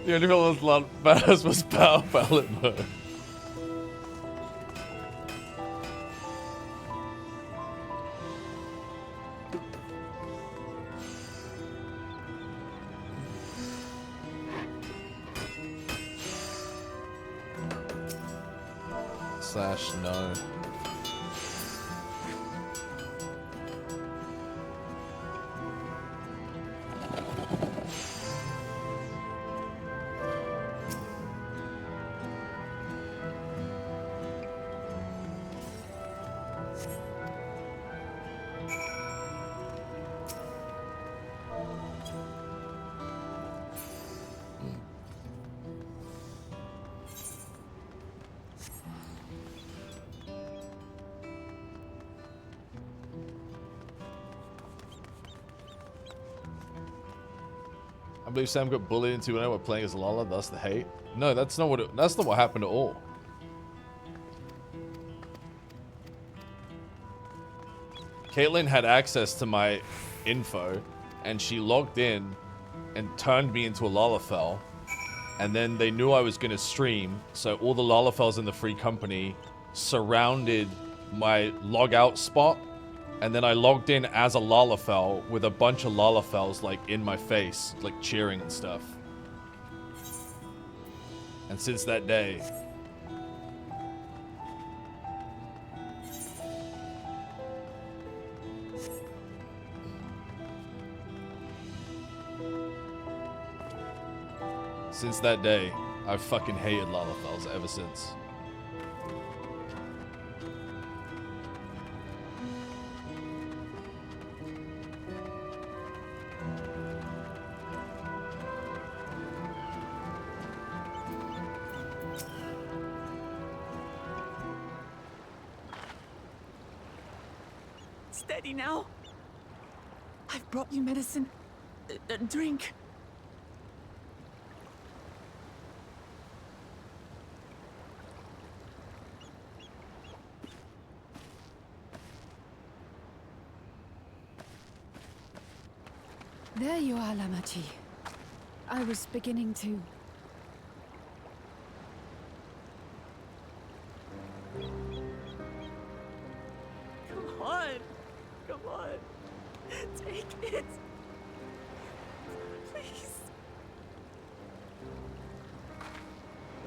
The only one that was badass was Power Palette mode. / no. I believe Sam got bullied into when I were playing as Lala, thus the hate. No, that's not what happened at all. Caitlyn had access to my info, and she logged in and turned me into a Lalafell. And then they knew I was going to stream, so all the Lalafells in the free company surrounded my log out spot. And then I logged in as a Lalafell with a bunch of Lalafells like in my face, like cheering and stuff. And since that day, I've fucking hated Lalafells ever since. Steady now. I've brought you medicine. Drink. There you are, Lamachi. I was beginning to... Take it. Please.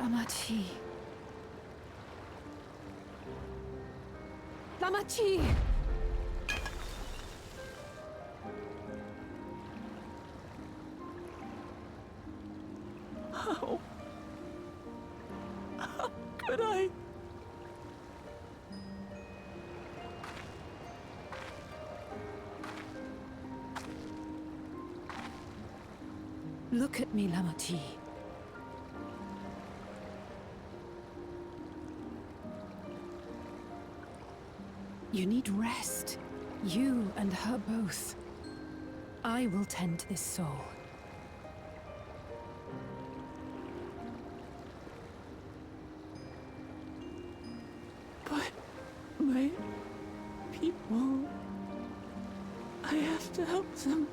Lamachi. Lamachi! How? How could I? Look at me, Lamachi. You need rest. You and her both. I will tend to this soul. But my people, I have to help them.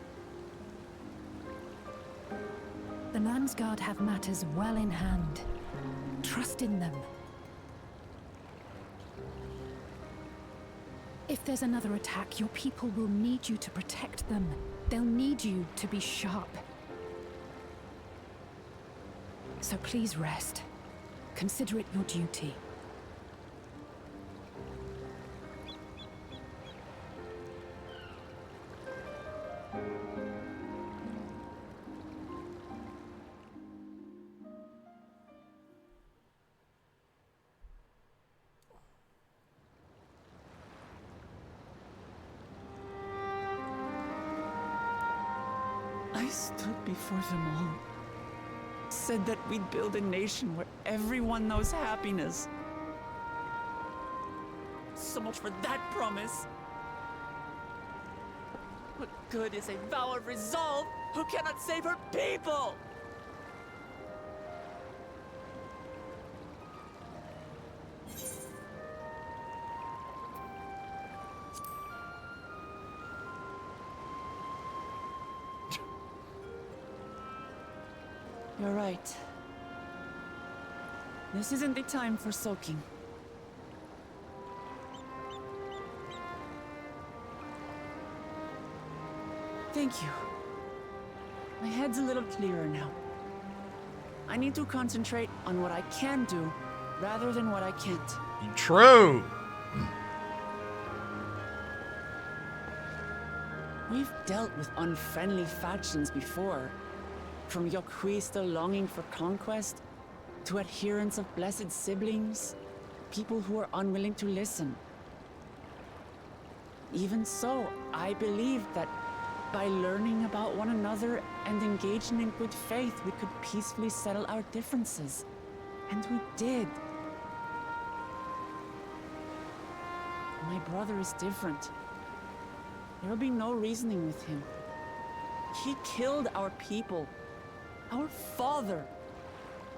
The Landsguard have matters well in hand. Trust in them. If there's another attack, your people will need you to protect them. They'll need you to be sharp. So please rest. Consider it your duty. I stood before them all. Said that we'd build a nation where everyone knows happiness. So much for that promise. What good is a vow of resolve who cannot save her people? You're right. This isn't the time for sulking. Thank you. My head's a little clearer now. I need to concentrate on what I can do, rather than what I can't. True! We've dealt with unfriendly factions before. From Yokhui still longing for conquest, to adherents of blessed siblings, people who are unwilling to listen. Even so, I believe that by learning about one another and engaging in good faith, we could peacefully settle our differences. And we did. My brother is different. There will be no reasoning with him. He killed our people. Our father.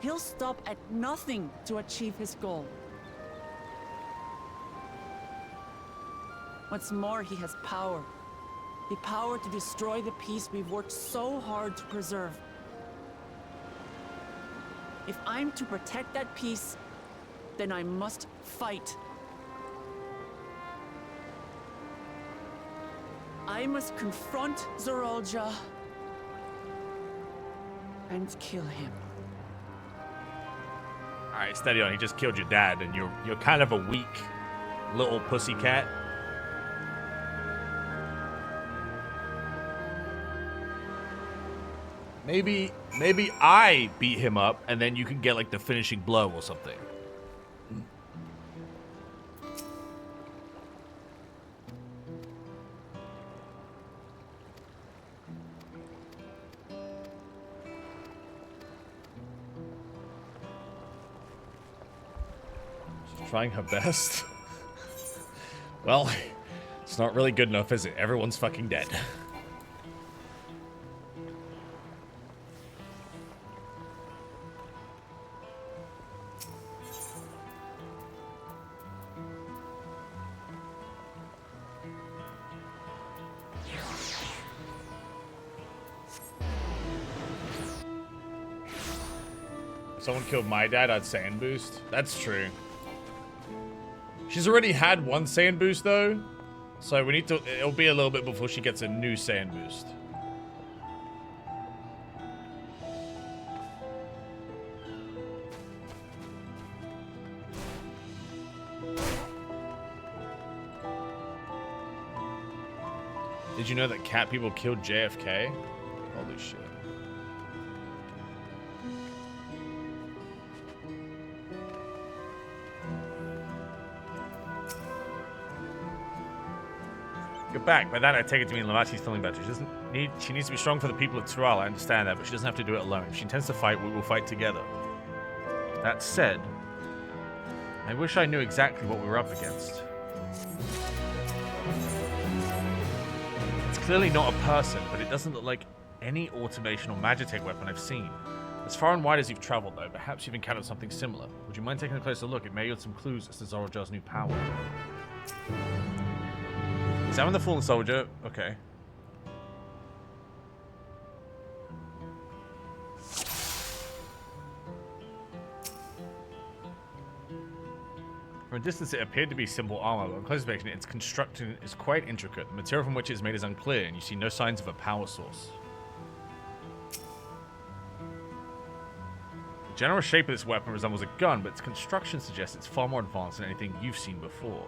He'll stop at nothing to achieve his goal. What's more, he has power. The power to destroy the peace we've worked so hard to preserve. If I'm to protect that peace, then I must fight. I must confront Zorolja and kill him. Alright, steady on. He just killed your dad, and you're kind of a weak little pussycat. Maybe I beat him up, and then you can get like the finishing blow or something. She's trying her best. Well, it's not really good enough, is it? Everyone's fucking dead. If someone killed my dad, I'd sand boost. That's true. She's already had one sand boost though, So we need to... It'll be a little bit before she gets a new Saiyan boost. Did you know that cat people killed JFK? Holy shit. You're back. By that, I take it to mean Lavati's feeling better. She needs to be strong for the people of Tural. I understand that, but she doesn't have to do it alone. If she intends to fight, we will fight together. That said, I wish I knew exactly what we were up against. It's clearly not a person, but it doesn't look like any automation or Magitech weapon I've seen. As far and wide as you've traveled, though, perhaps you've encountered something similar. Would you mind taking a closer look? It may yield some clues as to Zorojar's new power. Examine the fallen soldier. Okay. From a distance, it appeared to be simple armor, but on close inspection, its construction is quite intricate. The material from which it is made is unclear, and you see no signs of a power source. The general shape of this weapon resembles a gun, but its construction suggests it's far more advanced than anything you've seen before.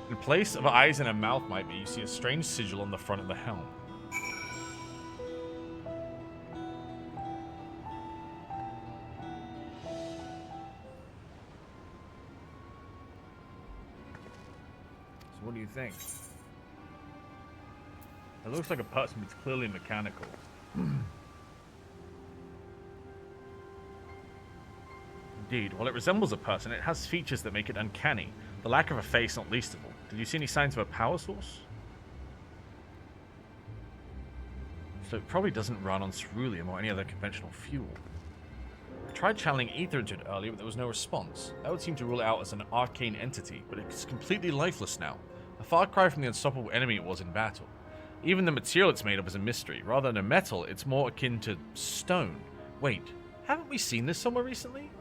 In place of eyes and a mouth might be, you see a strange sigil on the front of the helm. So what do you think? It looks like a person, but it's clearly mechanical. Indeed, while it resembles a person, it has features that make it uncanny. The lack of a face not least of all. Did you see any signs of a power source? So it probably doesn't run on ceruleum or any other conventional fuel. I tried channeling ether into it earlier, but there was no response. That would seem to rule it out as an arcane entity, but it's completely lifeless now. A far cry from the unstoppable enemy it was in battle. Even the material it's made of is a mystery. Rather than a metal, it's more akin to stone. Wait, haven't we seen this somewhere recently?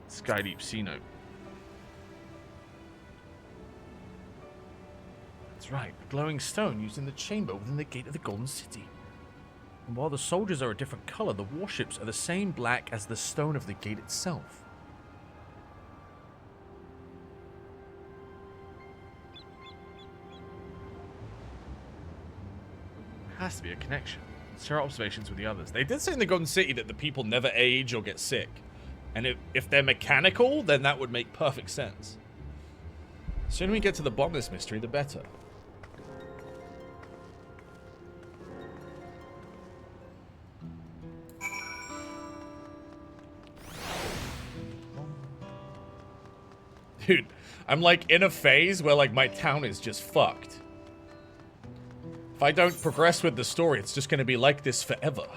Skydeep Sea Note. That's right, a glowing stone used in the chamber within the gate of the Golden City. And while the soldiers are a different color, the warships are the same black as the stone of the gate itself. There has to be a connection. Let's share our observations with the others. They did say in the Golden City that the people never age or get sick. And if they're mechanical, then that would make perfect sense. The sooner we get to the bottom of this mystery, the better. Dude, I'm like in a phase where like my town is just fucked. If I don't progress with the story, it's just going to be like this forever.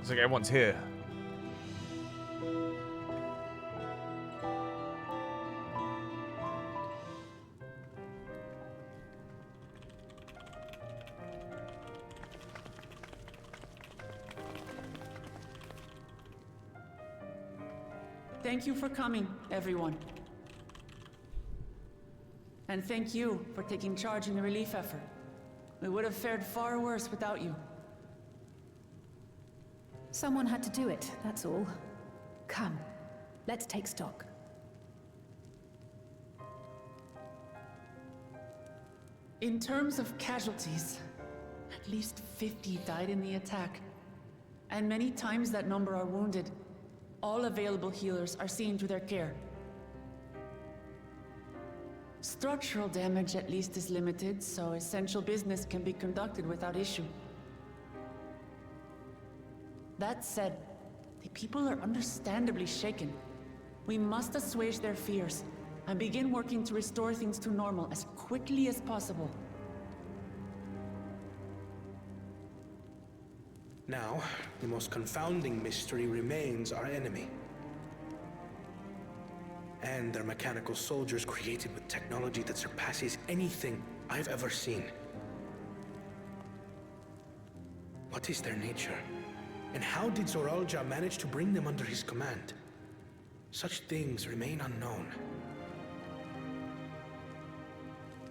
Looks like everyone's here. Thank you for coming, everyone. And thank you for taking charge in the relief effort. We would have fared far worse without you. Someone had to do it, that's all. Come, let's take stock. In terms of casualties, at least 50 died in the attack. And many times that number are wounded. All available healers are seen to their care. Structural damage at least is limited, so essential business can be conducted without issue. That said, the people are understandably shaken. We must assuage their fears and begin working to restore things to normal as quickly as possible. Now, the most confounding mystery remains our enemy. And their mechanical soldiers created with technology that surpasses anything I've ever seen. What is their nature? And how did Zoralja manage to bring them under his command? Such things remain unknown.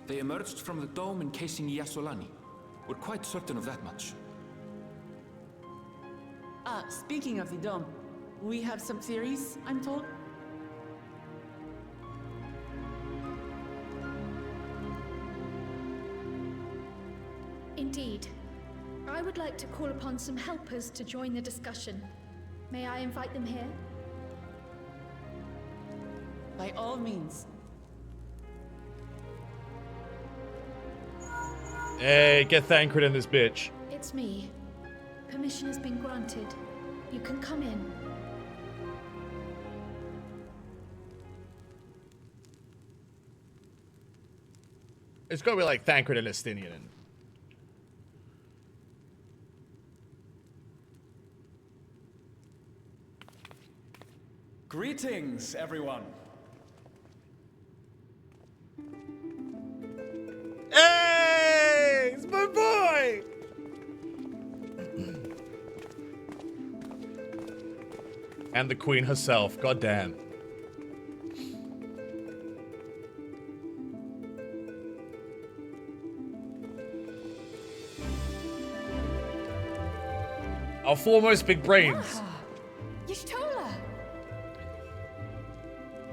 They emerged from the dome encasing Yasolani. We're quite certain of that much. Speaking of the dome, we have some theories, I'm told. Indeed. I would like to call upon some helpers to join the discussion. May I invite them here? By all means. Hey, get Thancred in this bitch. It's me. Permission has been granted. You can come in. It's gonna be like Thancred and Estinian. Greetings, everyone. Hey, it's my boy. And the queen herself, goddamn. Our foremost big brains. Y'shtola!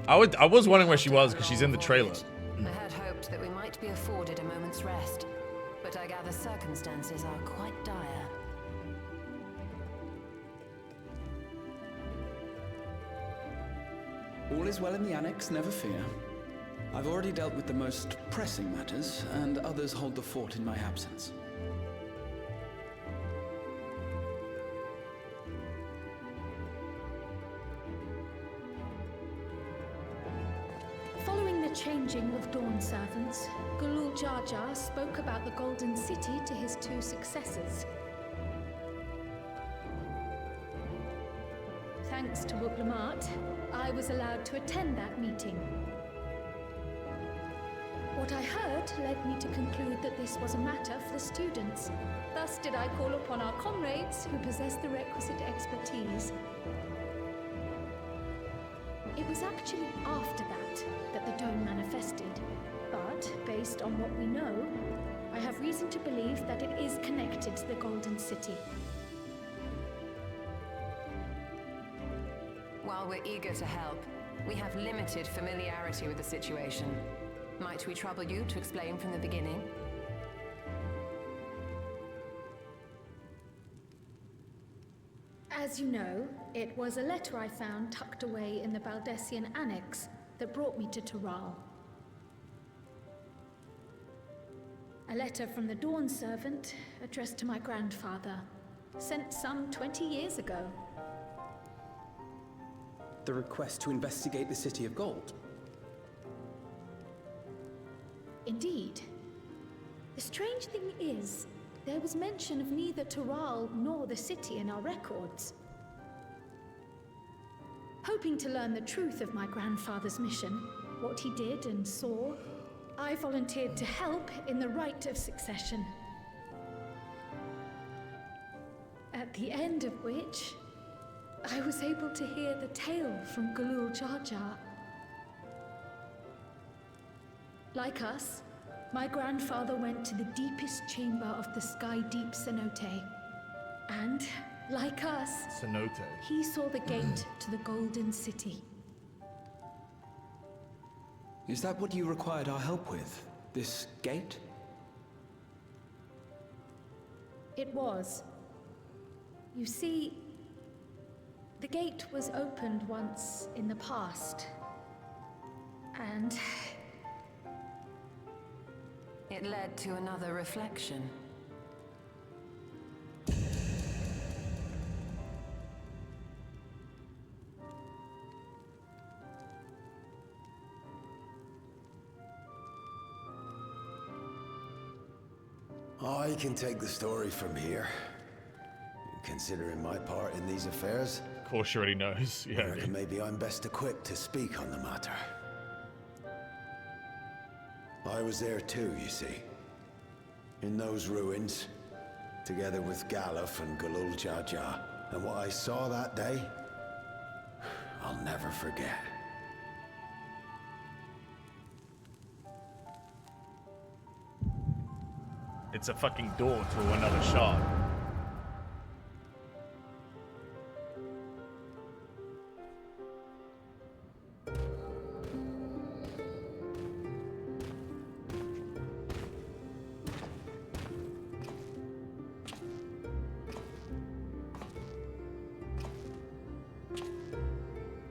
I was wondering where she was because she's in the trailer. I had hoped that we might be afforded a moment's rest, but I gather circumstances are quite dire. All is well in the Annex, never fear. I've already dealt with the most pressing matters, and others hold the fort in my absence. Following the changing of Dawn servants, Gulul Jar Jar spoke about the Golden City to his two successors. Thanks to Wuglamat, I was allowed to attend that meeting. What I heard led me to conclude that this was a matter for the students. Thus did I call upon our comrades who possess the requisite expertise. It was actually after that the dome manifested. But, based on what we know, I have reason to believe that it is connected to the Golden City. While we're eager to help, we have limited familiarity with the situation. Might we trouble you to explain from the beginning? As you know, it was a letter I found tucked away in the Baldessian Annex that brought me to Tural. A letter from the Dawn servant addressed to my grandfather, sent some 20 years ago. The request to investigate the City of Gold. Indeed. The strange thing is, there was mention of neither Tural nor the city in our records. Hoping to learn the truth of my grandfather's mission, what he did and saw, I volunteered to help in the rite of succession. At the end of which, I was able to hear the tale from Gulul Jar Jar. Like us, my grandfather went to the deepest chamber of the Sky Deep Cenote. And, like us, Cenote. he saw the gate to the Golden City. Is that what you required our help with? This gate? It was. You see, the gate was opened once in the past. And it led to another reflection. I can take the story from here. Considering my part in these affairs, Of course, she already knows. I Yeah. reckon maybe I'm best equipped to speak on the matter. I was there too, you see. In those ruins, together with Galuf and Galul Jaja. And what I saw that day, I'll never forget. It's a fucking door to another shard.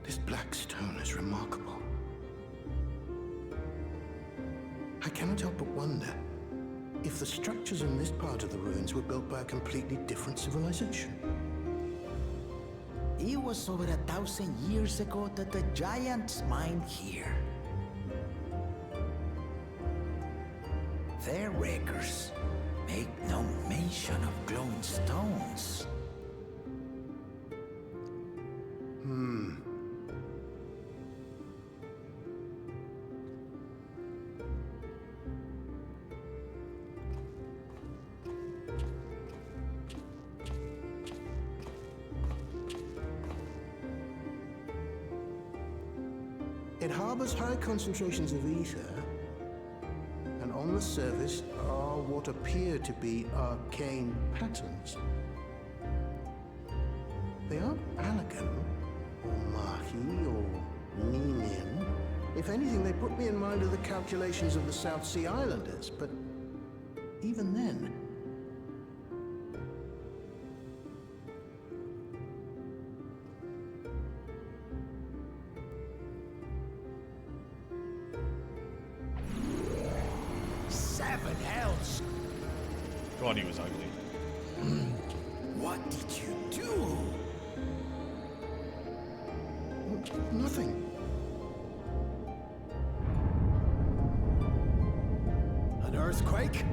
This black stone is remarkable. I cannot help but wonder if the structures in this part of the ruins were built by a completely different civilization. It was over 1,000 years ago that the giants mined here. Their records make no mention of glowing stones. It harbors high concentrations of ether, and on the surface are what appear to be arcane patterns. They aren't Alagan, or Mahi, or Minin. If anything, they put me in mind of the calculations of the South Sea Islanders, but even then, Seven hells! God, he was ugly. What did you do? nothing. An earthquake?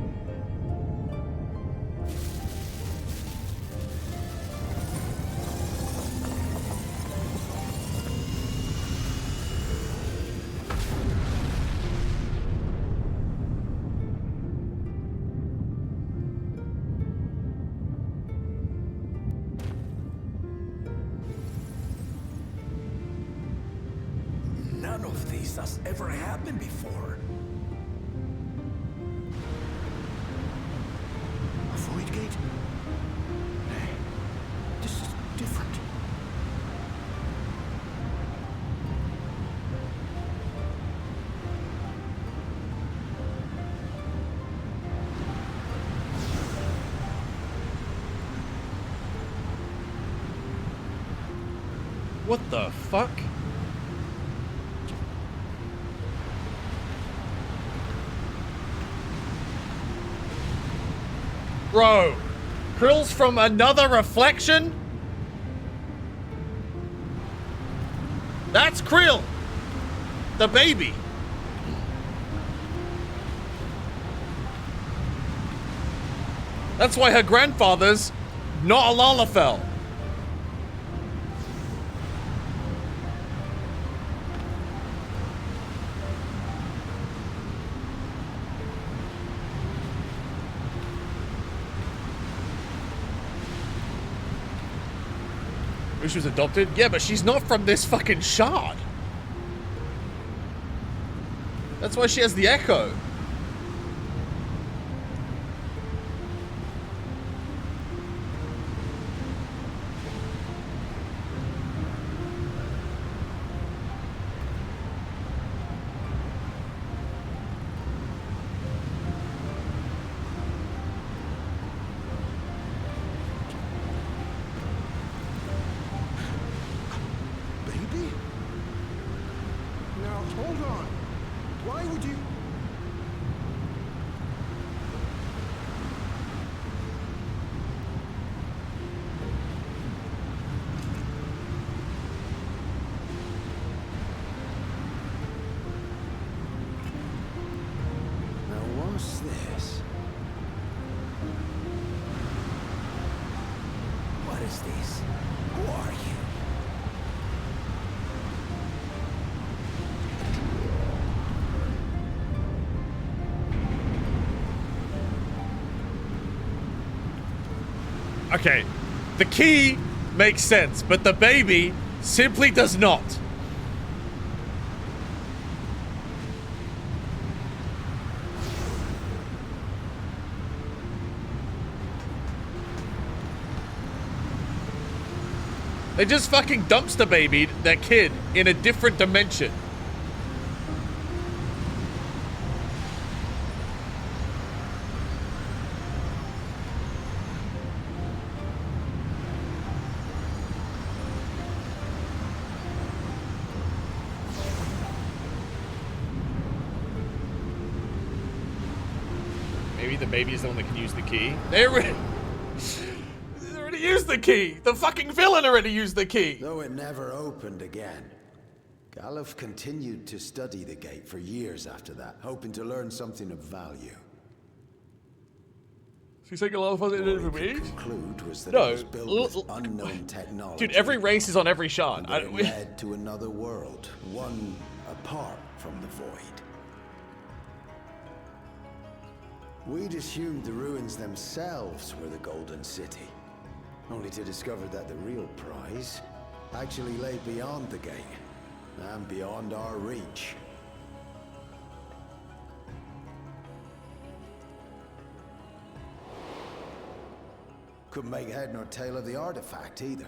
None of this has ever happened before. A void gate? Nay, this is different. What the fuck? Bro, Krill's from another reflection? That's Krill, the baby. That's why her grandfather's not a Lalafell. She was adopted? Yeah, but she's not from this fucking shard. That's why she has the echo. Hold on. Why would you... Now what's this? What is this? Who are you? Okay, the key makes sense, but the baby simply does not. They just fucking dumpster babied that kid in a different dimension. Maybe the baby is the one that can use the key. They already used the key. The fucking villain already used the key. Though it never opened again. Galuf continued to study the gate for years after that, hoping to learn something of value. So you think a lot of us did it for me? Conclude was that No, it was built with unknown technology. Dude, every race is on every shard. And it led to another world, one apart from the void. We'd assumed the ruins themselves were the Golden City, only to discover that the real prize actually lay beyond the gate, and beyond our reach. Couldn't make head nor tail of the artifact either.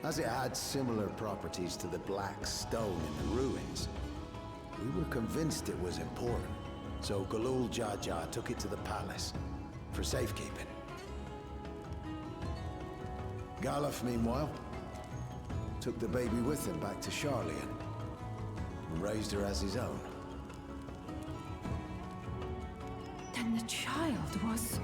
As it had similar properties to the black stone in the ruins, we were convinced it was important, so Galul Jaja took it to the palace for safekeeping. Galuf, meanwhile, took the baby with him back to Sharlayan and raised her as his own. Then the child was...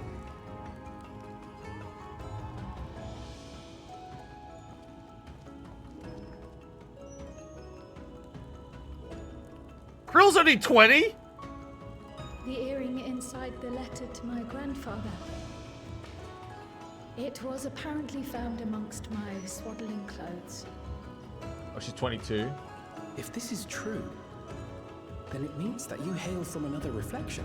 Krill's only 20? The earring inside the letter to my grandfather. It was apparently found amongst my swaddling clothes. Oh, she's 22. If this is true, then it means that you hail from another reflection.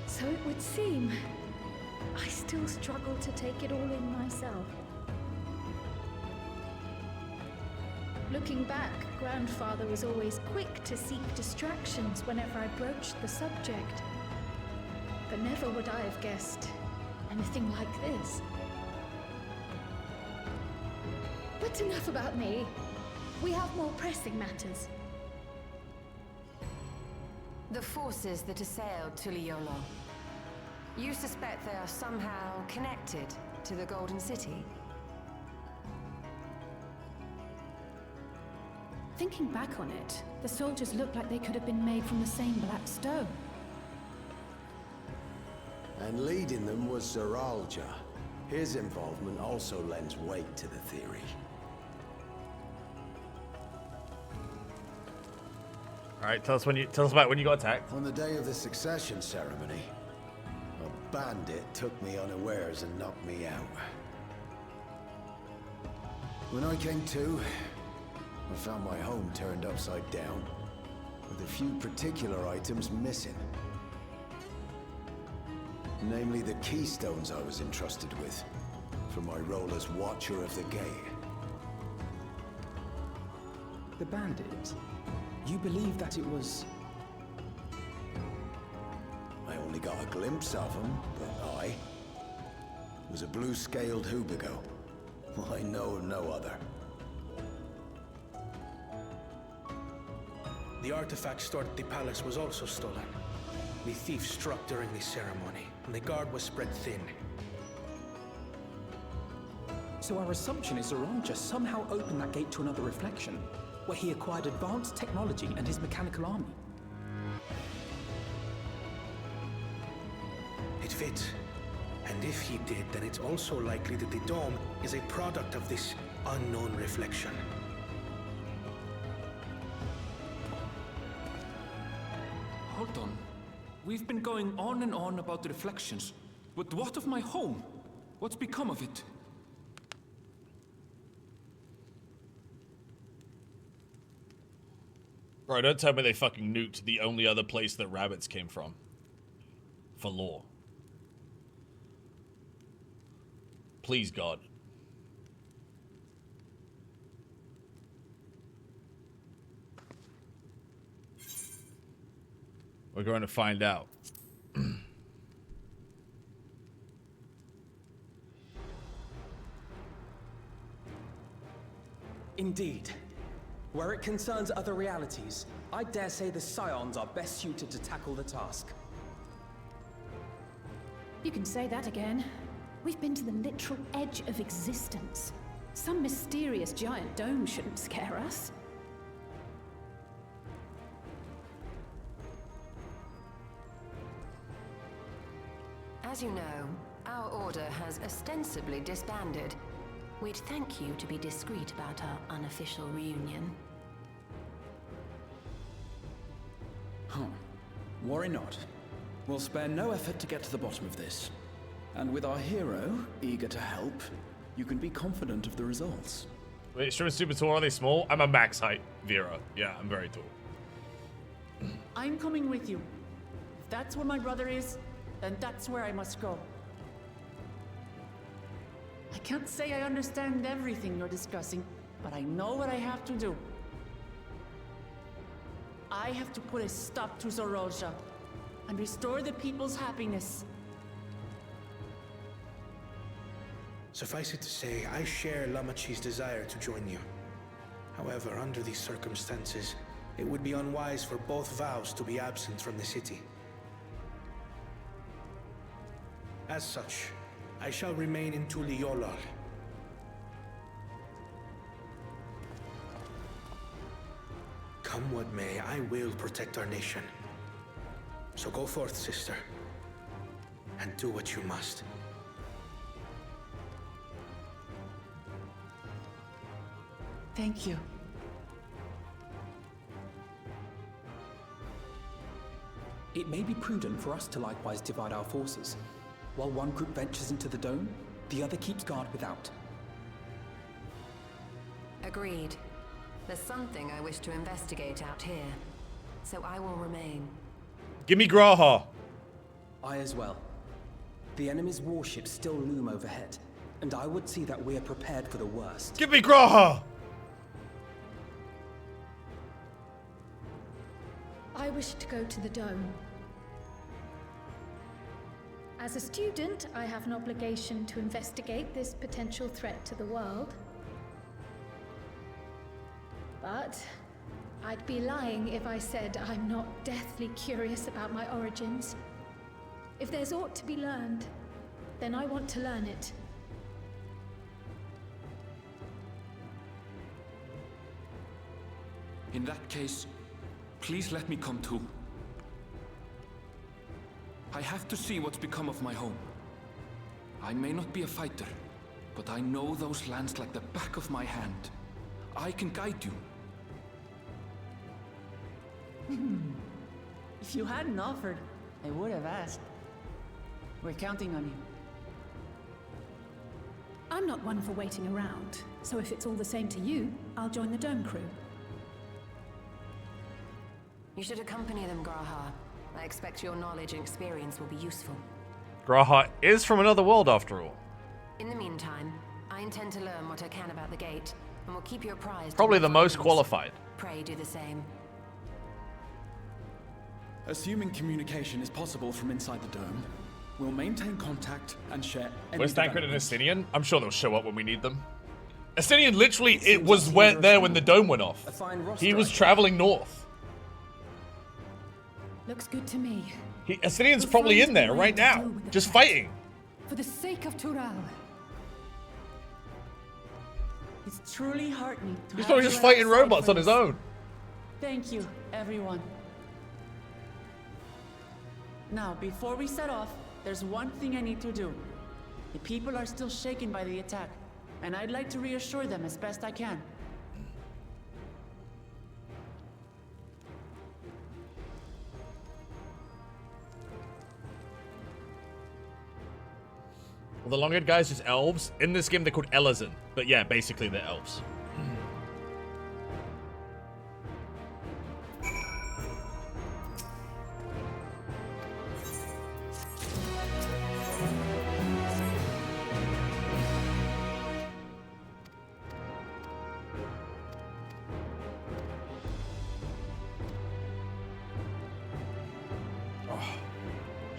So it would seem. I still struggle to take it all in myself. Looking back, Grandfather was always quick to seek distractions whenever I broached the subject. But never would I have guessed anything like this. But enough about me. We have more pressing matters. The forces that assailed Tuliolo. You suspect they are somehow connected to the Golden City? Thinking back on it, the soldiers look like they could have been made from the same black stone. And leading them was Zeralja. His involvement also lends weight to the theory. Alright, tell us about when you got attacked. On the day of the succession ceremony, a bandit took me unawares and knocked me out. When I came to, I found my home turned upside down, with a few particular items missing. Namely the keystones I was entrusted with, for my role as Watcher of the Gate. The bandit? You believe that it was... I only got a glimpse of him, but it was a blue-scaled Hubigo. I know of no other. The artifact stored at the palace was also stolen. The thief struck during the ceremony, and the guard was spread thin. So our assumption is Zoranja somehow opened that gate to another reflection, where he acquired advanced technology and his mechanical army. It fits. And if he did, then it's also likely that the dome is a product of this unknown reflection. Hold on. We've been going on and on about the reflections. But what of my home? What's become of it? Bro, don't tell me they fucking nuked the only other place that rabbits came from. For lore. Please, God. We're going to find out. Indeed. Where it concerns other realities, I dare say the Scions are best suited to tackle the task. You can say that again. We've been to the literal edge of existence. Some mysterious giant dome shouldn't scare us. As you know, our order has ostensibly disbanded. We'd thank you to be discreet about our unofficial reunion. Huh. Worry not. We'll spare no effort to get to the bottom of this. And with our hero eager to help, you can be confident of the results. Wait, Strippin super tall, are they small? I'm a max height Vera. Yeah, I'm very tall. I'm coming with you. If that's where my brother is, then that's where I must go. I can't say I understand everything you're discussing, but I know what I have to do. I have to put a stop to Zoranja and restore the people's happiness. Suffice it to say, I share Lamachi's desire to join you. However, under these circumstances, it would be unwise for both vows to be absent from the city. As such, I shall remain in Tuliolal. Come what may, I will protect our nation. So go forth, sister, and do what you must. Thank you. It may be prudent for us to likewise divide our forces. While one group ventures into the dome, the other keeps guard without. Agreed. There's something I wish to investigate out here, so I will remain. Give me Graha! I as well. The enemy's warships still loom overhead, and I would see that we are prepared for the worst. Give me Graha! I wish to go to the dome. As a student, I have an obligation to investigate this potential threat to the world. But I'd be lying if I said I'm not deathly curious about my origins. If there's aught to be learned, then I want to learn it. In that case, please let me come too. I have to see what's become of my home. I may not be a fighter, but I know those lands like the back of my hand. I can guide you. If you hadn't offered, I would have asked. We're counting on you. I'm not one for waiting around, so if it's all the same to you, I'll join the dome crew. You should accompany them, Graha. I expect your knowledge and experience will be useful. Graha is from another world after all. In the meantime, I intend to learn what I can about the gate, and will keep you apprised. Probably the most qualified. Pray do the same. Assuming communication is possible from inside the dome, we'll maintain contact and share any Where's Tancred and developments. Estinian? I'm sure they'll show up when we need them. Estinian literally, it was there when the dome went off. He was traveling north. Looks good to me. Asinian's probably in there right now, just fighting. For the sake of Tural. It's truly heartening to He's have probably you just at our fighting side robots for on his this. own. Thank you, everyone. Now, before we set off, there's one thing I need to do. The people are still shaken by the attack, and I'd like to reassure them as best I can. Well, the long-haired guys just elves. In this game, they're called Elazin. But yeah, basically they're elves.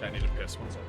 I need to piss one second.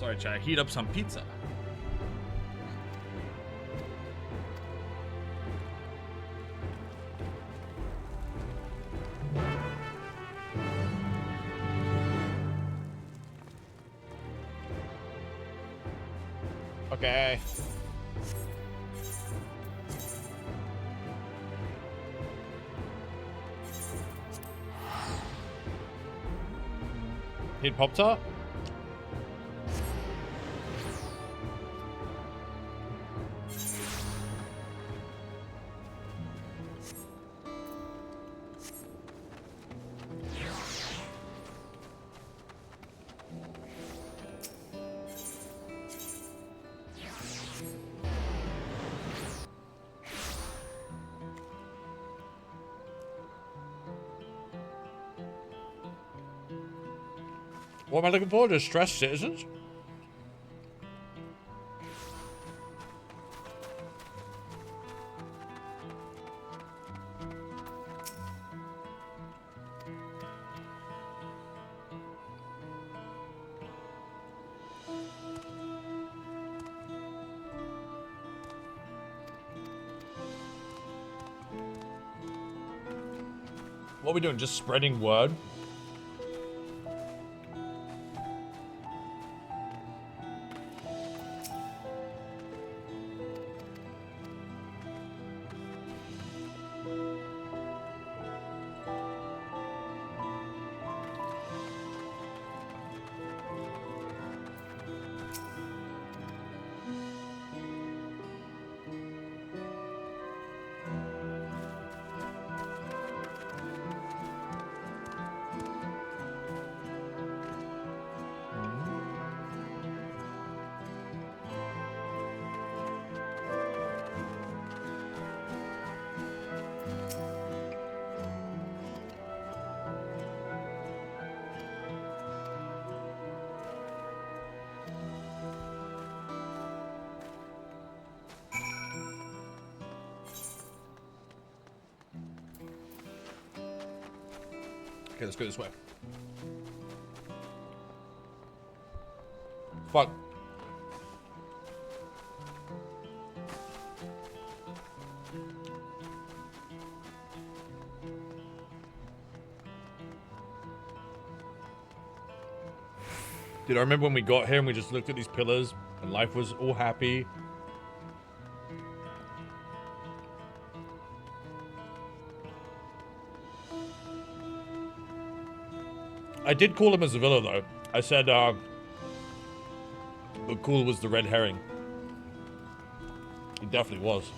Sorry, chat. Heat up some pizza. Okay. Hit Pop-Tart? What am I looking for? Distressed citizens? What are we doing? Just spreading word? Okay, let's go this way. Fuck. Dude, I remember when we got here and we just looked at these pillars and life was all happy. I did call him a Zavilla though. I said, but cool was the red herring. He definitely was.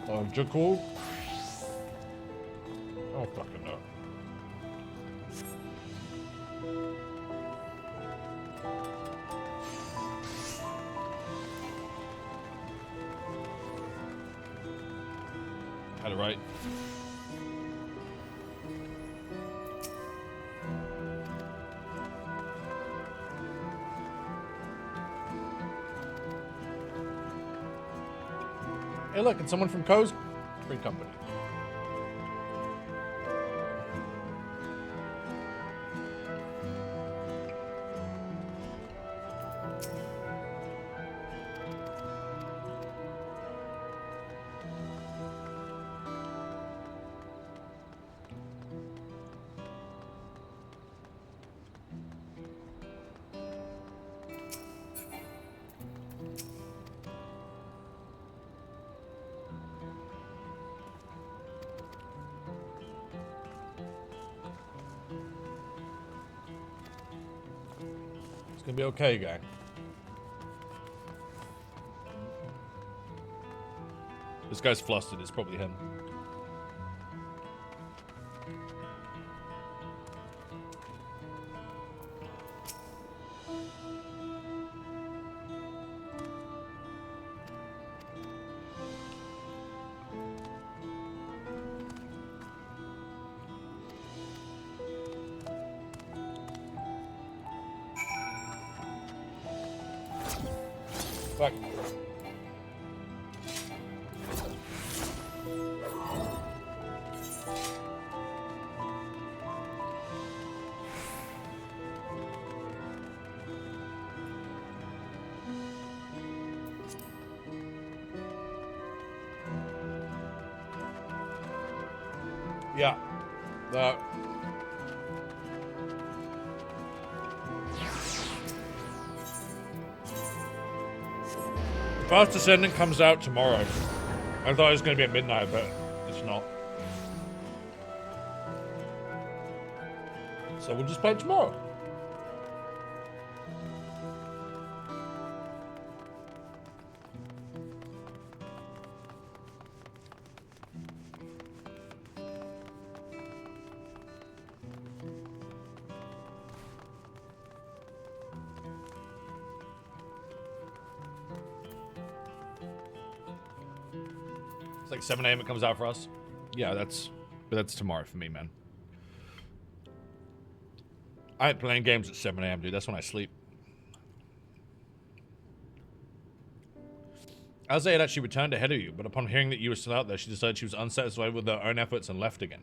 Jakul? Oh, fucking no. Had it right. Hey, look, it's someone from Co's Free Company. It's gonna be okay, guy. This guy's flustered. It's probably him. Fuck. Yeah. First Descendant comes out tomorrow. I thought it was going to be at midnight, but it's not. So we'll just play it tomorrow. It's like 7 a.m. it comes out for us. Yeah, that's tomorrow for me, man. I ain't playing games at 7 a.m., dude. That's when I sleep. Alze had actually returned ahead of you, but upon hearing that you were still out there, she decided she was unsatisfied with her own efforts and left again.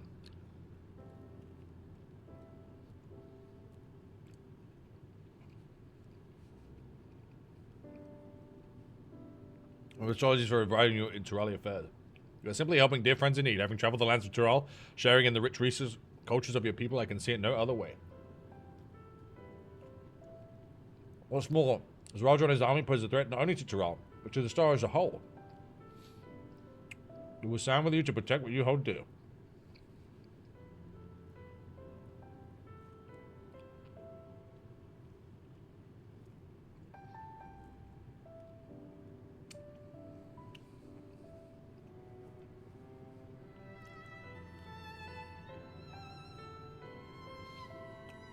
Well, apologies for inviting you into Raleigh affairs. You are simply helping dear friends in need. Having traveled the lands of Tyrell, sharing in the rich resources, cultures of your people, I can see it no other way. What's more, as Roger and his army pose a threat not only to Tyrell, but to the star as a whole. We will stand with you to protect what you hold dear.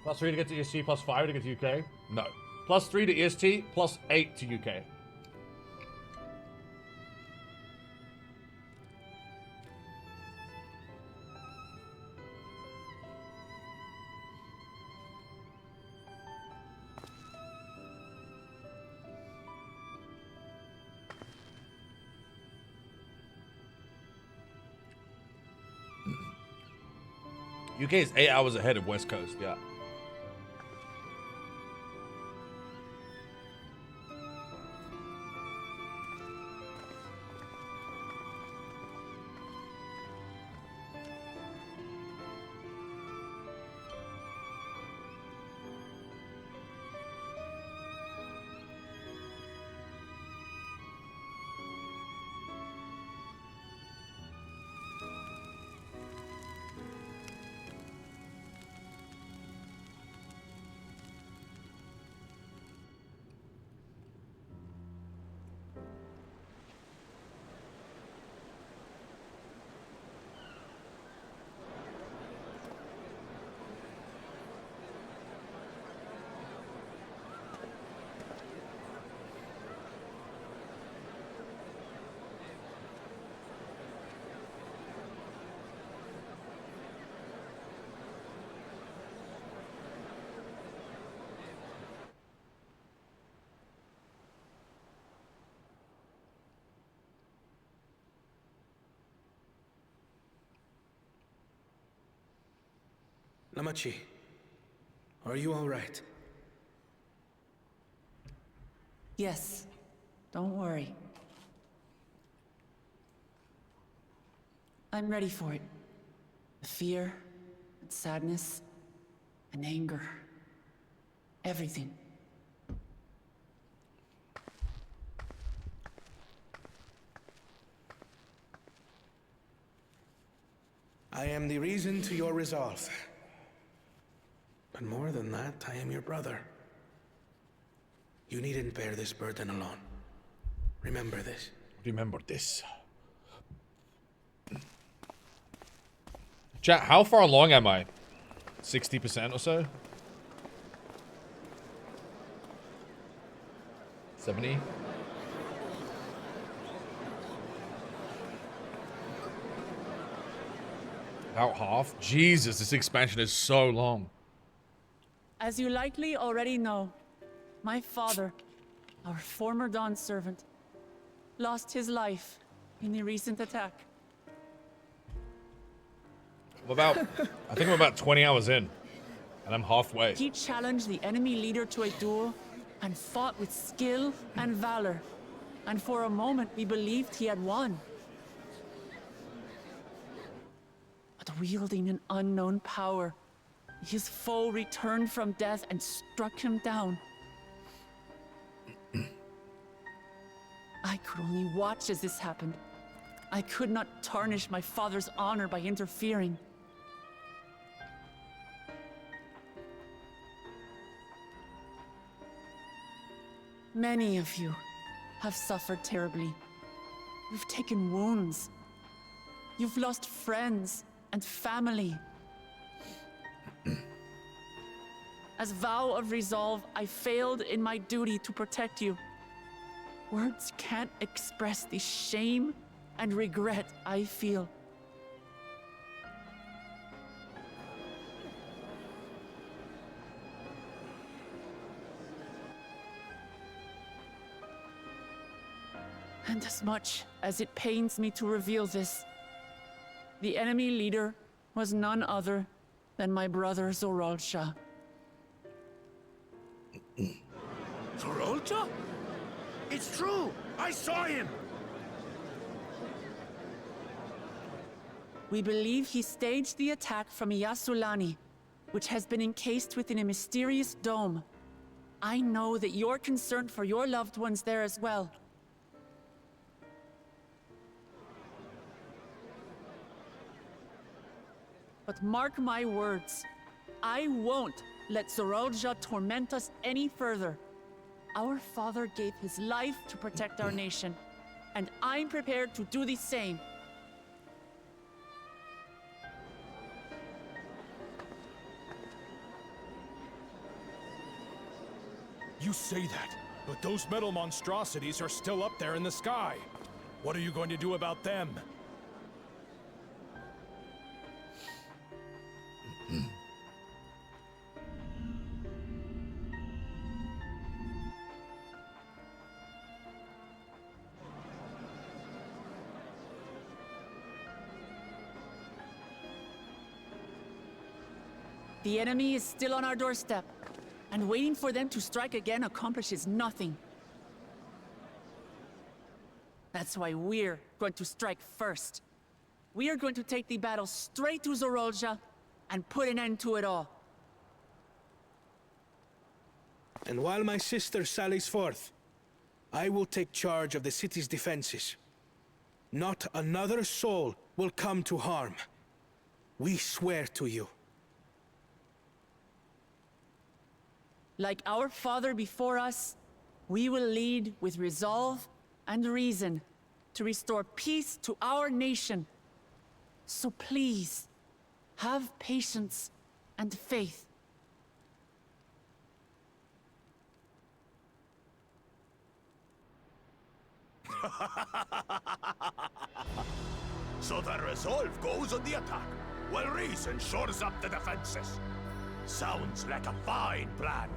+3 to get to EST, +5 to get to UK? No. +3 to EST, +8 to UK. UK is 8 hours ahead of West Coast, yeah. Namachi, are you all right? Yes. Don't worry. I'm ready for it. The fear, and sadness, and anger. Everything. I am the reason to your resolve. But more than that, I am your brother. You needn't bear this burden alone. Remember this. Remember this. Chat, how far along am I? 60% or so? 70? About half? Jesus, this expansion is so long. As you likely already know, my father, our former Dawn servant, lost his life in the recent attack. I think I'm about 20 hours in, and I'm halfway. He challenged the enemy leader to a duel and fought with skill and valor. And for a moment, we believed he had won. But wielding an unknown power. His foe returned from death and struck him down. I could only watch as this happened. I could not tarnish my father's honor by interfering. Many of you have suffered terribly. You've taken wounds. You've lost friends and family. As vow of resolve, I failed in my duty to protect you. Words can't express the shame and regret I feel. And as much as it pains me to reveal this, the enemy leader was none other than my brother Zoralsha. Zoralsha? It's true! I saw him! We believe he staged the attack from Yasulani, which has been encased within a mysterious dome. I know that you're concerned for your loved ones there as well. But mark my words, I won't let Zoralsha torment us any further. Our father gave his life to protect our nation, and I'm prepared to do the same. You say that, but those metal monstrosities are still up there in the sky. What are you going to do about them? The enemy is still on our doorstep, and waiting for them to strike again accomplishes nothing. That's why we're going to strike first. We are going to take the battle straight to Zoralsha and put an end to it all. And while my sister sallies forth, I will take charge of the city's defenses. Not another soul will come to harm. We swear to you. Like our father before us, we will lead with resolve and reason to restore peace to our nation. So please, have patience and faith. So the resolve goes on the attack, while reason shores up the defenses. Sounds like a fine plan.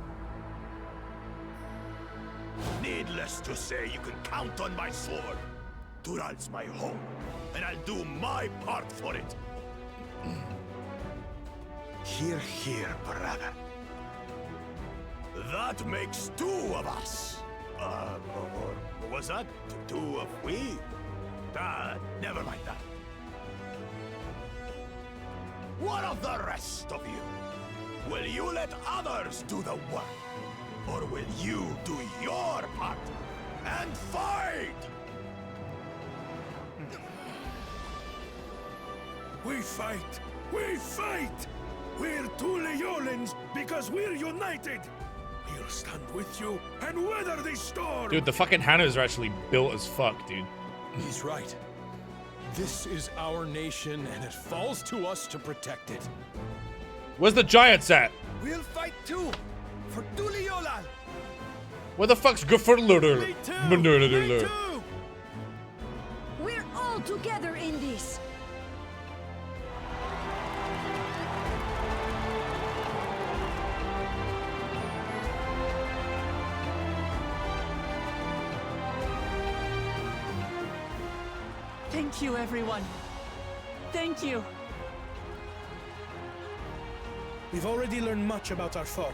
Needless to say, you can count on my sword. Tural's my home, and I'll do my part for it. Hear, hear, brother. That makes two of us. Or was that two of we? Never mind that. What of the rest of you? Will you let others do the work? Or will you do your part and fight? We fight! We fight! We're two Leolans because we're united! We'll stand with you and weather this storm! Dude, the fucking Hannahs are actually built as fuck, dude. He's right. This is our nation, and it falls to us to protect it. Where's the giants at? We'll fight too! For Tuliola! Where the fuck's Gufferlurder? We're all together in this! Thank you, everyone. Thank you. We've already learned much about our foe,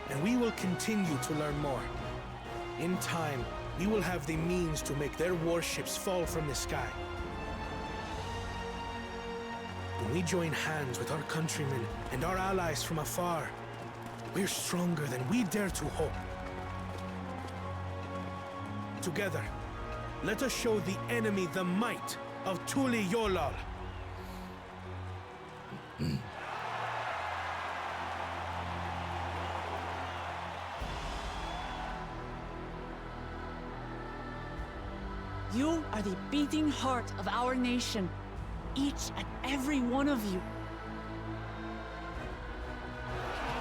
and we will continue to learn more. In time, we will have the means to make their warships fall from the sky. when we join hands with our countrymen and our allies from afar, we're stronger than we dare to hope. Together, let us show the enemy the might of Tuli Yolal. You are the beating heart of our nation, each and every one of you.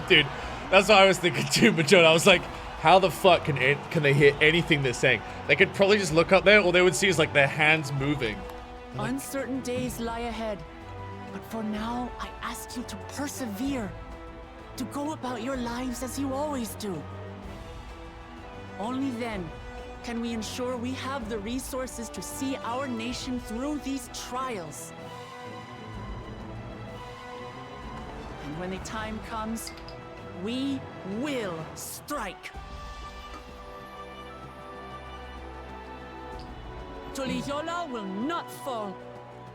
Dude, that's what I was thinking too, Major. I was like, how the fuck can they hear anything they're saying? They could probably just look up there, all they would see is like their hands moving. Uncertain days lie ahead, but for now, I ask you to persevere, to go about your lives as you always do. Only then can we ensure we have the resources to see our nation through these trials. And when the time comes, we will strike. Tuliyola will not fall.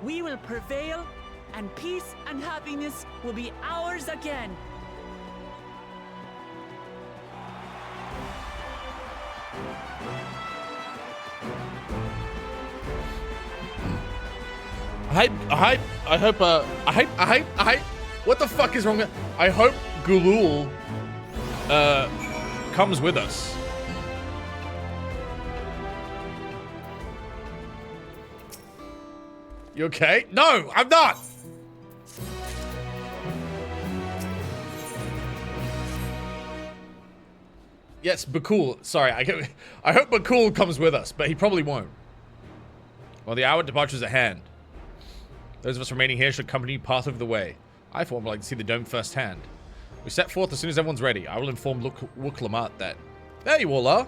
We will prevail, and peace and happiness will be ours again. I hope, what the fuck is wrong with, I hope Gulul, comes with us. You okay? No, I'm not! Yes, Bakul. Sorry, I hope Bakul comes with us, but he probably won't. Well, the hour of departure is at hand. Those of us remaining here should accompany path of the way. I, for one, would like to see the dome firsthand. We set forth as soon as everyone's ready. I will inform Wook Lamat that... There you all are!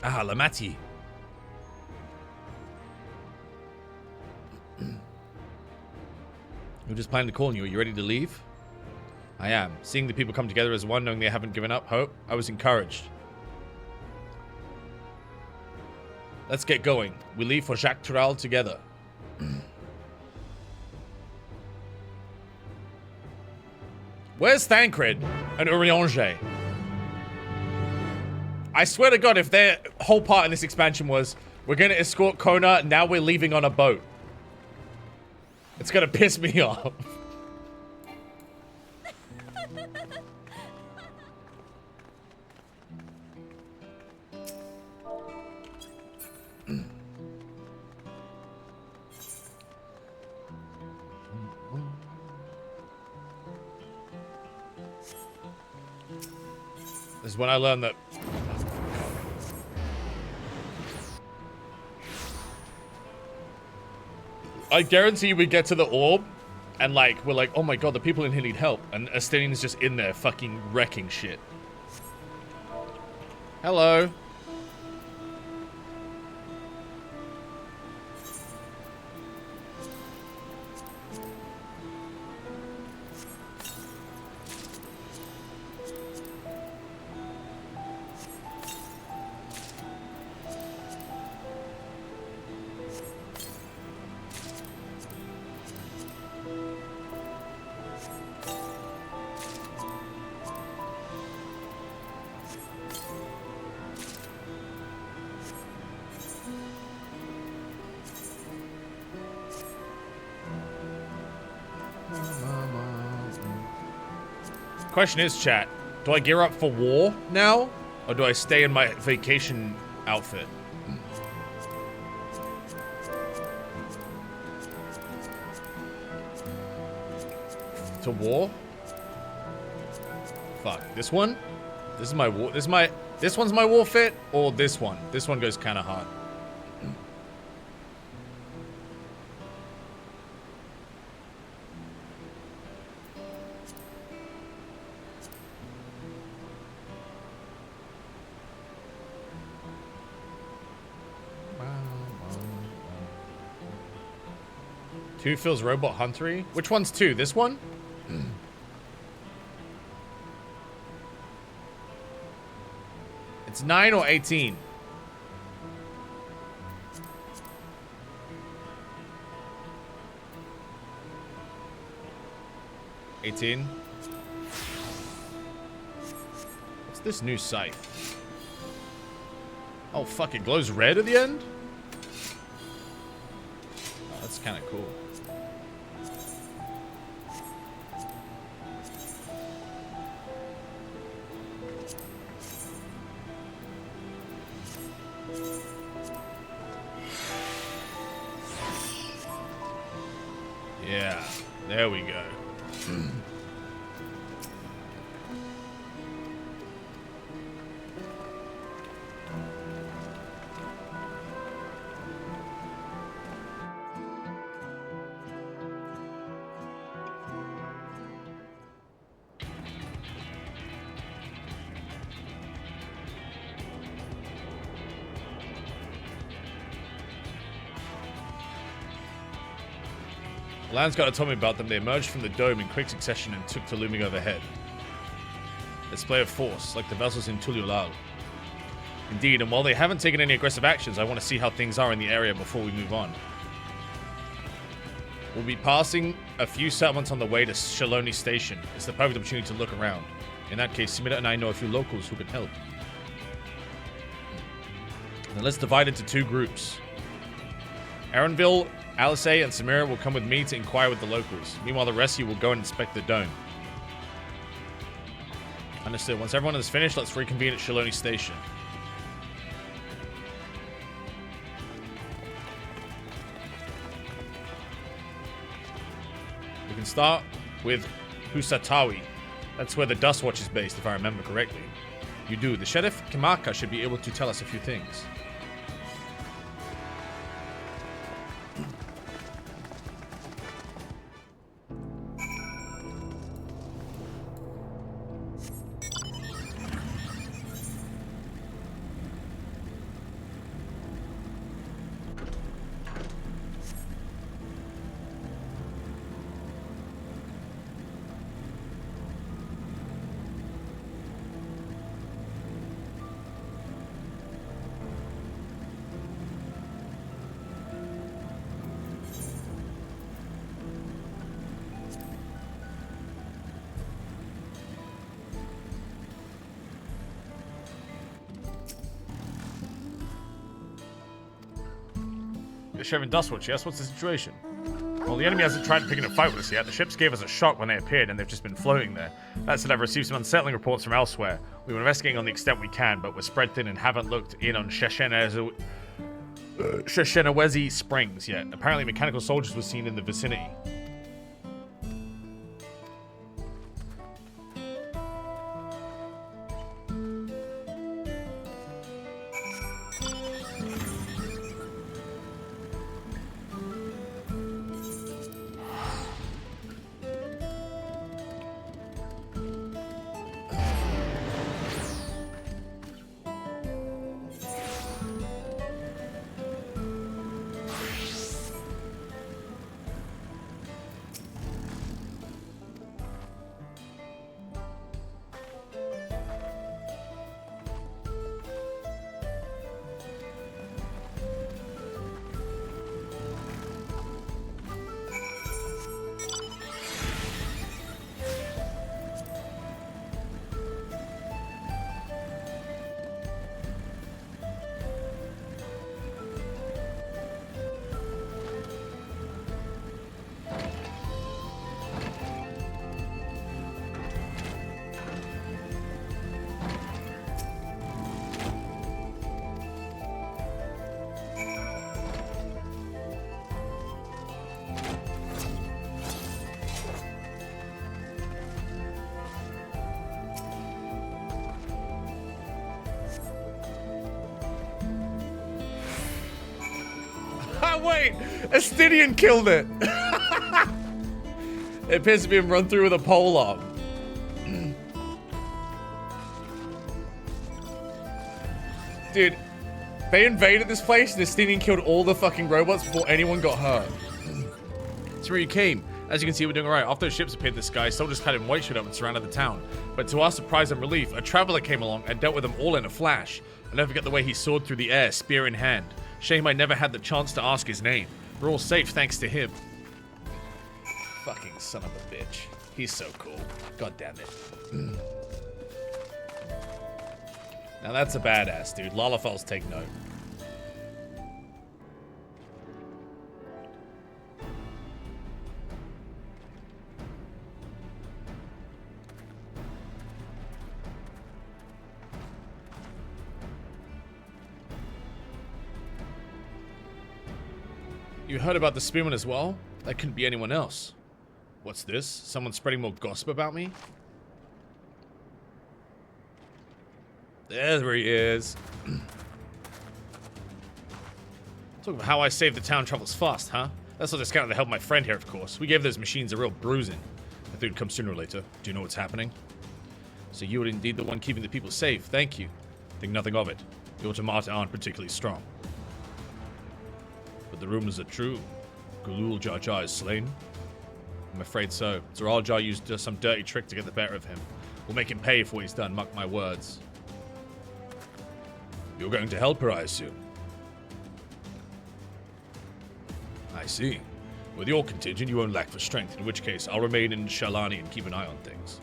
Ah, Lamati. We were just planning to call on you. Are you ready to leave? I am. Seeing the people come together as one, knowing they haven't given up hope, I was encouraged. Let's get going. We leave for Jacques Tural together. Where's Thancred and Urianger? I swear to God, if their whole part in this expansion was, we're going to escort Kona, now we're leaving on a boat. It's going to piss me off. This is when I learned that I guarantee we get to the orb and like we're like, oh my god, the people in here need help, and Estinian's just in there fucking wrecking shit. Hello. Question is, chat, do I gear up for war now, or do I stay in my vacation outfit? To war? Fuck, this one? This is my war, this one's my war fit, or this one? This one goes kinda hard. Two feels robot huntery. Which one's two? This one? It's 9 or 18. 18. What's this new scythe? Oh, fuck, it glows red at the end? Oh, that's kind of cool. Yeah, there we go. Landsguard told me about them. They emerged from the dome in quick succession and took to looming overhead. Display of force, like the vessels in Tuliulal. Indeed, and while they haven't taken any aggressive actions, I want to see how things are in the area before we move on. We'll be passing a few settlements on the way to Shaloni Station. It's the perfect opportunity to look around. In that case, Simita and I know a few locals who can help. Now let's divide into two groups. Aaronville, Alice and Samira will come with me to inquire with the locals. Meanwhile, the rest of you will go and inspect the dome. Understood. Once everyone is finished, let's reconvene at Shaloni Station. We can start with Husatawi. That's where the Dust Watch is based, if I remember correctly. You do. The Sheriff Kimaka should be able to tell us a few things. Sheriff and Dustwatch, yes? What's the situation? Well, the enemy hasn't tried picking a fight with us yet. The ships gave us a shock when they appeared, and they've just been floating there. That said, I've received some unsettling reports from elsewhere. We were investigating on the extent we can, but we're spread thin and haven't looked in on Sheshenawezi Springs yet. Apparently, mechanical soldiers were seen in the vicinity. Wait! Astidian killed it! It appears to be run through with a pole arm. Dude, they invaded this place and Astidian killed all the fucking robots before anyone got hurt. That's where you came. As you can see, we're doing alright. After the ships appeared in the sky, soldiers clad in white showed up and surrounded the town. But to our surprise and relief, a traveler came along and dealt with them all in a flash. I'll never forget the way he soared through the air, spear in hand. Shame I never had the chance to ask his name. We're all safe thanks to him. Fucking son of a bitch. He's so cool. God damn it. Now that's a badass, dude. Lalafels take note. You heard about the Spearman as well? That couldn't be anyone else. What's this? Someone spreading more gossip about me? There he is. Talk about how I saved the town travels fast, huh? That's not discounting the help of my friend here, of course. We gave those machines a real bruising. I thought it'd come sooner or later. Do you know what's happening? So you were indeed the one keeping the people safe. Thank you. Think nothing of it. The automata aren't particularly strong. But the rumors are true. Gulul Jar Jar is slain? I'm afraid so. Zoral Jar used some dirty trick to get the better of him. We'll make him pay for what he's done, mark my words. You're going to help her, I assume? I see. With your contingent, you won't lack for strength, in which case I'll remain in Shalani and keep an eye on things.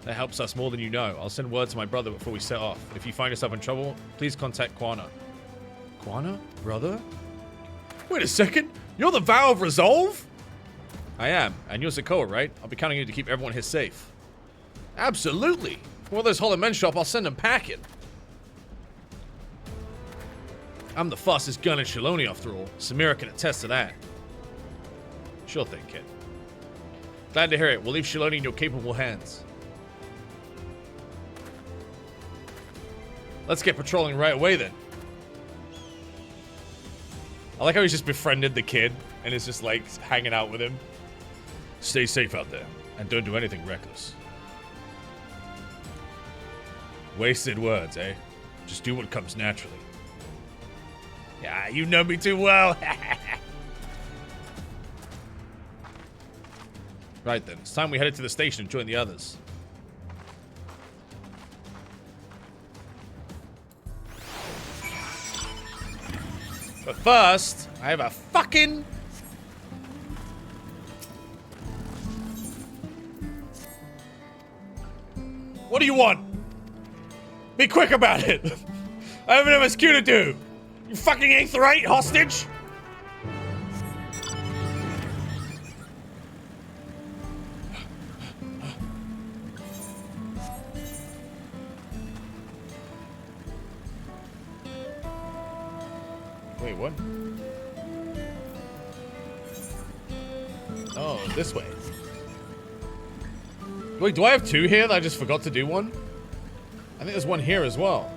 That helps us more than you know. I'll send word to my brother before we set off. If you find yourself in trouble, please contact Quana. Quana? Brother? Wait a second. You're the Vow of Resolve? I am. And you're Zakoa, right? I'll be counting you to keep everyone here safe. Absolutely. Before those Hollow Men show up, I'll send them packing. I'm the fastest gun in Shaloni, after all. Samira can attest to that. Sure thing, kid. Glad to hear it. We'll leave Shaloni in your capable hands. Let's get patrolling right away, then. I like how he's just befriended the kid and is just, like, hanging out with him. Stay safe out there, and don't do anything reckless. Wasted words, eh? Just do what comes naturally. Yeah, you know me too well. Right then, it's time we headed to the station and join the others. But first, I have a fucking... What do you want? Be quick about it. I have an MSQ to do. You fucking Aetherite hostage? Wait, what? Oh, this way. Wait, do I have two here that I just forgot to do one? I think there's one here as well.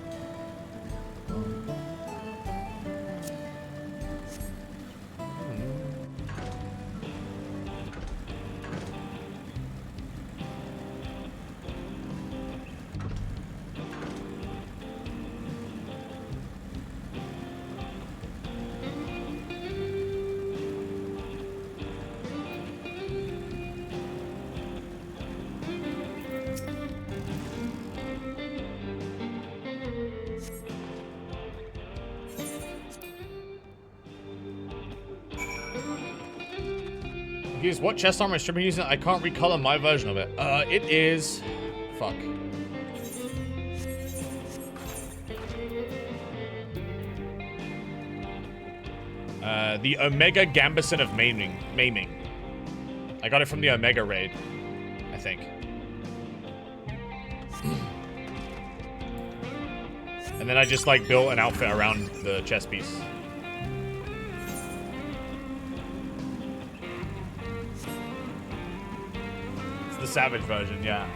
Use what chest armor is Strippin using? I can't recolor my version of it. It is... Fuck. The Omega Gambison of Maiming. I got it from the Omega raid, I think. And then I just, like, built an outfit around the chest piece. The Savage version, yeah.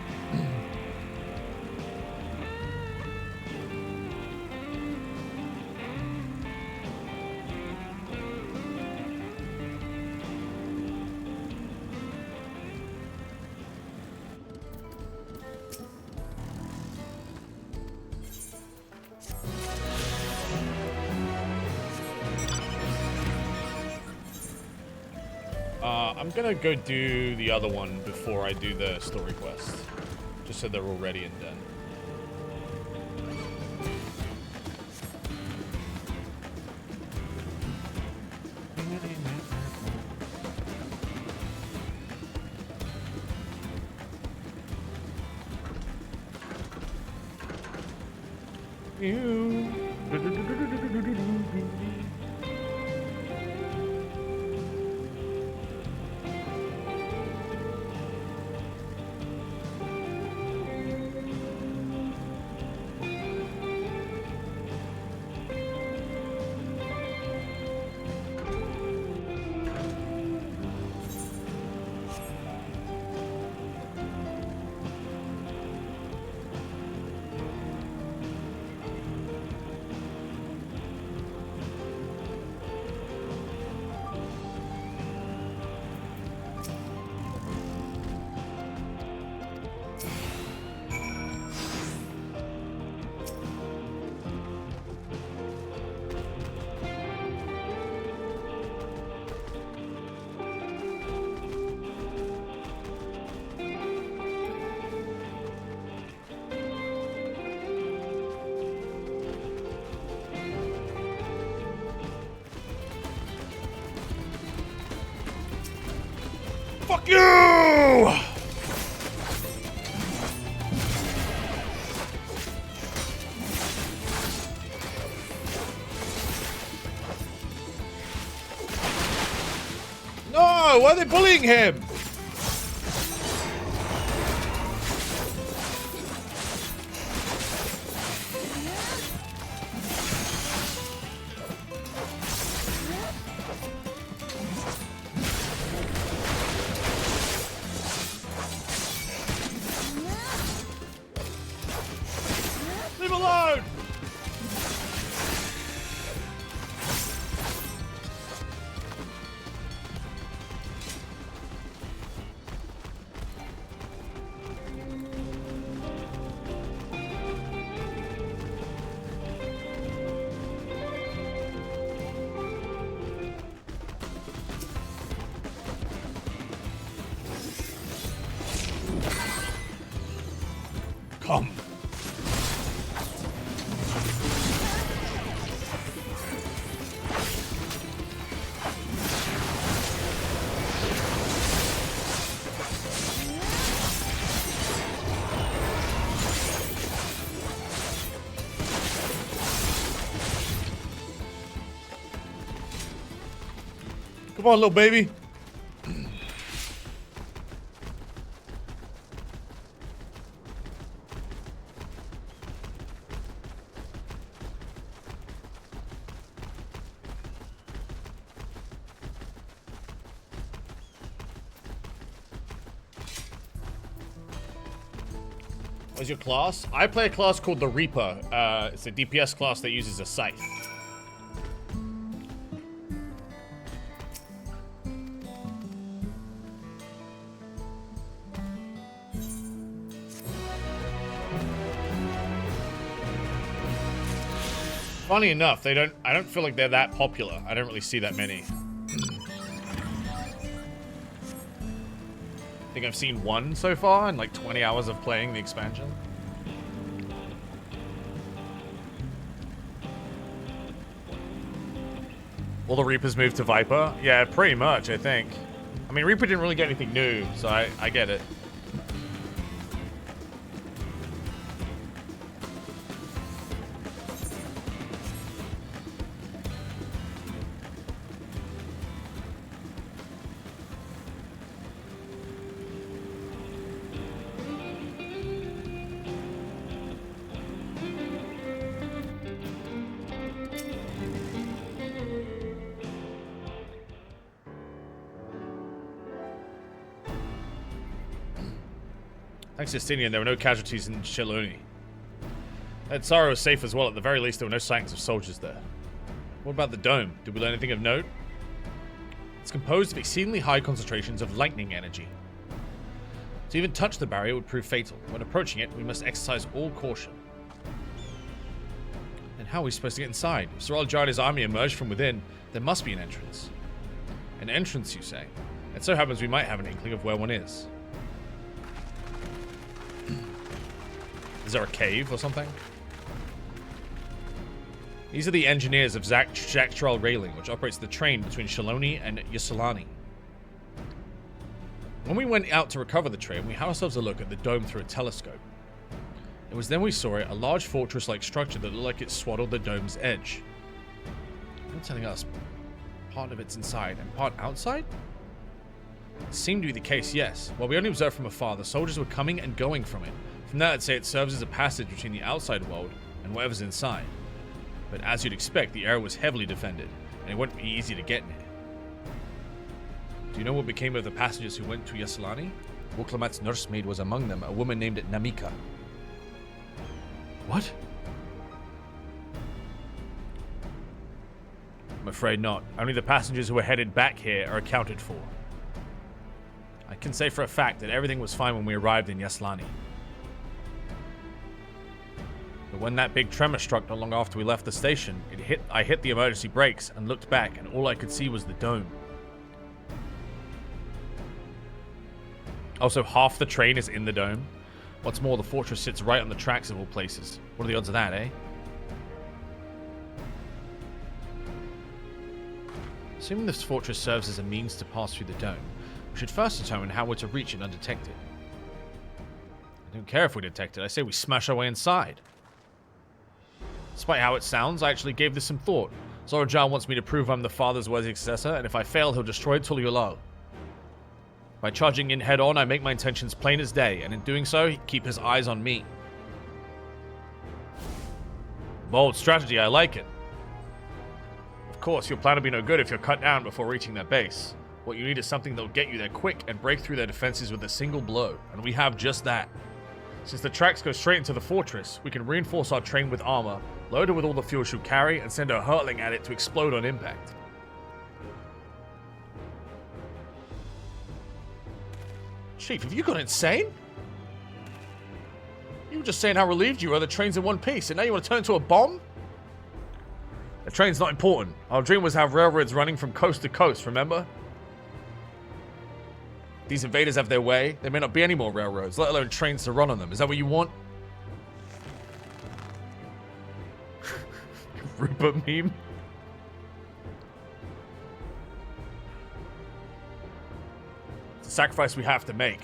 I'm gonna go do the other one before I do the story quest. Just so they're all ready and done. Fuck you! No! Why are they bullying him? Leave alone! Come. Come on, little baby. What's your class? I play a class called the Reaper. It's a DPS class that uses a scythe. Funny enough, I don't feel like they're that popular. I don't really see that many. I think I've seen one so far in like 20 hours of playing the expansion. All the Reapers moved to Viper? Yeah, pretty much, I think. I mean, Reaper didn't really get anything new, so I get it. Thanks to Justinian, there were no casualties in Shaloni. Tsara was safe as well. At the very least, there were no sightings of soldiers there. What about the dome? Did we learn anything of note? It's composed of exceedingly high concentrations of lightning energy. To even touch the barrier would prove fatal. When approaching it, we must exercise all caution. And how are we supposed to get inside? If Sir Al-Jadi's army emerged from within, there must be an entrance. An entrance, you say? It so happens we might have an inkling of where one is. Is there a cave or something? These are the engineers of Zakhtral Railing, which operates the train between Shaloni and Ysulani. When we went out to recover the train, we had ourselves a look at the dome through a telescope. It was then we saw it, a large fortress-like structure that looked like it swaddled the dome's edge. You're telling us part of it's inside and part outside? It seemed to be the case, yes. While we only observed from afar, the soldiers were coming and going from it. From that, I'd say it serves as a passage between the outside world and whatever's inside. But as you'd expect, the area was heavily defended, and it wouldn't be easy to get near. Do you know what became of the passengers who went to Yaslani? Wuklamat's nursemaid was among them, a woman named Namika. What? I'm afraid not. Only the passengers who were headed back here are accounted for. I can say for a fact that everything was fine when we arrived in Yaslani. But when that big tremor struck not long after we left the station, I hit the emergency brakes and looked back, and all I could see was the dome. Also, half the train is in the dome. What's more, the fortress sits right on the tracks of all places. What are the odds of that, eh? Assuming this fortress serves as a means to pass through the dome, we should first determine how we're to reach it undetected. I don't care if we detect it, I say we smash our way inside. Despite how it sounds, I actually gave this some thought. Zorajal wants me to prove I'm the father's worthy successor, and if I fail, he'll destroy Tuliolal. By charging in head-on, I make my intentions plain as day, and in doing so, keep his eyes on me. Bold strategy, I like it. Of course, your plan will be no good if you're cut down before reaching their base. What you need is something that'll get you there quick and break through their defenses with a single blow, and we have just that. Since the tracks go straight into the fortress, we can reinforce our train with armor, load it with all the fuel she'll carry, and send her hurtling at it to explode on impact. Chief, have you gone insane? You were just saying how relieved you were the train's in one piece, and now you want to turn into a bomb? The train's not important. Our dream was to have railroads running from coast to coast, remember? These invaders have their way. There may not be any more railroads, let alone trains to run on them. Is that what you want? Rupert meme? It's a sacrifice we have to make.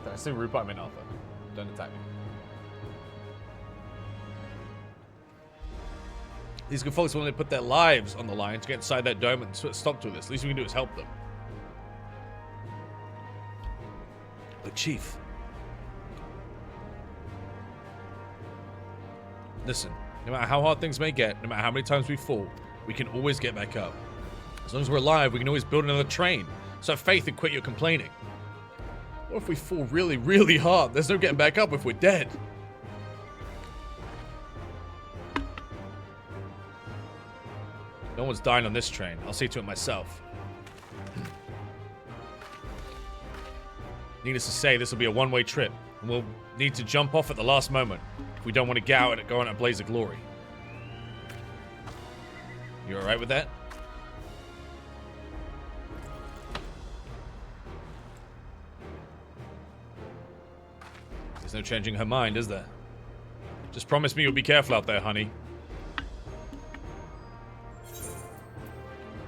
Did I say Rupert? I mean Arthur. Don't attack me. These good folks willing to put their lives on the line to get inside that dome and stop to this. Least we can do is help them. But Chief, listen, no matter how hard things may get, no matter how many times we fall, we can always get back up. As long as we're alive, we can always build another train. So have faith and quit your complaining. What if we fall really, really hard? There's no getting back up if we're dead. No one's dying on this train. I'll see to it myself. Needless to say, this will be a one-way trip, and we'll need to jump off at the last moment if we don't want to go out and go on a blaze of glory. You alright with that? There's no changing her mind, is there? Just promise me you'll be careful out there, honey.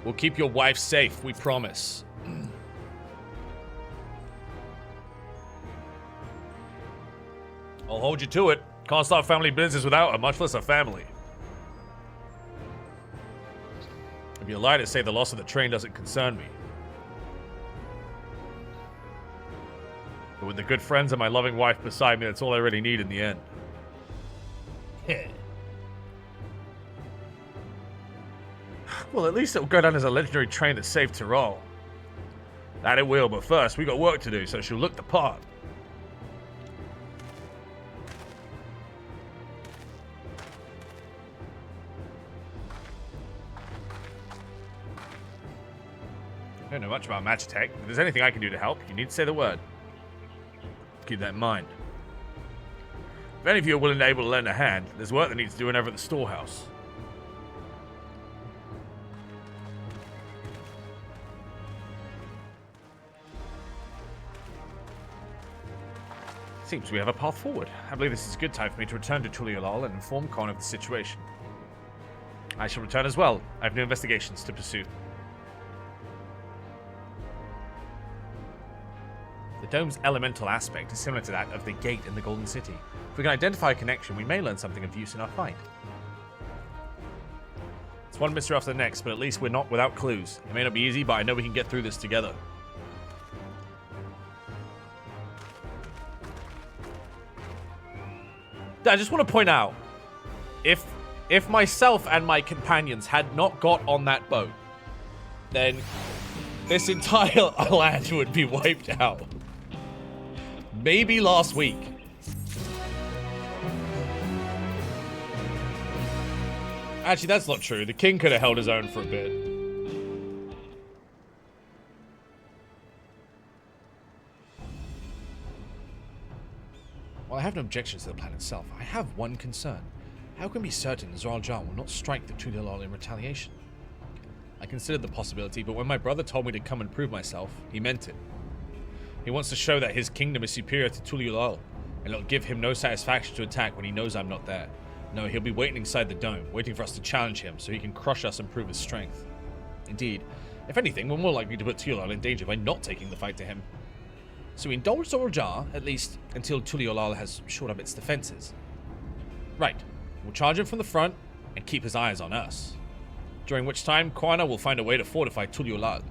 We'll keep your wife safe, we promise. I'll hold you to it. Can't start family business without her, much less a family. It'd be a lie to say the loss of the train doesn't concern me. But with the good friends and my loving wife beside me, that's all I really need in the end. Well, at least it'll go down as a legendary train that saved Tyrol. That it will, but first, we got work to do, so she'll look the part. I don't know much about match tech. If there's anything I can do to help, you need to say the word. Keep that in mind. If any of you are willing and able to lend a hand, there's work that needs doing over at the storehouse. Seems we have a path forward. I believe this is a good time for me to return to Tuliolal and inform Khan of the situation. I shall return as well. I have new investigations to pursue. The dome's elemental aspect is similar to that of the gate in the Golden City. If we can identify a connection, we may learn something of use in our fight. It's one mystery after the next, but at least we're not without clues. It may not be easy, but I know we can get through this together. I just want to point out, if myself and my companions had not got on that boat, then this entire land would be wiped out. Maybe last week. Actually, that's not true. The king could have held his own for a bit. While I have no objections to the plan itself, I have one concern. How can we be certain Zoral Jar will not strike the Tuliolol in retaliation? I considered the possibility, but when my brother told me to come and prove myself, he meant it. He wants to show that his kingdom is superior to Tuliolol, and it'll give him no satisfaction to attack when he knows I'm not there. No, he'll be waiting inside the dome, waiting for us to challenge him so he can crush us and prove his strength. Indeed, if anything, we're more likely to put Tuliolol in danger by not taking the fight to him. So we indulge Zoral Jar, at least until Tuliolol has shored up its defenses. Right, we'll charge him from the front and keep his eyes on us. During which time, Quana will find a way to fortify Tuliolol.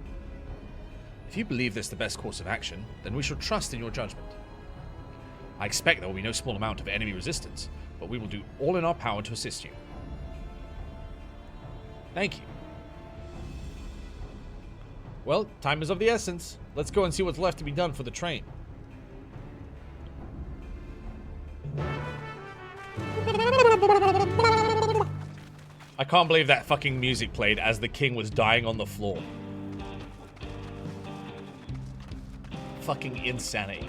If you believe this the best course of action, then we shall trust in your judgment. I expect there will be no small amount of enemy resistance, but we will do all in our power to assist you. Thank you. Well, time is of the essence. Let's go and see what's left to be done for the train. I can't believe that fucking music played as the king was dying on the floor. Fucking insanity.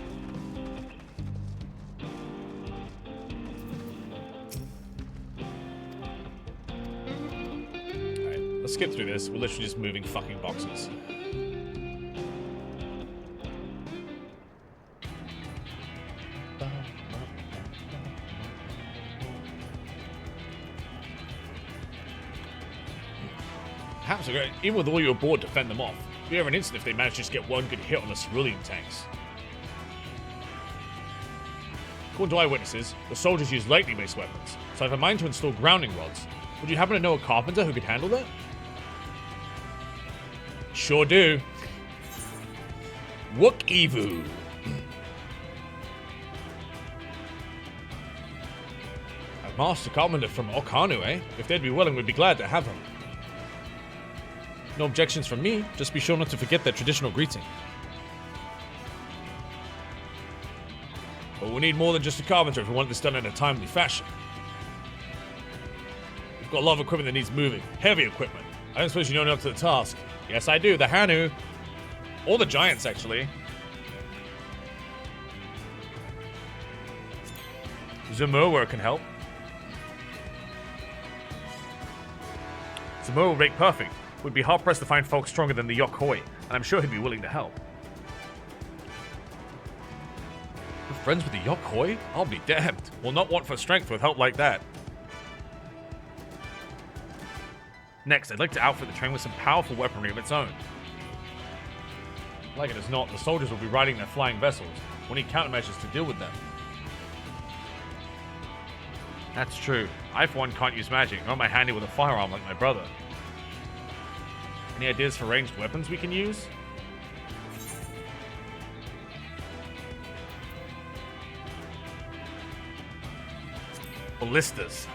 Alright, let's skip through this. We're literally just moving fucking boxes. Perhaps, even with all your aboard to fend them off, we have an instant if they manage to just get one good hit on the cerulean tanks. According to eyewitnesses, the soldiers use lightning-based weapons, so I have a mind to install grounding rods. Would you happen to know a carpenter who could handle that? Sure do. Wook Evu. A master carpenter from Okanu, eh? If they'd be willing, we'd be glad to have him. No objections from me, just be sure not to forget their traditional greeting. But we'll need more than just a carpenter if we want this done in a timely fashion. We've got a lot of equipment that needs moving. Heavy equipment. I don't suppose you know enough to the task. Yes, I do. The Hanu. Or the Giants, actually. Zamurwa can help. Zamurwa will make perfect. We'd be hard-pressed to find folks stronger than the Yokhoi, and I'm sure he'd be willing to help. We're friends with the Yokhoi? I'll be damned. We'll not want for strength with help like that. Next, I'd like to outfit the train with some powerful weaponry of its own. Like it or not, the soldiers will be riding their flying vessels. We'll need countermeasures to deal with them. That's true. I, for one, can't use magic, nor am I handy with a firearm like my brother. Any ideas for ranged weapons we can use? Ballistas.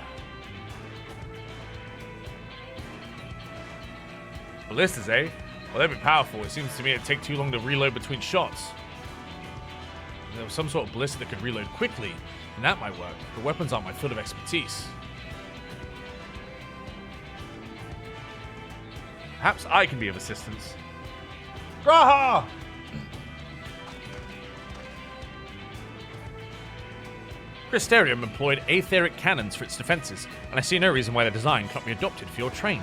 Ballistas, eh? Well, they'd be powerful. It seems to me it'd take too long to reload between shots. If there was some sort of ballista that could reload quickly, then that might work. But weapons aren't my field of expertise. Perhaps I can be of assistance. Graha! Crystarium employed aetheric cannons for its defenses, and I see no reason why their design can't be adopted for your train.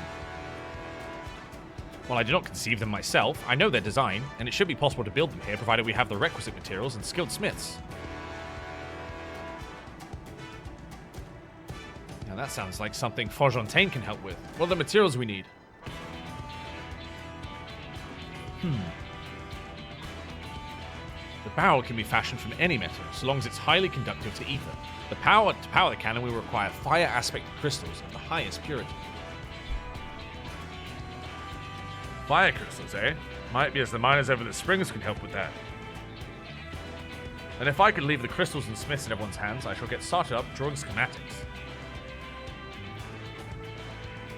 While I do not conceive them myself, I know their design, and it should be possible to build them here provided we have the requisite materials and skilled smiths. Now that sounds like something Forjontaine can help with. What are the materials we need? The barrel can be fashioned from any metal, so long as it's highly conductive to ether. To power the cannon, we require fire aspect crystals of the highest purity. Fire crystals, eh? Might be as the miners over the springs can help with that. And if I could leave the crystals and smiths in everyone's hands, I shall get started up drawing schematics.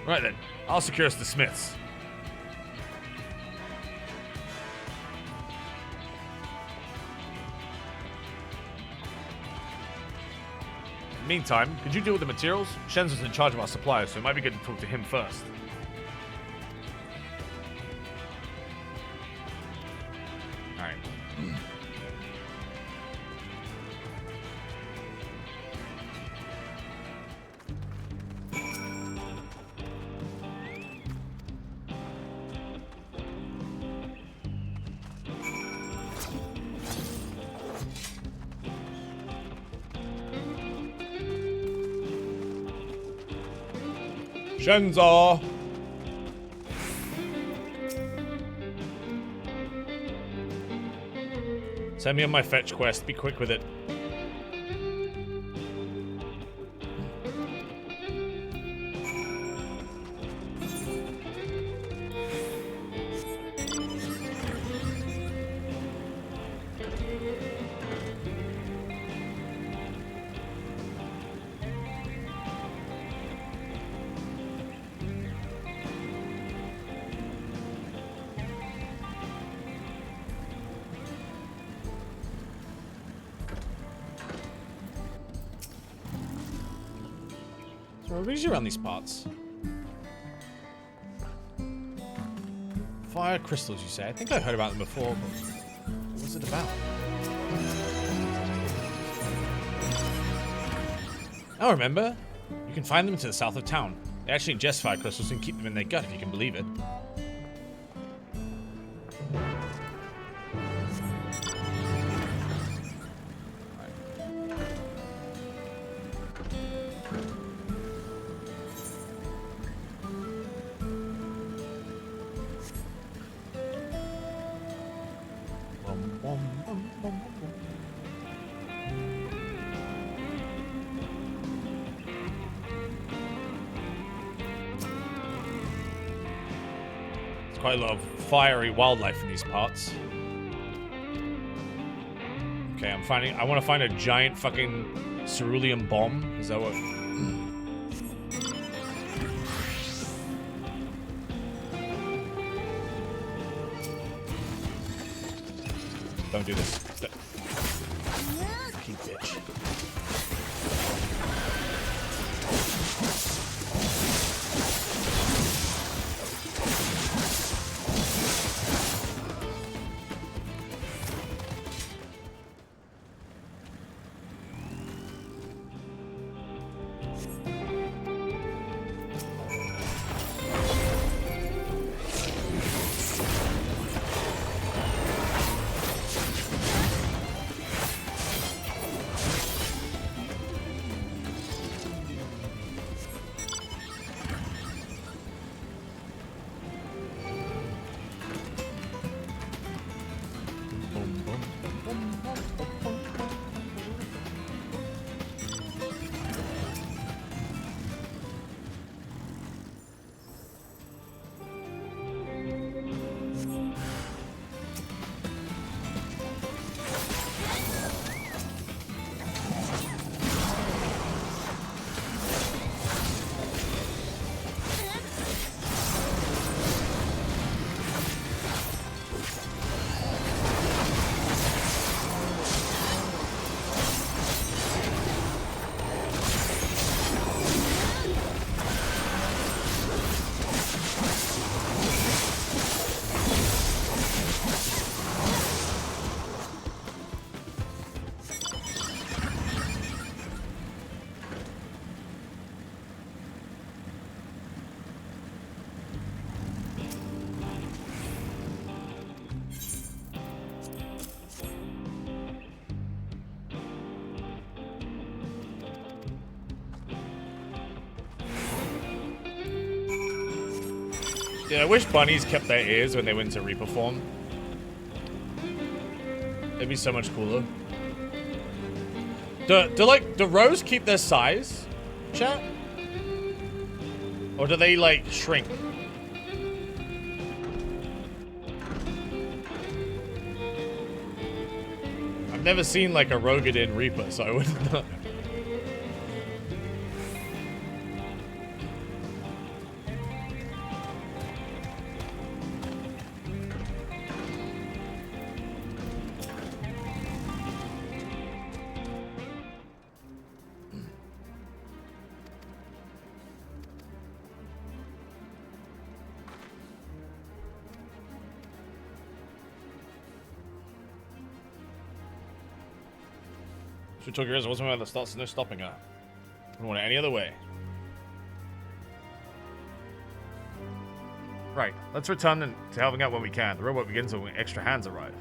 Right then, I'll secure us the smiths. Meantime, could you deal with the materials? Shenzo's in charge of our suppliers, so it might be good to talk to him first. Alright. Shenzo! Send me on my fetch quest. Be quick with it. So what is around these parts? Fire crystals, you say? I think I heard about them before, but what was it about? I remember. You can find them to the south of town. They actually ingest fire crystals and keep them in their gut, if you can believe it. Quite a lot of fiery wildlife in these parts. Okay, I want to find a giant fucking cerulean bomb. Is that what? Don't do this. Fucking bitch. Yeah, I wish bunnies kept their ears when they went to Reaper form. It'd They'd be so much cooler. Do rows keep their size, chat? Or do they, like, shrink? I've never seen, like, a Rogadin Reaper, so I wouldn't know. She took yours. It wasn't about the starts. No stopping her. I don't want it any other way. Right. Let's return to helping out when we can. The robot begins when extra hands arrive.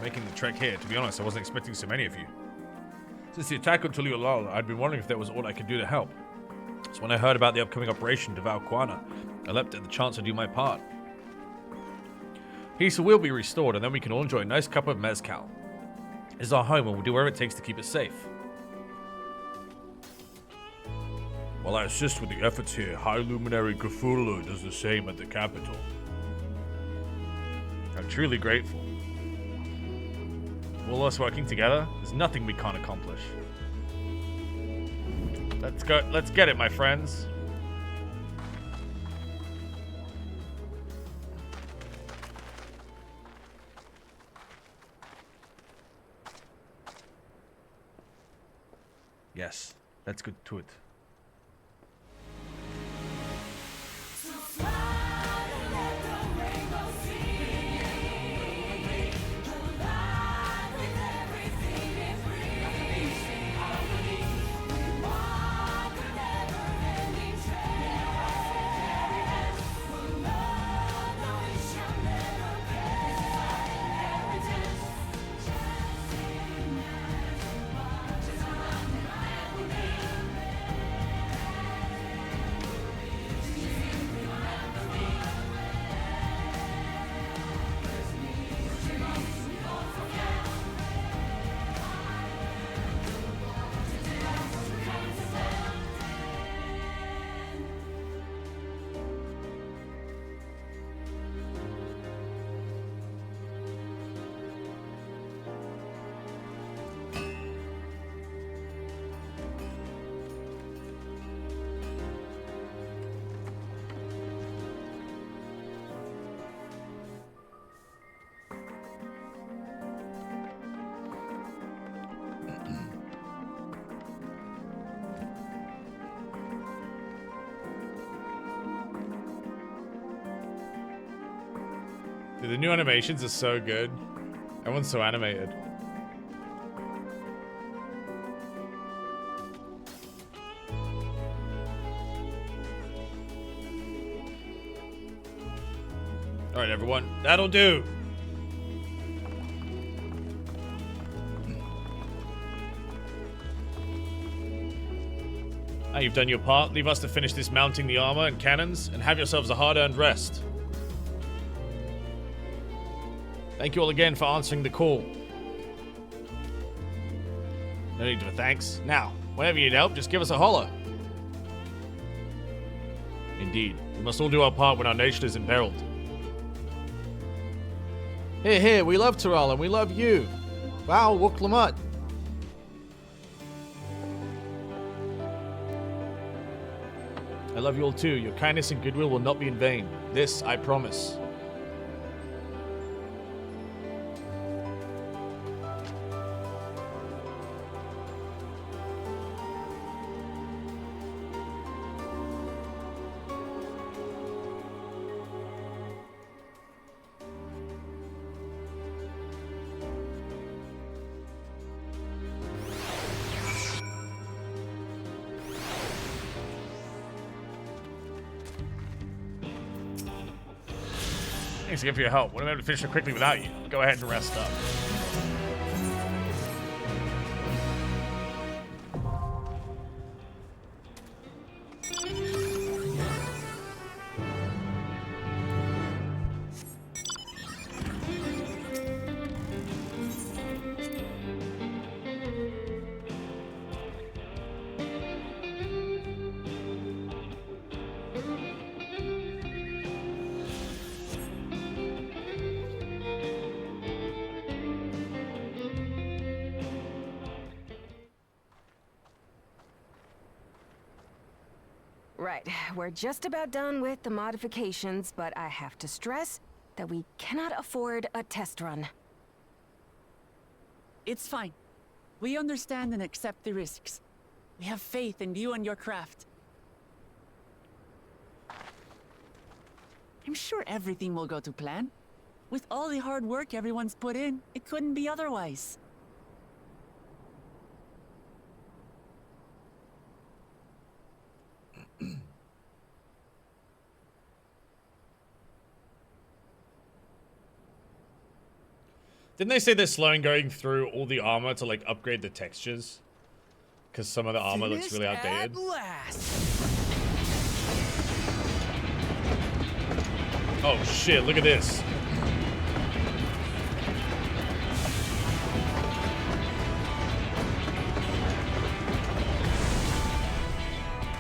Making the trek here. To be honest, I wasn't expecting so many of you. Since the attack on Tuliolal, I'd been wondering if there was aught I could do to help. So when I heard about the upcoming operation to Valquana, I leapt at the chance to do my part. Peace will be restored, and then we can all enjoy a nice cup of mezcal. This is our home, and we'll do whatever it takes to keep it safe. While I assist with the efforts here, High Luminary Cthulhu does the same at the capital. I'm truly grateful. All of us working together, there's nothing we can't accomplish. Let's go. Let's get it, my friends. Yes, let's get to it. Dude, the new animations are so good. Everyone's so animated. Alright, everyone. That'll do. Now you've done your part. Leave us to finish this mounting the armor and cannons, and have yourselves a hard-earned rest. Thank you all again for answering the call. No need for thanks. Now, whenever you need help, just give us a holler. Indeed, we must all do our part when our nation is imperiled. Here, here, we love Tural and we love you. Wow, Wuklamat. I love you all too. Your kindness and goodwill will not be in vain. This, I promise. Thanks again for your help. Wouldn't have been able to finish it quickly without you. Go ahead and rest up. Right, we're just about done with the modifications, but I have to stress that we cannot afford a test run. It's fine. We understand and accept the risks. We have faith in you and your craft. I'm sure everything will go to plan. With all the hard work everyone's put in, it couldn't be otherwise. Didn't they say they're slowing going through all the armor to like upgrade the textures? Because some of the armor looks really outdated. Oh shit, look at this.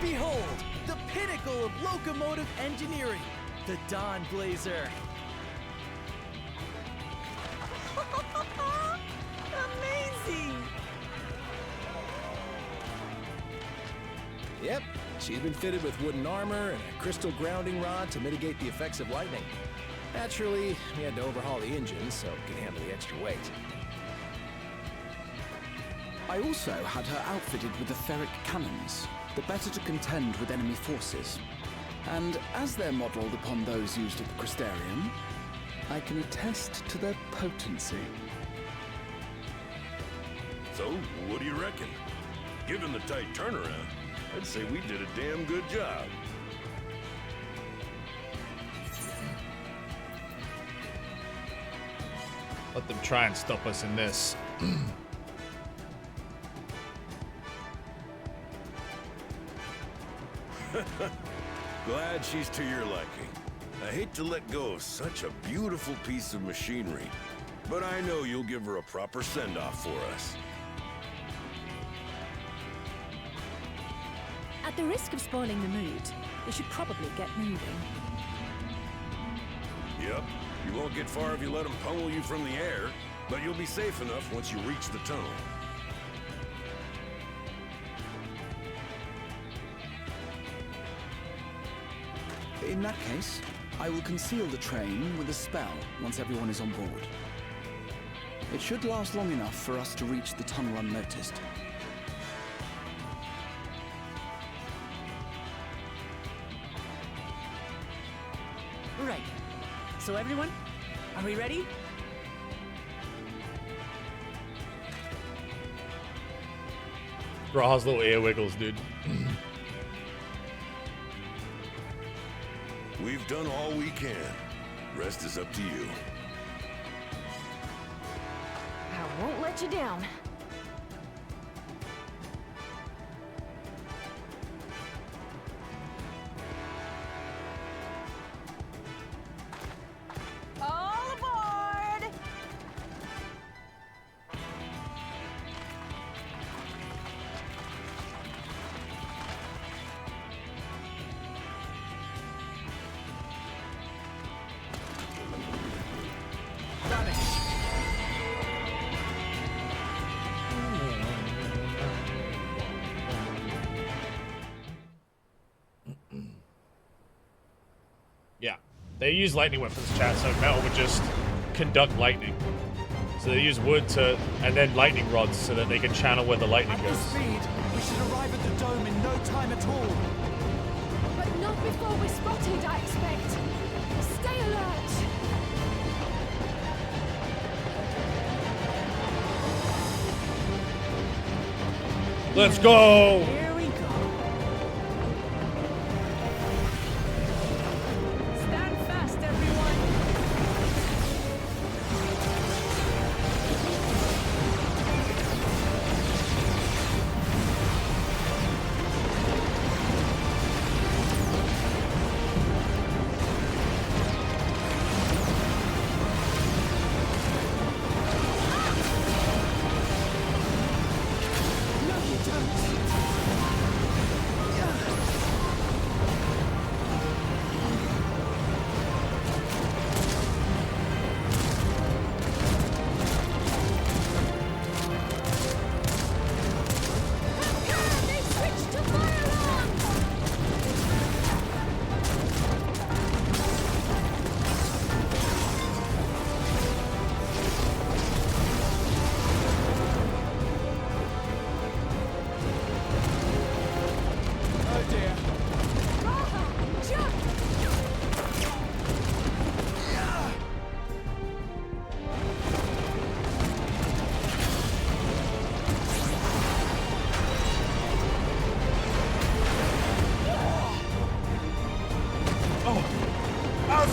Behold, the pinnacle of locomotive engineering, the Dawn Blazer. Amazing! Yep, she's been fitted with wooden armor and a crystal grounding rod to mitigate the effects of lightning. Naturally, we had to overhaul the engine so it could handle the extra weight. I also had her outfitted with etheric cannons, the better to contend with enemy forces. And as they're modeled upon those used at the Crystarium, I can attest to their potency. So, what do you reckon? Given the tight turnaround, I'd say we did a damn good job. Let them try and stop us in this. Glad she's to your liking. I hate to let go of such a beautiful piece of machinery, but I know you'll give her a proper send-off for us. At the risk of spoiling the mood, we should probably get moving. Yep, you won't get far if you let them pummel you from the air, but you'll be safe enough once you reach the tunnel. In that case, I will conceal the train with a spell once everyone is on board. It should last long enough for us to reach the tunnel unnoticed. Right. So everyone, are we ready? Ra's little ear wiggles, dude. We've done all we can. Rest is up to you. I won't let you down. All aboard! Yeah. They use lightning weapons, chat, so metal would just conduct lightning. So they use wood to, and then lightning rods so that they can channel where the lightning goes. Speed, we should arrive at the dome in no time at all. But not before we're spotted, I expect. Stay alert! Let's go! Here we go. Stand fast, everyone.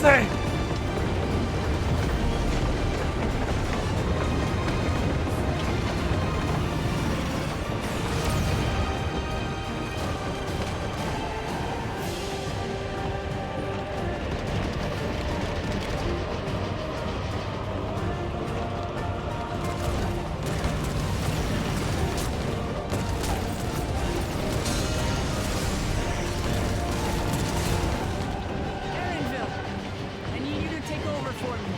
Chelsea! I need you to take over for me.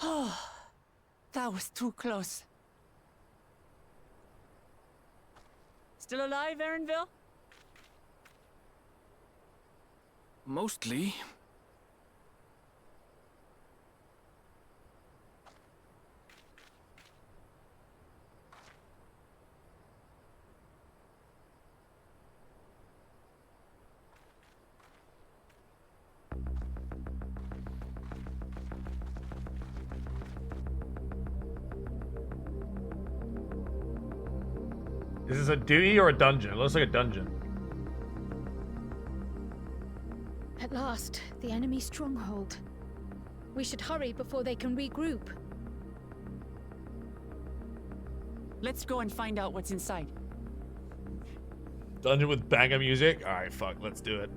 Oh, that was too close. Still alive, Erinville? Mostly. Is this a duty or a dungeon? It looks like a dungeon. At last, the enemy stronghold. We should hurry before they can regroup. Let's go and find out what's inside. Dungeon with banger music? Alright, fuck, let's do it.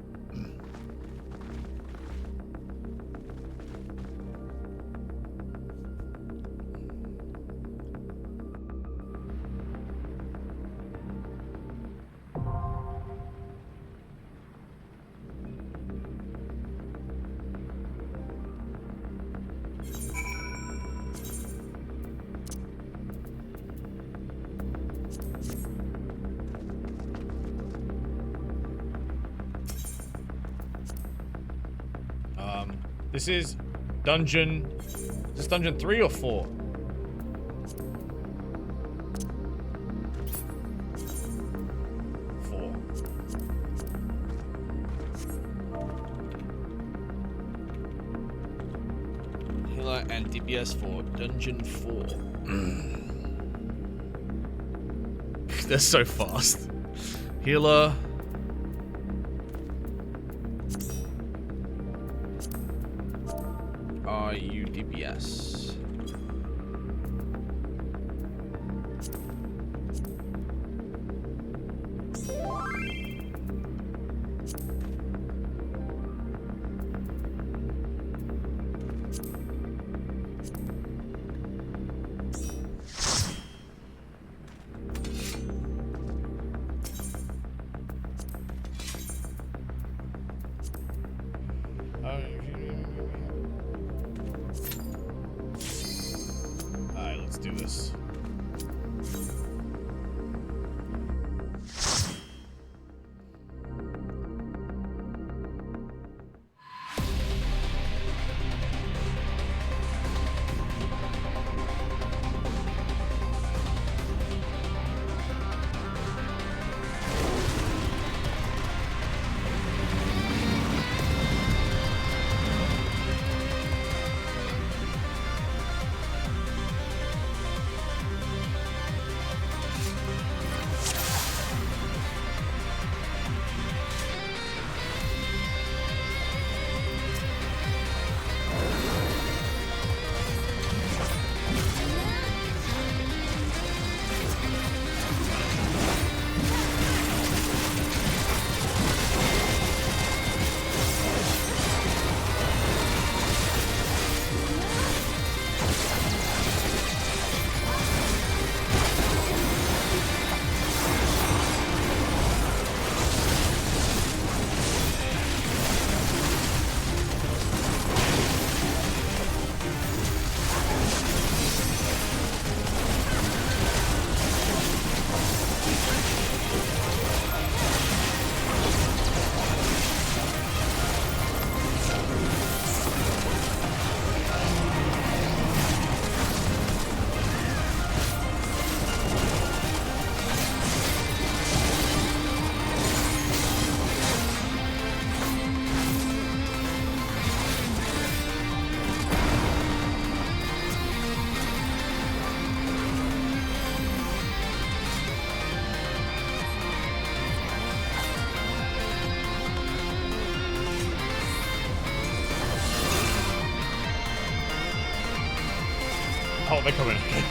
This is dungeon... Is this dungeon 3 or 4? Healer and DPS for dungeon 4. They're so fast. Healer... RU DPS. they're coming. Okay.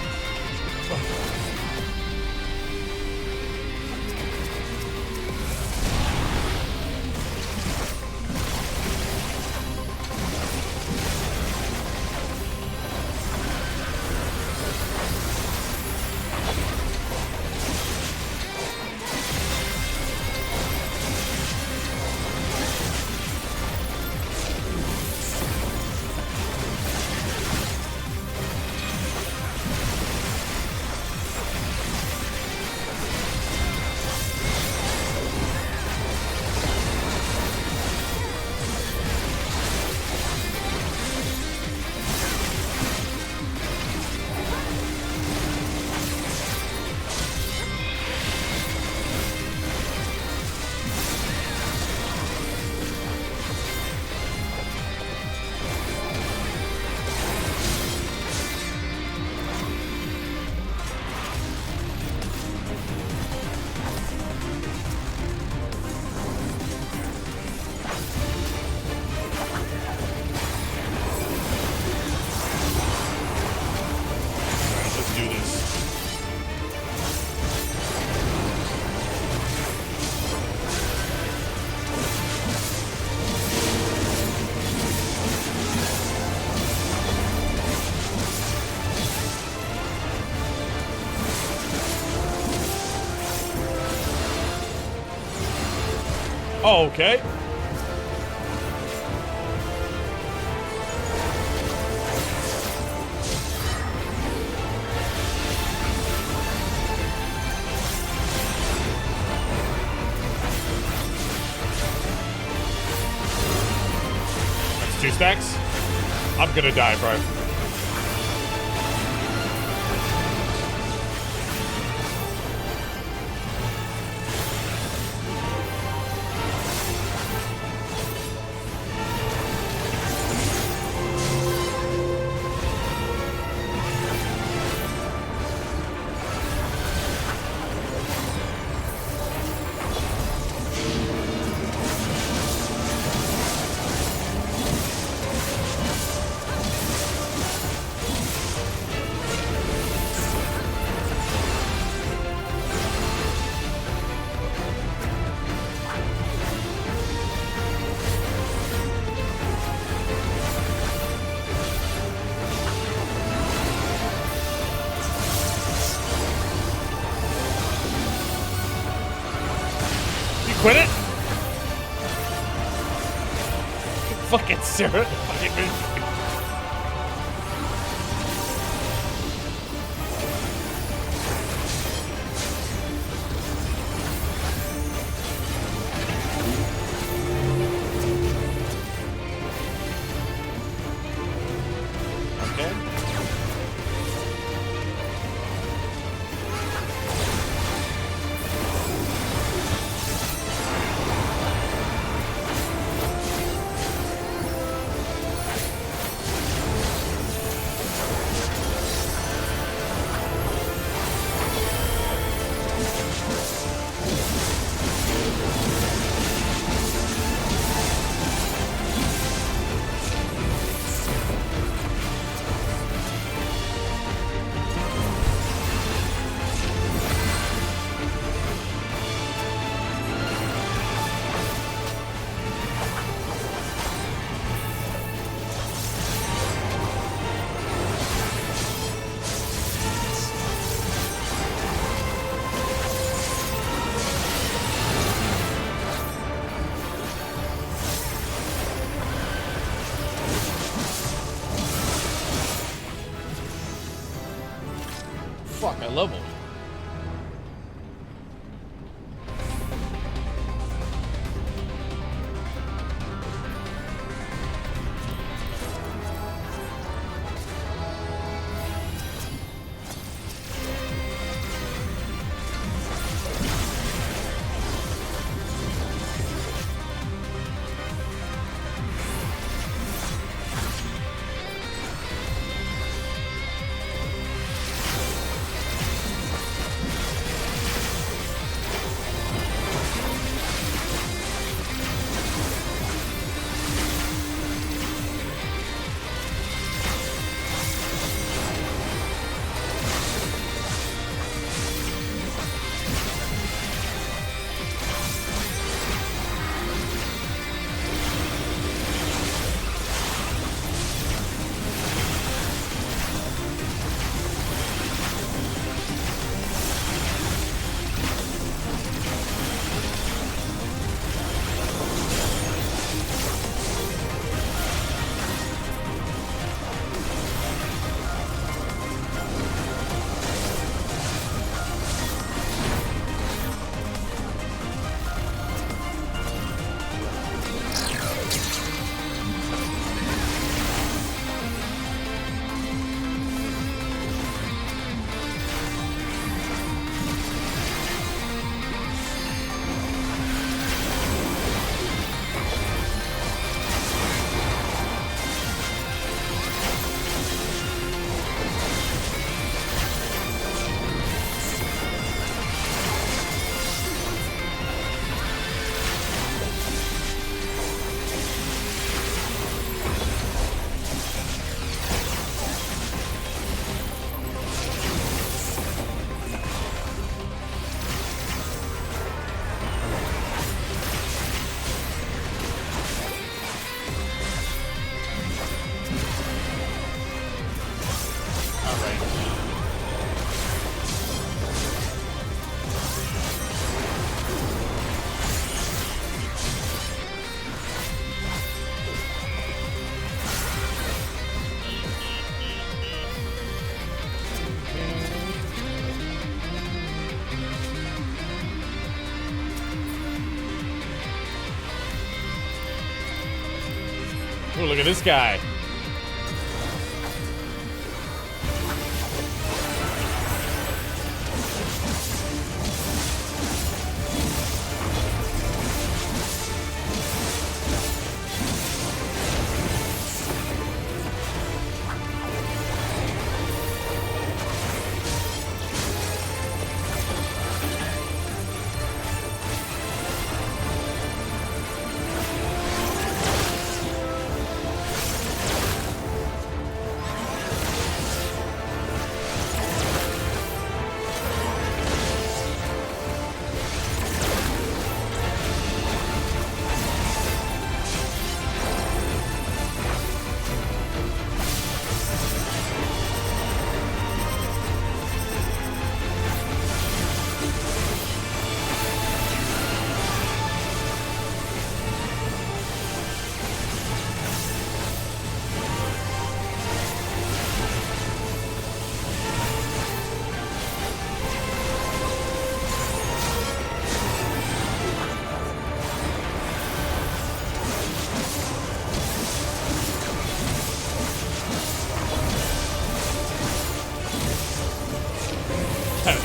Oh, okay. That's 2 stacks. I'm gonna die, bro. Quit it? Fucking Sarah. Fucking move. Fuck, I leveled. Oh, look at this guy.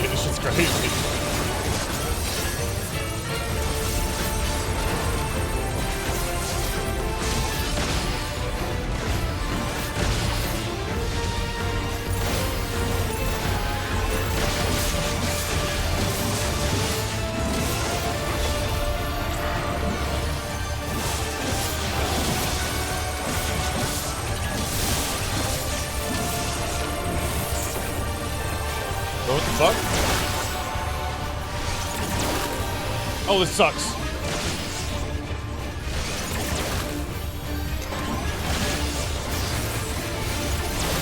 This shit's crazy. What the fuck? Oh, this sucks.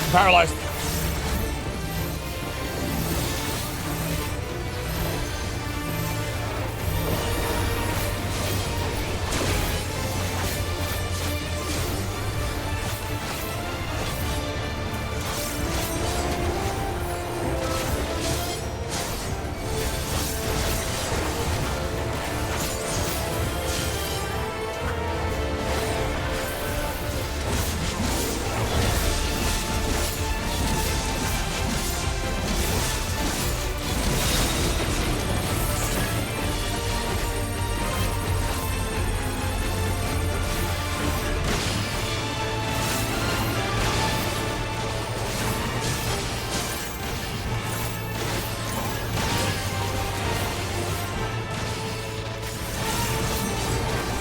I'm paralyzed.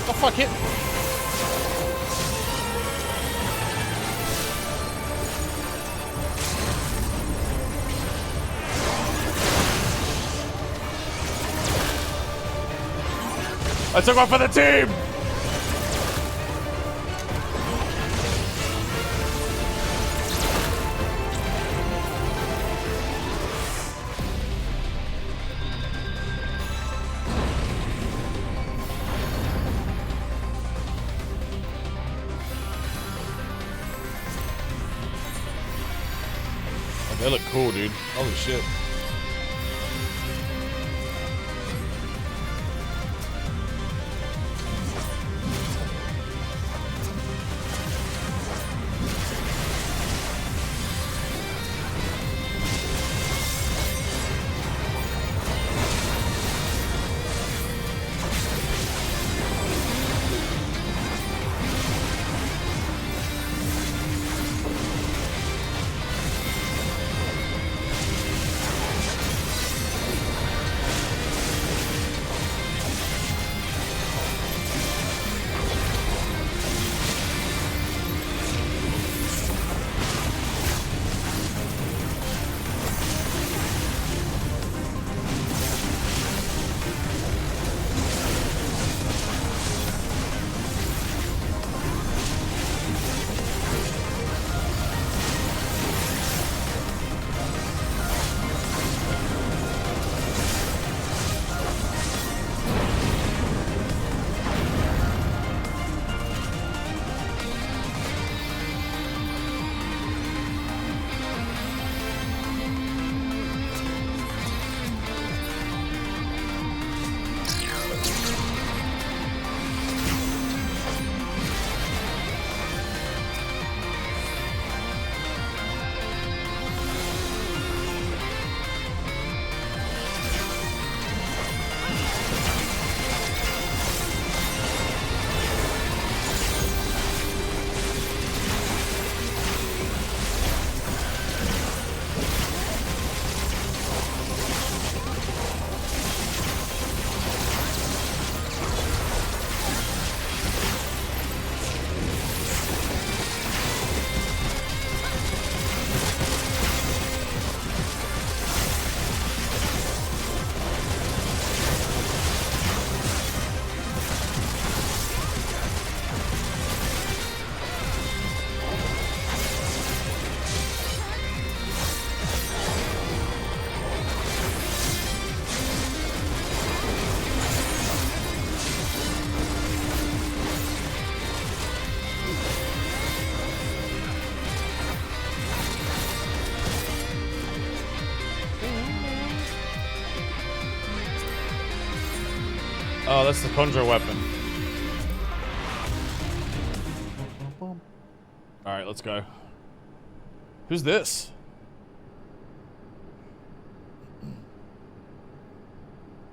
Oh, fuck it. I took one for the team! Oh, they look cool, dude. Holy shit. Oh, that's the conjure weapon. Alright, let's go. Who's this?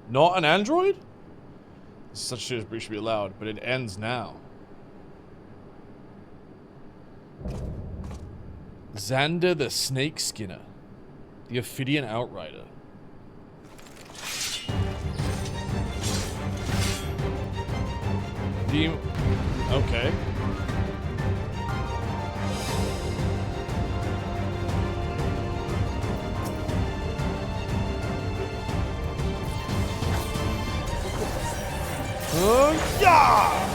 Not an android? Such shit should be allowed, but it ends now. Xander the Snake Skinner. The Ophidian Outrider. Okay. Yeah!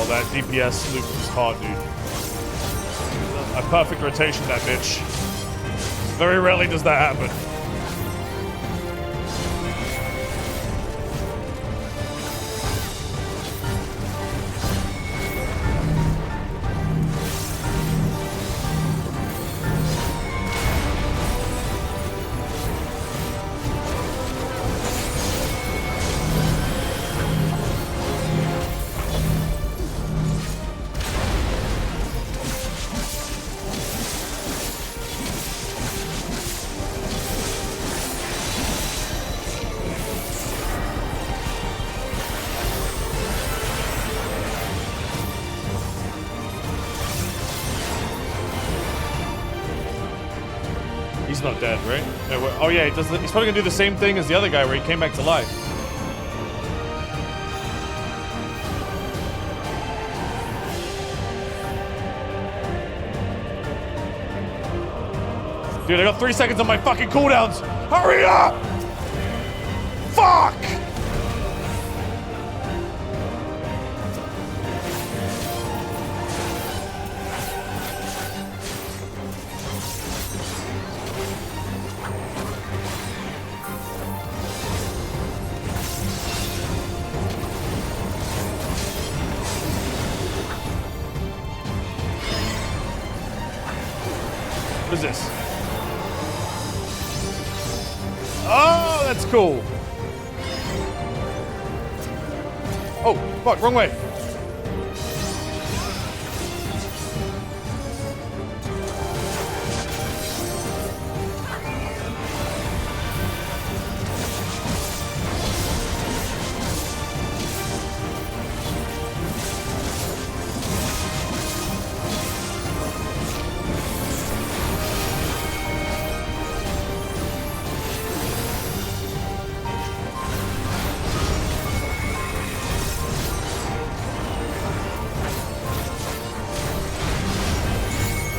That DPS loop was hard, dude. A perfect rotation, that bitch. Very rarely does that happen. He's not dead, right? No, oh yeah, he's probably gonna do the same thing as the other guy where he came back to life. Dude, I got 3 seconds on my fucking cooldowns! Hurry up! Fuck! What is this? Oh, that's cool. Oh, fuck, wrong way.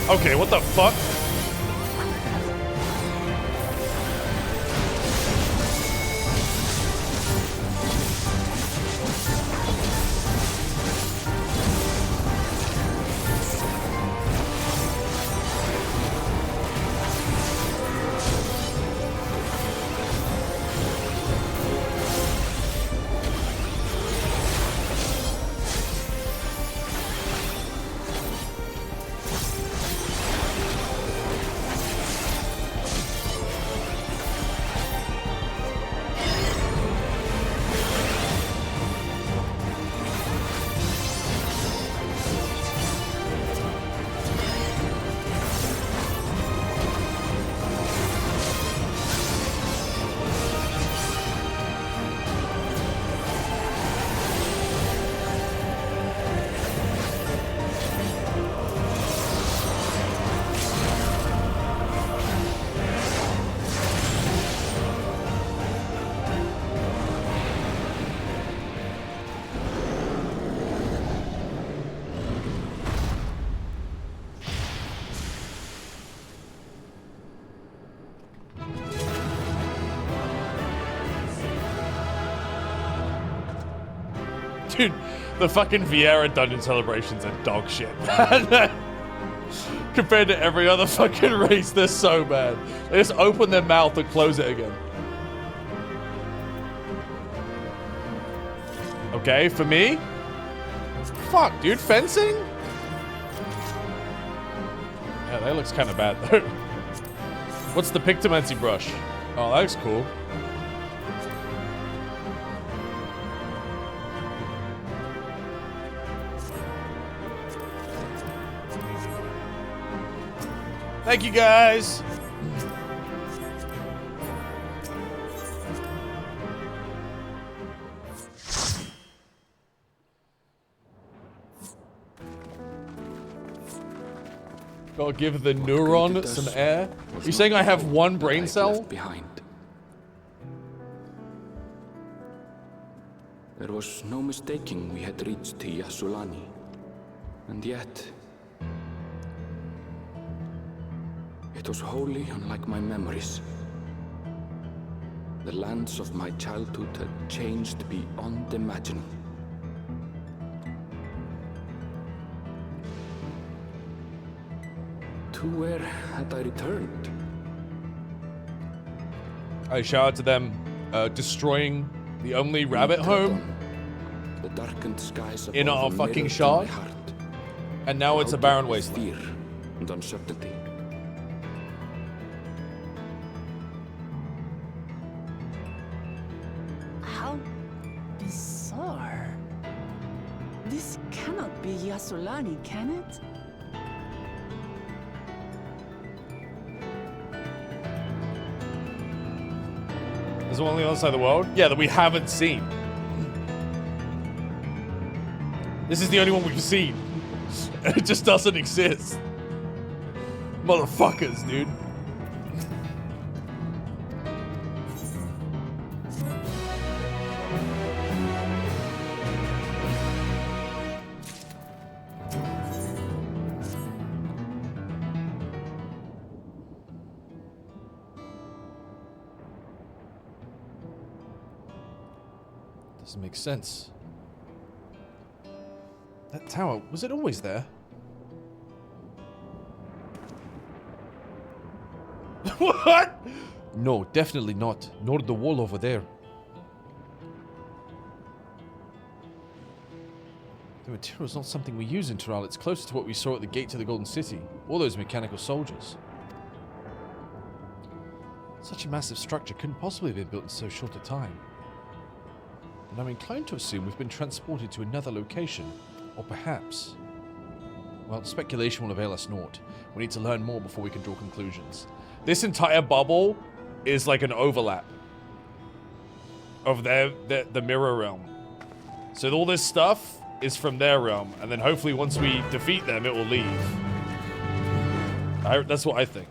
Okay, what the fuck? Dude, the fucking Vieira dungeon celebrations are dog shit. Compared to every other fucking race, they're so bad. They just open their mouth and close it again. Okay, for me? Fuck, dude, fencing? Yeah, that looks kind of bad, though. What's the Pictomancy brush? Oh, that looks cool. Thank you, guys. Gotta give the neuron some air. You saying I have one brain cell? Behind. There was no mistaking we had reached Yasulani. And yet, it was wholly unlike my memories. The lands of my childhood had changed beyond imagining. To where had I returned? I shout out to them, destroying the only rabbit home the darkened skies in our fucking shard, and now it's a barren wasteland. Fear and uncertainty. How bizarre. This cannot be Yasulani, can it? There's one on the other side of the world? Yeah, that we haven't seen. This is the only one we've seen. It just doesn't exist. Motherfuckers, dude. Doesn't make sense. That tower, was it always there? What? No, definitely not. Nor the wall over there. The material is not something we use in Tural. It's closer to what we saw at the gate to the Golden City. All those mechanical soldiers. Such a massive structure couldn't possibly have been built in so short a time. And I'm inclined to assume we've been transported to another location. Or perhaps... Well, speculation will avail us naught. We need to learn more before we can draw conclusions. This entire bubble is like an overlap of the mirror realm. So all this stuff is from their realm. And then hopefully once we defeat them, it will leave. That's what I think.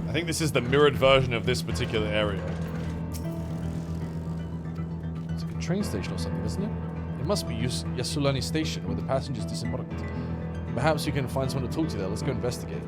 I think this is the mirrored version of this particular area. It's like a train station or something, isn't it? It must be Yasulani Station, where the passengers disembarked. Perhaps you can find someone to talk to there. Let's go investigate.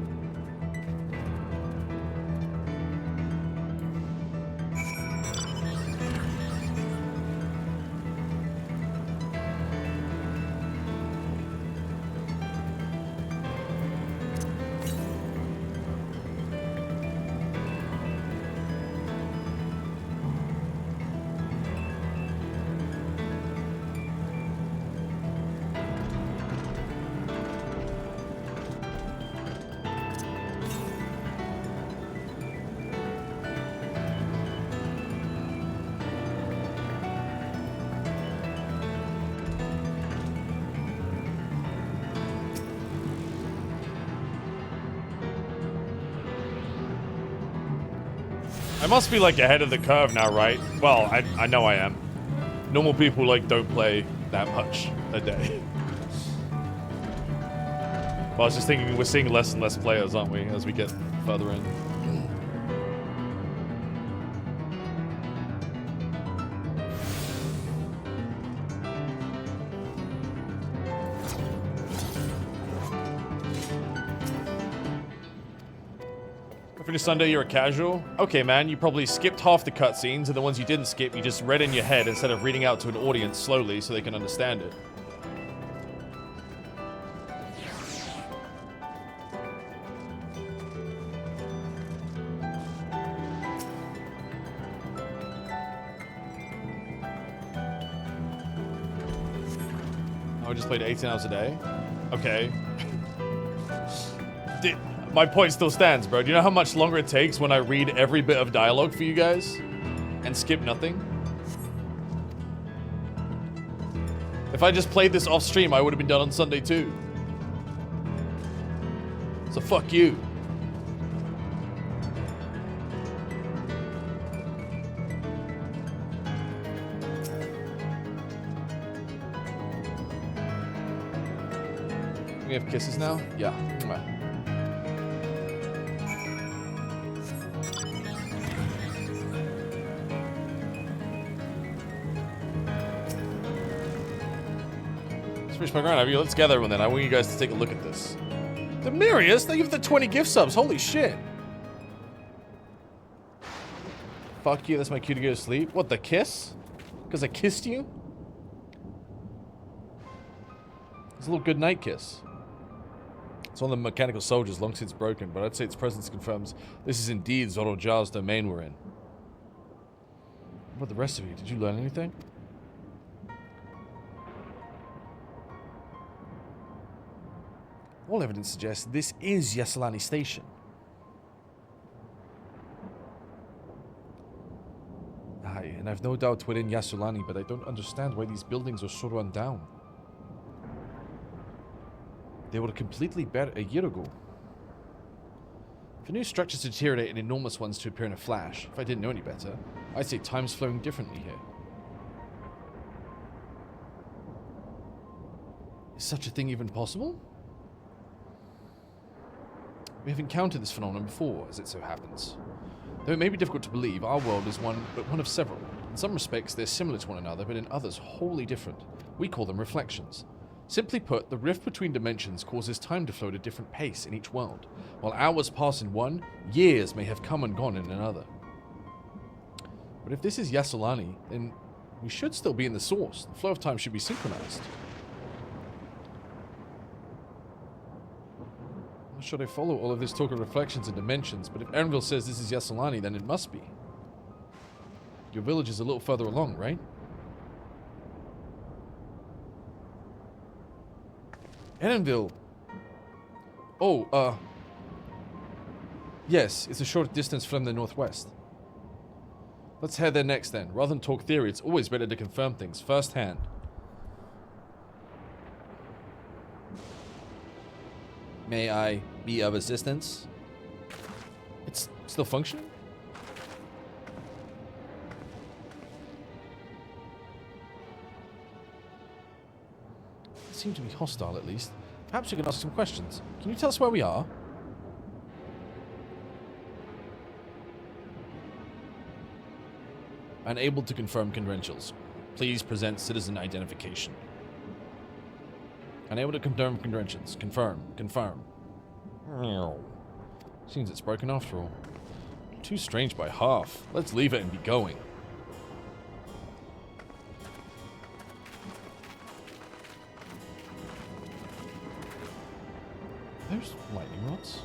I must be like ahead of the curve now, right? Well, I know I am. Normal people like don't play that much a day. But I was just thinking we're seeing less and less players, aren't we, as we get further in? Every Sunday you're a casual? Okay, man, you probably skipped half the cutscenes, and the ones you didn't skip, you just read in your head instead of reading out to an audience slowly so they can understand it. I just played 18 hours a day? Okay. My point still stands, bro. Do you know how much longer it takes when I read every bit of dialogue for you guys? And skip nothing? If I just played this off stream, I would have been done on Sunday too. So fuck you. We have kisses now? Yeah. Mwah. Let's finish my grind. Let's gather everyone then. I want you guys to take a look at this. Demirius, thank you for the 20 gift subs. Holy shit. Fuck you, that's my cue to go to sleep. What, the kiss? Because I kissed you? It's a little good night kiss. It's one of the mechanical soldiers, long since broken, but I'd say its presence confirms this is indeed Zoro Jar's domain we're in. What about the rest of you? Did you learn anything? All evidence suggests this is Yasalani Station. Aye, and I've no doubt we're in Yasulani, but I don't understand why these buildings are so run down. They were completely bare a year ago. For new structures to deteriorate and enormous ones to appear in a flash, if I didn't know any better, I'd say time's flowing differently here. Is such a thing even possible? We have encountered this phenomenon before, as it so happens. Though it may be difficult to believe, our world is one of several. In some respects, they're similar to one another, but in others, wholly different. We call them reflections. Simply put, the rift between dimensions causes time to flow at a different pace in each world. While hours pass in one, years may have come and gone in another. But if this is Yasulani, then we should still be in the source. The flow of time should be synchronized. I'm not sure I follow all of this talk of reflections and dimensions, but if Erenville says this is Yasulani, then it must be. Your village is a little further along, right? Erenville. Oh, yes, it's a short distance from the northwest. Let's head there next then. Rather than talk theory, it's always better to confirm things firsthand. May I be of assistance? It's still functioning? It seems to be hostile, at least. Perhaps you can ask some questions. Can you tell us where we are? Unable to confirm credentials. Please present citizen identification. Unable to confirm credentials. Confirm. Confirm. Seems it's broken after all. Too strange by half. Let's leave it and be going. There's lightning rods.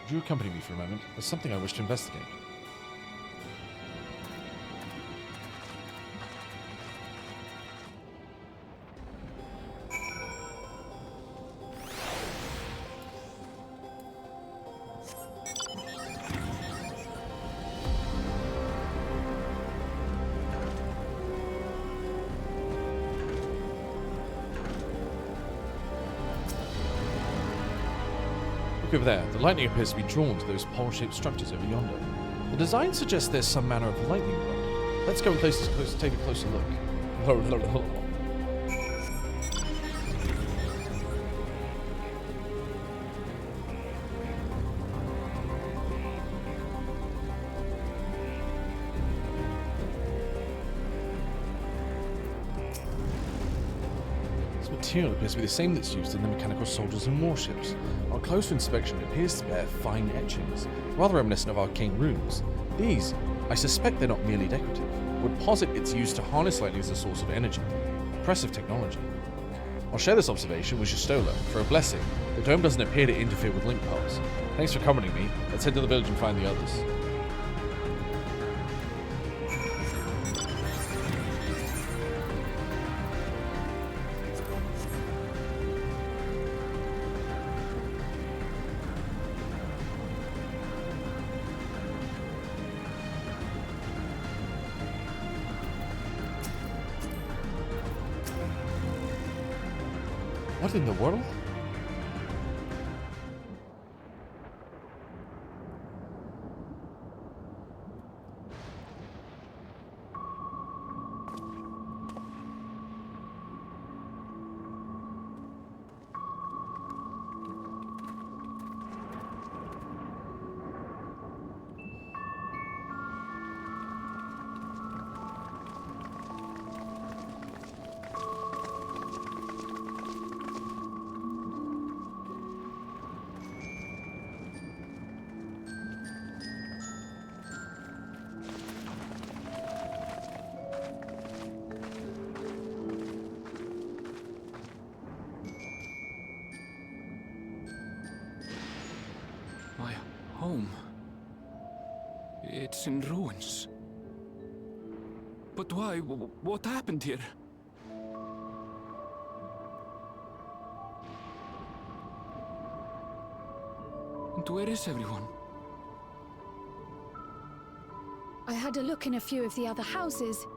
Would you accompany me for a moment? There's something I wish to investigate. Over there, the lightning appears to be drawn to those pole-shaped structures over yonder. The design suggests there's some manner of lightning rod. Let's go and take a closer look. This material appears to be the same that's used in the mechanical soldiers and warships. On closer inspection, it appears to bear fine etchings, rather reminiscent of arcane runes. These, I suspect they're not merely decorative, would posit its use to harness lightning as a source of energy. Impressive technology. I'll share this observation with Jistola for a blessing. The dome doesn't appear to interfere with link paths. Thanks for accompanying me. Let's head to the village and find the others. What in the world? My home. It's in ruins. But why? What happened here? And where is everyone? I had a look in a few of the other houses,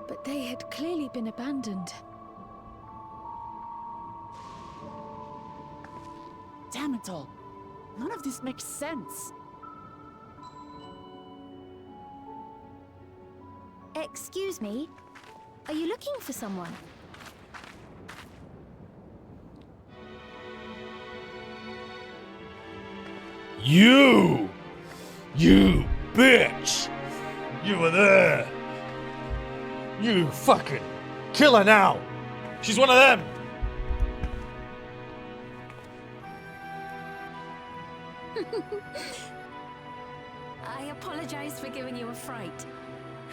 but they had clearly been abandoned. Damn it all. None of this makes sense. Excuse me? Are you looking for someone? You bitch! You were there! You fucking kill her now! She's one of them! I apologize for giving you a fright.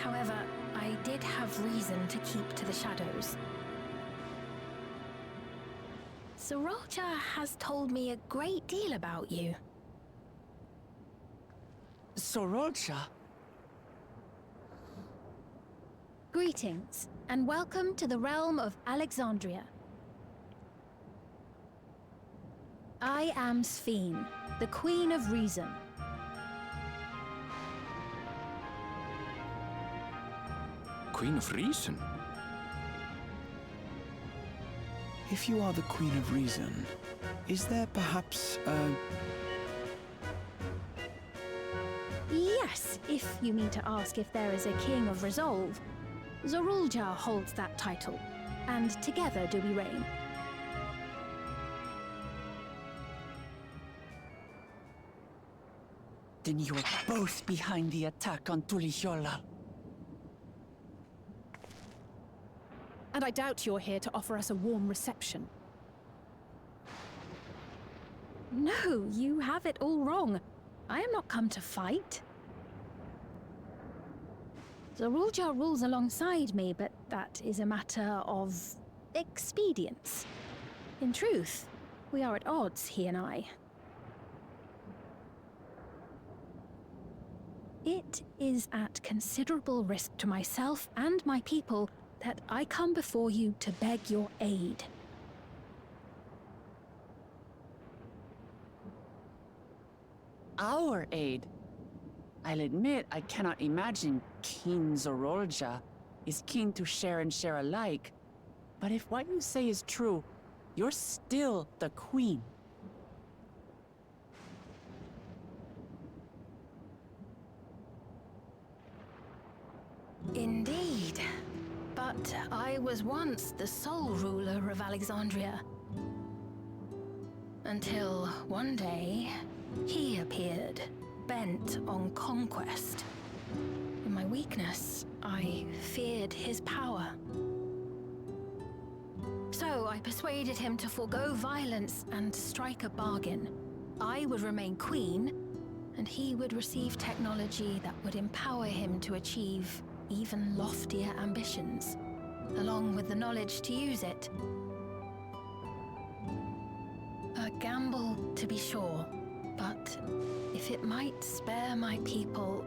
However, I did have reason to keep to the shadows. Sorolja has told me a great deal about you. Sorolja? Greetings, and welcome to the realm of Alexandria. I am Sphene, the Queen of Reason. Queen of Reason? If you are the Queen of Reason, is there perhaps Yes, if you mean to ask if there is a King of Resolve. Sorolja holds that title, and together do we reign. Then you're both behind the attack on Tuliyollal. And I doubt you're here to offer us a warm reception. No, you have it all wrong. I am not come to fight. Sorolja rules alongside me, but that is a matter of expedience. In truth, we are at odds, he and I. It is at considerable risk to myself and my people that I come before you to beg your aid. Our aid? I'll admit I cannot imagine King Sorolja is keen to share and share alike. But if what you say is true, you're still the Queen. Indeed. But I was once the sole ruler of Alexandria. Until one day, he appeared, bent on conquest. In my weakness, I feared his power. So I persuaded him to forego violence and strike a bargain. I would remain queen, and he would receive technology that would empower him to achieve even loftier ambitions, along with the knowledge to use it. A gamble, to be sure, but if it might spare my people...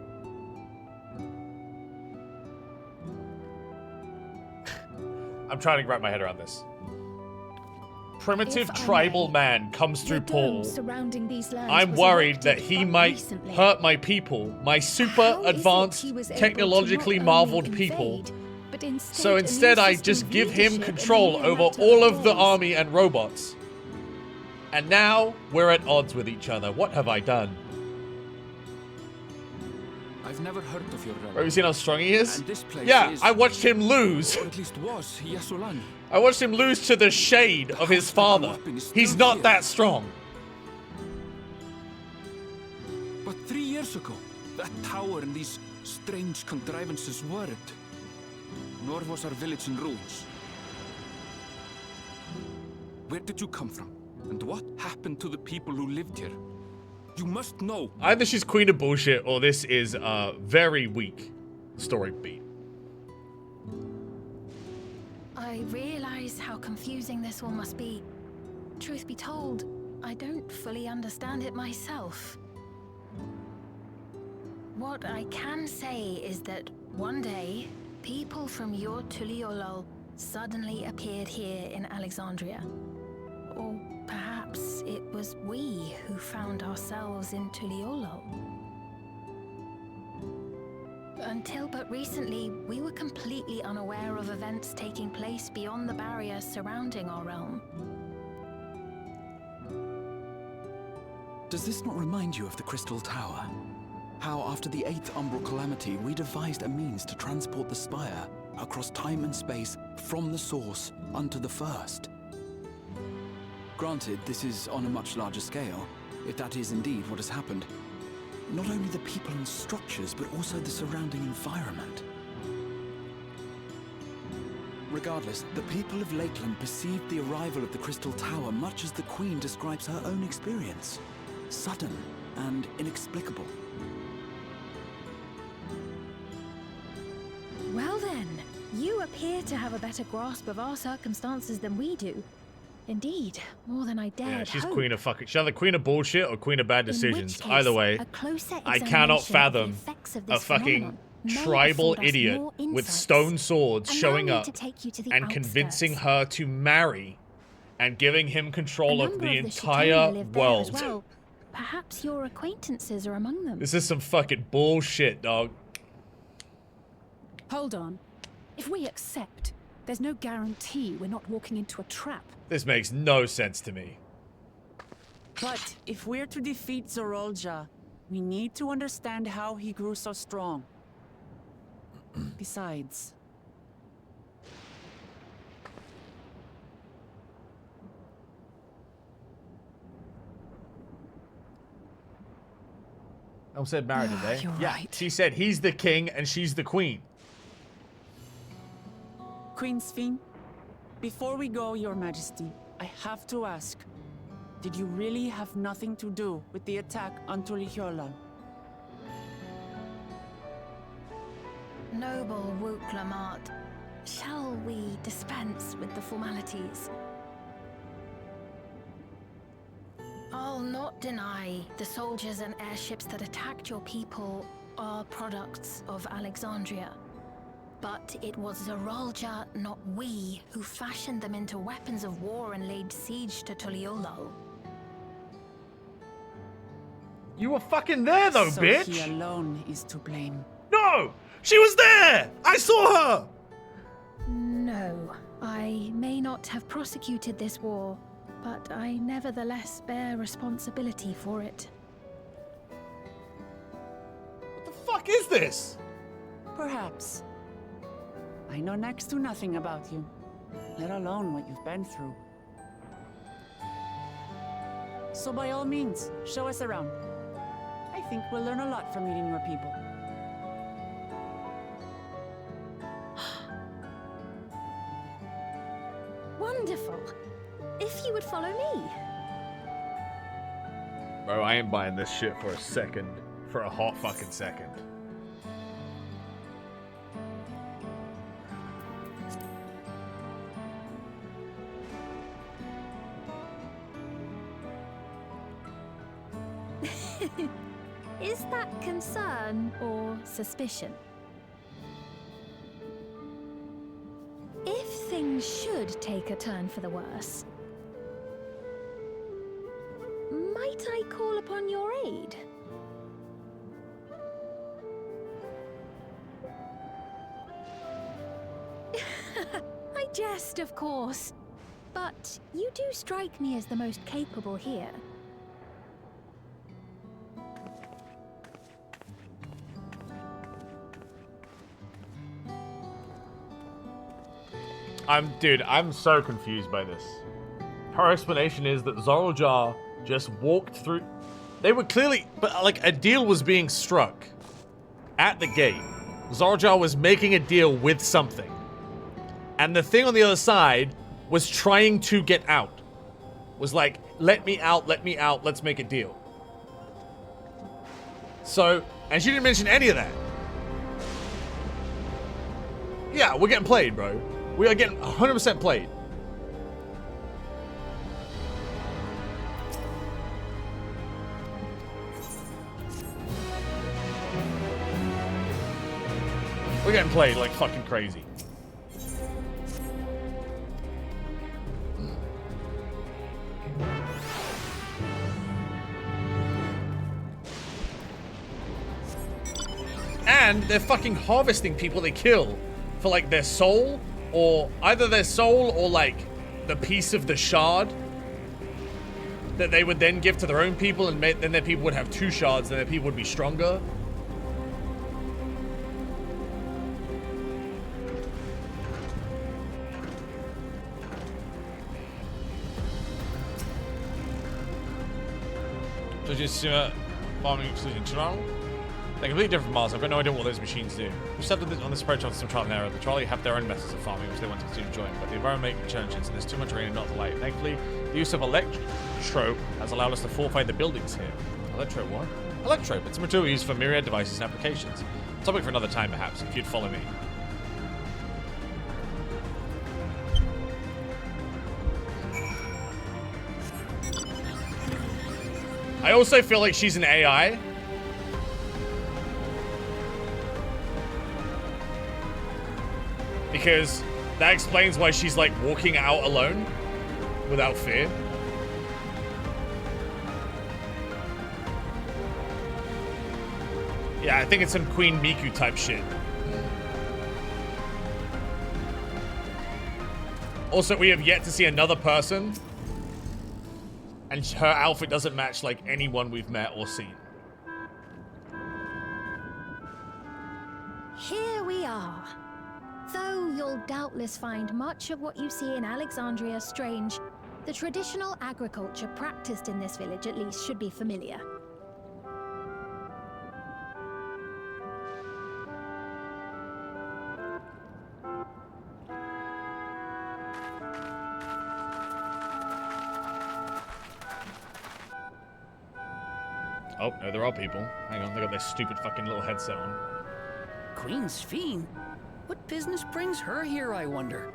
I'm trying to wrap my head around this. Primitive tribal man comes through portal. Surrounding these lands I'm worried that he might hurt my people, my super advanced, technologically marveled people. So instead I just give him control over all of the army and robots. And now we're at odds with each other. What have I done? I've never heard of your realm. Have you seen how strong he is? And this place Yeah, I watched him lose. Or at least was, Yasulan. I watched him lose to the shade of his father. He's not that strong. But 3 years ago, that tower and these strange contrivances weren't. Nor was our village in ruins. Where did you come from? And what happened to the people who lived here? You must know. Either she's queen of bullshit or this is a very weak story beat. I realize how confusing this all must be. Truth be told, I don't fully understand it myself. What I can say is that one day, people from your Tuliolol suddenly appeared here in Alexandria. Or perhaps it was we who found ourselves in Tuliolol. Until but recently, we were completely unaware of events taking place beyond the barrier surrounding our realm. Does this not remind you of the Crystal Tower? How after the 8th Umbral Calamity, we devised a means to transport the Spire across time and space from the source unto the First. Granted, this is on a much larger scale, if that is indeed what has happened. Not only the people and structures, but also the surrounding environment. Regardless, the people of Lakeland perceived the arrival of the Crystal Tower much as the Queen describes her own experience. Sudden and inexplicable. Well then, you appear to have a better grasp of our circumstances than we do. Indeed, more than I dared Yeah, she's hope. queen of fucking... She's either queen of bullshit or queen of bad decisions. case, Either way, a closer I examination cannot of the fathom effects of a this fucking phenomenon may tribal afford us idiot more with insights. stone swords Allow showing me up to take you to the and outskirts. convincing her to marry and giving him control of Number the of entire Chitona live there as world. well. Perhaps your acquaintances are among them. This is some fucking bullshit, dog. Hold on. If we accept, there's no guarantee we're not walking into a trap. This makes no sense to me. But if we're to defeat Zorolja, we need to understand how he grew so strong. Besides... Elm said married today. You're Yeah, right. she said he's the king and she's the queen. Queen Sphene, before we go, Your Majesty, I have to ask, did you really have nothing to do with the attack on Tuliolol? Noble Wook Lamart, shall we dispense with the formalities? I'll not deny the soldiers and airships that attacked your people are products of Alexandria. But it was Zorolja, not we, who fashioned them into weapons of war and laid siege to Tuliolol. You were fucking there though, so bitch! he alone is to blame. No! She was there! I saw her! No, I may not have prosecuted this war, but I nevertheless bear responsibility for it. What the fuck is this? Perhaps. I know next to nothing about you, let alone what you've been through. So by all means, show us around. I think we'll learn a lot from meeting your people. Wonderful. If you would follow me. Bro, I ain't buying this shit for a second. For a hot fucking second. Is that concern or suspicion? If things should take a turn for the worse, might I call upon your aid? I jest, of course, but you do strike me as the most capable here. Dude, I'm so confused by this. Her explanation is that Zoraljar just walked through. They were clearly, but like a deal was being struck at the gate. Zoraljar was making a deal with something. And the thing on the other side was trying to get out. Was like, let me out, let's make a deal. So, and she didn't mention any of that. Yeah, we're getting played, bro. We are getting 100% played. We're getting played like fucking crazy. And they're fucking harvesting people they kill for like their soul, or either their soul or like the piece of the shard that they would then give to their own people, and then their people would have 2 shards, then their people would be stronger. Just farming exclusion Toronto. They're completely different from Mars. I've got no idea what those machines do. We settled on this approach after some trial and error. The Trolley have their own methods of farming, which they want to continue enjoying, but the environment makes challenges, and there's too much rain and not the light. Thankfully, the use of electrope has allowed us to fortify the buildings here. Electrope what? Electrope. It's a material used for myriad devices and applications. Topic for another time, perhaps, if you'd follow me. I also feel like she's an AI. Because that explains why she's like walking out alone without fear. Yeah, I think it's some Queen Miku type shit. Also, we have yet to see another person, and her outfit doesn't match like anyone we've met or seen. Here we are. Though you'll doubtless find much of what you see in Alexandria strange, the traditional agriculture practiced in this village at least should be familiar. Oh, no, there are people. Hang on, they got their stupid fucking little headset on. Queen's Fiend? What business brings her here, I wonder?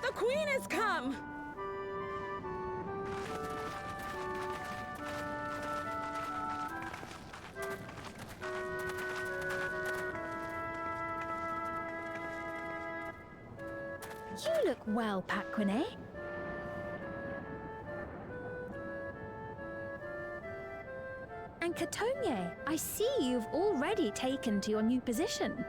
The Queen has come! You look well, Paquine. And Katonye, I see you've already taken to your new position.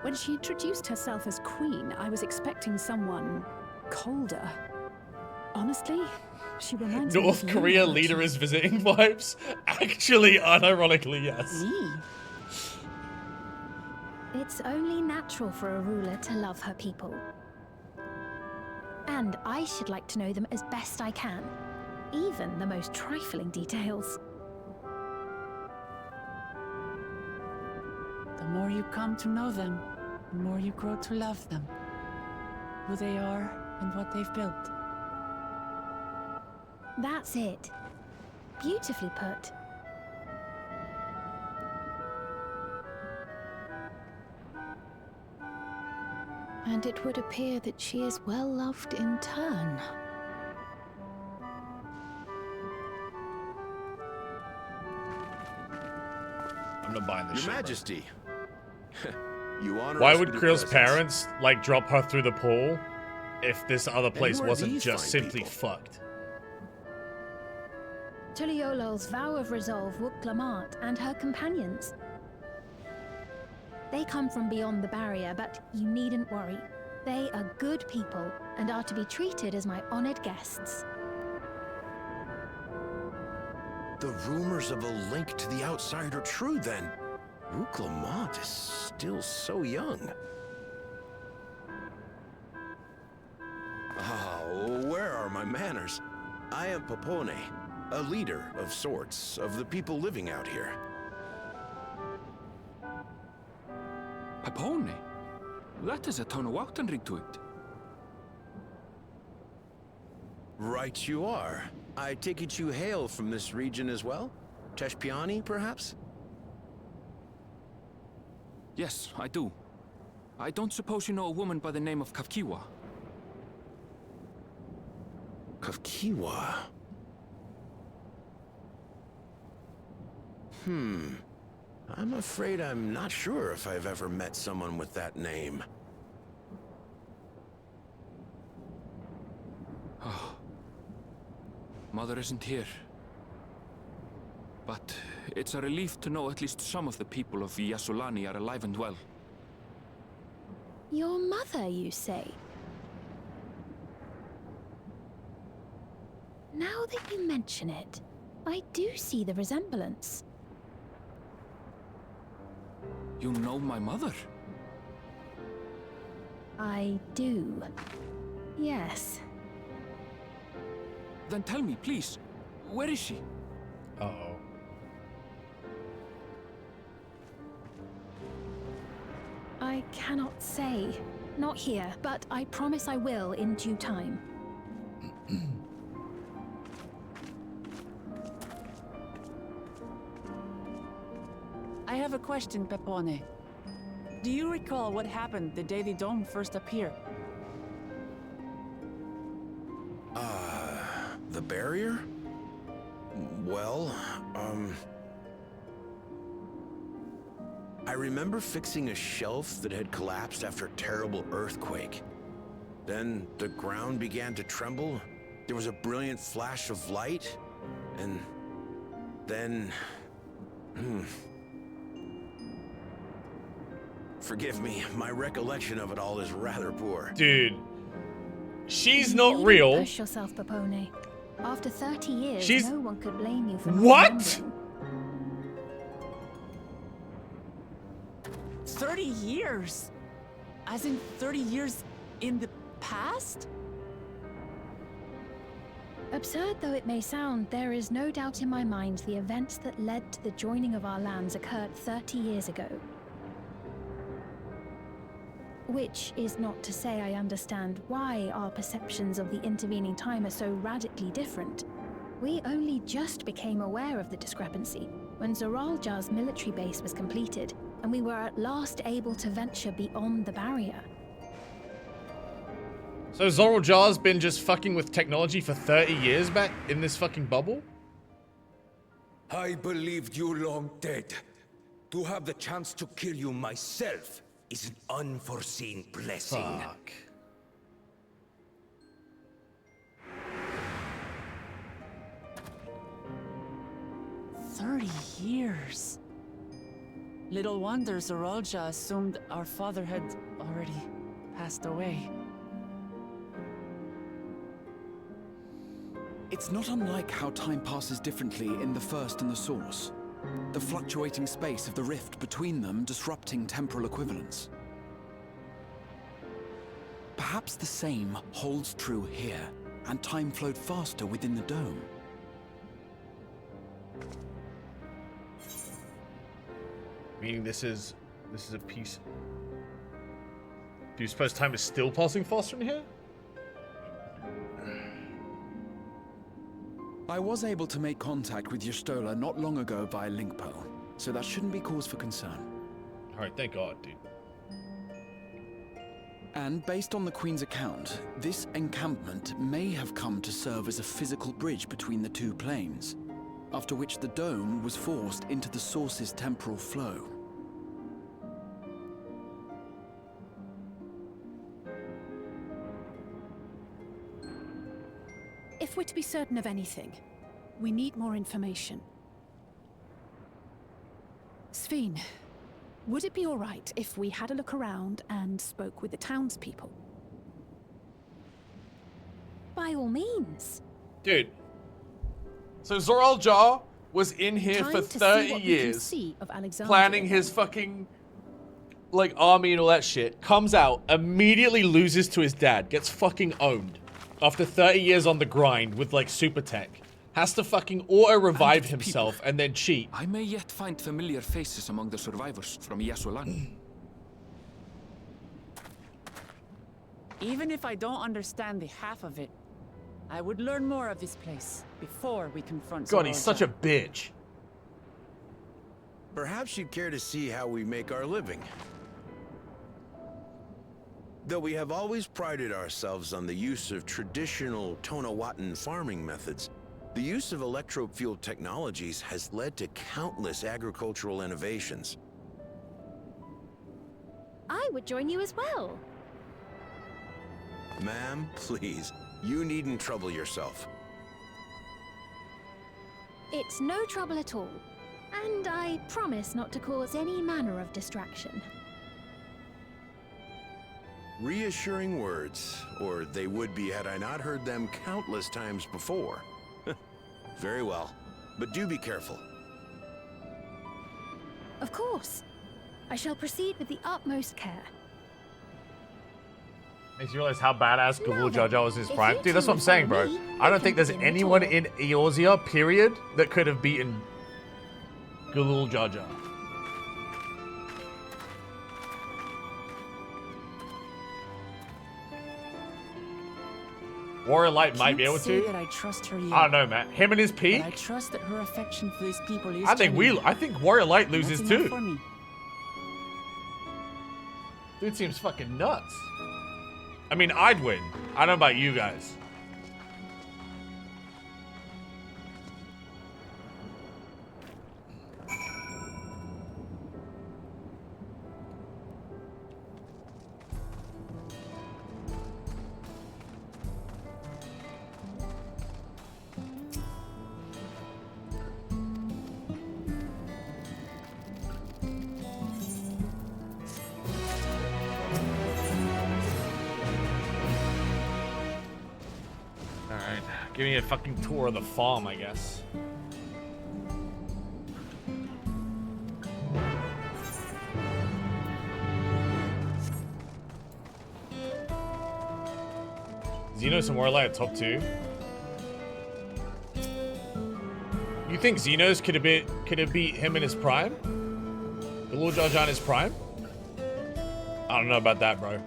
When she introduced herself as queen, I was expecting someone colder. Honestly, she reminds me North of Korea you, leader is visiting vibes? Actually, unironically, yes. Me? It's only natural for a ruler to love her people. And I should like to know them as best I can, even the most trifling details. more you come to know them, the more you grow to love them. Who they are and what they've built. That's it. Beautifully put. And it would appear that she is well loved in turn. I'm not buying this Your shit. Majesty. You honor Why us would with your Krill's presence. parents like drop her through the pool if this other place who are wasn't these just fine simply people? fucked? Tuliolol's vow of resolve Wuk-Lamat and her companions. They come from beyond the barrier, but you needn't worry. They are good people and are to be treated as my honored guests. The rumors of a link to the outside are true then. Wuk-Lamat is still so young. Oh, where are my manners? I am Papone, a leader of sorts of the people living out here. Papone? That is a Tonawautan ring to it. Right you are. I take it you hail from this region as well? Teshpiani, perhaps? Yes, I do. I don't suppose you know a woman by the name of Kafkiwa? Kafkiwa? I'm afraid I'm not sure if I've ever met someone with that name. Oh. Mother isn't here. But it's a relief to know at least some of the people of Yasulani are alive and well. Your mother, you say? Now that you mention it, I do see the resemblance. You know my mother? I do. Yes. Then tell me, please, where is she? Uh-oh. I cannot say. Not here, but I promise I will in due time. I have a question, Pepone. Do you recall what happened the day the dome first appeared? The barrier? Well, I remember fixing a shelf that had collapsed after a terrible earthquake. Then the ground began to tremble. There was a brilliant flash of light, and then... Forgive me, my recollection of it all is rather poor. Dude, she's You not needn't real. Push yourself, Papone. After 30 years, She's- no one could blame you for not What? remembering. 30 years? As in 30 years in the past? Absurd though it may sound, there is no doubt in my mind the events that led to the joining of our lands occurred 30 years ago. Which is not to say I understand why our perceptions of the intervening time are so radically different. We only just became aware of the discrepancy when Zoraljar's military base was completed, and we were at last able to venture beyond the barrier. So Zoraljar's been just fucking with technology for 30 years back in this fucking bubble? I believed you long dead. To have the chance to kill you myself is an unforeseen blessing. Fuck. Years. Little wonder Zoralja assumed our father had already passed away. It's not unlike how time passes differently in the First and the Source. The fluctuating space of the rift between them disrupting temporal equivalence. Perhaps the same holds true here, and time flowed faster within the dome. Meaning this is This is a piece. Do you suppose time is still passing faster in here? I was able to make contact with Yestola not long ago via Linkpo, so that shouldn't be cause for concern. Alright, thank God, dude. And based on the Queen's account, this encampment may have come to serve as a physical bridge between the two planes, after which the dome was forced into the source's temporal flow. If we're to be certain of anything, we need more information. Sphene, would it be all right if we had a look around and spoke with the townspeople? By all means. Dude. So Zoral Jar was in here Time for to see 30 what we can years, see of Alexandria. planning his fucking, like, army and all that shit. Comes out, immediately loses to his dad, gets fucking owned. After 30 years on the grind with, like, super tech. Has to fucking auto-revive himself and then cheat. I may yet find familiar faces among the survivors from Yasulan. Even if I don't understand the half of it, I would learn more of this place before we confront God, he's Zoralja. such a bitch. Perhaps you'd care to see how we make our living. Though we have always prided ourselves on the use of traditional Tonawatan farming methods, the use of electro-fueled technologies has led to countless agricultural innovations. I would join you as well. Ma'am, please, you needn't trouble yourself. It's no trouble at all. And I promise not to cause any manner of distraction. Reassuring words, or they would be had I not heard them countless times before. Very well, but do be careful. Of course. I shall proceed with the utmost care. Makes you realize how badass Gulul Jar Jar was in his if prime. you Dude, that's two what I'm saying, bro. follow me, I don't we think can there's begin the anyone talk. in Eorzea, period, that could have beaten Gulul Jar Jar. Warrior Light might be able Can't say to. that I trust her yet, I don't know, man. Him and his but peak. I trust that her affection for these people is I think Warrior Light genuine. loses That's enough too. for me. Dude seems fucking nuts. I mean, I'd win. I don't know about you guys. Alright, give me a fucking tour of the farm, I guess. Xenos and Warlight at top 2. You think Xenos could have beat him in his prime? Gulul Jar Jar in his prime? I don't know about that, bro.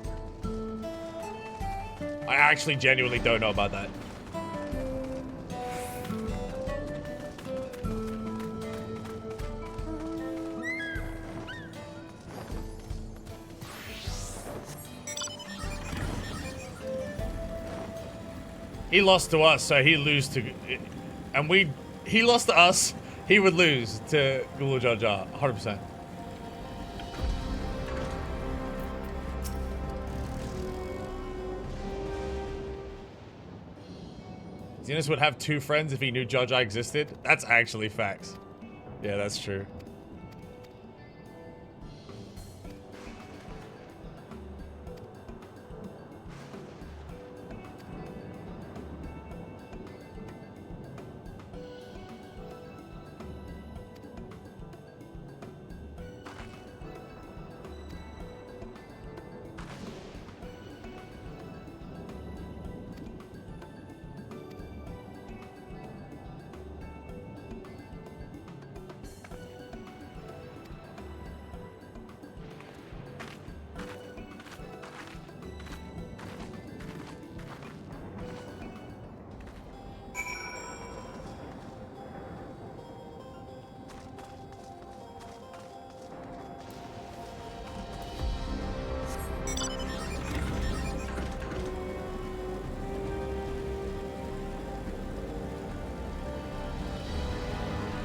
I actually genuinely don't know about that. He lost to us, so he lose to, and he lost to us. He would lose to Gulul Jar Jar, 100%. Xenos would have 2 friends if he knew Jar Jar existed. That's actually facts. Yeah, that's true.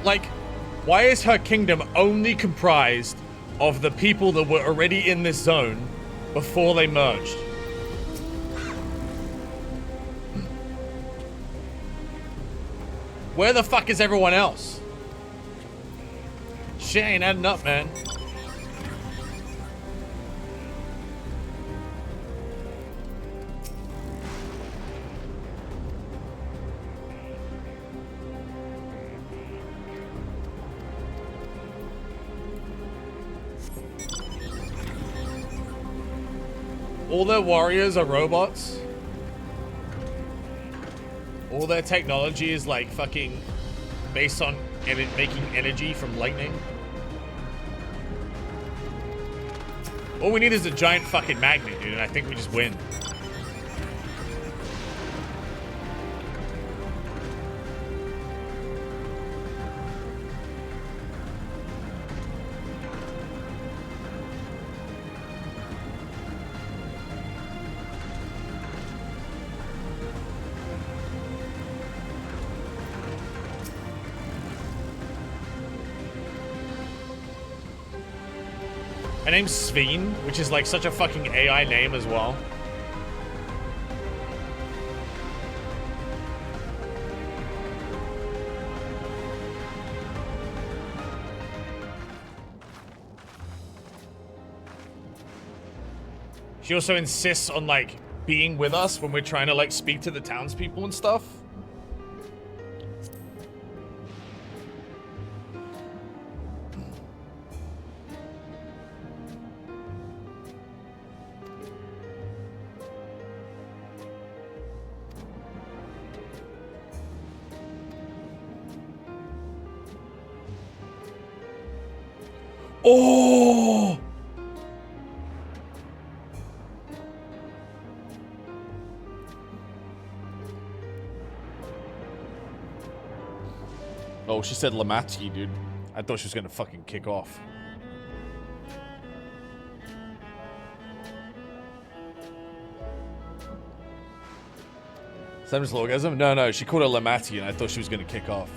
Like, why is her kingdom only comprised of the people that were already in this zone before they merged? Where the fuck is everyone else? Shit ain't adding up, man. All their warriors are robots. All their technology is like fucking based on making energy from lightning. All we need is a giant fucking magnet, dude, and I think we just win. Her name's Sveen, which is like such a fucking AI name as well. She also insists on like being with us when we're trying to like speak to the townspeople and stuff. Oh! Oh, she said Lamatsky, dude. I thought she was gonna fucking kick off. Seven's Lorgasm? No, she called her Lamatsky and I thought she was gonna kick off.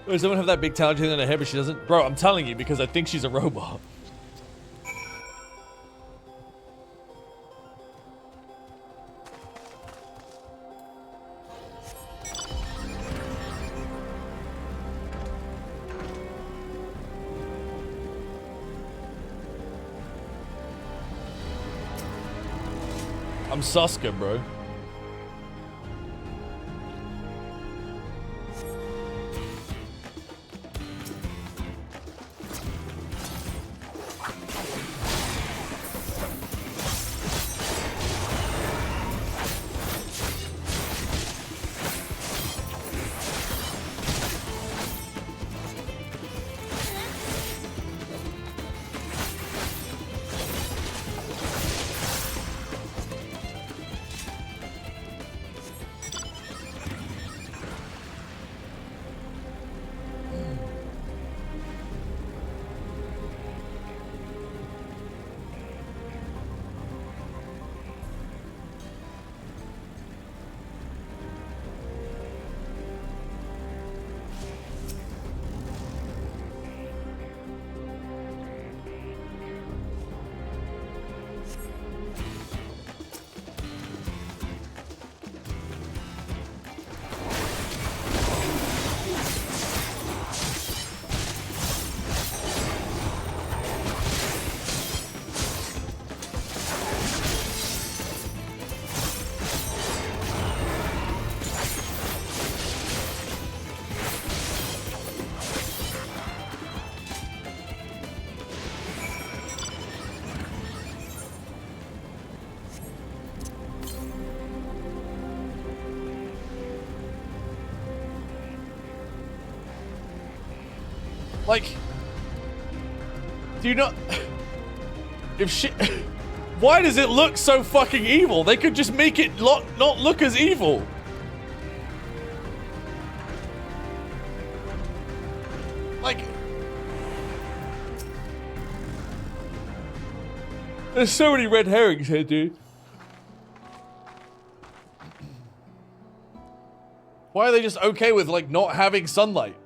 Does someone have that big talent in her head, but she doesn't? Bro, I'm telling you because I think she's a robot. I'm Suska, bro. Like, do you not... If shit... Why does it look so fucking evil? They could just make it not look as evil. Like... There's so many red herrings here, dude. Why are they just okay with, like, not having sunlight?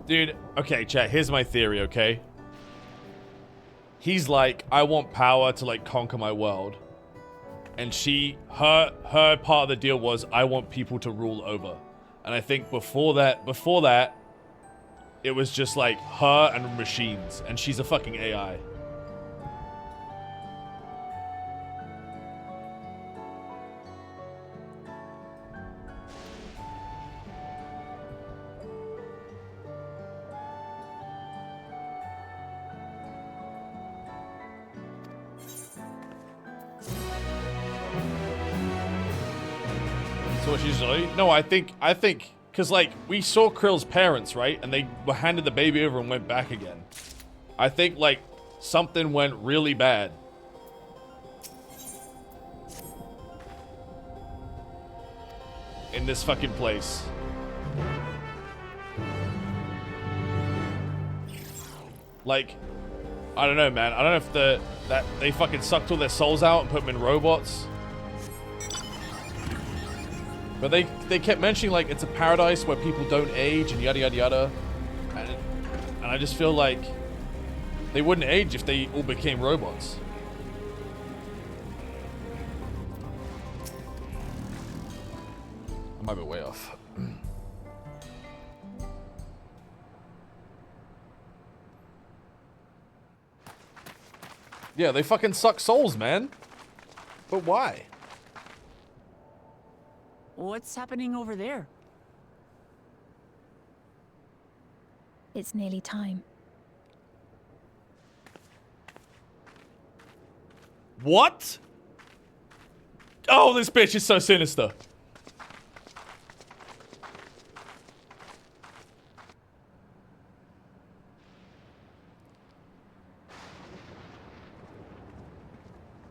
Dude, okay, chat, here's my theory, okay? He's like, I want power to, like, conquer my world. And her part of the deal was, I want people to rule over. And I think before that, it was just, like, her and machines. And she's a fucking AI. No, I think, because, like, we saw Krill's parents, right? And they handed the baby over and went back again. I think, like, something went really bad. In this fucking place. Like, I don't know, man. I don't know if that they fucking sucked all their souls out and put them in robots. But they kept mentioning, like, it's a paradise where people don't age and yada yada yada. And I just feel like they wouldn't age if they all became robots. I might be way off. Yeah, they fucking suck souls, man. But why? What's happening over there? It's nearly time. What? Oh, this bitch is so sinister.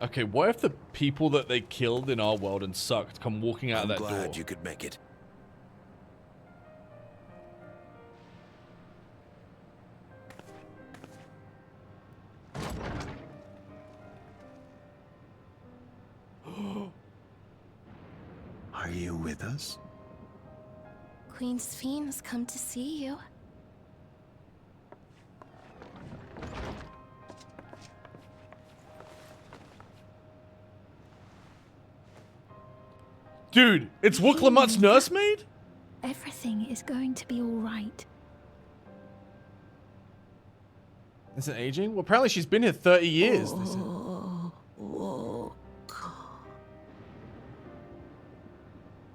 Okay, what if the people that they killed in our world and sucked come walking out of that door? I'm glad you could make it. Are you with us? Queen Sphene has come to see you. Dude, it's Wooklamut's nursemaid? Everything is going to be all right. Isn't aging? Well, apparently she's been here 30 years.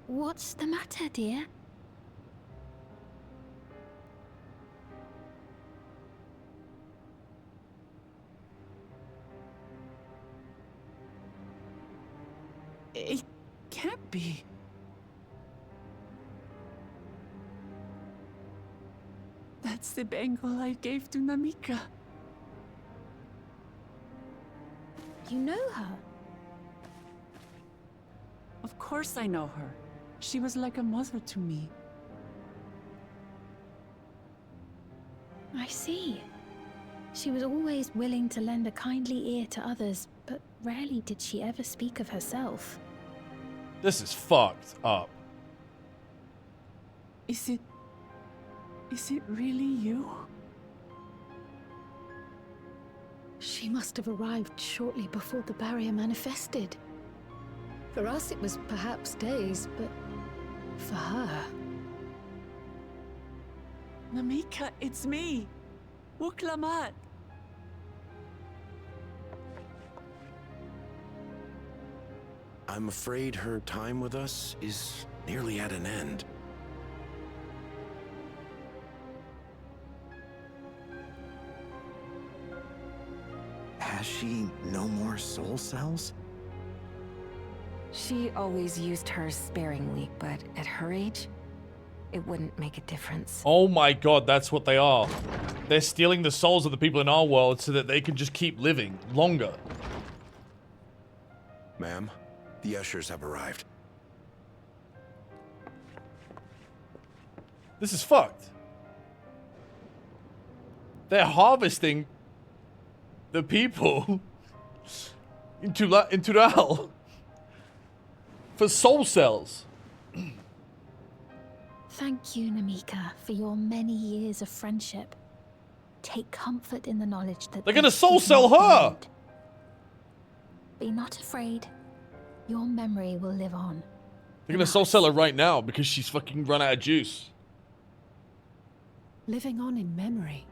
What's the matter, dear? It can't be. That's the bangle I gave to Namika. You know her? Of course I know her. She was like a mother to me. I see. She was always willing to lend a kindly ear to others, but rarely did she ever speak of herself. This is fucked up. Is it really you? She must have arrived shortly before the barrier manifested. For us, it was perhaps days, but for her... Namika, it's me. Wuklamat. I'm afraid her time with us is nearly at an end. Has she no more soul cells? She always used hers sparingly, but at her age, it wouldn't make a difference. Oh my god, that's what they are. They're stealing the souls of the people in our world so that they can just keep living longer. Ma'am, the ushers have arrived. This is fucked. They're harvesting the people into Ral for soul cells. Thank you, Namika, for your many years of friendship. Take comfort in the knowledge that they're gonna this soul is cell not the her. end. Be not afraid. Your memory will live on. They're gonna soul cell her right now because she's fucking run out of juice. Living on in memory.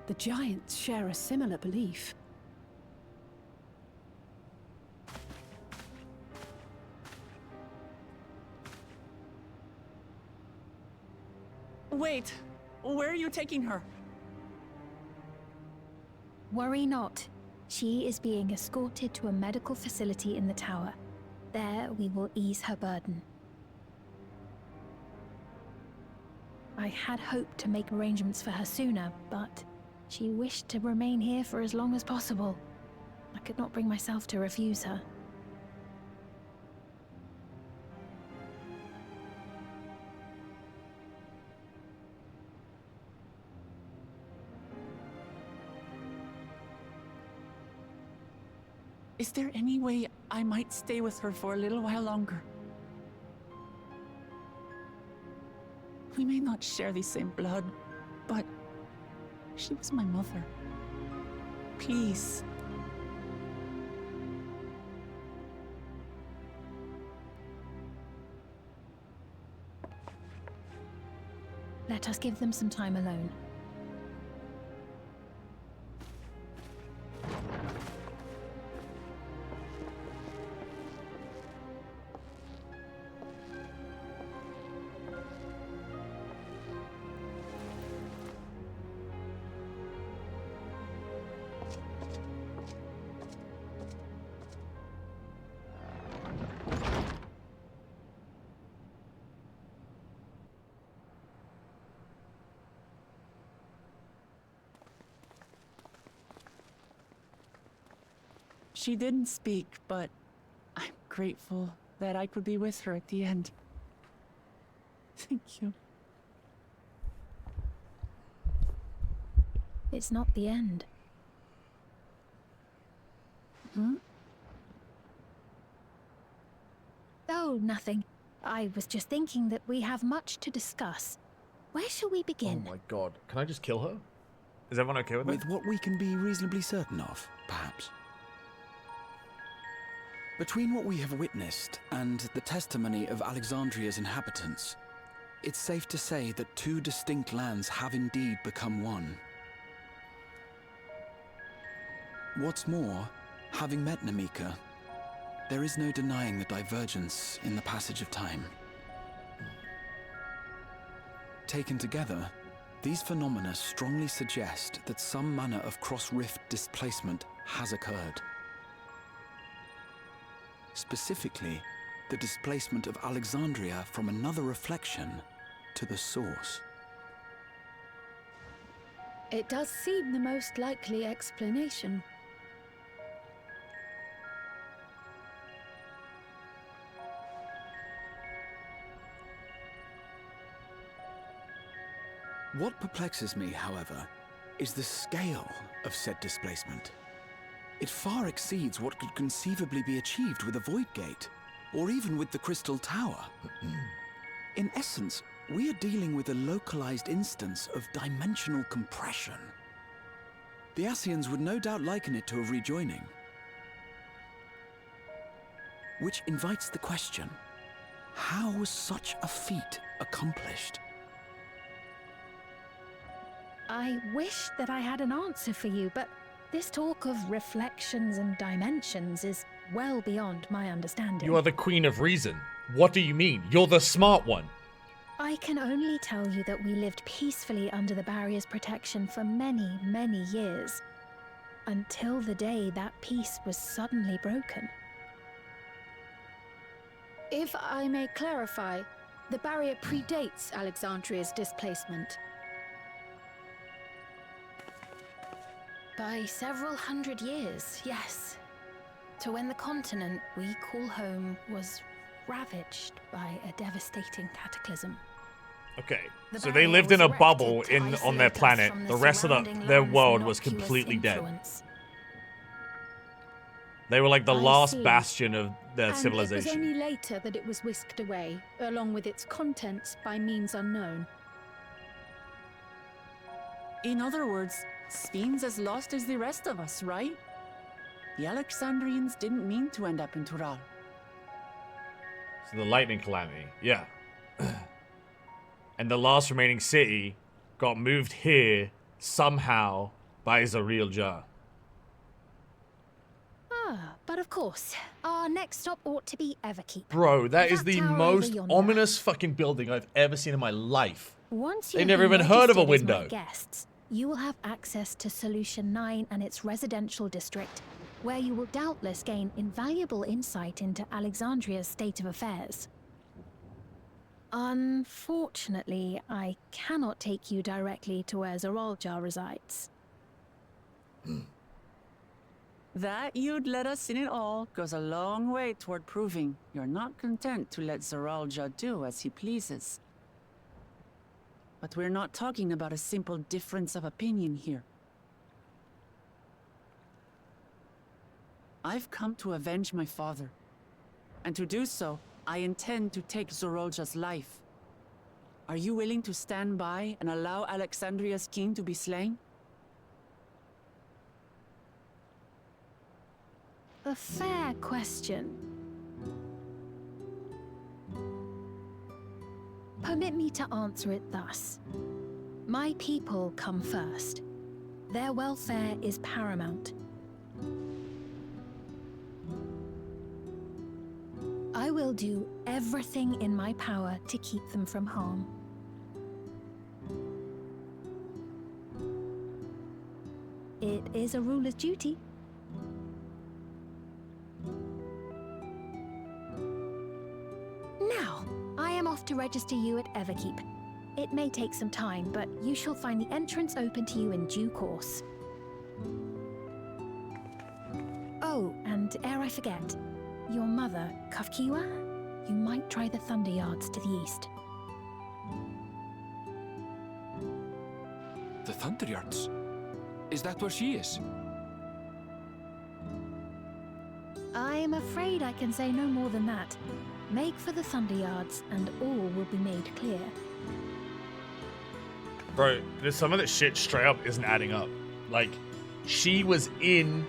The giants share a similar belief. Wait, where are you taking her? Worry not. She is being escorted to a medical facility in the tower. There we will ease her burden. I had hoped to make arrangements for her sooner, but she wished to remain here for as long as possible. I could not bring myself to refuse her. Is there any way I might stay with her for a little while longer? We may not share the same blood, but she was my mother. Please. Let us give them some time alone. She didn't speak, but I'm grateful that I could be with her at the end. Thank you. It's not the end. Hmm? Oh, nothing. I was just thinking that we have much to discuss. Where shall we begin? Oh my god. Can I just kill her? Is everyone okay with it? With what we can be reasonably certain of, perhaps. Between what we have witnessed and the testimony of Alexandria's inhabitants, it's safe to say that two distinct lands have indeed become one. What's more, having met Namika, there is no denying the divergence in the passage of time. Taken together, these phenomena strongly suggest that some manner of cross-rift displacement has occurred. Specifically, the displacement of Alexandria from another reflection to the source. It does seem the most likely explanation. What perplexes me, however, is the scale of said displacement. It far exceeds what could conceivably be achieved with a Void Gate, or even with the Crystal Tower. In essence, we are dealing with a localized instance of dimensional compression. The Ascians would no doubt liken it to a rejoining. Which invites the question, how was such a feat accomplished? I wish that I had an answer for you, but this talk of reflections and dimensions is well beyond my understanding. You are the Queen of Reason. What do you mean? You're the smart one. I can only tell you that we lived peacefully under the barrier's protection for many, many years, until the day that peace was suddenly broken. If I may clarify, the barrier predates Alexandria's displacement. By several hundred years, yes. To when the continent we call home was ravaged by a devastating cataclysm. Okay, The so they barrier lived was in a erected bubble to on their isolate us planet. from The rest of surrounding their land's world was innocuous completely dead. influence. They were like the I last see. bastion of their And civilization. it was only later that it was whisked away, along with its contents by means unknown. In other words, Sphene's as lost as the rest of us, right? The Alexandrians didn't mean to end up in Tural. So the lightning calamity, yeah. And the last remaining city got moved here somehow by Zareel Jah. But of course, our next stop ought to be Everkeep. Bro, that is the tower over most yonder. ominous fucking building I've ever seen in my life. Once They you've never been even heard of a registered as my window. guests, you will have access to Solution 9 and its residential district, where you will doubtless gain invaluable insight into Alexandria's state of affairs. Unfortunately, I cannot take you directly to where Zaralja resides. That you'd let us in it all goes a long way toward proving you're not content to let Zaralja do as he pleases. But we're not talking about a simple difference of opinion here. I've come to avenge my father. And to do so, I intend to take Zaralja's life. Are you willing to stand by and allow Alexandria's king to be slain? A fair question. Permit me to answer it thus. My people come first. Their welfare is paramount. I will do everything in my power to keep them from harm. It is a ruler's duty. Now, I am off to register you at Everkeep. It may take some time, but you shall find the entrance open to you in due course. Oh, and ere I forget, your mother, Kafkiwa, you might try the Thunder Yards to the east. The Thunder Yards? Is that where she is? I am afraid I can say no more than that. Make for the Thunder Yards, and all will be made clear. Bro, there's some of that shit straight up isn't adding up. Like, she was in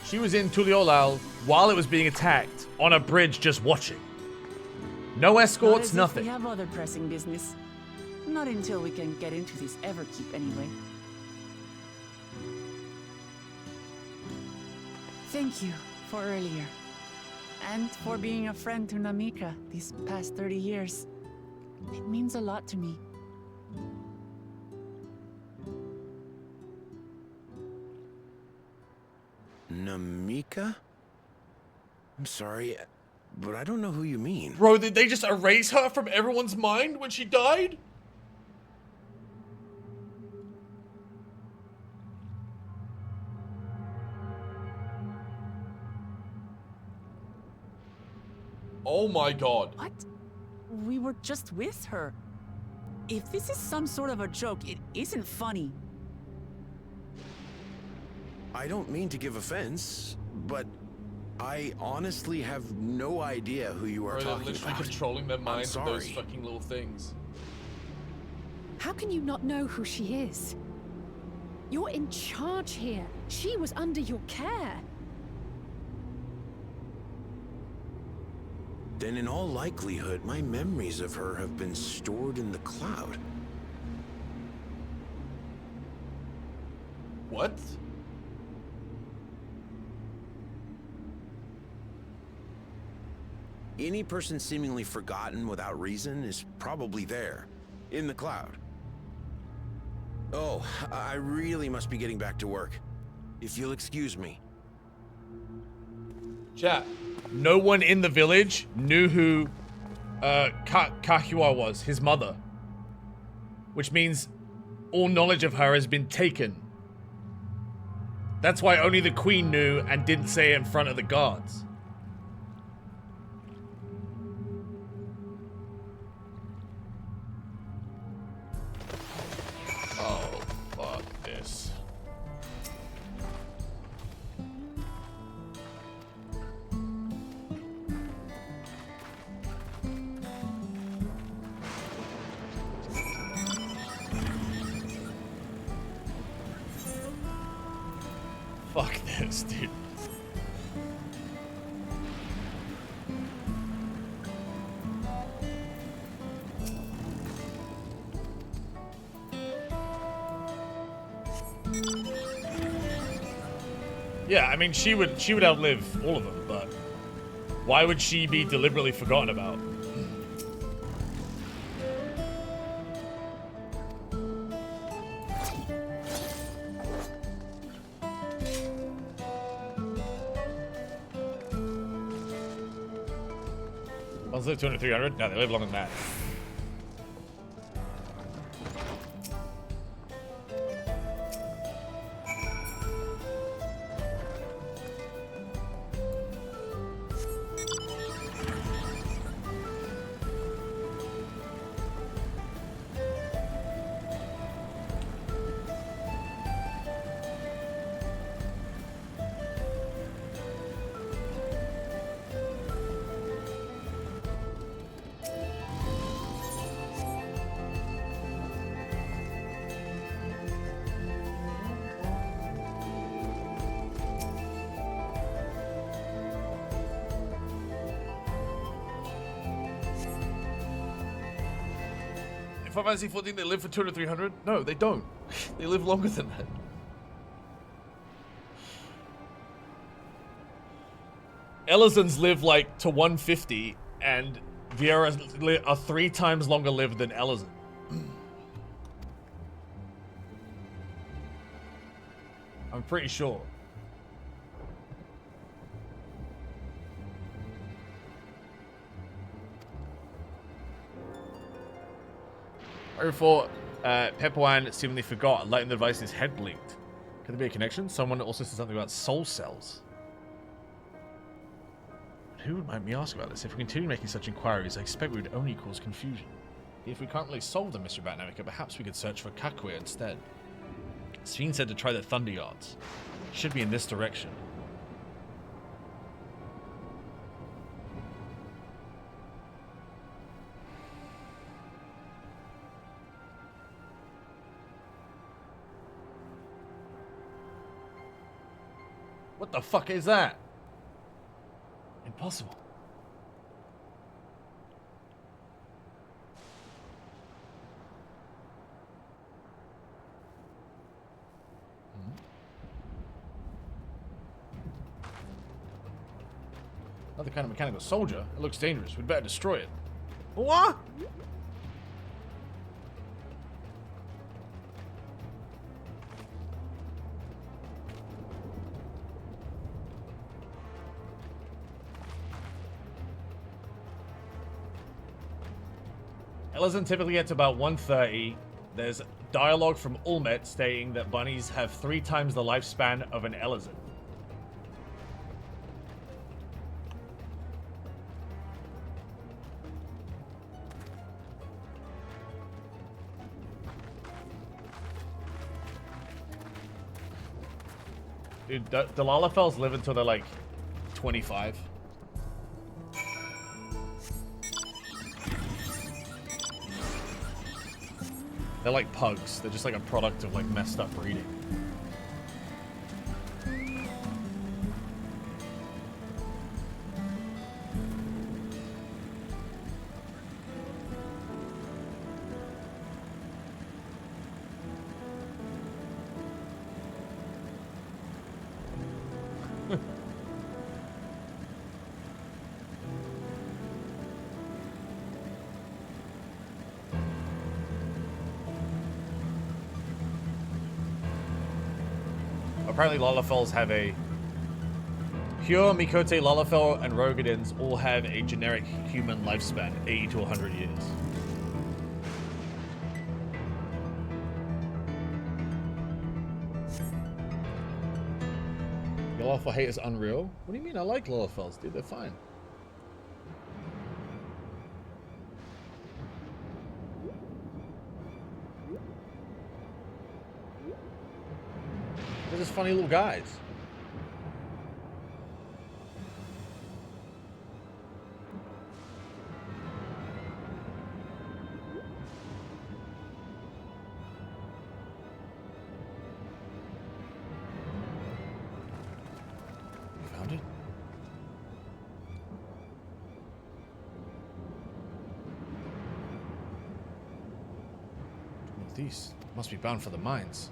Tuliolal while it was being attacked on a bridge just watching. No escorts, Not as if nothing. we have other pressing business. Not until we can get into this Everkeep anyway. Thank you for earlier. And for being a friend to Namika these past 30 years. It means a lot to me. Namika? I'm sorry, but I don't know who you mean. Bro, did they just erase her from everyone's mind when she died? Oh my god. What? We were just with her. If this is some sort of a joke, it isn't funny. I don't mean to give offense, but I honestly have no idea who you are Bro, they're talking literally about. controlling their minds with those sorry. fucking little things. How can you not know who she is? You're in charge here. She was under your care. Then in all likelihood, my memories of her have been stored in the cloud. What? Any person seemingly forgotten without reason is probably there, in the cloud. Oh, I really must be getting back to work. If you'll excuse me. Chat. No one in the village knew who Kahua was, his mother. Which means all knowledge of her has been taken. That's why only the queen knew and didn't say it in front of the guards. Oh, fuck this. Fuck this, dude. Yeah, I mean, she would outlive all of them, but why would she be deliberately forgotten about? Ones live 200, 300? No, they live longer than that. Final Fantasy 14, they live for 200, 300? No, they don't. They live longer than that. Elizons live like to 150, and Vieras are 3 times longer lived than Elizon. I'm pretty sure. Before Pepperwan seemingly forgot and lighting the device, his head blinked. Could there be a connection? Someone also said something about soul cells. But who might me ask about this? If we continue making such inquiries, I expect we would only cause confusion. If we can't really solve the mystery about Namika, perhaps we could search for Kakuya instead. Sphene said to try the Thunder Yards. Should be in this direction. What the fuck is that? Impossible. Another kind of mechanical soldier. It looks dangerous. We'd better destroy it. What? Elizon typically gets about 130. There's dialogue from Ulmet stating that bunnies have 3 times the lifespan of an Elizon. Dude, Dalafells live until they're like 25. They're like pugs. They're just like a product of like messed up breeding. Apparently Lalafels have a... Pure, Mikote, Lalafell, and Rogadins all have a generic human lifespan, 80 to 100 years. Lalafell hate is unreal? What do you mean? I like Lalafels, dude. They're fine. They're just funny little guys. You found it? Northeast. Must be bound for the mines.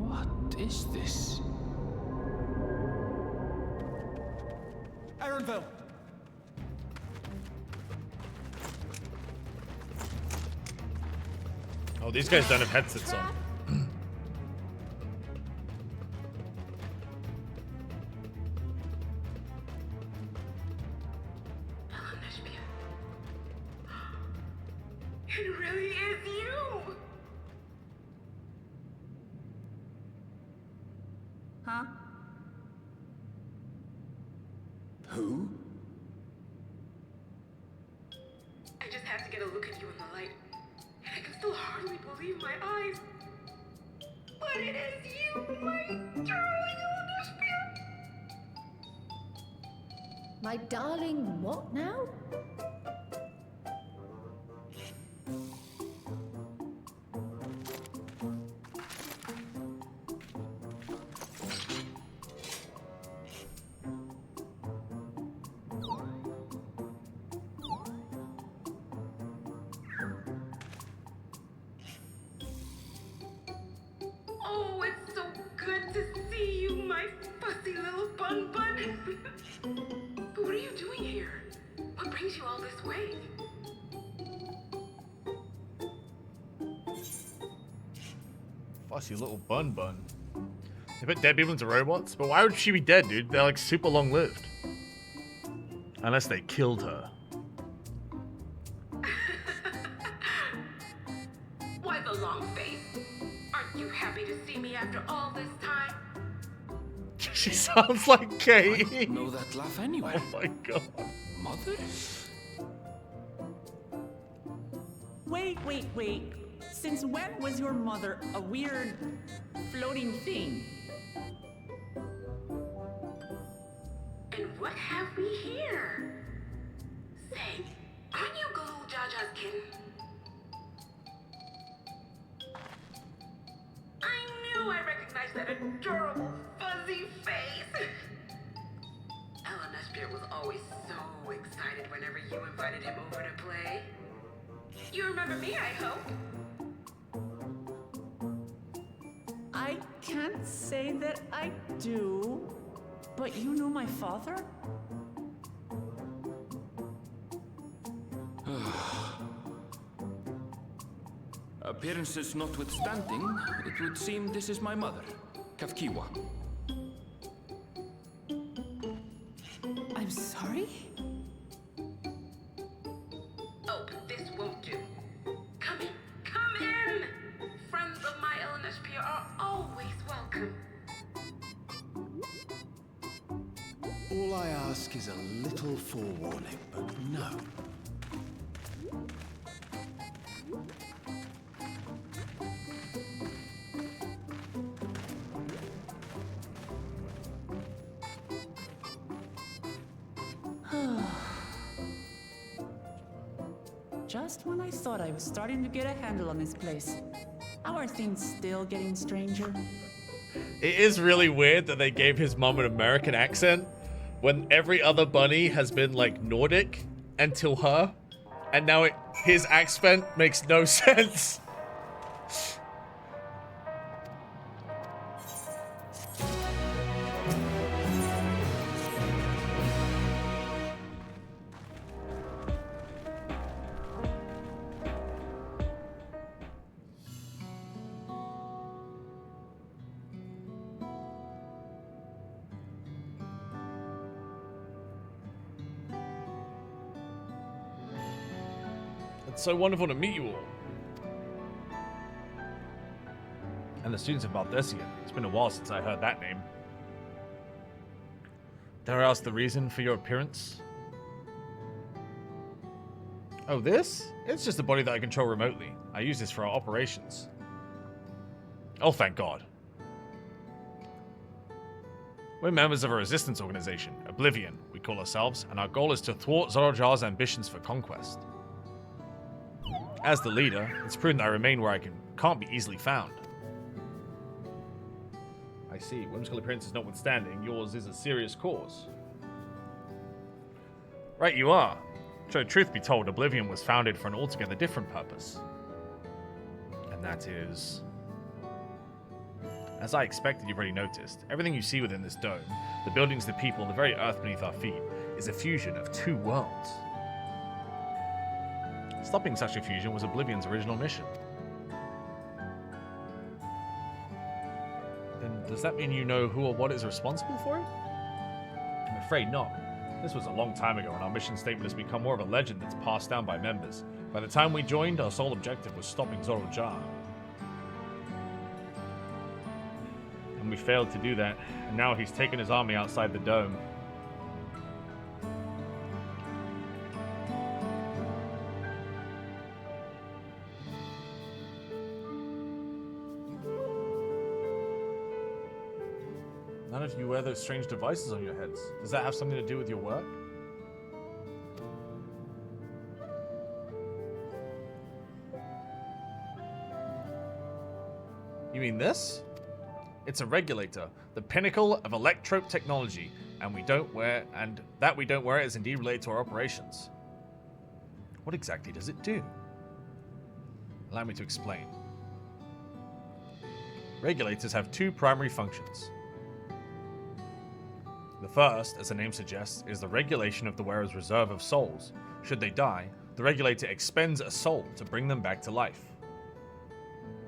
What is this? Ironville! Oh, these guys don't have headsets on. It really is you! Huh? Who? I just had to get a look at you in the light. And I can still hardly believe my eyes. But it is you, my darling Olympia! My darling, what now? Oh, it's so good to see you, my fussy little bun bun. But what are you doing here? What brings you all this way? Fussy little bun bun. They put dead people into robots? But why would she be dead, dude? They're like super long lived. Unless they killed her. leaving me after all this time? She sounds like Katie. I don't know that laugh anyway. Oh my god. Mother? Wait. Since when was your mother a weird floating thing? And what have we here? Say, aren't you Galul Jaja's kitten? I knew I recognized that adorable fuzzy face. Ellen Espierre was always so excited whenever you invited him over to play. You remember me, I hope? I can't say that I do, but you know my father? Appearances notwithstanding, it would seem this is my mother, Kafkiwa. I'm sorry? Oh, this won't do. Come in! Friends of my Ellen Espierre are always welcome. All I ask is a little forewarning, but no. Just when I thought I was starting to get a handle on this place, how are things still getting stranger? It is really weird that they gave his mom an American accent when every other bunny has been like Nordic until her, and now his accent makes no sense. It's so wonderful to meet you all. And the students of Baldessian. It's been a while since I heard that name. Dare I ask the reason for your appearance? Oh, this? It's just a body that I control remotely. I use this for our operations. Oh, thank God. We're members of a resistance organization, Oblivion, we call ourselves, and our goal is to thwart Zorojar's ambitions for conquest. As the leader, it's prudent I remain where I can't be easily found. I see. Whimsical appearances notwithstanding, yours is a serious cause. Right you are. So, truth be told, Oblivion was founded for an altogether different purpose. And that is... As I expected, you've already noticed. Everything you see within this dome, the buildings, the people, the very earth beneath our feet, is a fusion of two worlds. Stopping such a fusion was Oblivion's original mission. Then does that mean you know who or what is responsible for it? I'm afraid not. This was a long time ago, and our mission statement has become more of a legend that's passed down by members. By the time we joined, our sole objective was stopping Zorojar. And we failed to do that, and now he's taken his army outside the dome. None of you wear those strange devices on your heads. Does that have something to do with your work? You mean this? It's a regulator, the pinnacle of electrope technology, and we don't wear it is indeed related to our operations. What exactly does it do? Allow me to explain. Regulators have two primary functions. The first, as the name suggests, is the regulation of the wearer's reserve of souls. Should they die, the regulator expends a soul to bring them back to life.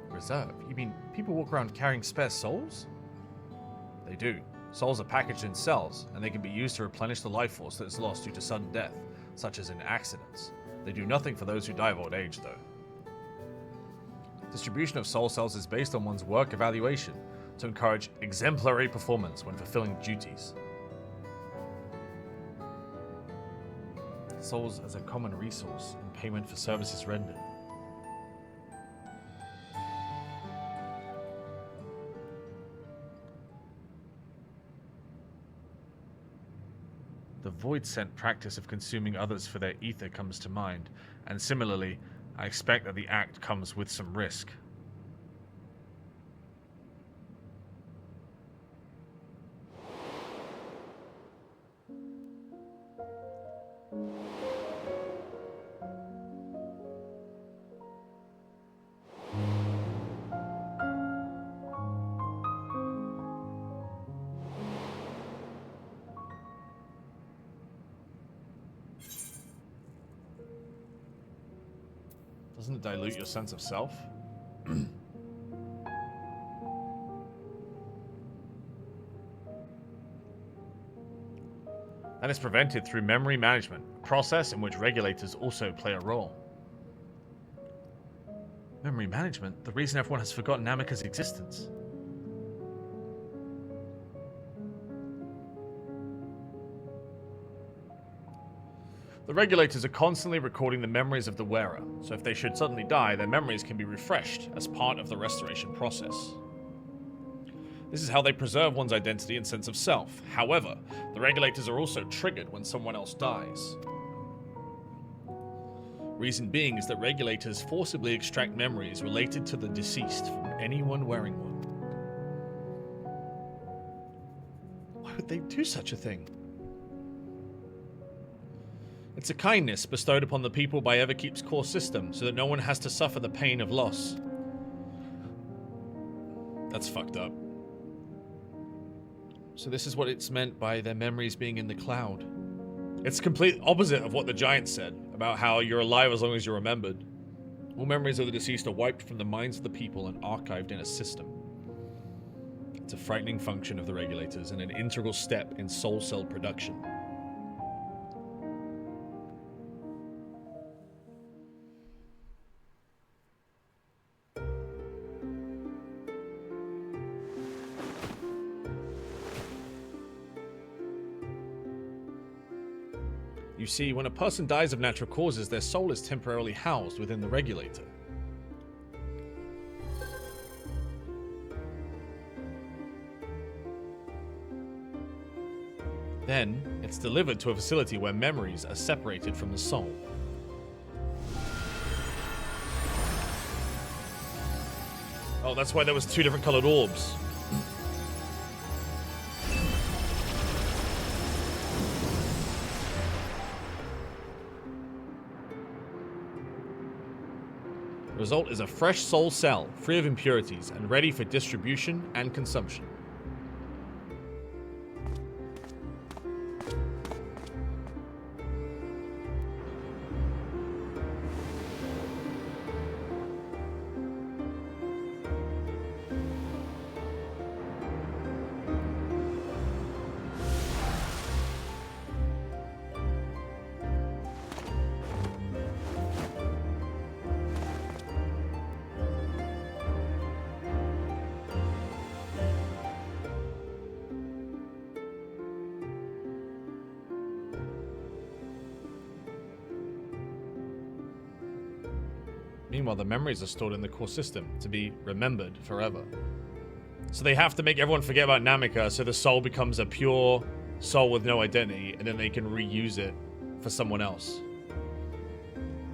Reserve? You mean people walk around carrying spare souls? They do. Souls are packaged in cells, and they can be used to replenish the life force that is lost due to sudden death, such as in accidents. They do nothing for those who die of old age, though. Distribution of soul cells is based on one's work evaluation to encourage exemplary performance when fulfilling duties. Souls as a common resource in payment for services rendered. The void-sent practice of consuming others for their ether comes to mind, and similarly, I expect that the act comes with some risk. Doesn't it dilute your sense of self? That is prevented through memory management, a process in which regulators also play a role. Memory management? The reason everyone has forgotten Namika's existence. The regulators are constantly recording the memories of the wearer, so if they should suddenly die, their memories can be refreshed as part of the restoration process. This is how they preserve one's identity and sense of self. However, the regulators are also triggered when someone else dies. Reason being is that regulators forcibly extract memories related to the deceased from anyone wearing one. Why would they do such a thing? It's a kindness bestowed upon the people by Everkeep's core system, so that no one has to suffer the pain of loss. That's fucked up. So this is what it's meant by their memories being in the cloud. It's complete opposite of what the giant said, about how you're alive as long as you're remembered. All memories of the deceased are wiped from the minds of the people and archived in a system. It's a frightening function of the regulators and an integral step in soul cell production. You see, when a person dies of natural causes, their soul is temporarily housed within the regulator. Then, it's delivered to a facility where memories are separated from the soul. Oh, that's why there was 2 different colored orbs. The result is a fresh soul cell, free of impurities, and ready for distribution and consumption. Meanwhile, the memories are stored in the core system to be remembered forever. So they have to make everyone forget about Namika so the soul becomes a pure soul with no identity, and then they can reuse it for someone else.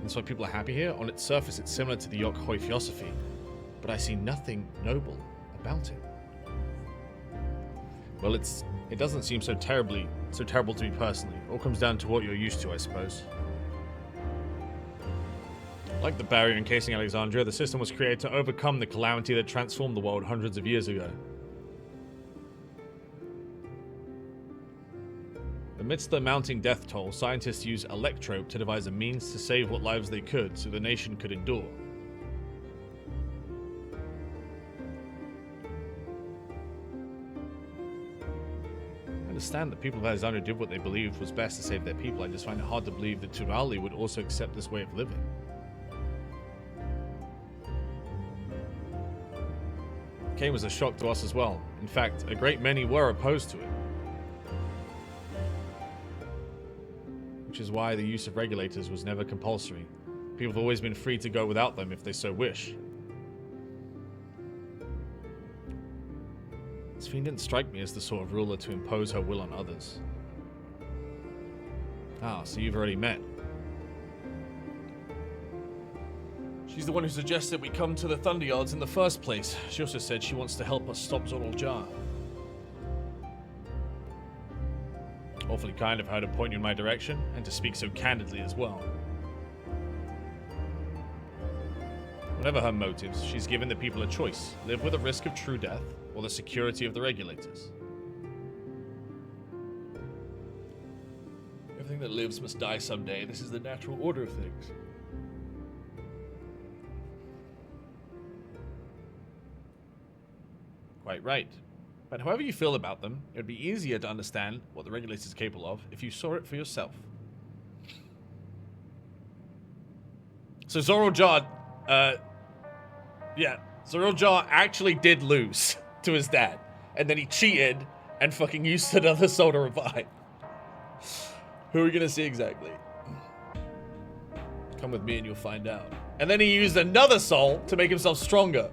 That's why people are happy here. On its surface, it's similar to the Yokhoi philosophy, but I see nothing noble about it. Well, it doesn't seem so terrible to me personally. It all comes down to what you're used to, I suppose. Like the barrier encasing Alexandria, the system was created to overcome the calamity that transformed the world hundreds of years ago. Amidst the mounting death toll, scientists used Electrope to devise a means to save what lives they could so the nation could endure. I understand that people of Alexandria did what they believed was best to save their people. I just find it hard to believe that Turali would also accept this way of living. came as a shock to us as well. In fact, a great many were opposed to it. Which is why the use of regulators was never compulsory. People have always been free to go without them if they so wish. This fiend didn't strike me as the sort of ruler to impose her will on others. Ah, so you've already met. She's the one who suggested we come to the Thunderyards in the first place. She also said she wants to help us stop Zorul-Jar. Awfully kind of her to point you in my direction, and to speak so candidly as well. Whatever her motives, she's given the people a choice. Live with the risk of true death, or the security of the regulators. Everything that lives must die someday. This is the natural order of things. Quite right. But however you feel about them, it would be easier to understand what the regulators are capable of if you saw it for yourself. So Zorul-Jar, Zorul-Jar actually did lose to his dad. And then he cheated and fucking used another soul to revive. Who are we gonna see exactly? Come with me and you'll find out. And then he used another soul to make himself stronger.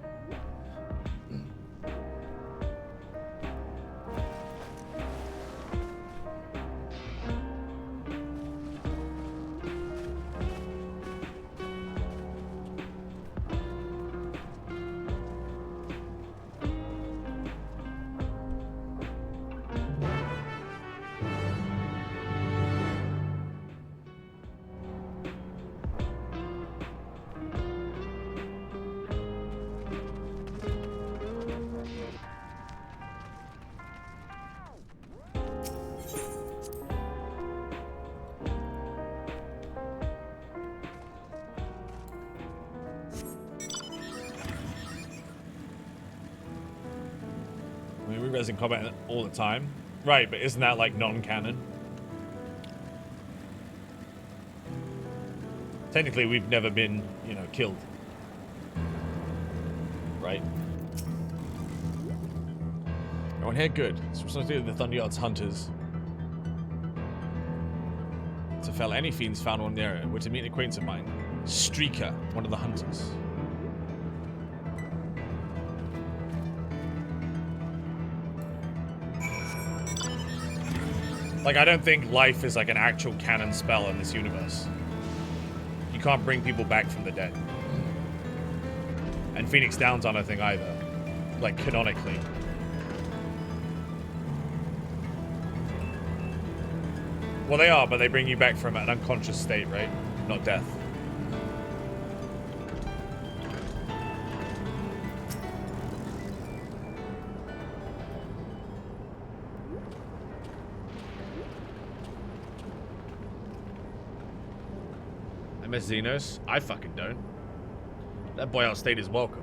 I mean, we res in combat all the time. Right, but isn't that like non-canon? Technically, we've never been, you know, killed. Right? Everyone here, good. It's responsibility of the Thunderyards hunters to fell any fiends found on the area. We're to meet an acquaintance of mine, Streaker, one of the hunters. Like, I don't think life is like an actual canon spell in this universe. You can't bring people back from the dead. And Phoenix Downs aren't a thing either. Like, canonically. Well, they are, but they bring you back from an unconscious state, right? Not death. MS Xenos? I fucking don't. That boy outstayed his welcome.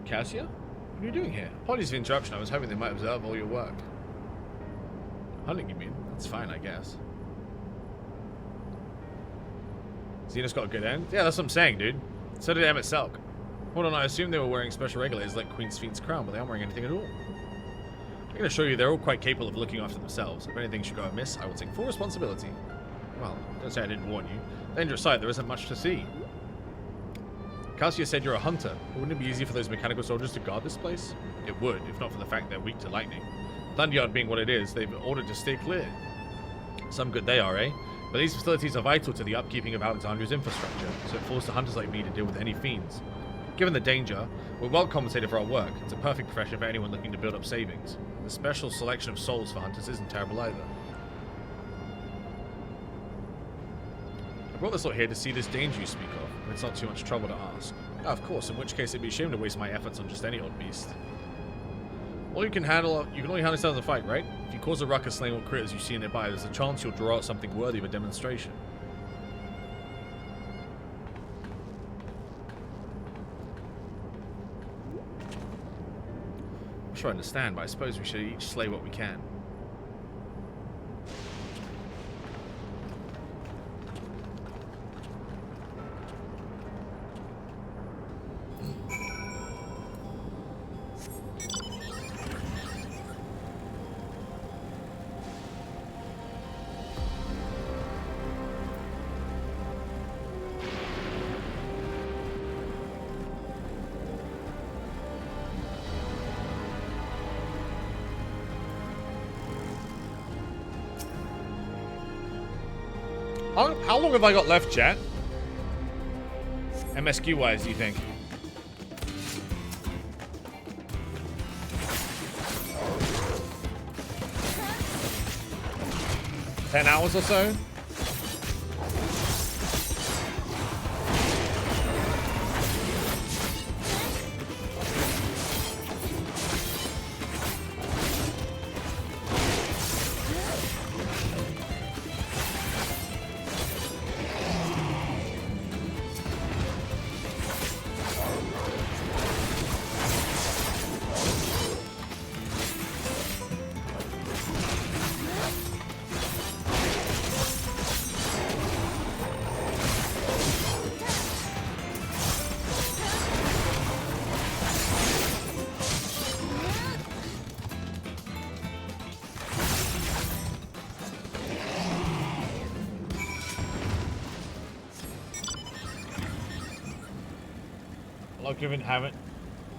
Cassia? What are you doing here? Apologies for the interruption. I was hoping they might observe all your work. Hunting, you mean? That's fine, I guess. Xenos got a good end? Yeah, that's what I'm saying, dude. So did Emmett Selk. Hold on, I assume they were wearing special regulators like Queen's Fiend's crown, but they aren't wearing anything at all. I can assure you they're all quite capable of looking after themselves. If anything should go amiss, I will take full responsibility. Well, don't say I didn't warn you. Dangerous side, there isn't much to see. Cassia said you're a hunter, but wouldn't it be easy for those mechanical soldiers to guard this place? It would, if not for the fact they're weak to lightning. Thunderyard being what it is, they've been ordered to stay clear. Some good they are, eh? But these facilities are vital to the upkeeping of Alexandria's infrastructure, so it falls to hunters like me to deal with any fiends. Given the danger, we're well compensated for our work. It's a perfect profession for anyone looking to build up savings. The special selection of souls for hunters isn't terrible either. I brought this lot here to see this danger you speak of, but it's not too much trouble to ask. Ah, of course, in which case it'd be a shame to waste my efforts on just any old beast. All you can handle, you can only handle yourself in a fight, right? If you cause a ruckus slaying all critters you see nearby, there's a chance you'll draw out something worthy of a demonstration. I'm sure I understand, but I suppose we should each slay what we can. How long have I got left, chat? MSQ wise, do you think? 10 hours or so?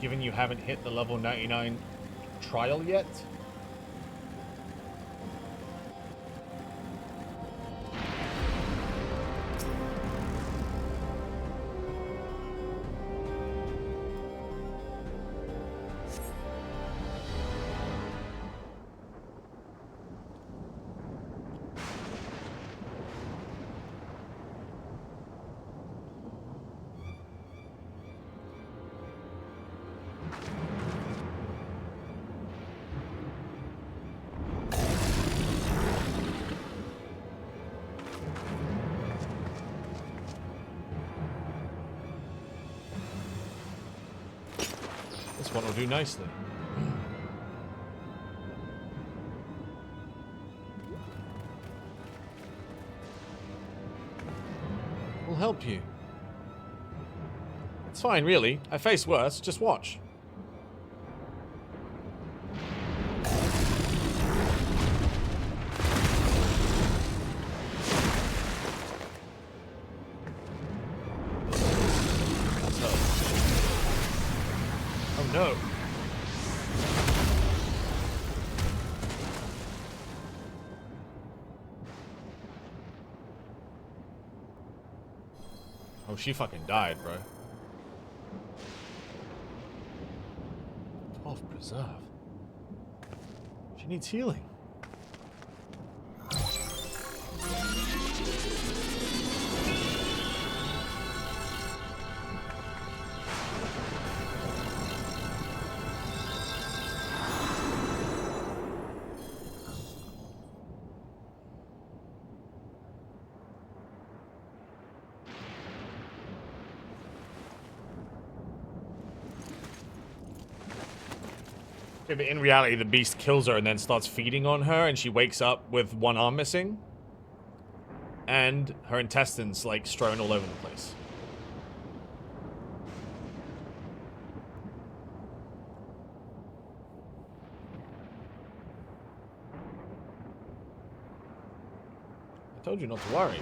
Given you haven't hit the level 99 trial yet? This one will do nicely. We'll help you. It's fine, really. I face worse. Just watch. No. Oh, she fucking died, bro. 12 preserve. She needs healing. Yeah, but in reality, the beast kills her and then starts feeding on her, and she wakes up with one arm missing. And her intestines, like, strewn all over the place. I told you not to worry.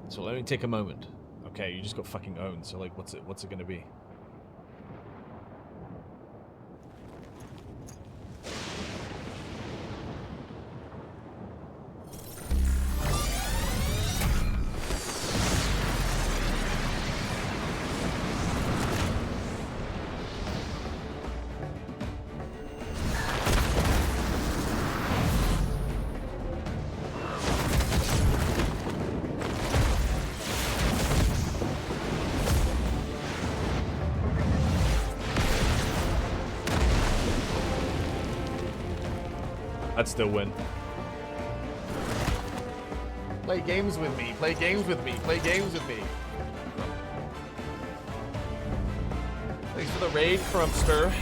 So let me take a moment. Okay, you just got fucking owned, so like, what's it gonna be? I'd still win. Play games with me. Play games with me. Play games with me. Thanks for the raid, Crumpster.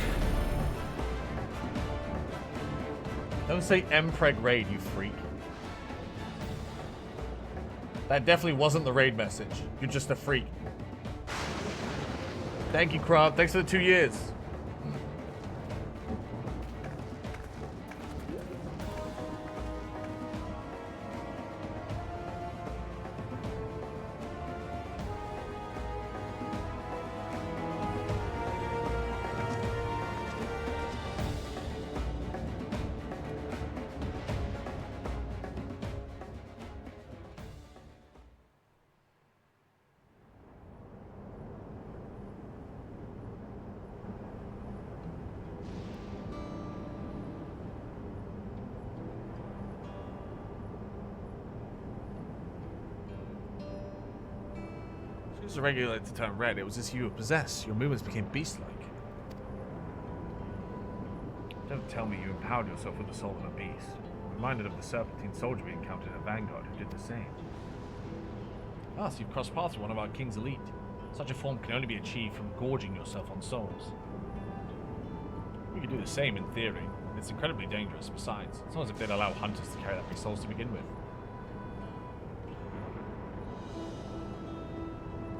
Don't say Mpreg raid, you freak. That definitely wasn't the raid message. You're just a freak. Thank you, Crump. Thanks for the 2 years. As the regulator turned red, it was as if you were possessed. Your movements became beast-like. Don't tell me you empowered yourself with the soul of a beast. I'm reminded of the serpentine soldier we encountered at Vanguard who did the same. Ah, so you've crossed paths with one of our king's elite. Such a form can only be achieved from gorging yourself on souls. We could do the same in theory, and it's incredibly dangerous. Besides, it's not as if they'd allow hunters to carry that many souls to begin with.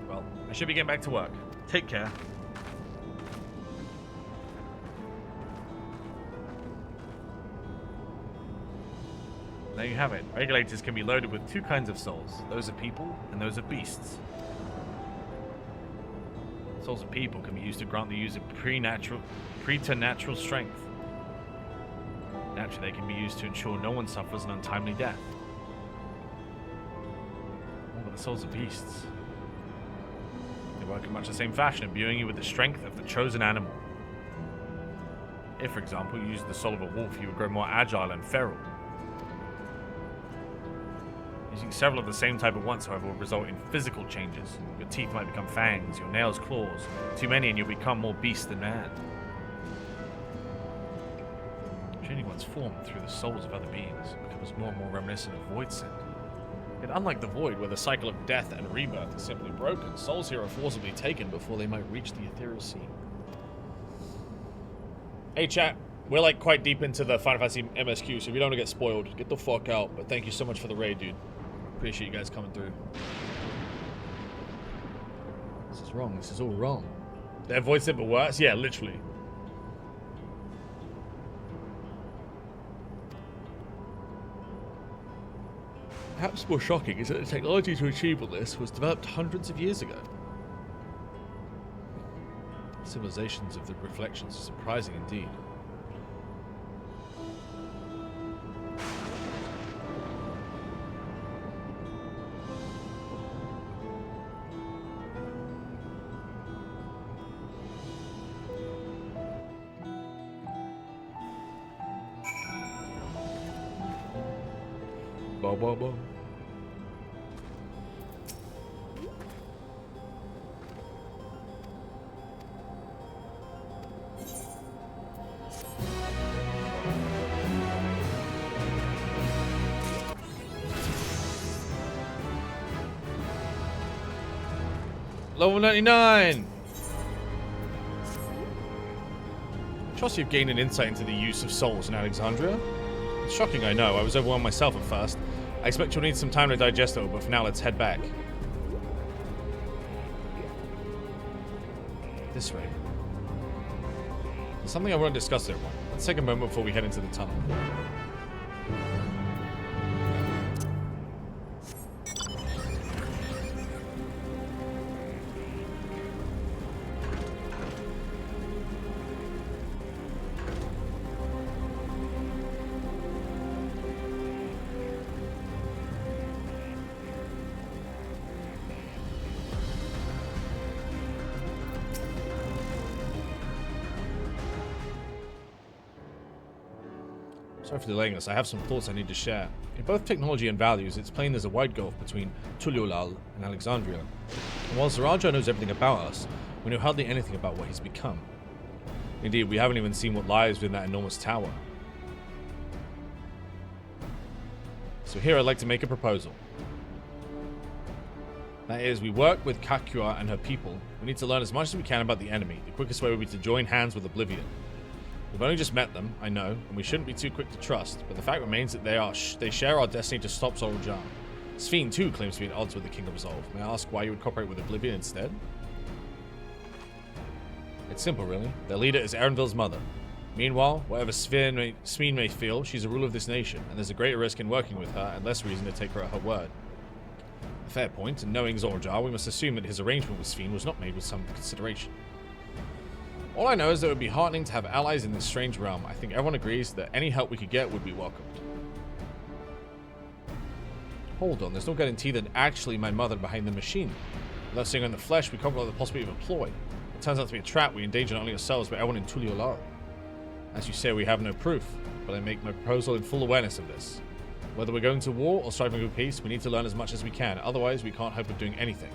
Well, I should be getting back to work. Take care. There you have it. Regulators can be loaded with two kinds of souls. Those of people and those of beasts. Souls of people can be used to grant the user preternatural strength. Naturally, they can be used to ensure no one suffers an untimely death. What about the souls of beasts? They work in much the same fashion, imbuing you with the strength of the chosen animal. If, for example, you used the soul of a wolf, you would grow more agile and feral. Using several of the same type at once, however, will result in physical changes. Your teeth might become fangs, your nails claws. Too many and you'll become more beast than man. Changing one's form through the souls of other beings becomes more and more reminiscent of Void Sin. Yet unlike the Void, where the cycle of death and rebirth is simply broken, souls here are forcibly taken before they might reach the ethereal sea. Hey chat, we're like quite deep into the Final Fantasy MSQ, so if you don't want to get spoiled, get the fuck out. But thank you so much for the raid, dude. Appreciate you guys coming through. This is wrong. This is all wrong. Their voice simple works? Yeah, literally. Perhaps more shocking is that the technology to achieve all this was developed hundreds of years ago. Civilizations of the reflections are surprising indeed. Bo. Level 99! I trust you've gained an insight into the use of souls in Alexandria. It's shocking, I know. I was overwhelmed myself at first. I expect you'll need some time to digest it all, but for now, let's head back. This way. There's something I want to discuss with everyone. Let's take a moment before we head into the tunnel. Sorry for delaying us. I have some thoughts I need to share. In both technology and values, it's plain there's a wide gulf between Tuliolal and Alexandria. And while Zaraja knows everything about us, we know hardly anything about what he's become. Indeed, we haven't even seen what lies within that enormous tower. So here I'd like to make a proposal. That is, we work with Kakua and her people. We need to learn as much as we can about the enemy. The quickest way would be to join hands with Oblivion. We've only just met them, I know, and we shouldn't be too quick to trust, but the fact remains that they share our destiny to stop Zoruljar. Sphene, too, claims to be at odds with the King of Resolve. May I ask why you would cooperate with Oblivion instead? It's simple, really. Their leader is Erenville's mother. Meanwhile, whatever Sphene may feel, she's a ruler of this nation, and there's a greater risk in working with her, and less reason to take her at her word. A fair point, and knowing Zoruljar, we must assume that his arrangement with Sphene was not made with some consideration. All I know is that it would be heartening to have allies in this strange realm. I think everyone agrees that any help we could get would be welcomed. Hold on, there's no guarantee that actually my mother behind the machine. Without seeing her in the flesh, we can't rule out the possibility of a ploy. It turns out to be a trap we endanger not only ourselves, but everyone in Tuliolal. As you say, we have no proof, but I make my proposal in full awareness of this. Whether we're going to war or striving for peace, we need to learn as much as we can. Otherwise, we can't hope of doing anything.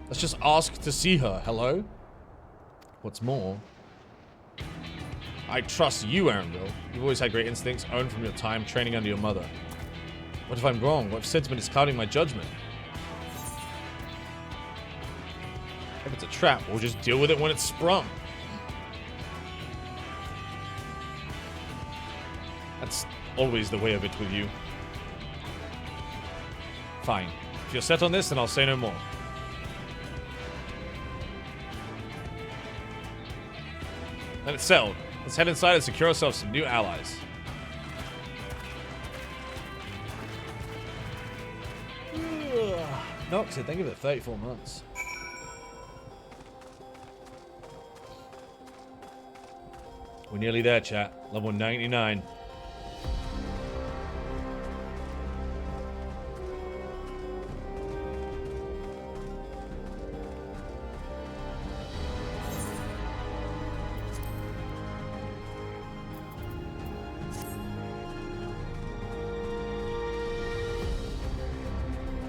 Let's just ask to see her. Hello? What's more, I trust you, Arundel. You've always had great instincts, owned from your time training under your mother. What if I'm wrong? What if sentiment is clouding my judgment? If it's a trap, we'll just deal with it when it's sprung. That's always the way of it with you. Fine. If you're set on this, then I'll say no more. Then it's settled. Let's head inside and secure ourselves some new allies. Noxie, thank you for 34 months. We're nearly there, chat. Level 99.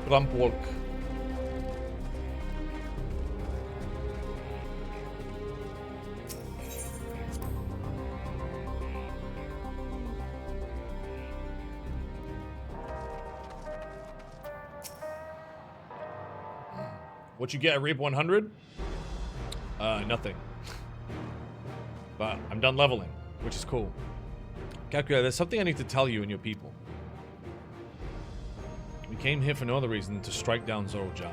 Rump walk. What you get at Reap 100? Nothing. But I'm done leveling, which is cool. Kakuya, there's something I need to tell you and your people. We came here for no other reason than to strike down Zorojal.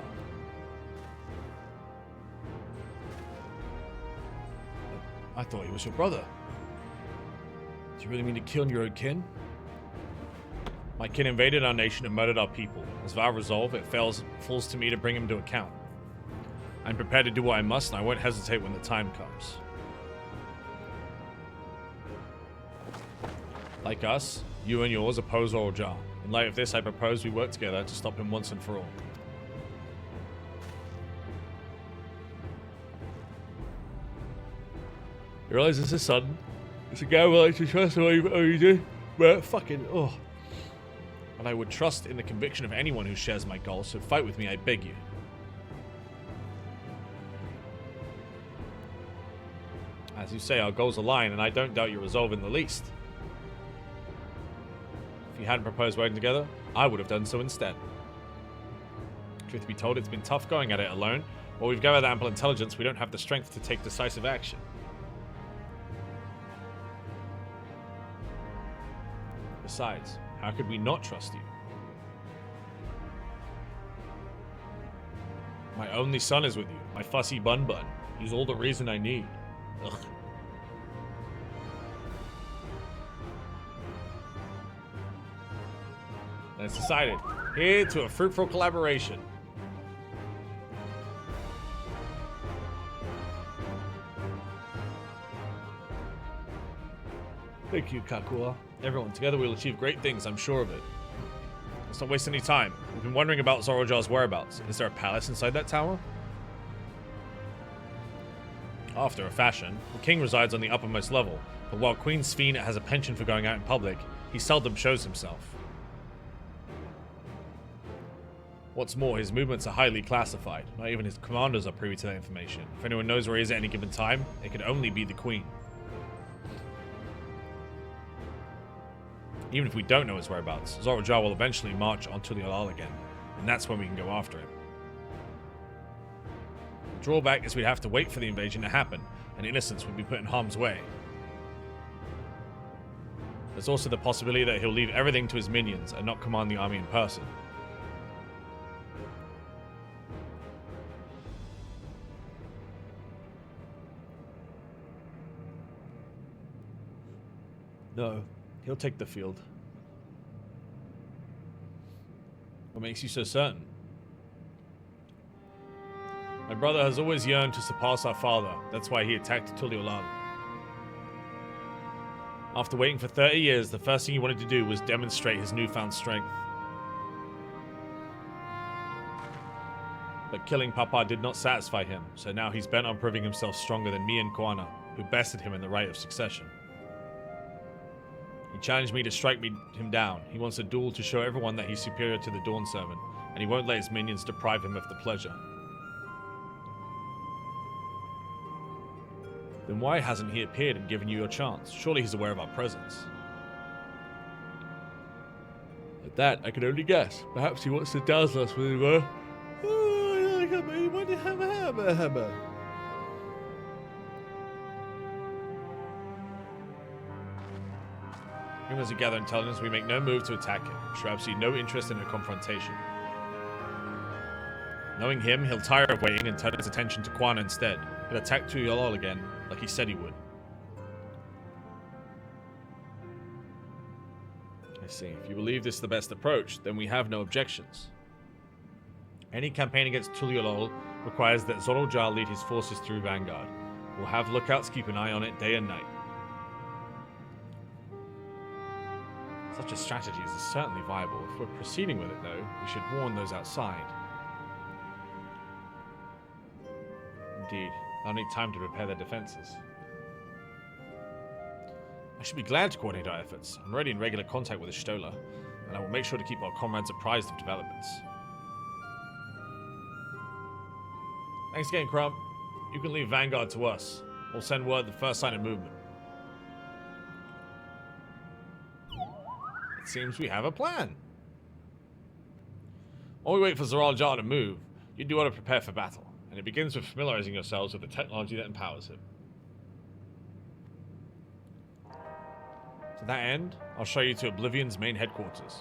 I thought he was your brother. Do you really mean to kill your own kin? My kin invaded our nation and murdered our people. As vow resolve, it falls to me to bring him to account. I'm prepared to do what I must, and I won't hesitate when the time comes. Like us, you and yours oppose Zorojal. In light of this, I propose we work together to stop him once and for all. You realize this is sudden? It's a guy we like to trust what you do, but fucking, oh. And I would trust in the conviction of anyone who shares my goals, so fight with me, I beg you. As you say, our goals align, and I don't doubt your resolve in the least. If you hadn't proposed working together, I would have done so instead. Truth be told, it's been tough going at it alone. While we've gathered ample intelligence, we don't have the strength to take decisive action. Besides, how could we not trust you? My only son is with you, my fussy bun. He's all the reason I need. Ugh. And it's decided. Here to a fruitful collaboration. Thank you, Kakua. Everyone, together we'll achieve great things, I'm sure of it. Let's not waste any time. We've been wondering about Zorojal's whereabouts. Is there a palace inside that tower? After a fashion, the king resides on the uppermost level, but while Queen Sphene has a penchant for going out in public, he seldom shows himself. What's more, his movements are highly classified. Not even his commanders are privy to that information. If anyone knows where he is at any given time, it could only be the Queen. Even if we don't know his whereabouts, Zorojal will eventually march on Tuliolal again, and that's when we can go after him. The drawback is we'd have to wait for the invasion to happen, and innocents would be put in harm's way. There's also the possibility that he'll leave everything to his minions and not command the army in person. No, he'll take the field. What makes you so certain? My brother has always yearned to surpass our father. That's why he attacked Tuliolal. After waiting for 30 years, the first thing he wanted to do was demonstrate his newfound strength. But killing Papa did not satisfy him, so now he's bent on proving himself stronger than me and Kwana, who bested him in the right of succession. He challenged me to strike him down. He wants a duel to show everyone that he's superior to the Dawn Servant, and he won't let his minions deprive him of the pleasure. Then why hasn't he appeared and given you your chance? Surely he's aware of our presence. At that, I can only guess. Perhaps he wants to dazzle us with his hammer. Even as we gather intelligence, we make no move to attack him. Show absolutely no interest in a confrontation. Knowing him, he'll tire of waiting and turn his attention to Kwana instead. He'll attack Tuyalol again, like he said he would. I see. If you believe this is the best approach, then we have no objections. Any campaign against Tuyalol requires that Zorojal lead his forces through Vanguard. We'll have lookouts keep an eye on it day and night. Such a strategy is certainly viable. If we're proceeding with it, though, we should warn those outside. Indeed, they'll need time to prepare their defenses. I should be glad to coordinate our efforts. I'm already in regular contact with the Stola, and I will make sure to keep our comrades apprised of developments. Thanks again, Crump. You can leave Vanguard to us. We'll send word the first sign of movement. It seems we have a plan. While we wait for Zoral to move, you do want to prepare for battle, and it begins with familiarizing yourselves with the technology that empowers him. To that end, I'll show you to Oblivion's main headquarters.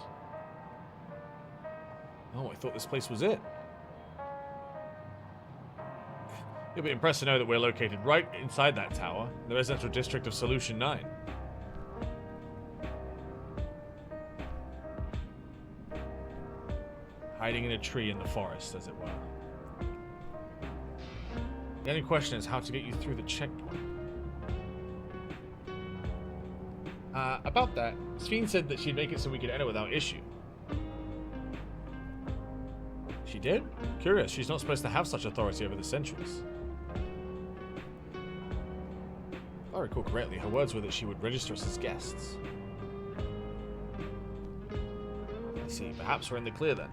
Oh, I thought this place was it. You'll be impressed to know that we're located right inside that tower, in the residential district of Solution 9. Hiding in a tree in the forest, as it were. The only question is how to get you through the checkpoint. About that, Sphene said that she'd make it so we could enter without issue. She did? Curious, she's not supposed to have such authority over the sentries. If I recall correctly, her words were that she would register us as guests. I see, perhaps we're in the clear then.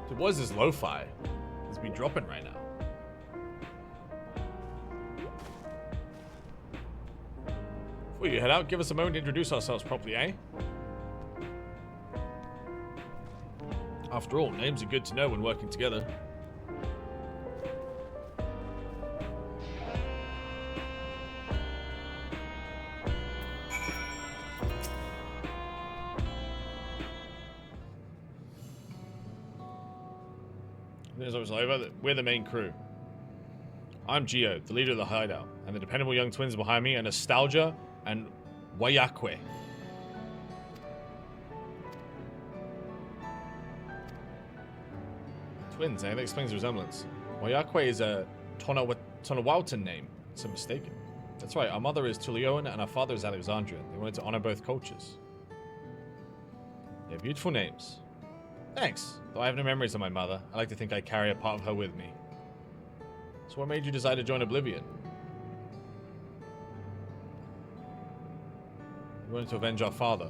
It was this lo-fi. It's been dropping right now. Before you head out, give us a moment to introduce ourselves properly, eh? After all, names are good to know when working together. We're the main crew. I'm Gio, the leader of the hideout, and the dependable young twins behind me are Nostalgia and Wayakwe. Twins, eh? That explains the resemblance. Wayakwe is a Tonawautan name. It's a mistaken. That's right, our mother is Tulioan and our father is Alexandrian. They wanted to honor both cultures. They're beautiful names. Thanks. Though I have no memories of my mother, I like to think I carry a part of her with me. So what made you decide to join Oblivion? We wanted to avenge our father.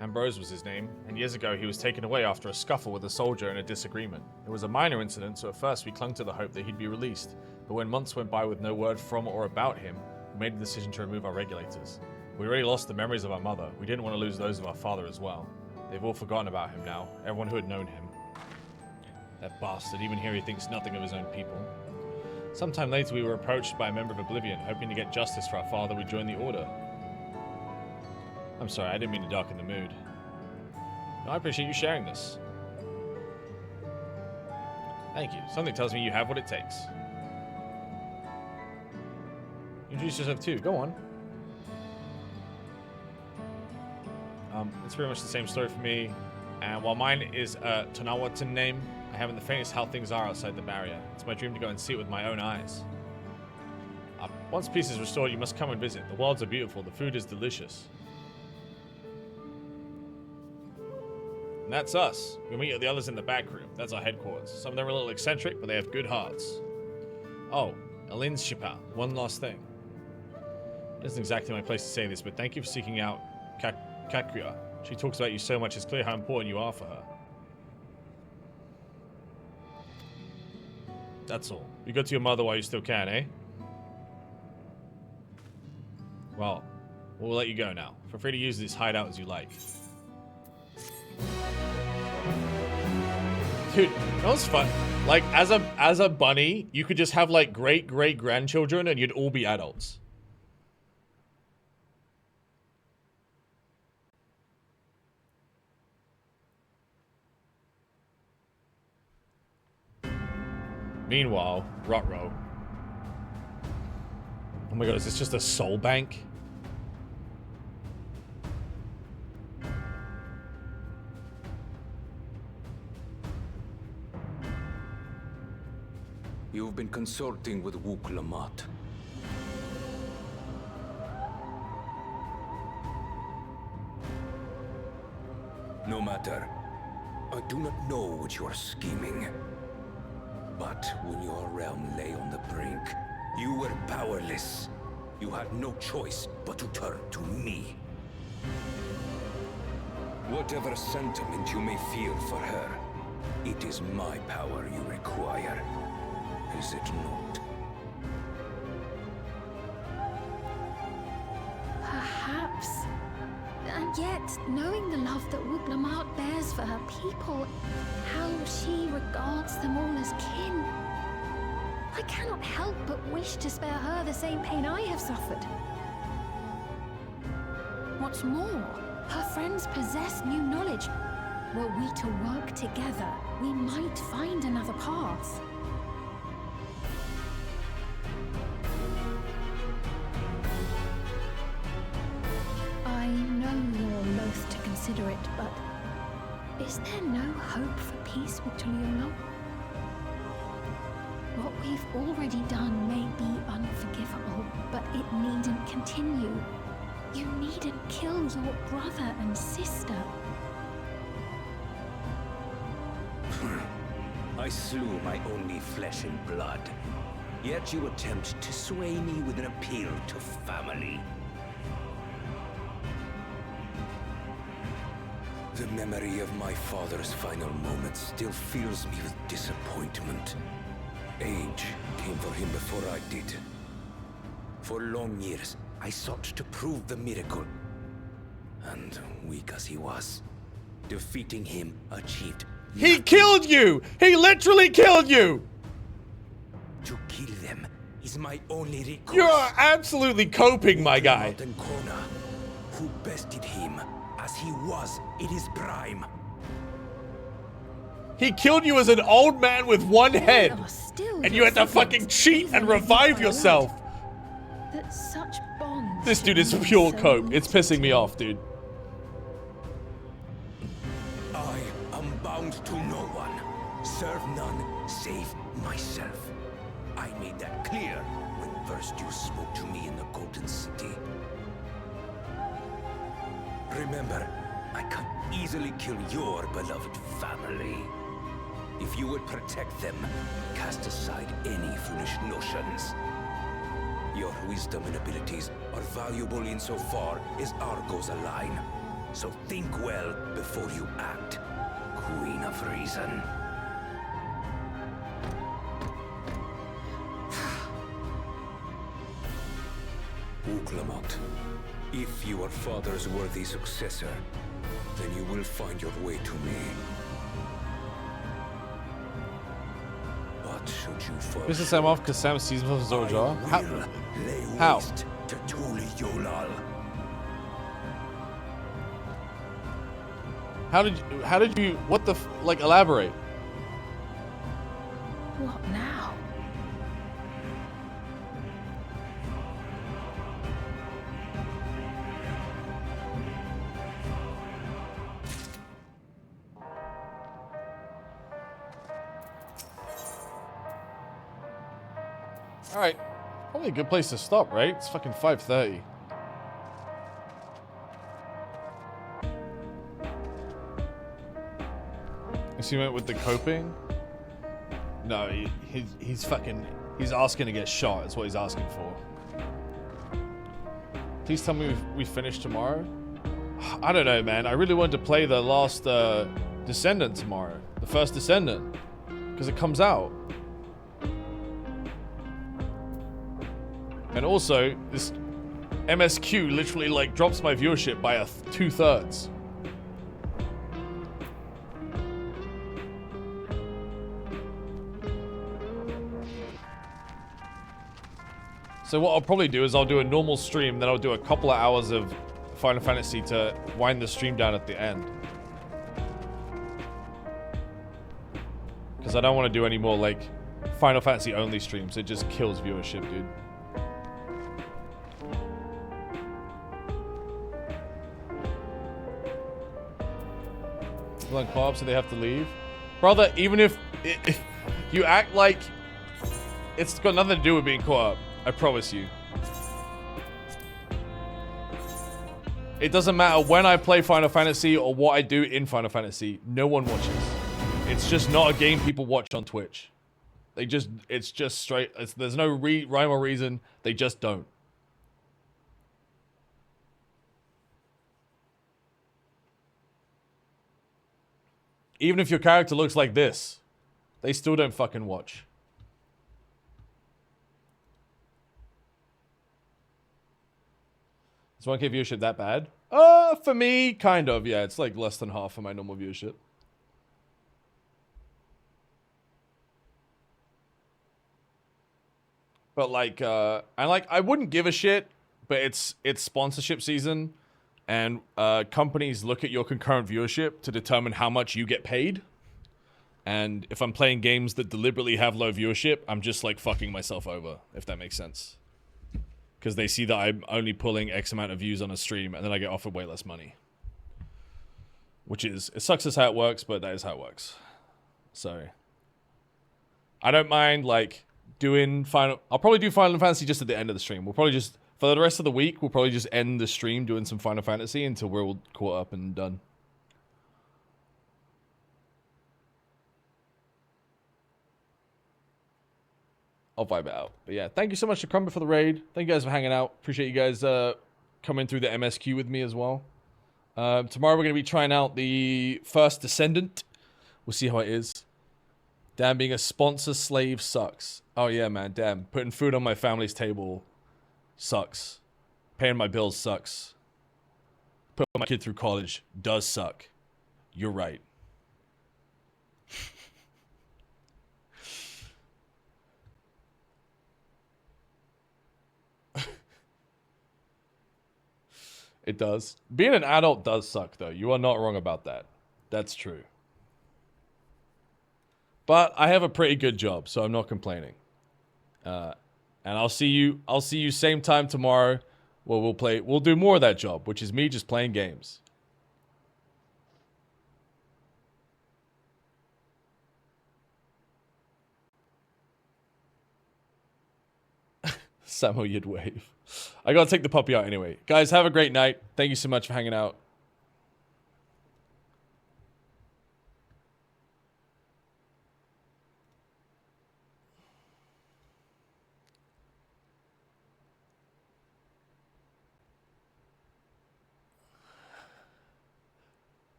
Ambrose was his name, and years ago he was taken away after a scuffle with a soldier in a disagreement. It was a minor incident, so at first we clung to the hope that he'd be released. But when months went by with no word from or about him, we made the decision to remove our regulators. We already lost the memories of our mother. We didn't want to lose those of our father as well. They've all forgotten about him now, everyone who had known him. That bastard, even here he thinks nothing of his own people. Sometime later we were approached by a member of Oblivion, hoping to get justice for our father. We joined the Order. I'm sorry, I didn't mean to darken the mood. No, I appreciate you sharing this. Thank you. Something tells me you have what it takes. Introduce yourself too. Go on. It's pretty much the same story for me. And while mine is a Tonawautan name, I haven't the faintest how things are outside the barrier. It's my dream to go and see it with my own eyes. Once peace is restored, you must come and visit. The worlds are beautiful. The food is delicious. And that's us. We'll meet the others in the back room. That's our headquarters. Some of them are a little eccentric, but they have good hearts. Oh, Alin's Shipa. One last thing. It isn't exactly my place to say this, but thank you for seeking out Kakuya. She talks about you so much, it's clear how important you are for her. That's all. You go to your mother while you still can, eh? Well, we'll let you go now. Feel free to use this hideout as you like. Dude, that was fun. Like, as a bunny, you could just have, like, great-great-grandchildren and you'd all be adults. Meanwhile, Rutrow. Oh my god, is this just a soul bank? You've been consulting with Wook Lamont. No matter. I do not know what you are scheming. But when your realm lay on the brink, you were powerless. You had no choice but to turn to me. Whatever sentiment you may feel for her, it is my power you require. Is it not? Perhaps. And yet, knowing the love that Wook Lamont bears for her people, how she regards them all as kin, I cannot help but wish to spare her the same pain I have suffered. What's more, her friends possess new knowledge. Were we to work together, we might find another path. I know you're loath to consider it, but is there no hope for peace with Tuliolo? What we've already done may be unforgivable, but it needn't continue. You needn't kill your brother and sister. I slew my only flesh and blood. Yet you attempt to sway me with an appeal to family. The memory of my father's final moments still fills me with disappointment. Age came for him before I did. For long years, I sought to prove the miracle. And weak as he was, defeating him achieved. He killed you! He literally killed you! To kill them is my only recourse. You're absolutely coping, my guy. Who bested him as he was in his prime. He killed you as an old man with one head. And you had to fucking cheat and revive yourself. That such bonds. This dude is pure cope. It's pissing me off, dude. I am bound to no one. Serve none save myself. I made that clear when first you spoke to me in the Golden City. Remember, I can easily kill your beloved family. If you would protect them, cast aside any foolish notions. Your wisdom and abilities are valuable insofar as our goals align. So think well before you act, Queen of Reason. Wook Lamont, if you are father's worthy successor, then you will find your way to me. But should you fall This is Sam off because Sam sees him as Zorja. How? to Tuliolo. How did you, what the, like, elaborate? What now? Alright. Probably a good place to stop, right? It's fucking 5:30. Guess he went with the coping? No, he's fucking... He's asking to get shot, is what he's asking for. Please tell me we finish tomorrow? I don't know, man. I really wanted to play the last Descendant tomorrow. The first Descendant. Because it comes out. And also, this MSQ literally like drops my viewership by 2/3. So what I'll probably do is I'll do a normal stream, then I'll do a couple of hours of Final Fantasy to wind the stream down at the end. Because I don't want to do any more like Final Fantasy only streams. It just kills viewership, dude. On co-op, so they have to leave. Brother, even if you act like it's got nothing to do with being co-op, I promise you. It doesn't matter when I play Final Fantasy or what I do in Final Fantasy, no one watches. It's just not a game people watch on Twitch. It's just straight, there's no rhyme or reason, they just don't. Even if your character looks like this, they still don't fucking watch. Is 1K viewership that bad? For me, kind of, yeah. It's like less than half of my normal viewership. But like, I wouldn't give a shit, but it's sponsorship season. And companies look at your concurrent viewership to determine how much you get paid. And if I'm playing games that deliberately have low viewership, I'm just like fucking myself over, if that makes sense. Because they see that I'm only pulling X amount of views on a stream, and then I get offered way less money. Which is, it sucks as how it works, but that is how it works. So, I don't mind like doing I'll probably do Final Fantasy just at the end of the stream. We'll probably just, for the rest of the week, we'll probably just end the stream doing some Final Fantasy until we're all caught up and done. I'll vibe it out. But yeah, thank you so much to Crumber for the raid. Thank you guys for hanging out. Appreciate you guys coming through the MSQ with me as well. Tomorrow we're going to be trying out the First Descendant. We'll see how it is. Damn, being a sponsor slave sucks. Oh yeah, man, damn. Putting food on my family's table sucks. Paying my bills sucks. Putting my kid through college does suck. You're right. It does. Being an adult does suck, though. You are not wrong about that. That's true. But I have a pretty good job, so I'm not complaining. And I'll see you same time tomorrow where we'll do more of that job, which is me just playing games. Samuel, you'd wave. I gotta take the puppy out anyway. Guys, have a great night. Thank you so much for hanging out.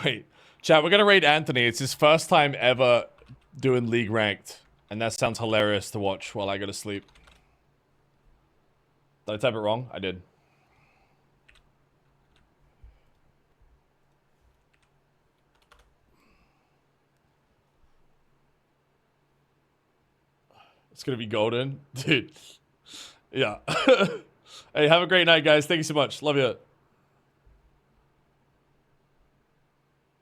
Wait, chat, we're gonna raid Anthony. It's his first time ever doing League Ranked, and that sounds hilarious to watch while I go to sleep. Did I type it wrong? I did. It's gonna be golden. Dude. Yeah. Hey, have a great night, guys. Thank you so much. Love you.